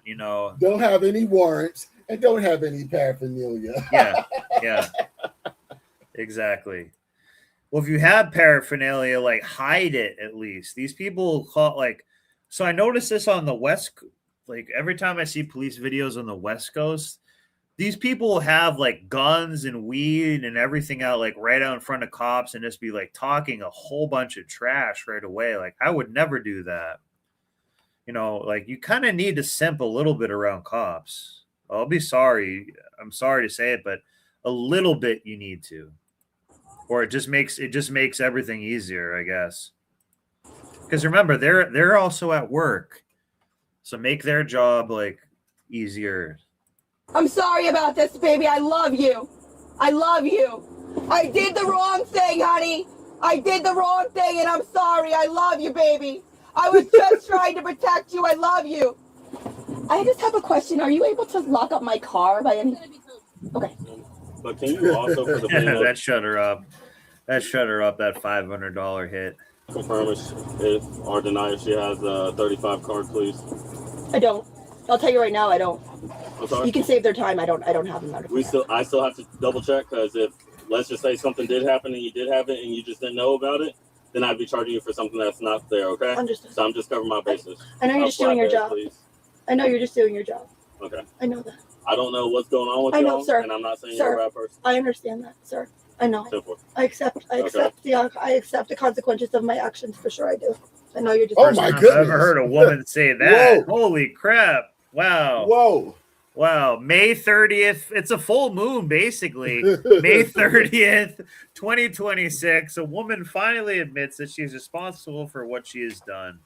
[SPEAKER 17] Don't have any warrants and don't have any paraphernalia.
[SPEAKER 2] Yeah. Exactly. Well, if you have paraphernalia, like, hide it at least. These people call so I noticed this on the West, like, every time I see police videos on the West Coast, these people have like guns and weed and everything out, like, right out in front of cops and just be like talking a whole bunch of trash right away. Like, I would never do that. Like, you kind of need to simp a little bit around cops. I'll be sorry. I'm sorry to say it, but a little bit you need to. Or it just makes everything easier, I guess. Because remember, they're also at work. So make their job like easier.
[SPEAKER 24] I'm sorry about this, baby. I love you. I love you. I did the wrong thing, honey. I did the wrong thing, and I'm sorry. I love you, baby. I was just trying to protect you. I love you. I just have a question. Are you able to lock up my car by any? Okay.
[SPEAKER 10] But can you also, for the
[SPEAKER 2] that shut her up. That $500 hit.
[SPEAKER 10] Confirm if or deny if she has a 35 card, please?
[SPEAKER 24] I don't. I'll tell you right now, I don't.
[SPEAKER 10] I'm sorry?
[SPEAKER 24] You can save their time. I don't have them under.
[SPEAKER 10] I still have to double check, because if, let's just say, something did happen and you did have it and you just didn't know about it, then I'd be charging you for something that's not there, okay?
[SPEAKER 24] Understood.
[SPEAKER 10] So I'm just covering my bases.
[SPEAKER 24] I know you're just doing your job.
[SPEAKER 10] Please.
[SPEAKER 24] I know you're just doing your job.
[SPEAKER 10] Okay.
[SPEAKER 24] I know that.
[SPEAKER 10] I don't know what's going on with
[SPEAKER 24] I know,
[SPEAKER 10] y'all,
[SPEAKER 24] sir.
[SPEAKER 10] and I'm not saying
[SPEAKER 24] Sir,
[SPEAKER 10] you're a bad person.
[SPEAKER 24] I understand that, sir. I know.
[SPEAKER 10] Simple.
[SPEAKER 24] I accept the consequences of my actions, for sure I do. I know you're just.
[SPEAKER 2] First time I've ever heard a woman say that.
[SPEAKER 17] Whoa.
[SPEAKER 2] Holy crap. Wow.
[SPEAKER 17] Whoa.
[SPEAKER 2] Wow. May 30th. It's a full moon, basically. May 30th, 2026. A woman finally admits that she's responsible for what she has done.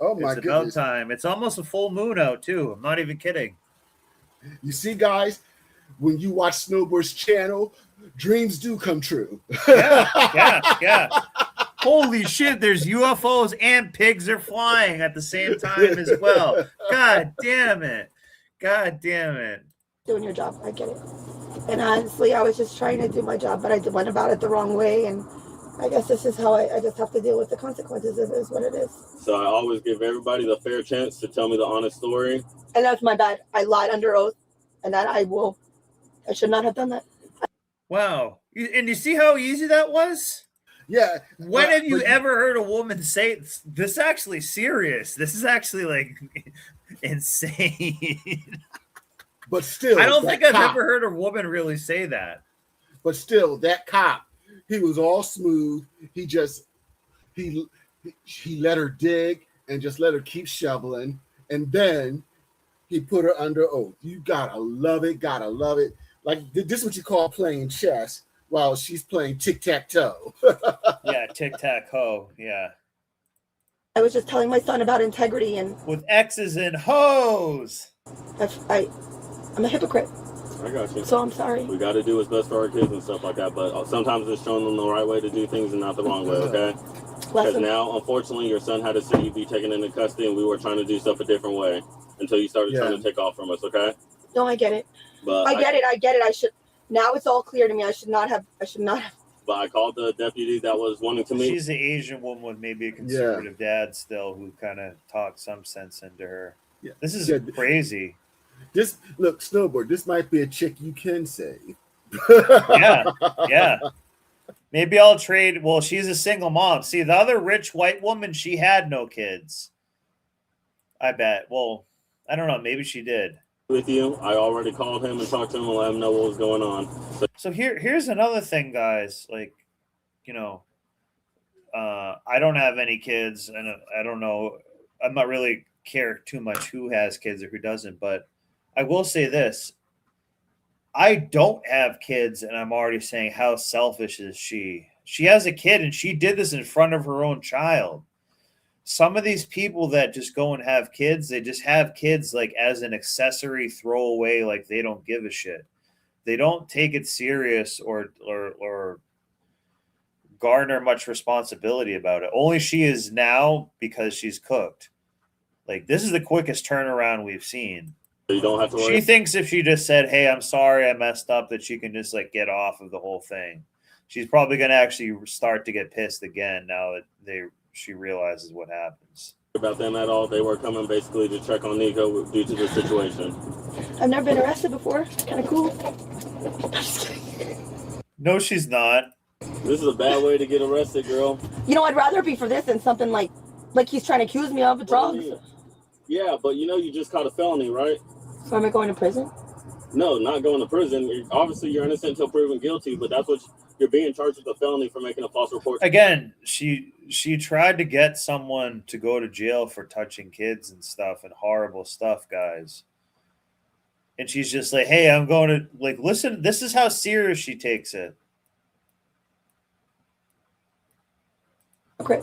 [SPEAKER 17] Oh my
[SPEAKER 2] It's
[SPEAKER 17] goodness.
[SPEAKER 2] about time. It's almost a full moon out, too. I'm not even kidding.
[SPEAKER 17] You see, guys, when you watch Snowbird's channel, dreams do come true.
[SPEAKER 2] Yeah. Holy shit, there's UFOs and pigs are flying at the same time as well. God damn it.
[SPEAKER 24] Doing your job. I get it. And honestly, I was just trying to do my job, but I went about it the wrong way. And I guess this is how I just have to deal with the consequences. It is what it is.
[SPEAKER 10] So I always give everybody the fair chance to tell me the honest story.
[SPEAKER 24] And that's my bad. I lied under oath, and that I should not have done that.
[SPEAKER 2] Wow. And you see how easy that was?
[SPEAKER 17] Yeah.
[SPEAKER 2] When have you ever heard a woman say this is actually serious? This is actually like insane.
[SPEAKER 17] But still,
[SPEAKER 2] I don't think I've
[SPEAKER 17] cop,
[SPEAKER 2] ever heard a woman really say that.
[SPEAKER 17] But still, that cop, he was all smooth. He let her dig and just let her keep shoveling. And then he put her under oath. You gotta love it. Like, this is what you call playing chess while she's playing tic-tac-toe.
[SPEAKER 2] Yeah, tic-tac-hoe. Yeah.
[SPEAKER 24] I was just telling my son about integrity and
[SPEAKER 2] with X's and hoes.
[SPEAKER 24] I'm a hypocrite.
[SPEAKER 10] I got you.
[SPEAKER 24] So I'm sorry.
[SPEAKER 10] We got to do what's best for our kids and stuff like that, but sometimes it's showing them the right way to do things and not the wrong way, okay? Because now, unfortunately, your son had to see you be taken into custody, and we were trying to do stuff a different way until you started trying to take off from us, okay?
[SPEAKER 24] No, I get it.
[SPEAKER 10] But
[SPEAKER 24] I get it. I should. Now it's all clear to me. I should not have.
[SPEAKER 10] But I called the deputy that was wanting to meet.
[SPEAKER 2] She's an Asian woman with maybe a conservative dad still who kind of talked some sense into her.
[SPEAKER 11] Yeah.
[SPEAKER 2] This is crazy.
[SPEAKER 11] This look, Snowboard. This might be a chick you can save.
[SPEAKER 2] Yeah. Maybe I'll trade. Well, she's a single mom. See, the other rich white woman, she had no kids. I bet. Well, I don't know. Maybe she did.
[SPEAKER 10] With you, I already called him and talked to him and let him know what was going on.
[SPEAKER 2] So here's another thing, guys. Like, you know, I don't have any kids, and I don't know. I'm not really care too much who has kids or who doesn't, but I will say this. I don't have kids, and I'm already saying how selfish is she. She has a kid, and she did this in front of her own child. Some of these people that just go and have kids, they just have kids like as an accessory throwaway, like they don't give a shit. They don't take it serious or garner much responsibility about it. Only she is now because she's cooked. Like, this is the quickest turnaround we've seen.
[SPEAKER 10] You don't have to worry.
[SPEAKER 2] She thinks if she just said, "Hey, I'm sorry, I messed up," that she can just like get off of the whole thing. She's probably going to actually start to get pissed again now that she realizes what happens.
[SPEAKER 10] About them at all. They were coming basically to check on Nico due to the situation.
[SPEAKER 24] I've never been arrested before. Kind of cool.
[SPEAKER 2] No, she's not.
[SPEAKER 10] This is a bad way to get arrested, girl.
[SPEAKER 24] You know, I'd rather be for this than something like he's trying to accuse me of drugs.
[SPEAKER 10] Yeah, but you know you just caught a felony, right?
[SPEAKER 24] So am I going to prison?
[SPEAKER 10] No, not going to prison. Obviously, you're innocent until proven guilty, but that's what you're being charged with, a felony for making a false report.
[SPEAKER 2] Again, she tried to get someone to go to jail for touching kids and stuff and horrible stuff, guys. And she's just like, "Hey, I'm going to listen." This is how serious she takes it.
[SPEAKER 24] Okay.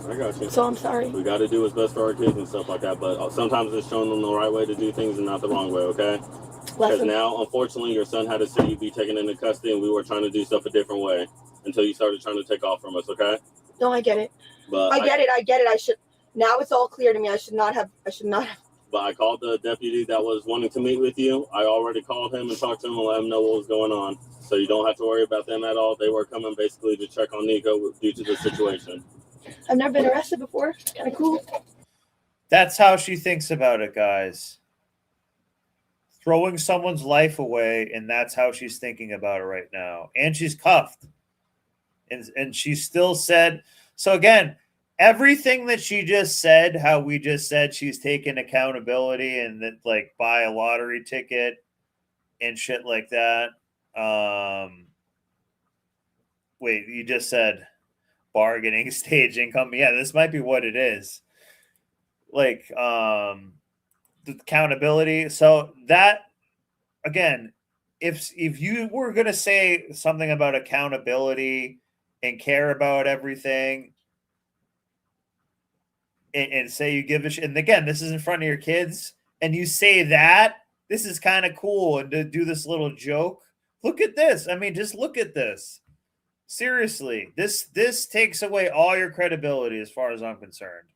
[SPEAKER 10] I got you.
[SPEAKER 24] So I'm sorry.
[SPEAKER 10] We got to do what's best for our kids and stuff like that, but sometimes it's showing them the right way to do things and not the wrong way, okay? Because now, unfortunately, your son had to see you be taken into custody, and we were trying to do stuff a different way until you started trying to take off from us, okay?
[SPEAKER 24] No, I get it.
[SPEAKER 10] But
[SPEAKER 24] I get it. I should. Now it's all clear to me. I should not have.
[SPEAKER 10] But I called the deputy that was wanting to meet with you. I already called him and talked to him and let him know what was going on. So you don't have to worry about them at all. They were coming basically to check on Nico due to the situation.
[SPEAKER 24] I've never been arrested before. Kind of cool.
[SPEAKER 2] That's how she thinks about it, guys. Throwing someone's life away, and that's how she's thinking about it right now. And she's cuffed. And she still said, so again, everything that she just said, how we just said she's taking accountability and that like buy a lottery ticket and shit like that. Wait, you just said bargaining stage income. Yeah, this might be what it is. Like, the accountability. So that, again, if you were going to say something about accountability and care about everything and say you give a shit, and again, this is in front of your kids, and you say that, this is kind of cool, and to do this little joke. Look at this. I mean, just look at this. Seriously, this takes away all your credibility as far as I'm concerned.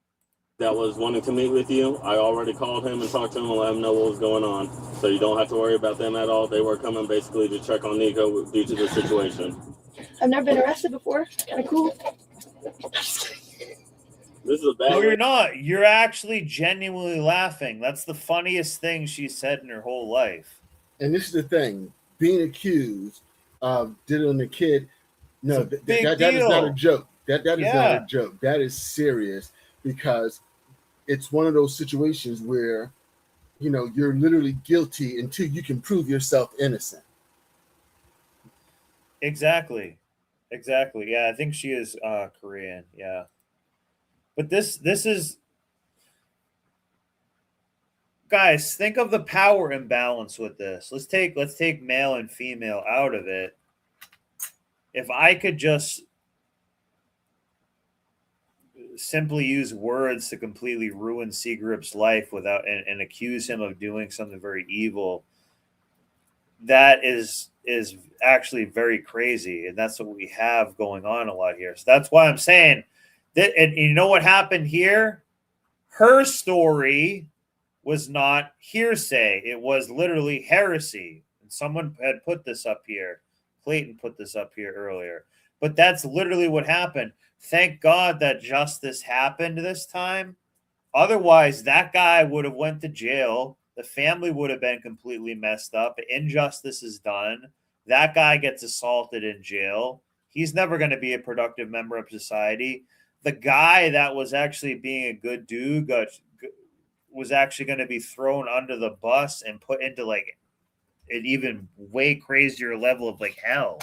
[SPEAKER 10] That was wanting to meet with you. I already called him and talked to him and let him know what was going on. So you don't have to worry about them at all. They were coming basically to check on Nico due to the situation.
[SPEAKER 24] I've never been arrested before. Kind of cool.
[SPEAKER 10] This is a bad.
[SPEAKER 2] No, you're not. You're actually genuinely laughing. That's the funniest thing she said in her whole life.
[SPEAKER 11] And this is the thing: being accused of dealing a kid. No, that is not a joke. That is not a joke. That is serious, because it's one of those situations where, you know, you're literally guilty until you can prove yourself innocent.
[SPEAKER 2] Exactly. Yeah, I think she is Korean. Yeah. But this is, guys, think of the power imbalance with this. Let's take male and female out of it. If I could just simply use words to completely ruin Seagrip's life without and accuse him of doing something very evil, that is actually very crazy, and that's what we have going on a lot here. So that's why I'm saying that. And you know what happened here? Her story was not hearsay. It was literally heresy. And someone had put this up here. Clayton put this up here earlier. But that's literally what happened. Thank God that justice happened this time. Otherwise, that guy would have went to jail. The family would have been completely messed up. Injustice is done. That guy gets assaulted in jail. He's never going to be a productive member of society. The guy that was actually being a good dude was actually going to be thrown under the bus and put into like an even way crazier level of like hell.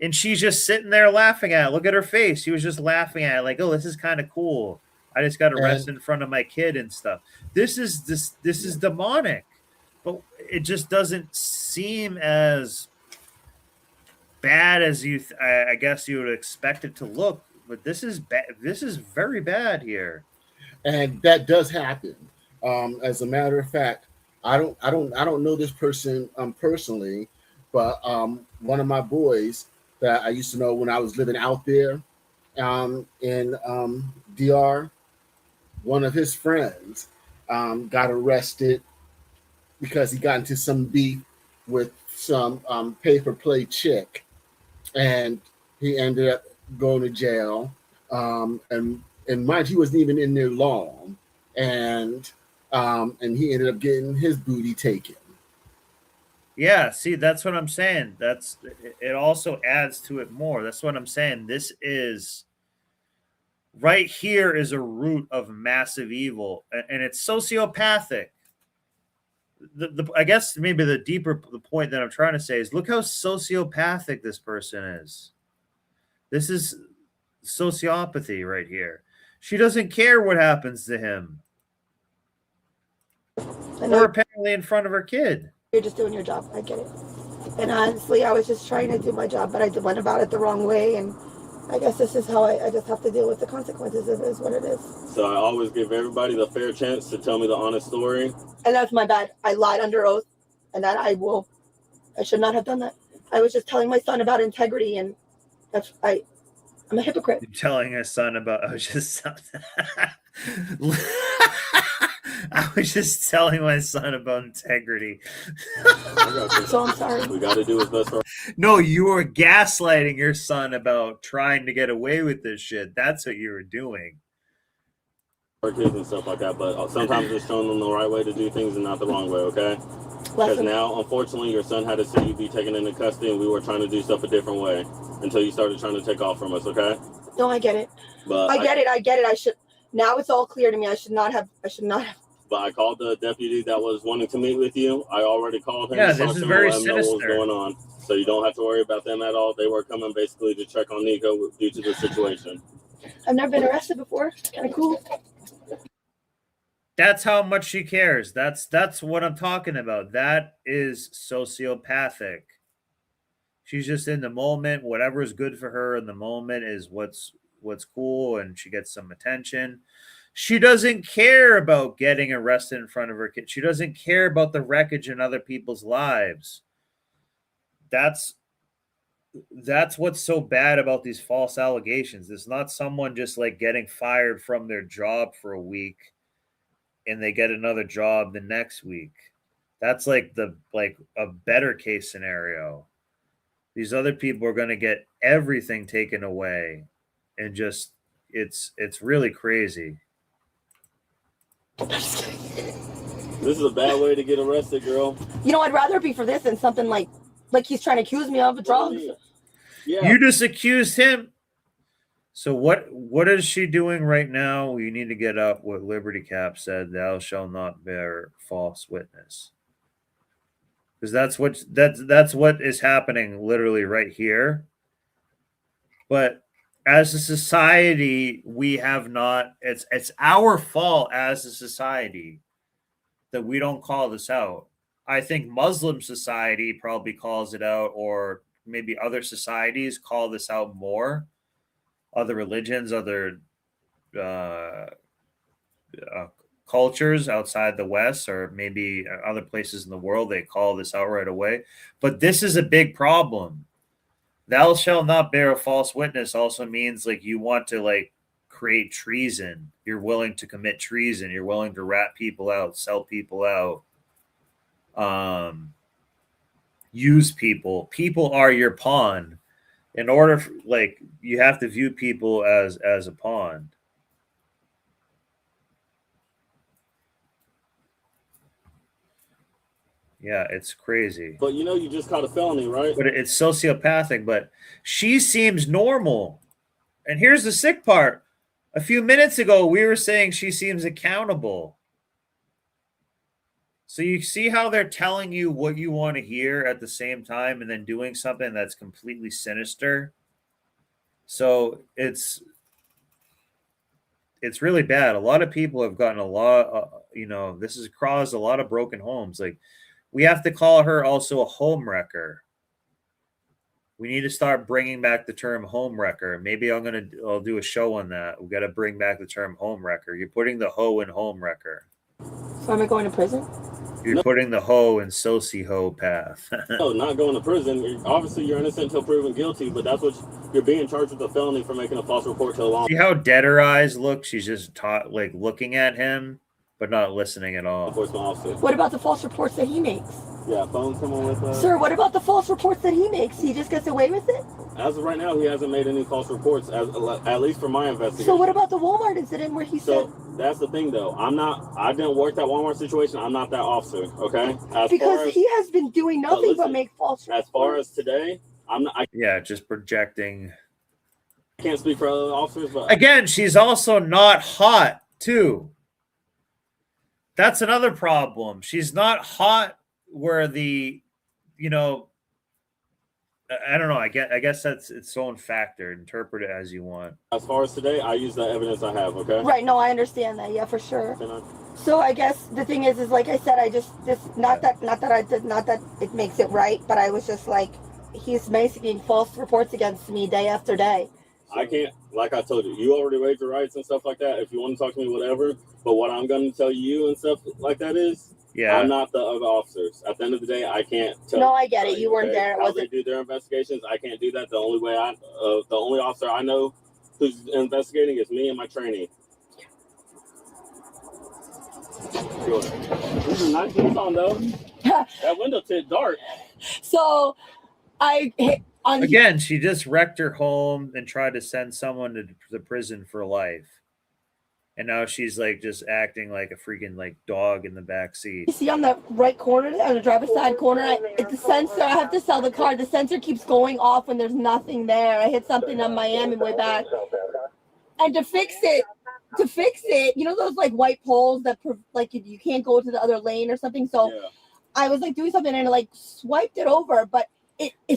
[SPEAKER 2] And she's just sitting there laughing at it. Look at her face. She was just laughing at it like, oh, this is kind of cool. I just got arrested in front of my kid and stuff. This is demonic, but it just doesn't seem as bad as I guess you would expect it to look. But this is bad. This is very bad here,
[SPEAKER 11] and that does happen. As a matter of fact, I don't know this person personally, but one of my boys that I used to know when I was living out there in DR. One of his friends got arrested because he got into some beef with some paper play chick, and he ended up going to jail. And mind, he wasn't even in there long, and he ended up getting his booty taken.
[SPEAKER 2] Yeah, see, that's what I'm saying. It also adds to it more. That's what I'm saying. This is. Right here is a root of massive evil, and it's sociopathic. I guess maybe the point that I'm trying to say is look how sociopathic this person is. This is sociopathy right here. She doesn't care what happens to him. Or apparently in front of her kid.
[SPEAKER 24] You're just doing your job. I get it. And honestly, I was just trying to do my job, but I went about it the wrong way, and I guess this is how I just have to deal with the consequences. It is what it is.
[SPEAKER 10] So I always give everybody the fair chance to tell me the honest story.
[SPEAKER 24] And that's my bad. I lied under oath, and that I should not have done that. I was just telling my son about integrity, and I'm a hypocrite.
[SPEAKER 2] You're telling her son about, I was just telling my son about integrity.
[SPEAKER 24] So I'm sorry.
[SPEAKER 10] We got to do what's best for.
[SPEAKER 2] No, you were gaslighting your son about trying to get away with this shit. That's what you were doing.
[SPEAKER 10] Our kids and stuff like that, but sometimes just showing them the right way to do things and not the wrong way, okay? Because now, unfortunately, your son had to see you be taken into custody, and we were trying to do stuff a different way until you started trying to take off from us, okay?
[SPEAKER 24] No, I get it.
[SPEAKER 10] But
[SPEAKER 24] I get it. I should. Now it's all clear to me. I should not have.
[SPEAKER 10] But I called the deputy that was wanting to meet with you. I already called him.
[SPEAKER 2] Yeah, this is very sinister.
[SPEAKER 10] Know what was going on, so you don't have to worry about them at all. They were coming basically to check on Nico due to the situation.
[SPEAKER 24] I've never been arrested before. It's kind of cool.
[SPEAKER 2] That's how much she cares. That's what I'm talking about. That is sociopathic. She's just in the moment. Whatever is good for her in the moment is what's cool, and she gets some attention. She doesn't care about getting arrested in front of her kid. She doesn't care about the wreckage in other people's lives. That's what's so bad about these false allegations. It's not someone just like getting fired from their job for a week and they get another job the next week. That's like a better case scenario. These other people are going to get everything taken away, and just it's really crazy.
[SPEAKER 10] This is a bad way to get arrested, girl.
[SPEAKER 24] You know, I'd rather it be for this than something like he's trying to accuse me of drugs.
[SPEAKER 10] Yeah.
[SPEAKER 2] You just accused him. So what is she doing right now? You need to get up what Liberty Cap said, thou shalt not bear false witness. Because that's what is happening literally right here. But as a society, we have not, it's our fault as a society that we don't call this out. I think Muslim society probably calls it out, or maybe other societies call this out more. Other religions, other cultures outside the West, or maybe other places in the world, they call this out right away. But this is a big problem. Thou shalt not bear a false witness also means like you want to like create treason. You're willing to commit treason. You're willing to rat people out, sell people out, use people. People are your pawn. In order for, like, you have to view people as a pawn. Yeah, it's crazy.
[SPEAKER 10] But you know, you just caught a felony, right?
[SPEAKER 2] But it's sociopathic, but she seems normal. And here's the sick part. A few minutes ago, we were saying she seems accountable. So you see how they're telling you what you want to hear at the same time and then doing something that's completely sinister. So it's really bad. A lot of people have gotten a lot, this has caused a lot of broken homes. Like, we have to call her also a home wrecker. We need to start bringing back the term home wrecker. Maybe I'll do a show on that. We got to bring back the term home wrecker. You're putting the hoe in home wrecker.
[SPEAKER 24] So am I going to prison?
[SPEAKER 2] You're putting the hoe in soci-ho path.
[SPEAKER 10] No, not going to prison. Obviously, you're innocent until proven guilty, but that's what you're being charged with, a felony for making a false report to a law.
[SPEAKER 2] See how dead her eyes look? She's just looking at him, but not listening at all.
[SPEAKER 10] Enforcement officer.
[SPEAKER 24] What about the false reports that he makes?
[SPEAKER 10] Yeah, phone someone with us.
[SPEAKER 24] Sir, what about the false reports that he makes? He just gets away with it?
[SPEAKER 10] As of right now, he hasn't made any false reports, at least for my investigation.
[SPEAKER 24] So what about the Walmart incident where he said...
[SPEAKER 10] That's the thing, though. I didn't work that Walmart situation. I'm not that officer, okay?
[SPEAKER 24] Because he has been doing nothing but make false reports.
[SPEAKER 10] As far as today, I'm not...
[SPEAKER 2] Yeah, just projecting.
[SPEAKER 10] I can't speak for other officers, but...
[SPEAKER 2] Again, she's also not hot, too. That's another problem. She's not hot where the, I don't know. I guess that's its own factor. Interpret it as you want.
[SPEAKER 10] As far as today, I use the evidence I have, okay?
[SPEAKER 24] Right, no, I understand that, yeah, for sure. So I guess the thing is like I said, I just not that it makes it right, but I was just like, he's making false reports against me day after day.
[SPEAKER 10] I can't, like I told you, you already waived your rights and stuff like that. If you want to talk to me, whatever. But what I'm going to tell you and stuff like that is, I'm not the other officers. At the end of the day, I can't tell.
[SPEAKER 24] No, I get it. You weren't there. It
[SPEAKER 10] How
[SPEAKER 24] wasn't.
[SPEAKER 10] they do their investigations, I can't do that. The only officer I know who's investigating is me and my trainee. This is a nice on though. That window tint dark.
[SPEAKER 24] So I hit on
[SPEAKER 2] Again, she just wrecked her home and tried to send someone to the prison for life. And now she's like just acting like a freaking like dog in the back seat.
[SPEAKER 24] You see on the right corner, on the driver's side corner, it's the sensor. I have to sell the car. The sensor keeps going off when there's nothing there. I hit something on Miami way back. And to fix it, you know those like white poles that like you can't go to the other lane or something. So I was like doing something and like swiped it over, but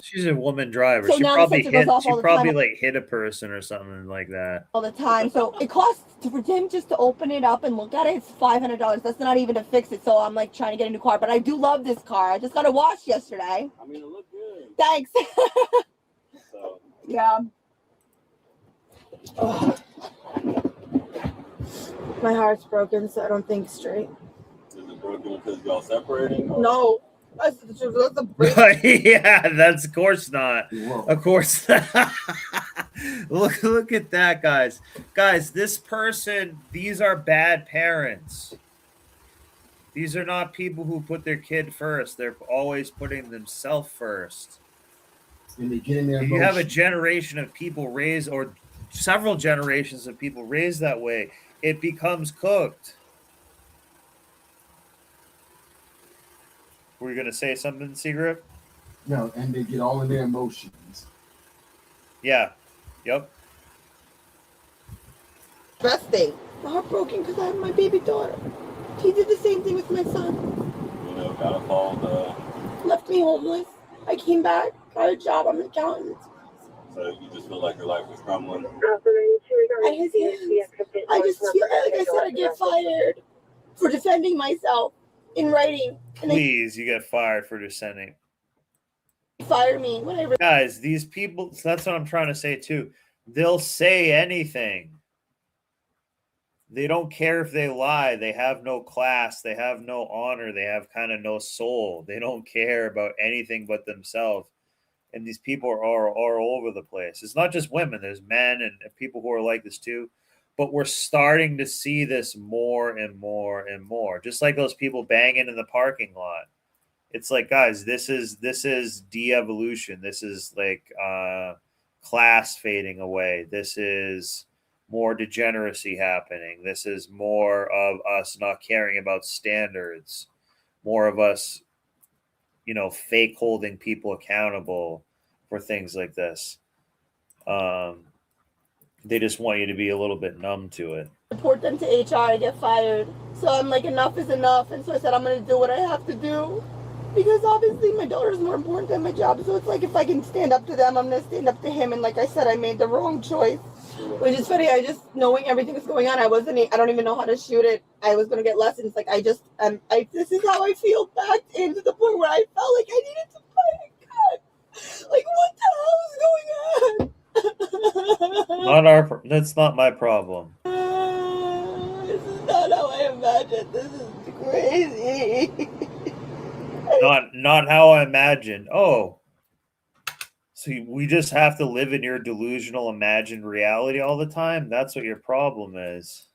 [SPEAKER 2] She's a woman driver.
[SPEAKER 24] So
[SPEAKER 2] She
[SPEAKER 24] now the
[SPEAKER 2] probably
[SPEAKER 24] sensor goes off all the time.
[SPEAKER 2] like hit a person or something like that.
[SPEAKER 24] all the time. So it costs for him just to open it up and look at it. It's $500. That's not even to fix it. So I'm like trying to get a new car, but I do love this car. I just got it washed yesterday.
[SPEAKER 10] I mean, it looked good.
[SPEAKER 24] Thanks.
[SPEAKER 10] So.
[SPEAKER 24] Yeah. Ugh. My heart's broken, so I don't think straight.
[SPEAKER 10] Is it broken because y'all separating? Or?
[SPEAKER 24] No.
[SPEAKER 2] Yeah, that's of course not. Of course. Look at that, guys. Guys, this person, these are bad parents. These are not people who put their kid first. They're always putting themselves first.
[SPEAKER 11] And they get in their
[SPEAKER 2] You have a
[SPEAKER 11] emotions.
[SPEAKER 2] generation of people raised, or several generations of people raised that way. It becomes cooked. Were you going to say something, Secret?
[SPEAKER 11] No, and they get all in their emotions.
[SPEAKER 2] Yeah. Yep.
[SPEAKER 24] Best thing. I'm heartbroken because I have my baby daughter. He did the same thing with my son.
[SPEAKER 10] You know, gotta call the.
[SPEAKER 24] Left me homeless. I came back, got a job. I'm an accountant.
[SPEAKER 10] So you just feel like your life is crumbling.
[SPEAKER 24] And his hands. I just feel like I said I get fired for defending myself in writing. And
[SPEAKER 2] Please, you get fired for descending.
[SPEAKER 24] they fire me when I
[SPEAKER 2] Guys, these people, that's what I'm trying to say too. They'll say anything. They don't care if they lie. They have no class. They have no honor. They have kind of no soul. They don't care about anything but themselves. And these people are all over the place. It's not just women. There's men and people who are like this too. But we're starting to see this more and more and more. Just like those people banging in the parking lot. It's like, guys, this is de-evolution. This is like class fading away. This is more degeneracy happening. This is more of us not caring about standards. More of us, fake holding people accountable for things like this. They just want you to be a little bit numb to it.
[SPEAKER 24] Report them to HR and get fired. So I'm like, enough is enough. And so I said, I'm going to do what I have to do. Because obviously my daughter is more important than my job. So it's like, if I can stand up to them, I'm going to stand up to him. And like I said, I made the wrong choice. Which is funny. I just, knowing everything that's going on, I don't even know how to shoot it. I was going to get lessons. Like, this is how I feel backed into the point where I felt like I needed to fight a gun. Like, what the hell is going on?
[SPEAKER 2] That's not my problem.
[SPEAKER 24] This is not how I imagined. This is crazy.
[SPEAKER 2] Not how I imagined. Oh, so we just have to live in your delusional imagined reality all the time? That's what your problem is.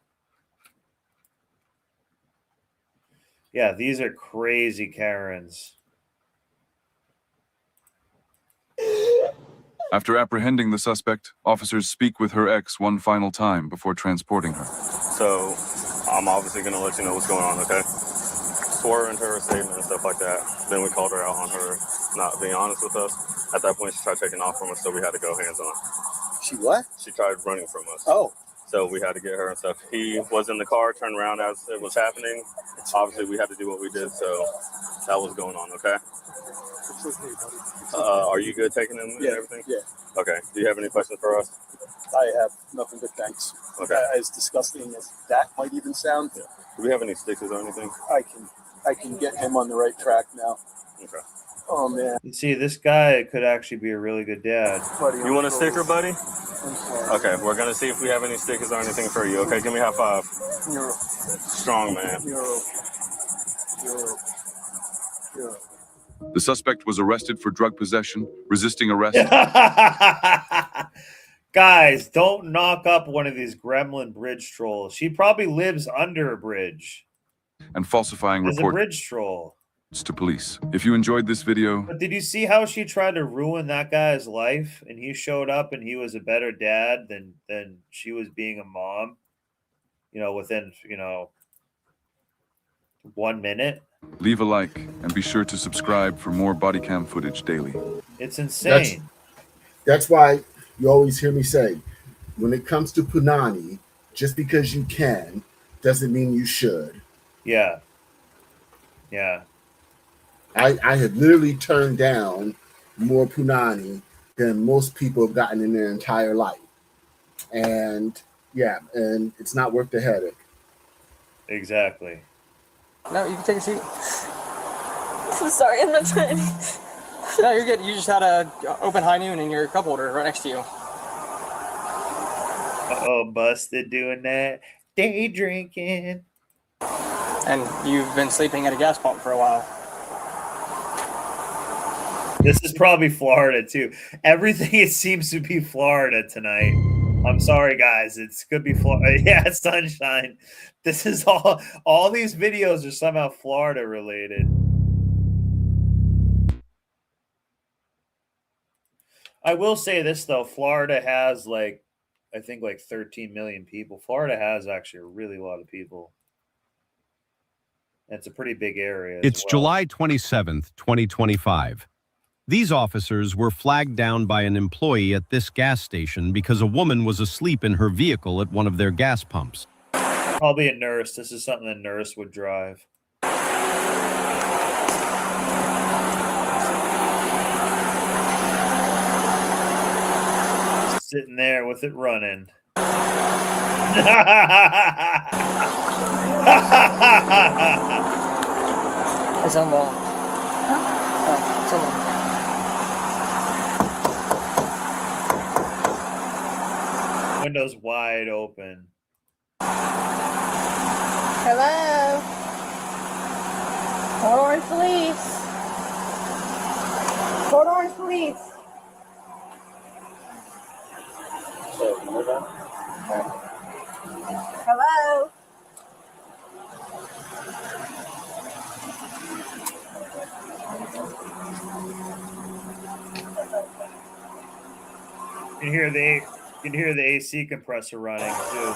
[SPEAKER 2] Yeah, these are crazy Karens.
[SPEAKER 25] After apprehending the suspect, officers speak with her ex one final time before transporting her.
[SPEAKER 10] So I'm obviously going to let you know what's going on, okay? Swore into her statement and stuff like that. Then we called her out on her not being honest with us. At that point, she tried taking off from us, so we had to go hands-on.
[SPEAKER 20] She what?
[SPEAKER 10] She tried running from us.
[SPEAKER 20] Oh.
[SPEAKER 10] So we had to get her and stuff. He was in the car, turned around as it was happening. Obviously, we had to do what we did, so that was going on, okay? Are you good taking him and everything?
[SPEAKER 12] Yeah.
[SPEAKER 10] Okay. Do you have any questions for us?
[SPEAKER 12] I have nothing but thanks.
[SPEAKER 10] Okay.
[SPEAKER 12] As disgusting as that might even sound.
[SPEAKER 10] Yeah. Do we have any stickers or anything?
[SPEAKER 12] I can get him on the right track now.
[SPEAKER 10] Okay.
[SPEAKER 12] Oh man.
[SPEAKER 2] You see, this guy could actually be a really good dad.
[SPEAKER 10] You want a sticker, buddy? Okay, we're gonna see if we have any stickers or anything for you. Okay, give me a high five.
[SPEAKER 12] You're
[SPEAKER 10] strong, man.
[SPEAKER 25] The suspect was arrested for drug possession, resisting arrest.
[SPEAKER 2] Guys, don't knock up one of these gremlin bridge trolls. She probably lives under a bridge.
[SPEAKER 25] And falsifying
[SPEAKER 2] As a
[SPEAKER 25] reports
[SPEAKER 2] bridge troll.
[SPEAKER 25] to police. If you enjoyed this video,
[SPEAKER 2] But did you see how she tried to ruin that guy's life? And he showed up and he was a better dad than she was being a mom. Within 1 minute.
[SPEAKER 25] leave a like and be sure to subscribe for more body cam footage daily.
[SPEAKER 2] It's insane.
[SPEAKER 11] That's why you always hear me say, when it comes to Punani, just because you can doesn't mean you should.
[SPEAKER 2] Yeah. Yeah.
[SPEAKER 11] I have literally turned down more Punani than most people have gotten in their entire life. And it's not worth the headache.
[SPEAKER 2] Exactly.
[SPEAKER 13] No, you can take a seat.
[SPEAKER 24] I'm sorry, I'm not trying.
[SPEAKER 13] No, you're good. You just had a open high noon in your cup holder right next to you.
[SPEAKER 2] Uh-oh, busted doing that. Day drinking.
[SPEAKER 13] And you've been sleeping at a gas pump for a while.
[SPEAKER 2] This is probably Florida too. Everything it seems to be Florida tonight. I'm sorry, guys. It's could be Florida. Yeah, it's sunshine. This is all these videos are somehow Florida related. I will say this though, Florida has I think 13 million people. Florida has actually a really lot of people. It's a pretty big area.
[SPEAKER 14] It's July 27th, 2025. These officers were flagged down by an employee at this gas station because a woman was asleep in her vehicle at one of their gas pumps.
[SPEAKER 2] Probably a nurse. This is something a nurse would drive. Sitting there with it running.
[SPEAKER 13] It's unlocked. Oh, it's unlocked.
[SPEAKER 2] Windows wide open.
[SPEAKER 24] Hello? Port Orange Police. Port Orange Police. Hello.
[SPEAKER 2] You can hear the AC compressor running too.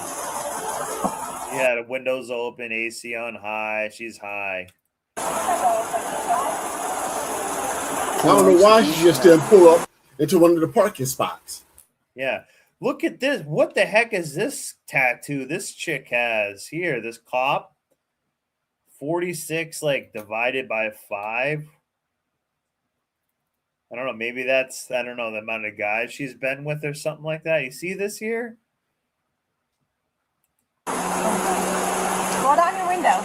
[SPEAKER 2] Yeah, the windows open, AC on high. She's high.
[SPEAKER 11] I don't know why she just didn't pull up into one of the parking spots.
[SPEAKER 2] Yeah. Look at this. What the heck is this tattoo this chick has here? This cop. 46 like divided by 5. I don't know. Maybe that's, I don't know, the amount of guys she's been with or something like that. You see this here?
[SPEAKER 24] Roll down your window.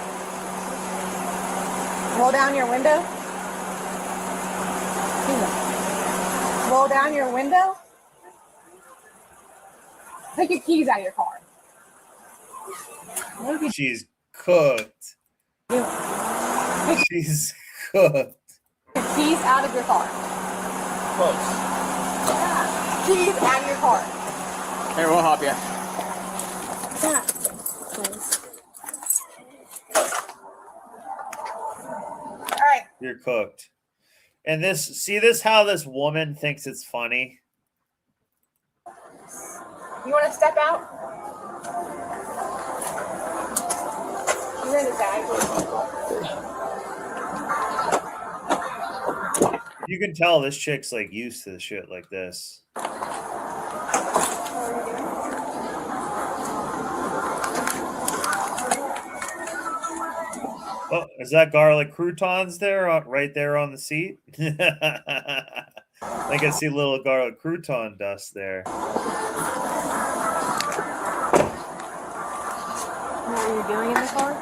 [SPEAKER 24] Roll down your window. Roll down your window. Take your keys out of your car.
[SPEAKER 2] She's cooked. She's cooked.
[SPEAKER 24] Your keys out of your car.
[SPEAKER 13] Close.
[SPEAKER 24] Keys out of your car.
[SPEAKER 13] Here, we'll help you.
[SPEAKER 24] Yeah. All right.
[SPEAKER 2] You're cooked. And this, see this, how this woman thinks it's funny?
[SPEAKER 24] You want to step out? You're in the bag.
[SPEAKER 2] You can tell this chick's like used to shit like this. Oh, is that garlic croutons there, right there on the seat? I can see little garlic crouton dust there.
[SPEAKER 24] What are you doing in the car?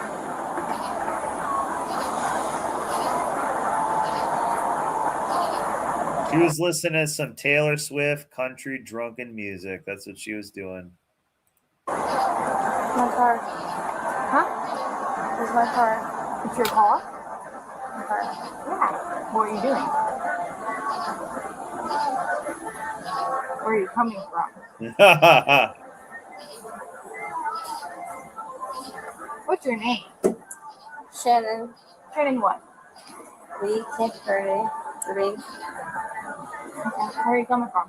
[SPEAKER 2] She was listening to some Taylor Swift country drunken music. That's what she was doing.
[SPEAKER 24] My car. Huh? Where's my car? It's your car? My car. Yeah. What are you doing? Where are you coming from? What's your name?
[SPEAKER 9] Shannon.
[SPEAKER 24] Shannon what?
[SPEAKER 9] Lee Kingsbury.
[SPEAKER 24] Okay. Where are you coming from?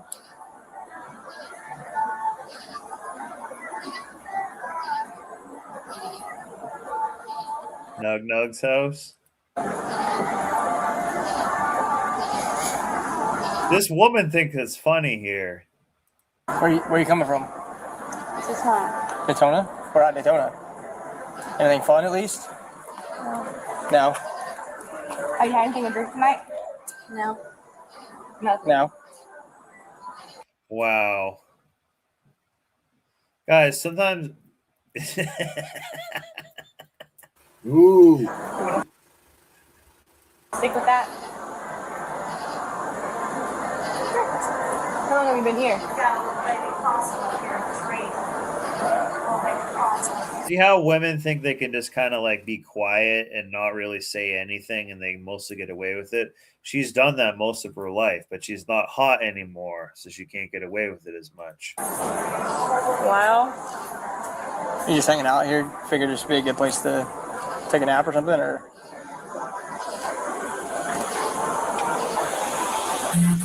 [SPEAKER 2] Nug Nug's house. This woman thinks it's funny here.
[SPEAKER 13] Where you coming from?
[SPEAKER 9] Daytona.
[SPEAKER 13] Daytona? We're at Daytona. Anything fun at least? No.
[SPEAKER 24] Have you had anything to drink tonight?
[SPEAKER 9] No.
[SPEAKER 24] Nothing.
[SPEAKER 13] No.
[SPEAKER 2] Wow. Guys, sometimes
[SPEAKER 11] Ooh.
[SPEAKER 24] Stick with that. How long have you been here?
[SPEAKER 2] see how women think they can just kind of like be quiet and not really say anything and they mostly get away with it. She's done that most of her life, but she's not hot anymore, so she can't get away with it as much.
[SPEAKER 13] Wow. You just hanging out here? Figured this would be a good place to take a nap or something, or?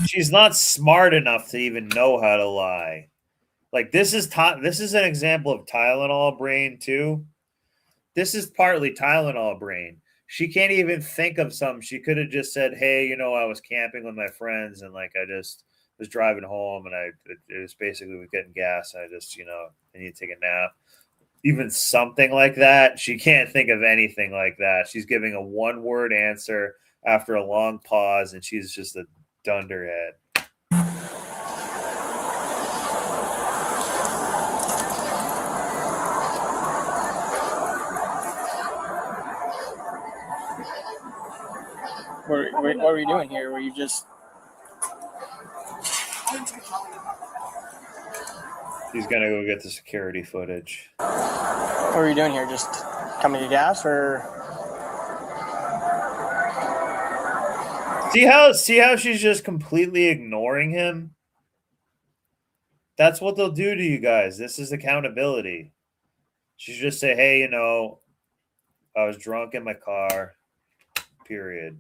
[SPEAKER 2] She's not smart enough to even know how to lie. Like this is an example of Tylenol brain too. This is partly Tylenol brain. She can't even think of something. She could have just said, "Hey, you know, I was camping with my friends and like I just was driving home and it was basically we getting gas. And I just, you know, I need to take a nap." Even something like that. She can't think of anything like that. She's giving a one-word answer after a long pause, and she's just a dunderhead.
[SPEAKER 13] What were you doing here? Were you just...
[SPEAKER 2] He's going to go get the security footage.
[SPEAKER 13] What were you doing here? Just coming to gas, or...
[SPEAKER 2] See how she's just completely ignoring him? That's what they'll do to you guys. This is accountability. She should just say, hey, I was drunk in my car, period.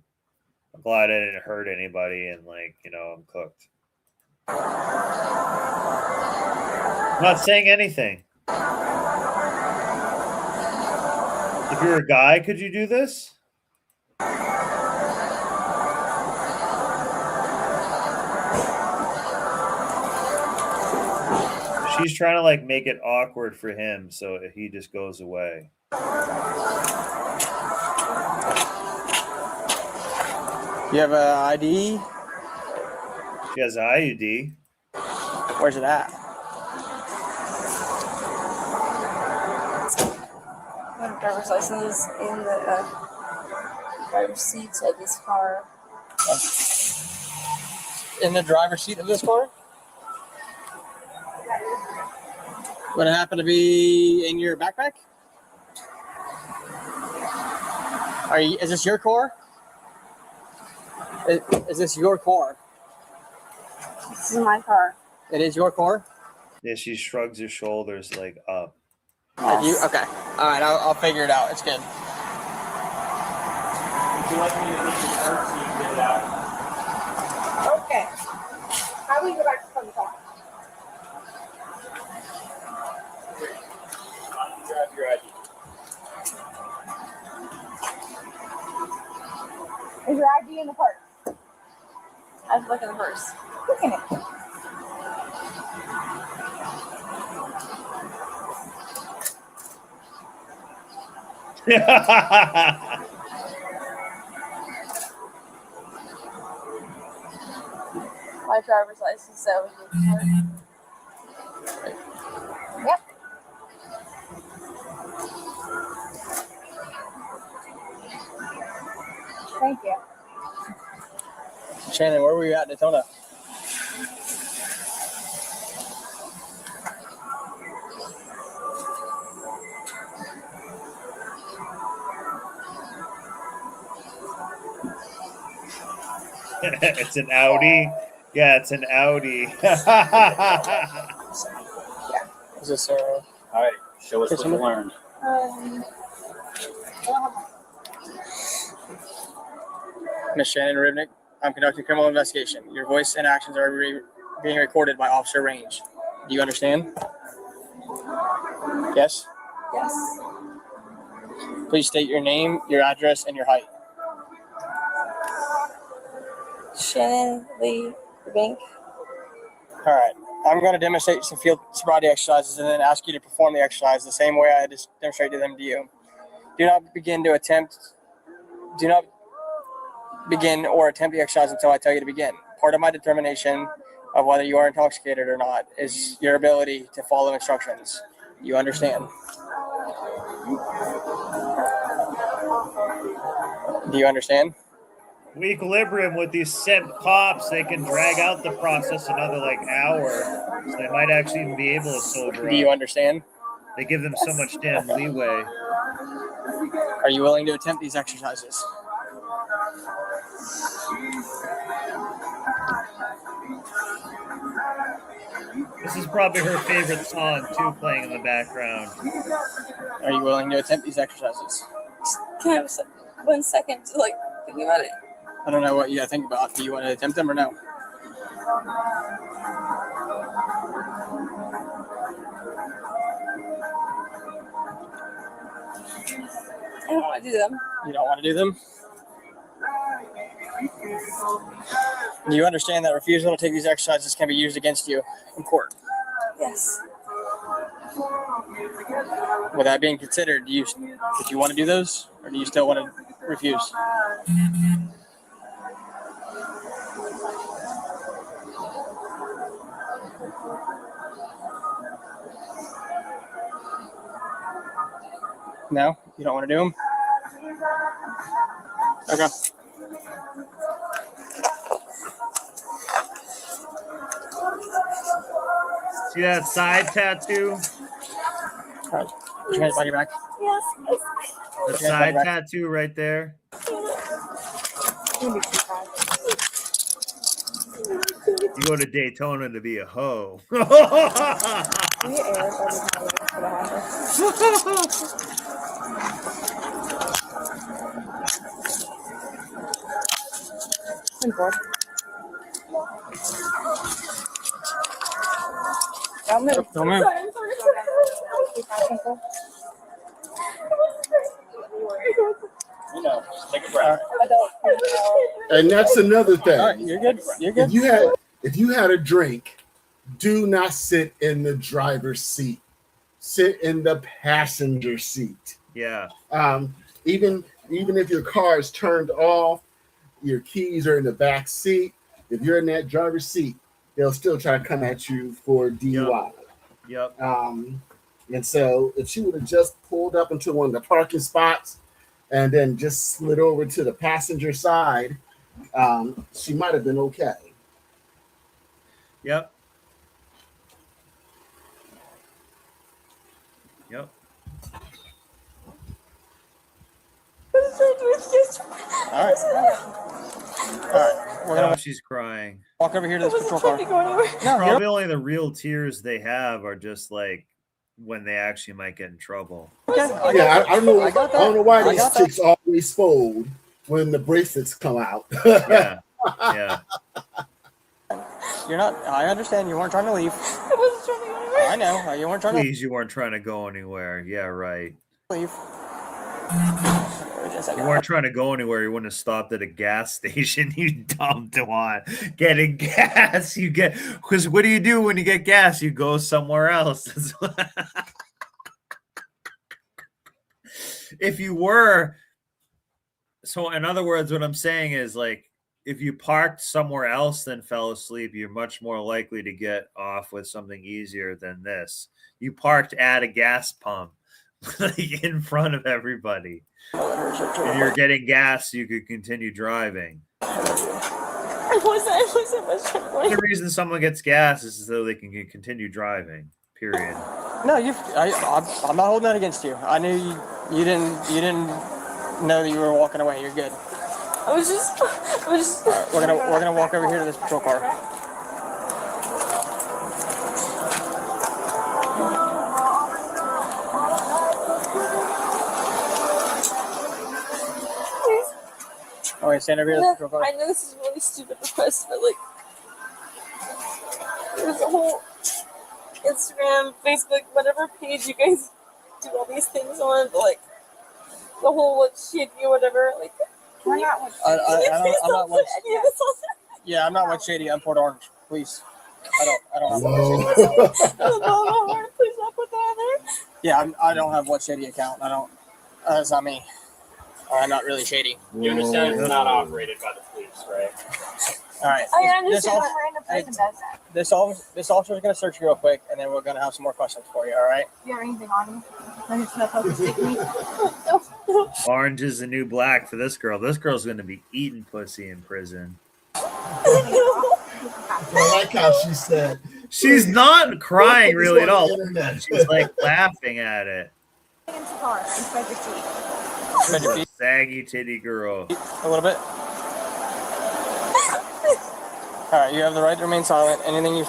[SPEAKER 2] I'm glad I didn't hurt anybody and I'm cooked. I'm not saying anything. If you're a guy, could you do this? She's trying to make it awkward for him so he just goes away.
[SPEAKER 13] You have an ID?
[SPEAKER 2] She has an IUD.
[SPEAKER 13] Where's it at?
[SPEAKER 1] My driver's license in the driver's seat of this car.
[SPEAKER 13] In the driver's seat of this car? Would it happen to be in your backpack? Is this your car? Is this your car?
[SPEAKER 1] This is my car.
[SPEAKER 13] It is your car?
[SPEAKER 2] Yeah, she shrugs her shoulders up.
[SPEAKER 13] You okay? All right, I'll figure it out. It's good.
[SPEAKER 1] Would you like me to leave the car so you can get it out? Okay. How do we go back to the car?
[SPEAKER 13] Grab your ID.
[SPEAKER 1] Is your ID in the purse? I have to look in the purse. Look in it. My driver's license, that was your card. Yep. Thank you.
[SPEAKER 13] Shannon, where were you at in Daytona?
[SPEAKER 2] It's an Audi. Yeah, it's an Audi.
[SPEAKER 13] Is this
[SPEAKER 3] all right? Show us what you learned.
[SPEAKER 13] Miss Shannon Ribnick, I'm conducting a criminal investigation. Your voice and actions are being recorded by Officer Range. Do you understand? Yes?
[SPEAKER 1] Yes.
[SPEAKER 13] Please state your name, your address, and your height.
[SPEAKER 1] Shannon Lee Bank.
[SPEAKER 13] All right. I'm going to demonstrate some field sobriety exercises and then ask you to perform the exercise the same way I just demonstrated them to you. Do not begin or attempt the exercise until I tell you to begin. Part of my determination of whether you are intoxicated or not is your ability to follow instructions. You understand? Do you understand?
[SPEAKER 2] Equilibrium with these sent cops, they can drag out the process another hour. So they might actually even be able to sober up.
[SPEAKER 13] Do you understand?
[SPEAKER 2] They give them so much damn leeway.
[SPEAKER 13] Are you willing to attempt these exercises?
[SPEAKER 2] This is probably her favorite song too, playing in the background.
[SPEAKER 13] Are you willing to attempt these exercises?
[SPEAKER 1] Can I have 1 second to think about it?
[SPEAKER 13] I don't know what you got to think about. Do you want to attempt them or no?
[SPEAKER 1] I don't want to do them.
[SPEAKER 13] You don't want to do them? Do you understand that refusal to take these exercises can be used against you in court?
[SPEAKER 1] Yes.
[SPEAKER 13] With that being considered, do you want to do those, or do you still want to refuse? No? You don't want to do them? Okay.
[SPEAKER 2] See that side tattoo?
[SPEAKER 13] Put your hands behind your back.
[SPEAKER 1] Yes.
[SPEAKER 2] The side tattoo right there. You go to Daytona to be a hoe.
[SPEAKER 13] Don't move.
[SPEAKER 3] You know, just take a breath.
[SPEAKER 11] And that's another thing.
[SPEAKER 13] All right, you're good. You're good.
[SPEAKER 11] If you had a drink, do not sit in the driver's seat. Sit in the passenger seat.
[SPEAKER 2] Yeah.
[SPEAKER 11] Even if your car is turned off, your keys are in the back seat. If you're in that driver's seat, they'll still try to come at you for DUI.
[SPEAKER 2] Yep.
[SPEAKER 11] And so if she would have just pulled up into one of the parking spots and then just slid over to the passenger side, she might have been okay.
[SPEAKER 2] Yep. Yep.
[SPEAKER 13] All right. We're gonna
[SPEAKER 2] She's crying.
[SPEAKER 13] walk over here to this patrol car.
[SPEAKER 2] Probably only the real tears they have are just like when they actually might get in trouble.
[SPEAKER 11] I don't know. I don't know why these chicks always fold when the bracelets come out.
[SPEAKER 2] Yeah. Yeah.
[SPEAKER 13] You're not. I understand. You weren't trying to leave.
[SPEAKER 22] I wasn't trying to go anywhere.
[SPEAKER 13] I know. You weren't trying
[SPEAKER 2] Please, you weren't trying to go anywhere. Yeah, right.
[SPEAKER 13] to leave.
[SPEAKER 2] You weren't trying to go anywhere. You wouldn't have stopped at a gas station. You dumped on getting gas. You get because what do you do when you get gas? You go somewhere else. If you were, so in other words, what I'm saying is like if you parked somewhere else then fell asleep, you're much more likely to get off with something easier than this. You parked at a gas pump like in front of everybody. If you're getting gas, you could continue driving.
[SPEAKER 22] I wasn't much trying
[SPEAKER 2] The reason someone gets gas is so they can continue driving. Period.
[SPEAKER 13] No, I'm not holding that against you. I knew you didn't know that you were walking away. You're good.
[SPEAKER 22] I was just.
[SPEAKER 13] We're gonna walk over here to this patrol car. Oh, wait, stand over here.
[SPEAKER 22] I know this is a really stupid request, but like, there's a whole Instagram, Facebook, whatever page you guys do all these things on, but like, the whole what shit you whatever, like, we're not what
[SPEAKER 13] I'm not what. Yeah, I'm not what shady. I'm Port Orange. Please. I don't have what shady account.
[SPEAKER 22] Please not put that on there.
[SPEAKER 13] Yeah, I don't have what shady account. I don't. That's not me. I'm not really shady.
[SPEAKER 3] You understand it's not operated by the police, right?
[SPEAKER 13] All right.
[SPEAKER 22] I understand that random person does that.
[SPEAKER 13] This officer is going to search you real quick, and then we're going to have some more questions for you. All right?
[SPEAKER 22] Do you have anything on you? Then it's not supposed to stick me.
[SPEAKER 2] Orange is the new black for this girl. This girl's going to be eating pussy in prison.
[SPEAKER 11] I like how she said
[SPEAKER 2] she's not crying really at all. She's like laughing at it.
[SPEAKER 22] Into the car and spread your feet.
[SPEAKER 13] Spread your feet.
[SPEAKER 2] Saggy titty girl.
[SPEAKER 13] A little bit. All right, you have the right to remain silent. Anything you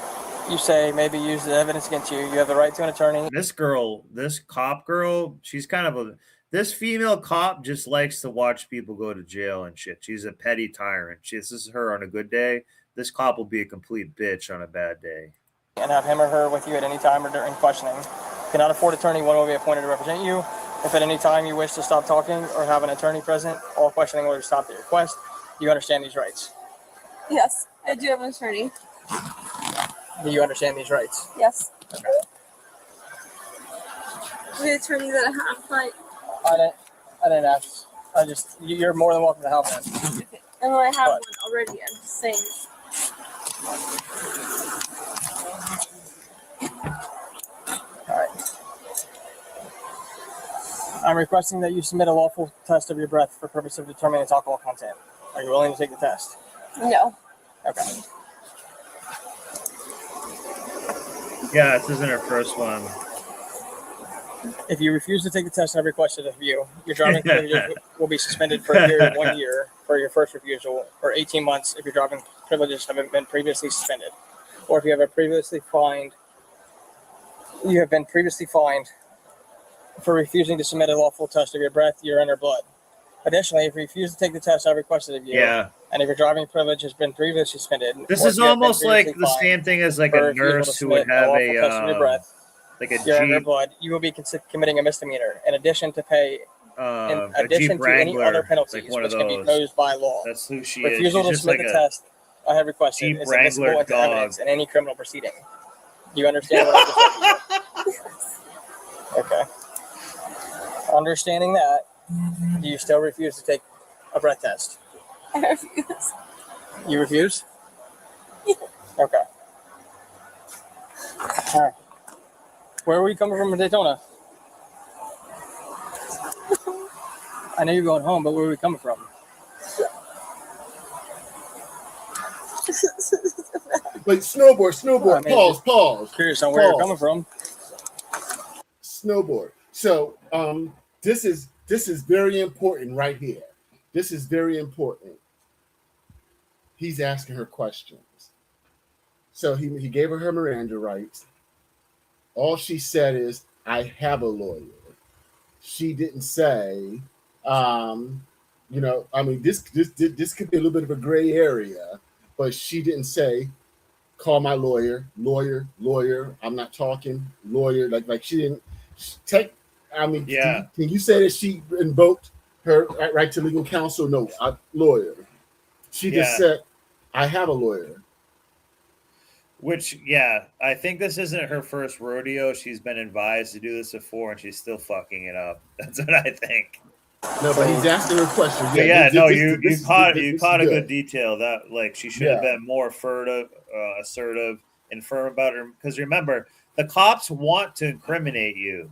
[SPEAKER 13] say may be used as evidence against you. You have the right to an attorney.
[SPEAKER 2] This girl, this cop girl, she's kind of this female cop just likes to watch people go to jail and shit. She's a petty tyrant. This is her on a good day. This cop will be a complete bitch on a bad day.
[SPEAKER 13] And have him or her with you at any time or during questioning. If you cannot afford attorney, one will be appointed to represent you. If at any time you wish to stop talking or have an attorney present, all questioning will be stopped at your request. You understand these rights?
[SPEAKER 22] Yes, I do have an attorney.
[SPEAKER 13] Do you understand these rights?
[SPEAKER 22] Yes.
[SPEAKER 13] Okay.
[SPEAKER 22] The attorney that I have, like,
[SPEAKER 13] I didn't ask. You're more than welcome to help them.
[SPEAKER 22] and I have one already. I'm just saying.
[SPEAKER 13] All right. I'm requesting that you submit a lawful test of your breath for purpose of determining its alcohol content. Are you willing to take the test?
[SPEAKER 22] No.
[SPEAKER 13] Okay.
[SPEAKER 2] Yeah, this isn't her first one.
[SPEAKER 13] If you refuse to take the test and have requested of you, your driving privileges will be suspended for a period of 1 year. for your first refusal, or 18 months if your driving privileges have been previously suspended, or if you have been previously fined for refusing to submit a lawful test of your breath, urine, or blood. Additionally, if you refuse to take the test I requested of you, and if your driving privilege has been previously suspended,
[SPEAKER 2] This
[SPEAKER 13] or
[SPEAKER 2] is
[SPEAKER 13] if you have been
[SPEAKER 2] almost like
[SPEAKER 13] previously
[SPEAKER 2] the
[SPEAKER 13] fined
[SPEAKER 2] same thing as like
[SPEAKER 13] for
[SPEAKER 2] a
[SPEAKER 13] refusal to
[SPEAKER 2] nurse who would
[SPEAKER 13] submit
[SPEAKER 2] have
[SPEAKER 13] lawful test of your breath,
[SPEAKER 2] like a
[SPEAKER 13] urine, or
[SPEAKER 2] Jeep,
[SPEAKER 13] blood, you will be committing a misdemeanor in addition to pay. In
[SPEAKER 2] a
[SPEAKER 13] addition
[SPEAKER 2] Jeep
[SPEAKER 13] to any other
[SPEAKER 2] Wrangler,
[SPEAKER 13] penalties
[SPEAKER 2] like one of
[SPEAKER 13] which can be
[SPEAKER 2] those.
[SPEAKER 13] imposed by law.
[SPEAKER 2] That's who she
[SPEAKER 13] Refusal
[SPEAKER 2] is.
[SPEAKER 13] to
[SPEAKER 2] She's just
[SPEAKER 13] submit
[SPEAKER 2] like
[SPEAKER 13] the
[SPEAKER 2] a
[SPEAKER 13] test I have requested
[SPEAKER 2] Jeep
[SPEAKER 13] is admissible
[SPEAKER 2] Wrangler
[SPEAKER 13] into
[SPEAKER 2] dog.
[SPEAKER 13] evidence in any criminal proceeding. Do you understand what I just said? Okay. Understanding that, do you still refuse to take a breath test?
[SPEAKER 24] I refuse.
[SPEAKER 13] You refuse? Okay. All right. Where were you coming from in Daytona? I know you're going home, but where were we coming from?
[SPEAKER 17] Wait, snowboard.
[SPEAKER 13] I mean,
[SPEAKER 17] Pause.
[SPEAKER 13] Curious on where you're coming from.
[SPEAKER 17] Snowboard. So, this is very important right here. This is very important. He's asking her questions. So he gave her Miranda rights. All she said is, "I have a lawyer." She didn't say, this could be a little bit of a gray area, but she didn't say, "Call my lawyer, I'm not talking, lawyer." Like she didn't take. Can you say that she invoked her right to legal counsel? No, lawyer. She just said, "I have a lawyer."
[SPEAKER 2] Which, I think this isn't her first rodeo. She's been advised to do this before, and she's still fucking it up. That's what I think.
[SPEAKER 17] No, but he's asking her questions.
[SPEAKER 2] You caught a good detail that like she should have been more assertive, and firm about her. Because remember, the cops want to incriminate you.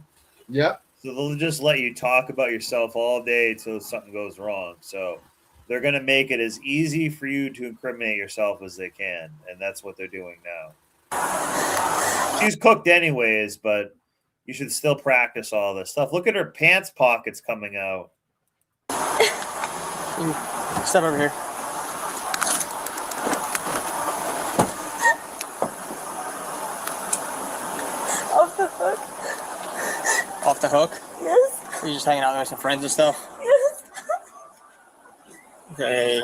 [SPEAKER 17] Yep.
[SPEAKER 2] So they'll just let you talk about yourself all day until something goes wrong. So they're going to make it as easy for you to incriminate yourself as they can. And that's what they're doing now. She's cooked anyways, but you should still practice all this stuff. Look at her pants pockets coming out.
[SPEAKER 13] Step over here.
[SPEAKER 24] Off the hook.
[SPEAKER 13] Off the hook?
[SPEAKER 24] Yes.
[SPEAKER 13] Are you just hanging out there with some friends and stuff?
[SPEAKER 24] Yes.
[SPEAKER 13] Okay.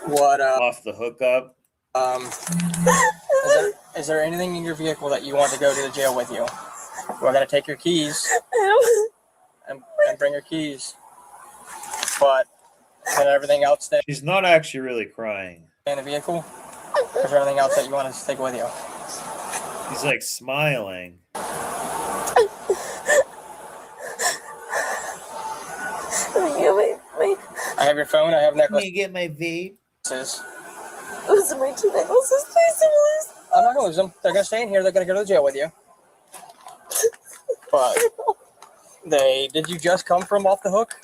[SPEAKER 13] What
[SPEAKER 2] off the hookup?
[SPEAKER 13] Is there anything in your vehicle that you want to go to the jail with you? We're gonna take your keys and bring your keys. But and everything else that
[SPEAKER 2] she's not actually really crying
[SPEAKER 13] in the vehicle? Is there anything else that you want us to take with you?
[SPEAKER 2] She's like smiling.
[SPEAKER 24] I
[SPEAKER 13] have your phone. I have necklace.
[SPEAKER 2] Let me get my vape.
[SPEAKER 24] Those are my two necklaces. Please don't lose.
[SPEAKER 13] I'm not gonna lose them. They're gonna stay in here. They're gonna go to the jail with you. But did you just come from Off the Hook,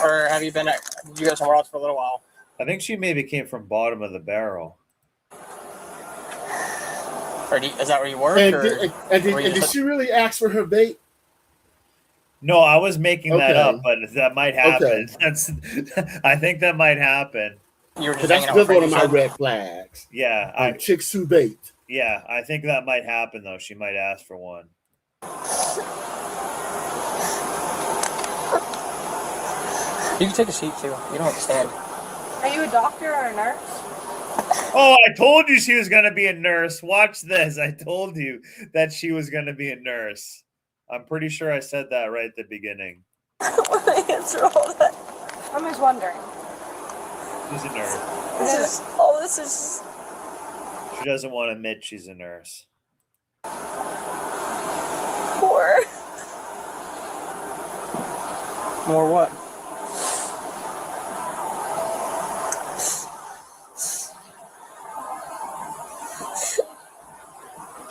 [SPEAKER 13] or have you been? Did you go somewhere else for a little while?
[SPEAKER 2] I think she maybe came from Bottom of the Barrel.
[SPEAKER 13] Or is that where you work?
[SPEAKER 17] Did she really ask for her vape?
[SPEAKER 2] No, I was making that up, but that might happen.
[SPEAKER 17] Okay.
[SPEAKER 2] I think that might happen.
[SPEAKER 17] That's still one of my red flags.
[SPEAKER 2] Yeah,
[SPEAKER 17] chicks who vape.
[SPEAKER 2] Yeah, I think that might happen though. She might ask for one.
[SPEAKER 13] You can take a seat too. You don't have to stand.
[SPEAKER 24] Are you a doctor or a nurse?
[SPEAKER 2] Oh, I told you she was going to be a nurse. Watch this. I told you that she was going to be a nurse. I'm pretty sure I said that right at the beginning.
[SPEAKER 24] I answer all that. I'm just wondering.
[SPEAKER 2] She's a nurse.
[SPEAKER 24] This is.
[SPEAKER 2] She doesn't want to admit she's a nurse.
[SPEAKER 24] Poor.
[SPEAKER 13] More what?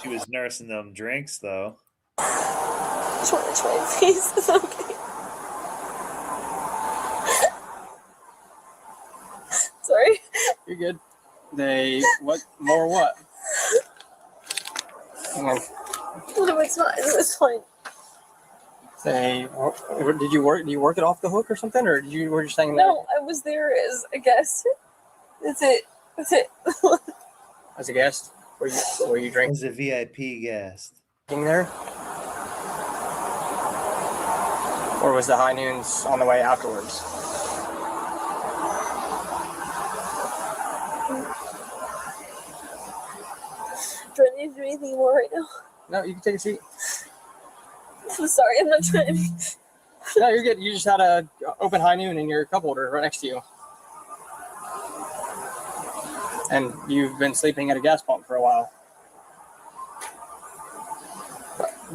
[SPEAKER 2] She was nursing them drinks, though.
[SPEAKER 24] Just want to try and face. It's okay. Sorry.
[SPEAKER 13] You're good. What? More what? Hang on.
[SPEAKER 24] No, it's not. It's fine.
[SPEAKER 13] Say, did you work? Do you work it off the hook or something, or did you were you saying that
[SPEAKER 1] No, I was there as a guest. That's it. That's it.
[SPEAKER 13] as a guest? Were you drinking
[SPEAKER 2] As a VIP guest.
[SPEAKER 13] there, or was the high noons on the way afterwards?
[SPEAKER 1] Do I need to do anything more right now?
[SPEAKER 13] No, you can take a seat.
[SPEAKER 1] I'm sorry, I'm not trying to be.
[SPEAKER 13] No, you're good. You just had a open high noon in your cup holder right next to you. And you've been sleeping at a gas pump for a while.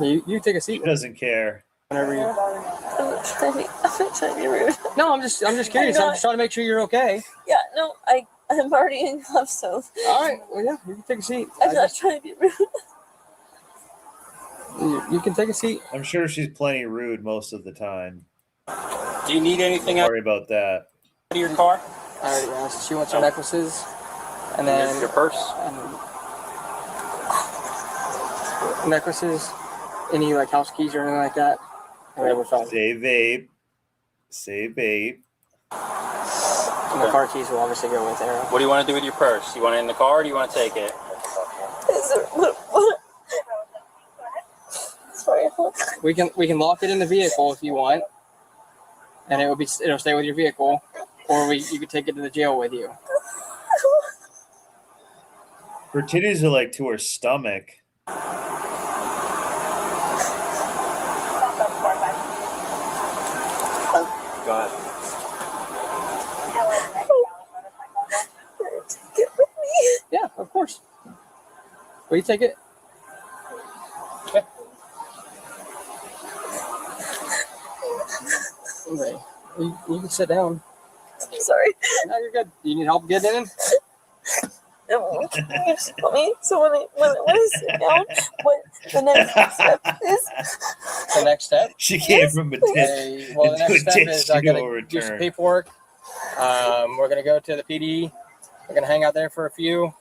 [SPEAKER 13] You take a seat.
[SPEAKER 2] He doesn't care.
[SPEAKER 13] Whenever you...
[SPEAKER 1] I'm not trying to be rude.
[SPEAKER 13] No, I'm just curious. I'm just trying to make sure you're okay.
[SPEAKER 1] Yeah, no, I'm already in gloves, so.
[SPEAKER 13] All right. Well, yeah, you can take a seat.
[SPEAKER 1] I'm not trying to be rude.
[SPEAKER 13] You can take a seat.
[SPEAKER 2] I'm sure she's plenty rude most of the time.
[SPEAKER 3] Do you need anything
[SPEAKER 2] Don't
[SPEAKER 3] out
[SPEAKER 2] worry about that.
[SPEAKER 3] of your car?
[SPEAKER 13] I already asked. She wants her necklaces, and then
[SPEAKER 3] Your purse?
[SPEAKER 13] Necklaces, any like house keys or anything like that. And then we're fine.
[SPEAKER 2] Say vape. Say vape.
[SPEAKER 13] And the car keys will obviously go with there.
[SPEAKER 3] What do you want to do with your purse? You want it in the car or do you want to take it?
[SPEAKER 1] Sorry.
[SPEAKER 13] We can lock it in the vehicle if you want, and it'll stay with your vehicle, or you could take it to the jail with you.
[SPEAKER 2] Her titties are like to her stomach.
[SPEAKER 3] Go ahead.
[SPEAKER 1] Take it with me.
[SPEAKER 13] Yeah, of course. Will you take it? Okay. Okay. You can sit down.
[SPEAKER 1] I'm sorry.
[SPEAKER 13] No, you're good. Do you need help getting in?
[SPEAKER 1] No, can you just put me? So when I sit down, what the next step is?
[SPEAKER 13] The next step?
[SPEAKER 2] She came from a
[SPEAKER 13] Okay, well, the next step is I gotta do some
[SPEAKER 2] return.
[SPEAKER 13] paperwork. We're gonna go to the PD. We're gonna hang out there for a few.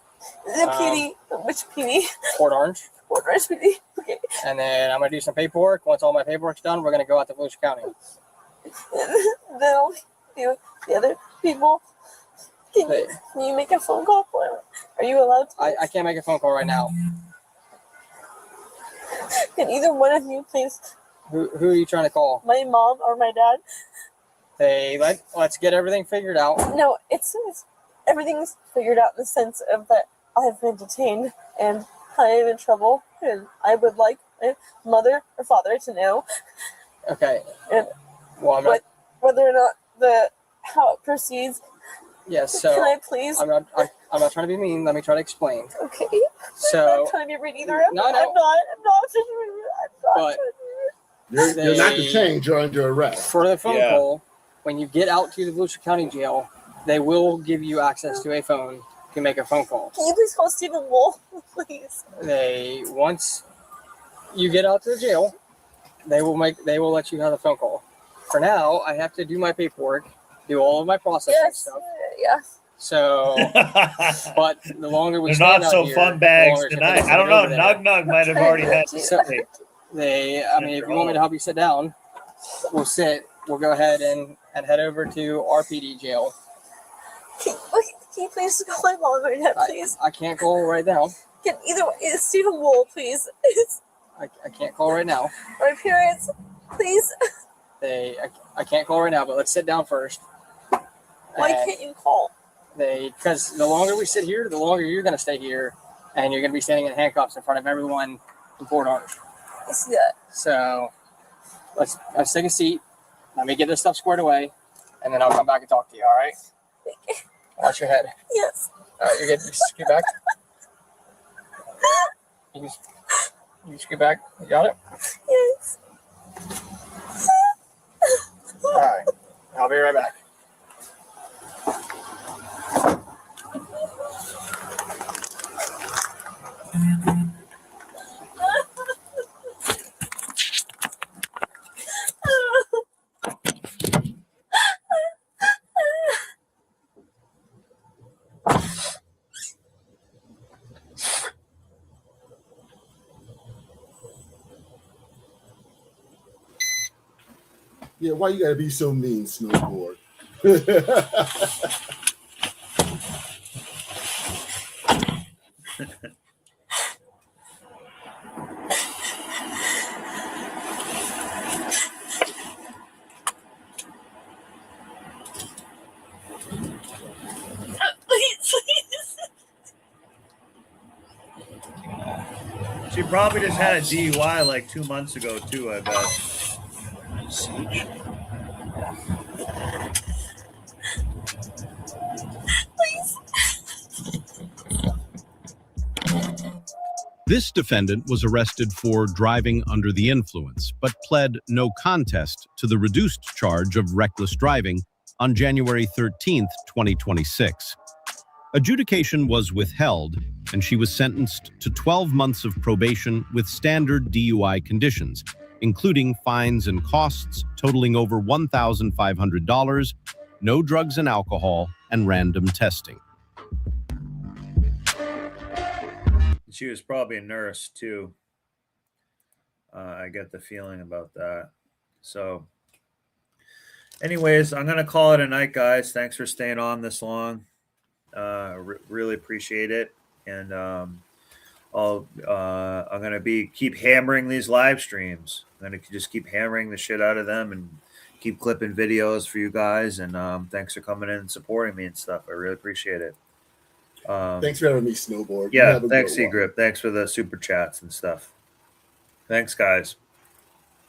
[SPEAKER 1] The PD. Which PD?
[SPEAKER 13] Port Orange.
[SPEAKER 1] Port Orange PD. Okay.
[SPEAKER 13] And then I'm gonna do some paperwork. Once all my paperwork's done, we're gonna go out to Volusia County.
[SPEAKER 1] The other people. Can you make a phone call for them? Are you allowed to?
[SPEAKER 13] I can't make a phone call right now.
[SPEAKER 1] Can either one of you please?
[SPEAKER 13] Who are you trying to call?
[SPEAKER 1] My mom or my dad?
[SPEAKER 13] Hey, let's get everything figured out.
[SPEAKER 1] No, it's everything's figured out in the sense of that I've been detained and I am in trouble, and I would like my mother or father to know.
[SPEAKER 13] Okay.
[SPEAKER 1] And
[SPEAKER 13] well,
[SPEAKER 1] whether or not how it proceeds.
[SPEAKER 13] Yes. So
[SPEAKER 1] can I please?
[SPEAKER 13] I'm not trying to be mean. Let me try to explain.
[SPEAKER 1] Okay.
[SPEAKER 13] So
[SPEAKER 1] I'm not trying to be rude either. I'm not.
[SPEAKER 13] But
[SPEAKER 11] you're not to change. You're under arrest.
[SPEAKER 13] For the phone call, when you get out to the Volusia County Jail, they will give you access to a phone to make a phone call.
[SPEAKER 1] Can you please call Stephen Wolf, please?
[SPEAKER 13] Once you get out to the jail, they will let you have a phone call. For now, I have to do my paperwork, do all of my processing stuff.
[SPEAKER 1] Yeah.
[SPEAKER 13] So, but the longer we
[SPEAKER 2] They're
[SPEAKER 13] stand
[SPEAKER 2] not
[SPEAKER 13] out
[SPEAKER 2] so
[SPEAKER 13] here,
[SPEAKER 2] fun
[SPEAKER 13] the
[SPEAKER 2] bags
[SPEAKER 13] longer it's
[SPEAKER 2] tonight.
[SPEAKER 13] gonna
[SPEAKER 2] I don't
[SPEAKER 13] take
[SPEAKER 2] know.
[SPEAKER 13] over there.
[SPEAKER 2] Nog Nog might have already had.
[SPEAKER 13] So if you want me to help you sit down, we'll sit. We'll go ahead and head over to RPD jail.
[SPEAKER 1] Can you please call my mom right now, please?
[SPEAKER 13] I can't call right now.
[SPEAKER 1] Can either way, it's Stephen Wolf, please.
[SPEAKER 13] I can't call right now.
[SPEAKER 1] My parents, please.
[SPEAKER 13] I can't call right now, but let's sit down first.
[SPEAKER 1] Why can't you call?
[SPEAKER 13] Because the longer we sit here, the longer you're going to stay here, and you're going to be standing in handcuffs in front of everyone in Port Orange.
[SPEAKER 1] I see that.
[SPEAKER 13] So let's take a seat. Let me get this stuff squared away, and then I'll come back and talk to you. All right? Watch your head.
[SPEAKER 1] Yes.
[SPEAKER 13] All right, you're good. You scoot back. You scoot back. You got it?
[SPEAKER 1] Yes.
[SPEAKER 13] All right. I'll be right back.
[SPEAKER 17] Yeah, why you gotta be so mean, Snowboard?
[SPEAKER 2] She probably just had a DUI like 2 months ago too, I bet.
[SPEAKER 14] This defendant was arrested for driving under the influence, but pled no contest to the reduced charge of reckless driving on January 13th, 2026. Adjudication was withheld, and she was sentenced to 12 months of probation with standard DUI conditions, including fines and costs totaling over $1,500, no drugs and alcohol, and random testing.
[SPEAKER 2] She was probably a nurse too. I get the feeling about that. So anyways, I'm going to call it a night, guys. Thanks for staying on this long. Really appreciate it. And I'm going to keep hammering these live streams. I'm going to just keep hammering the shit out of them and keep clipping videos for you guys. And thanks for coming in and supporting me and stuff. I really appreciate it.
[SPEAKER 17] Thanks for having me, Snowboard.
[SPEAKER 2] Yeah, thanks, Seagrip. Thanks for the super chats and stuff. Thanks, guys.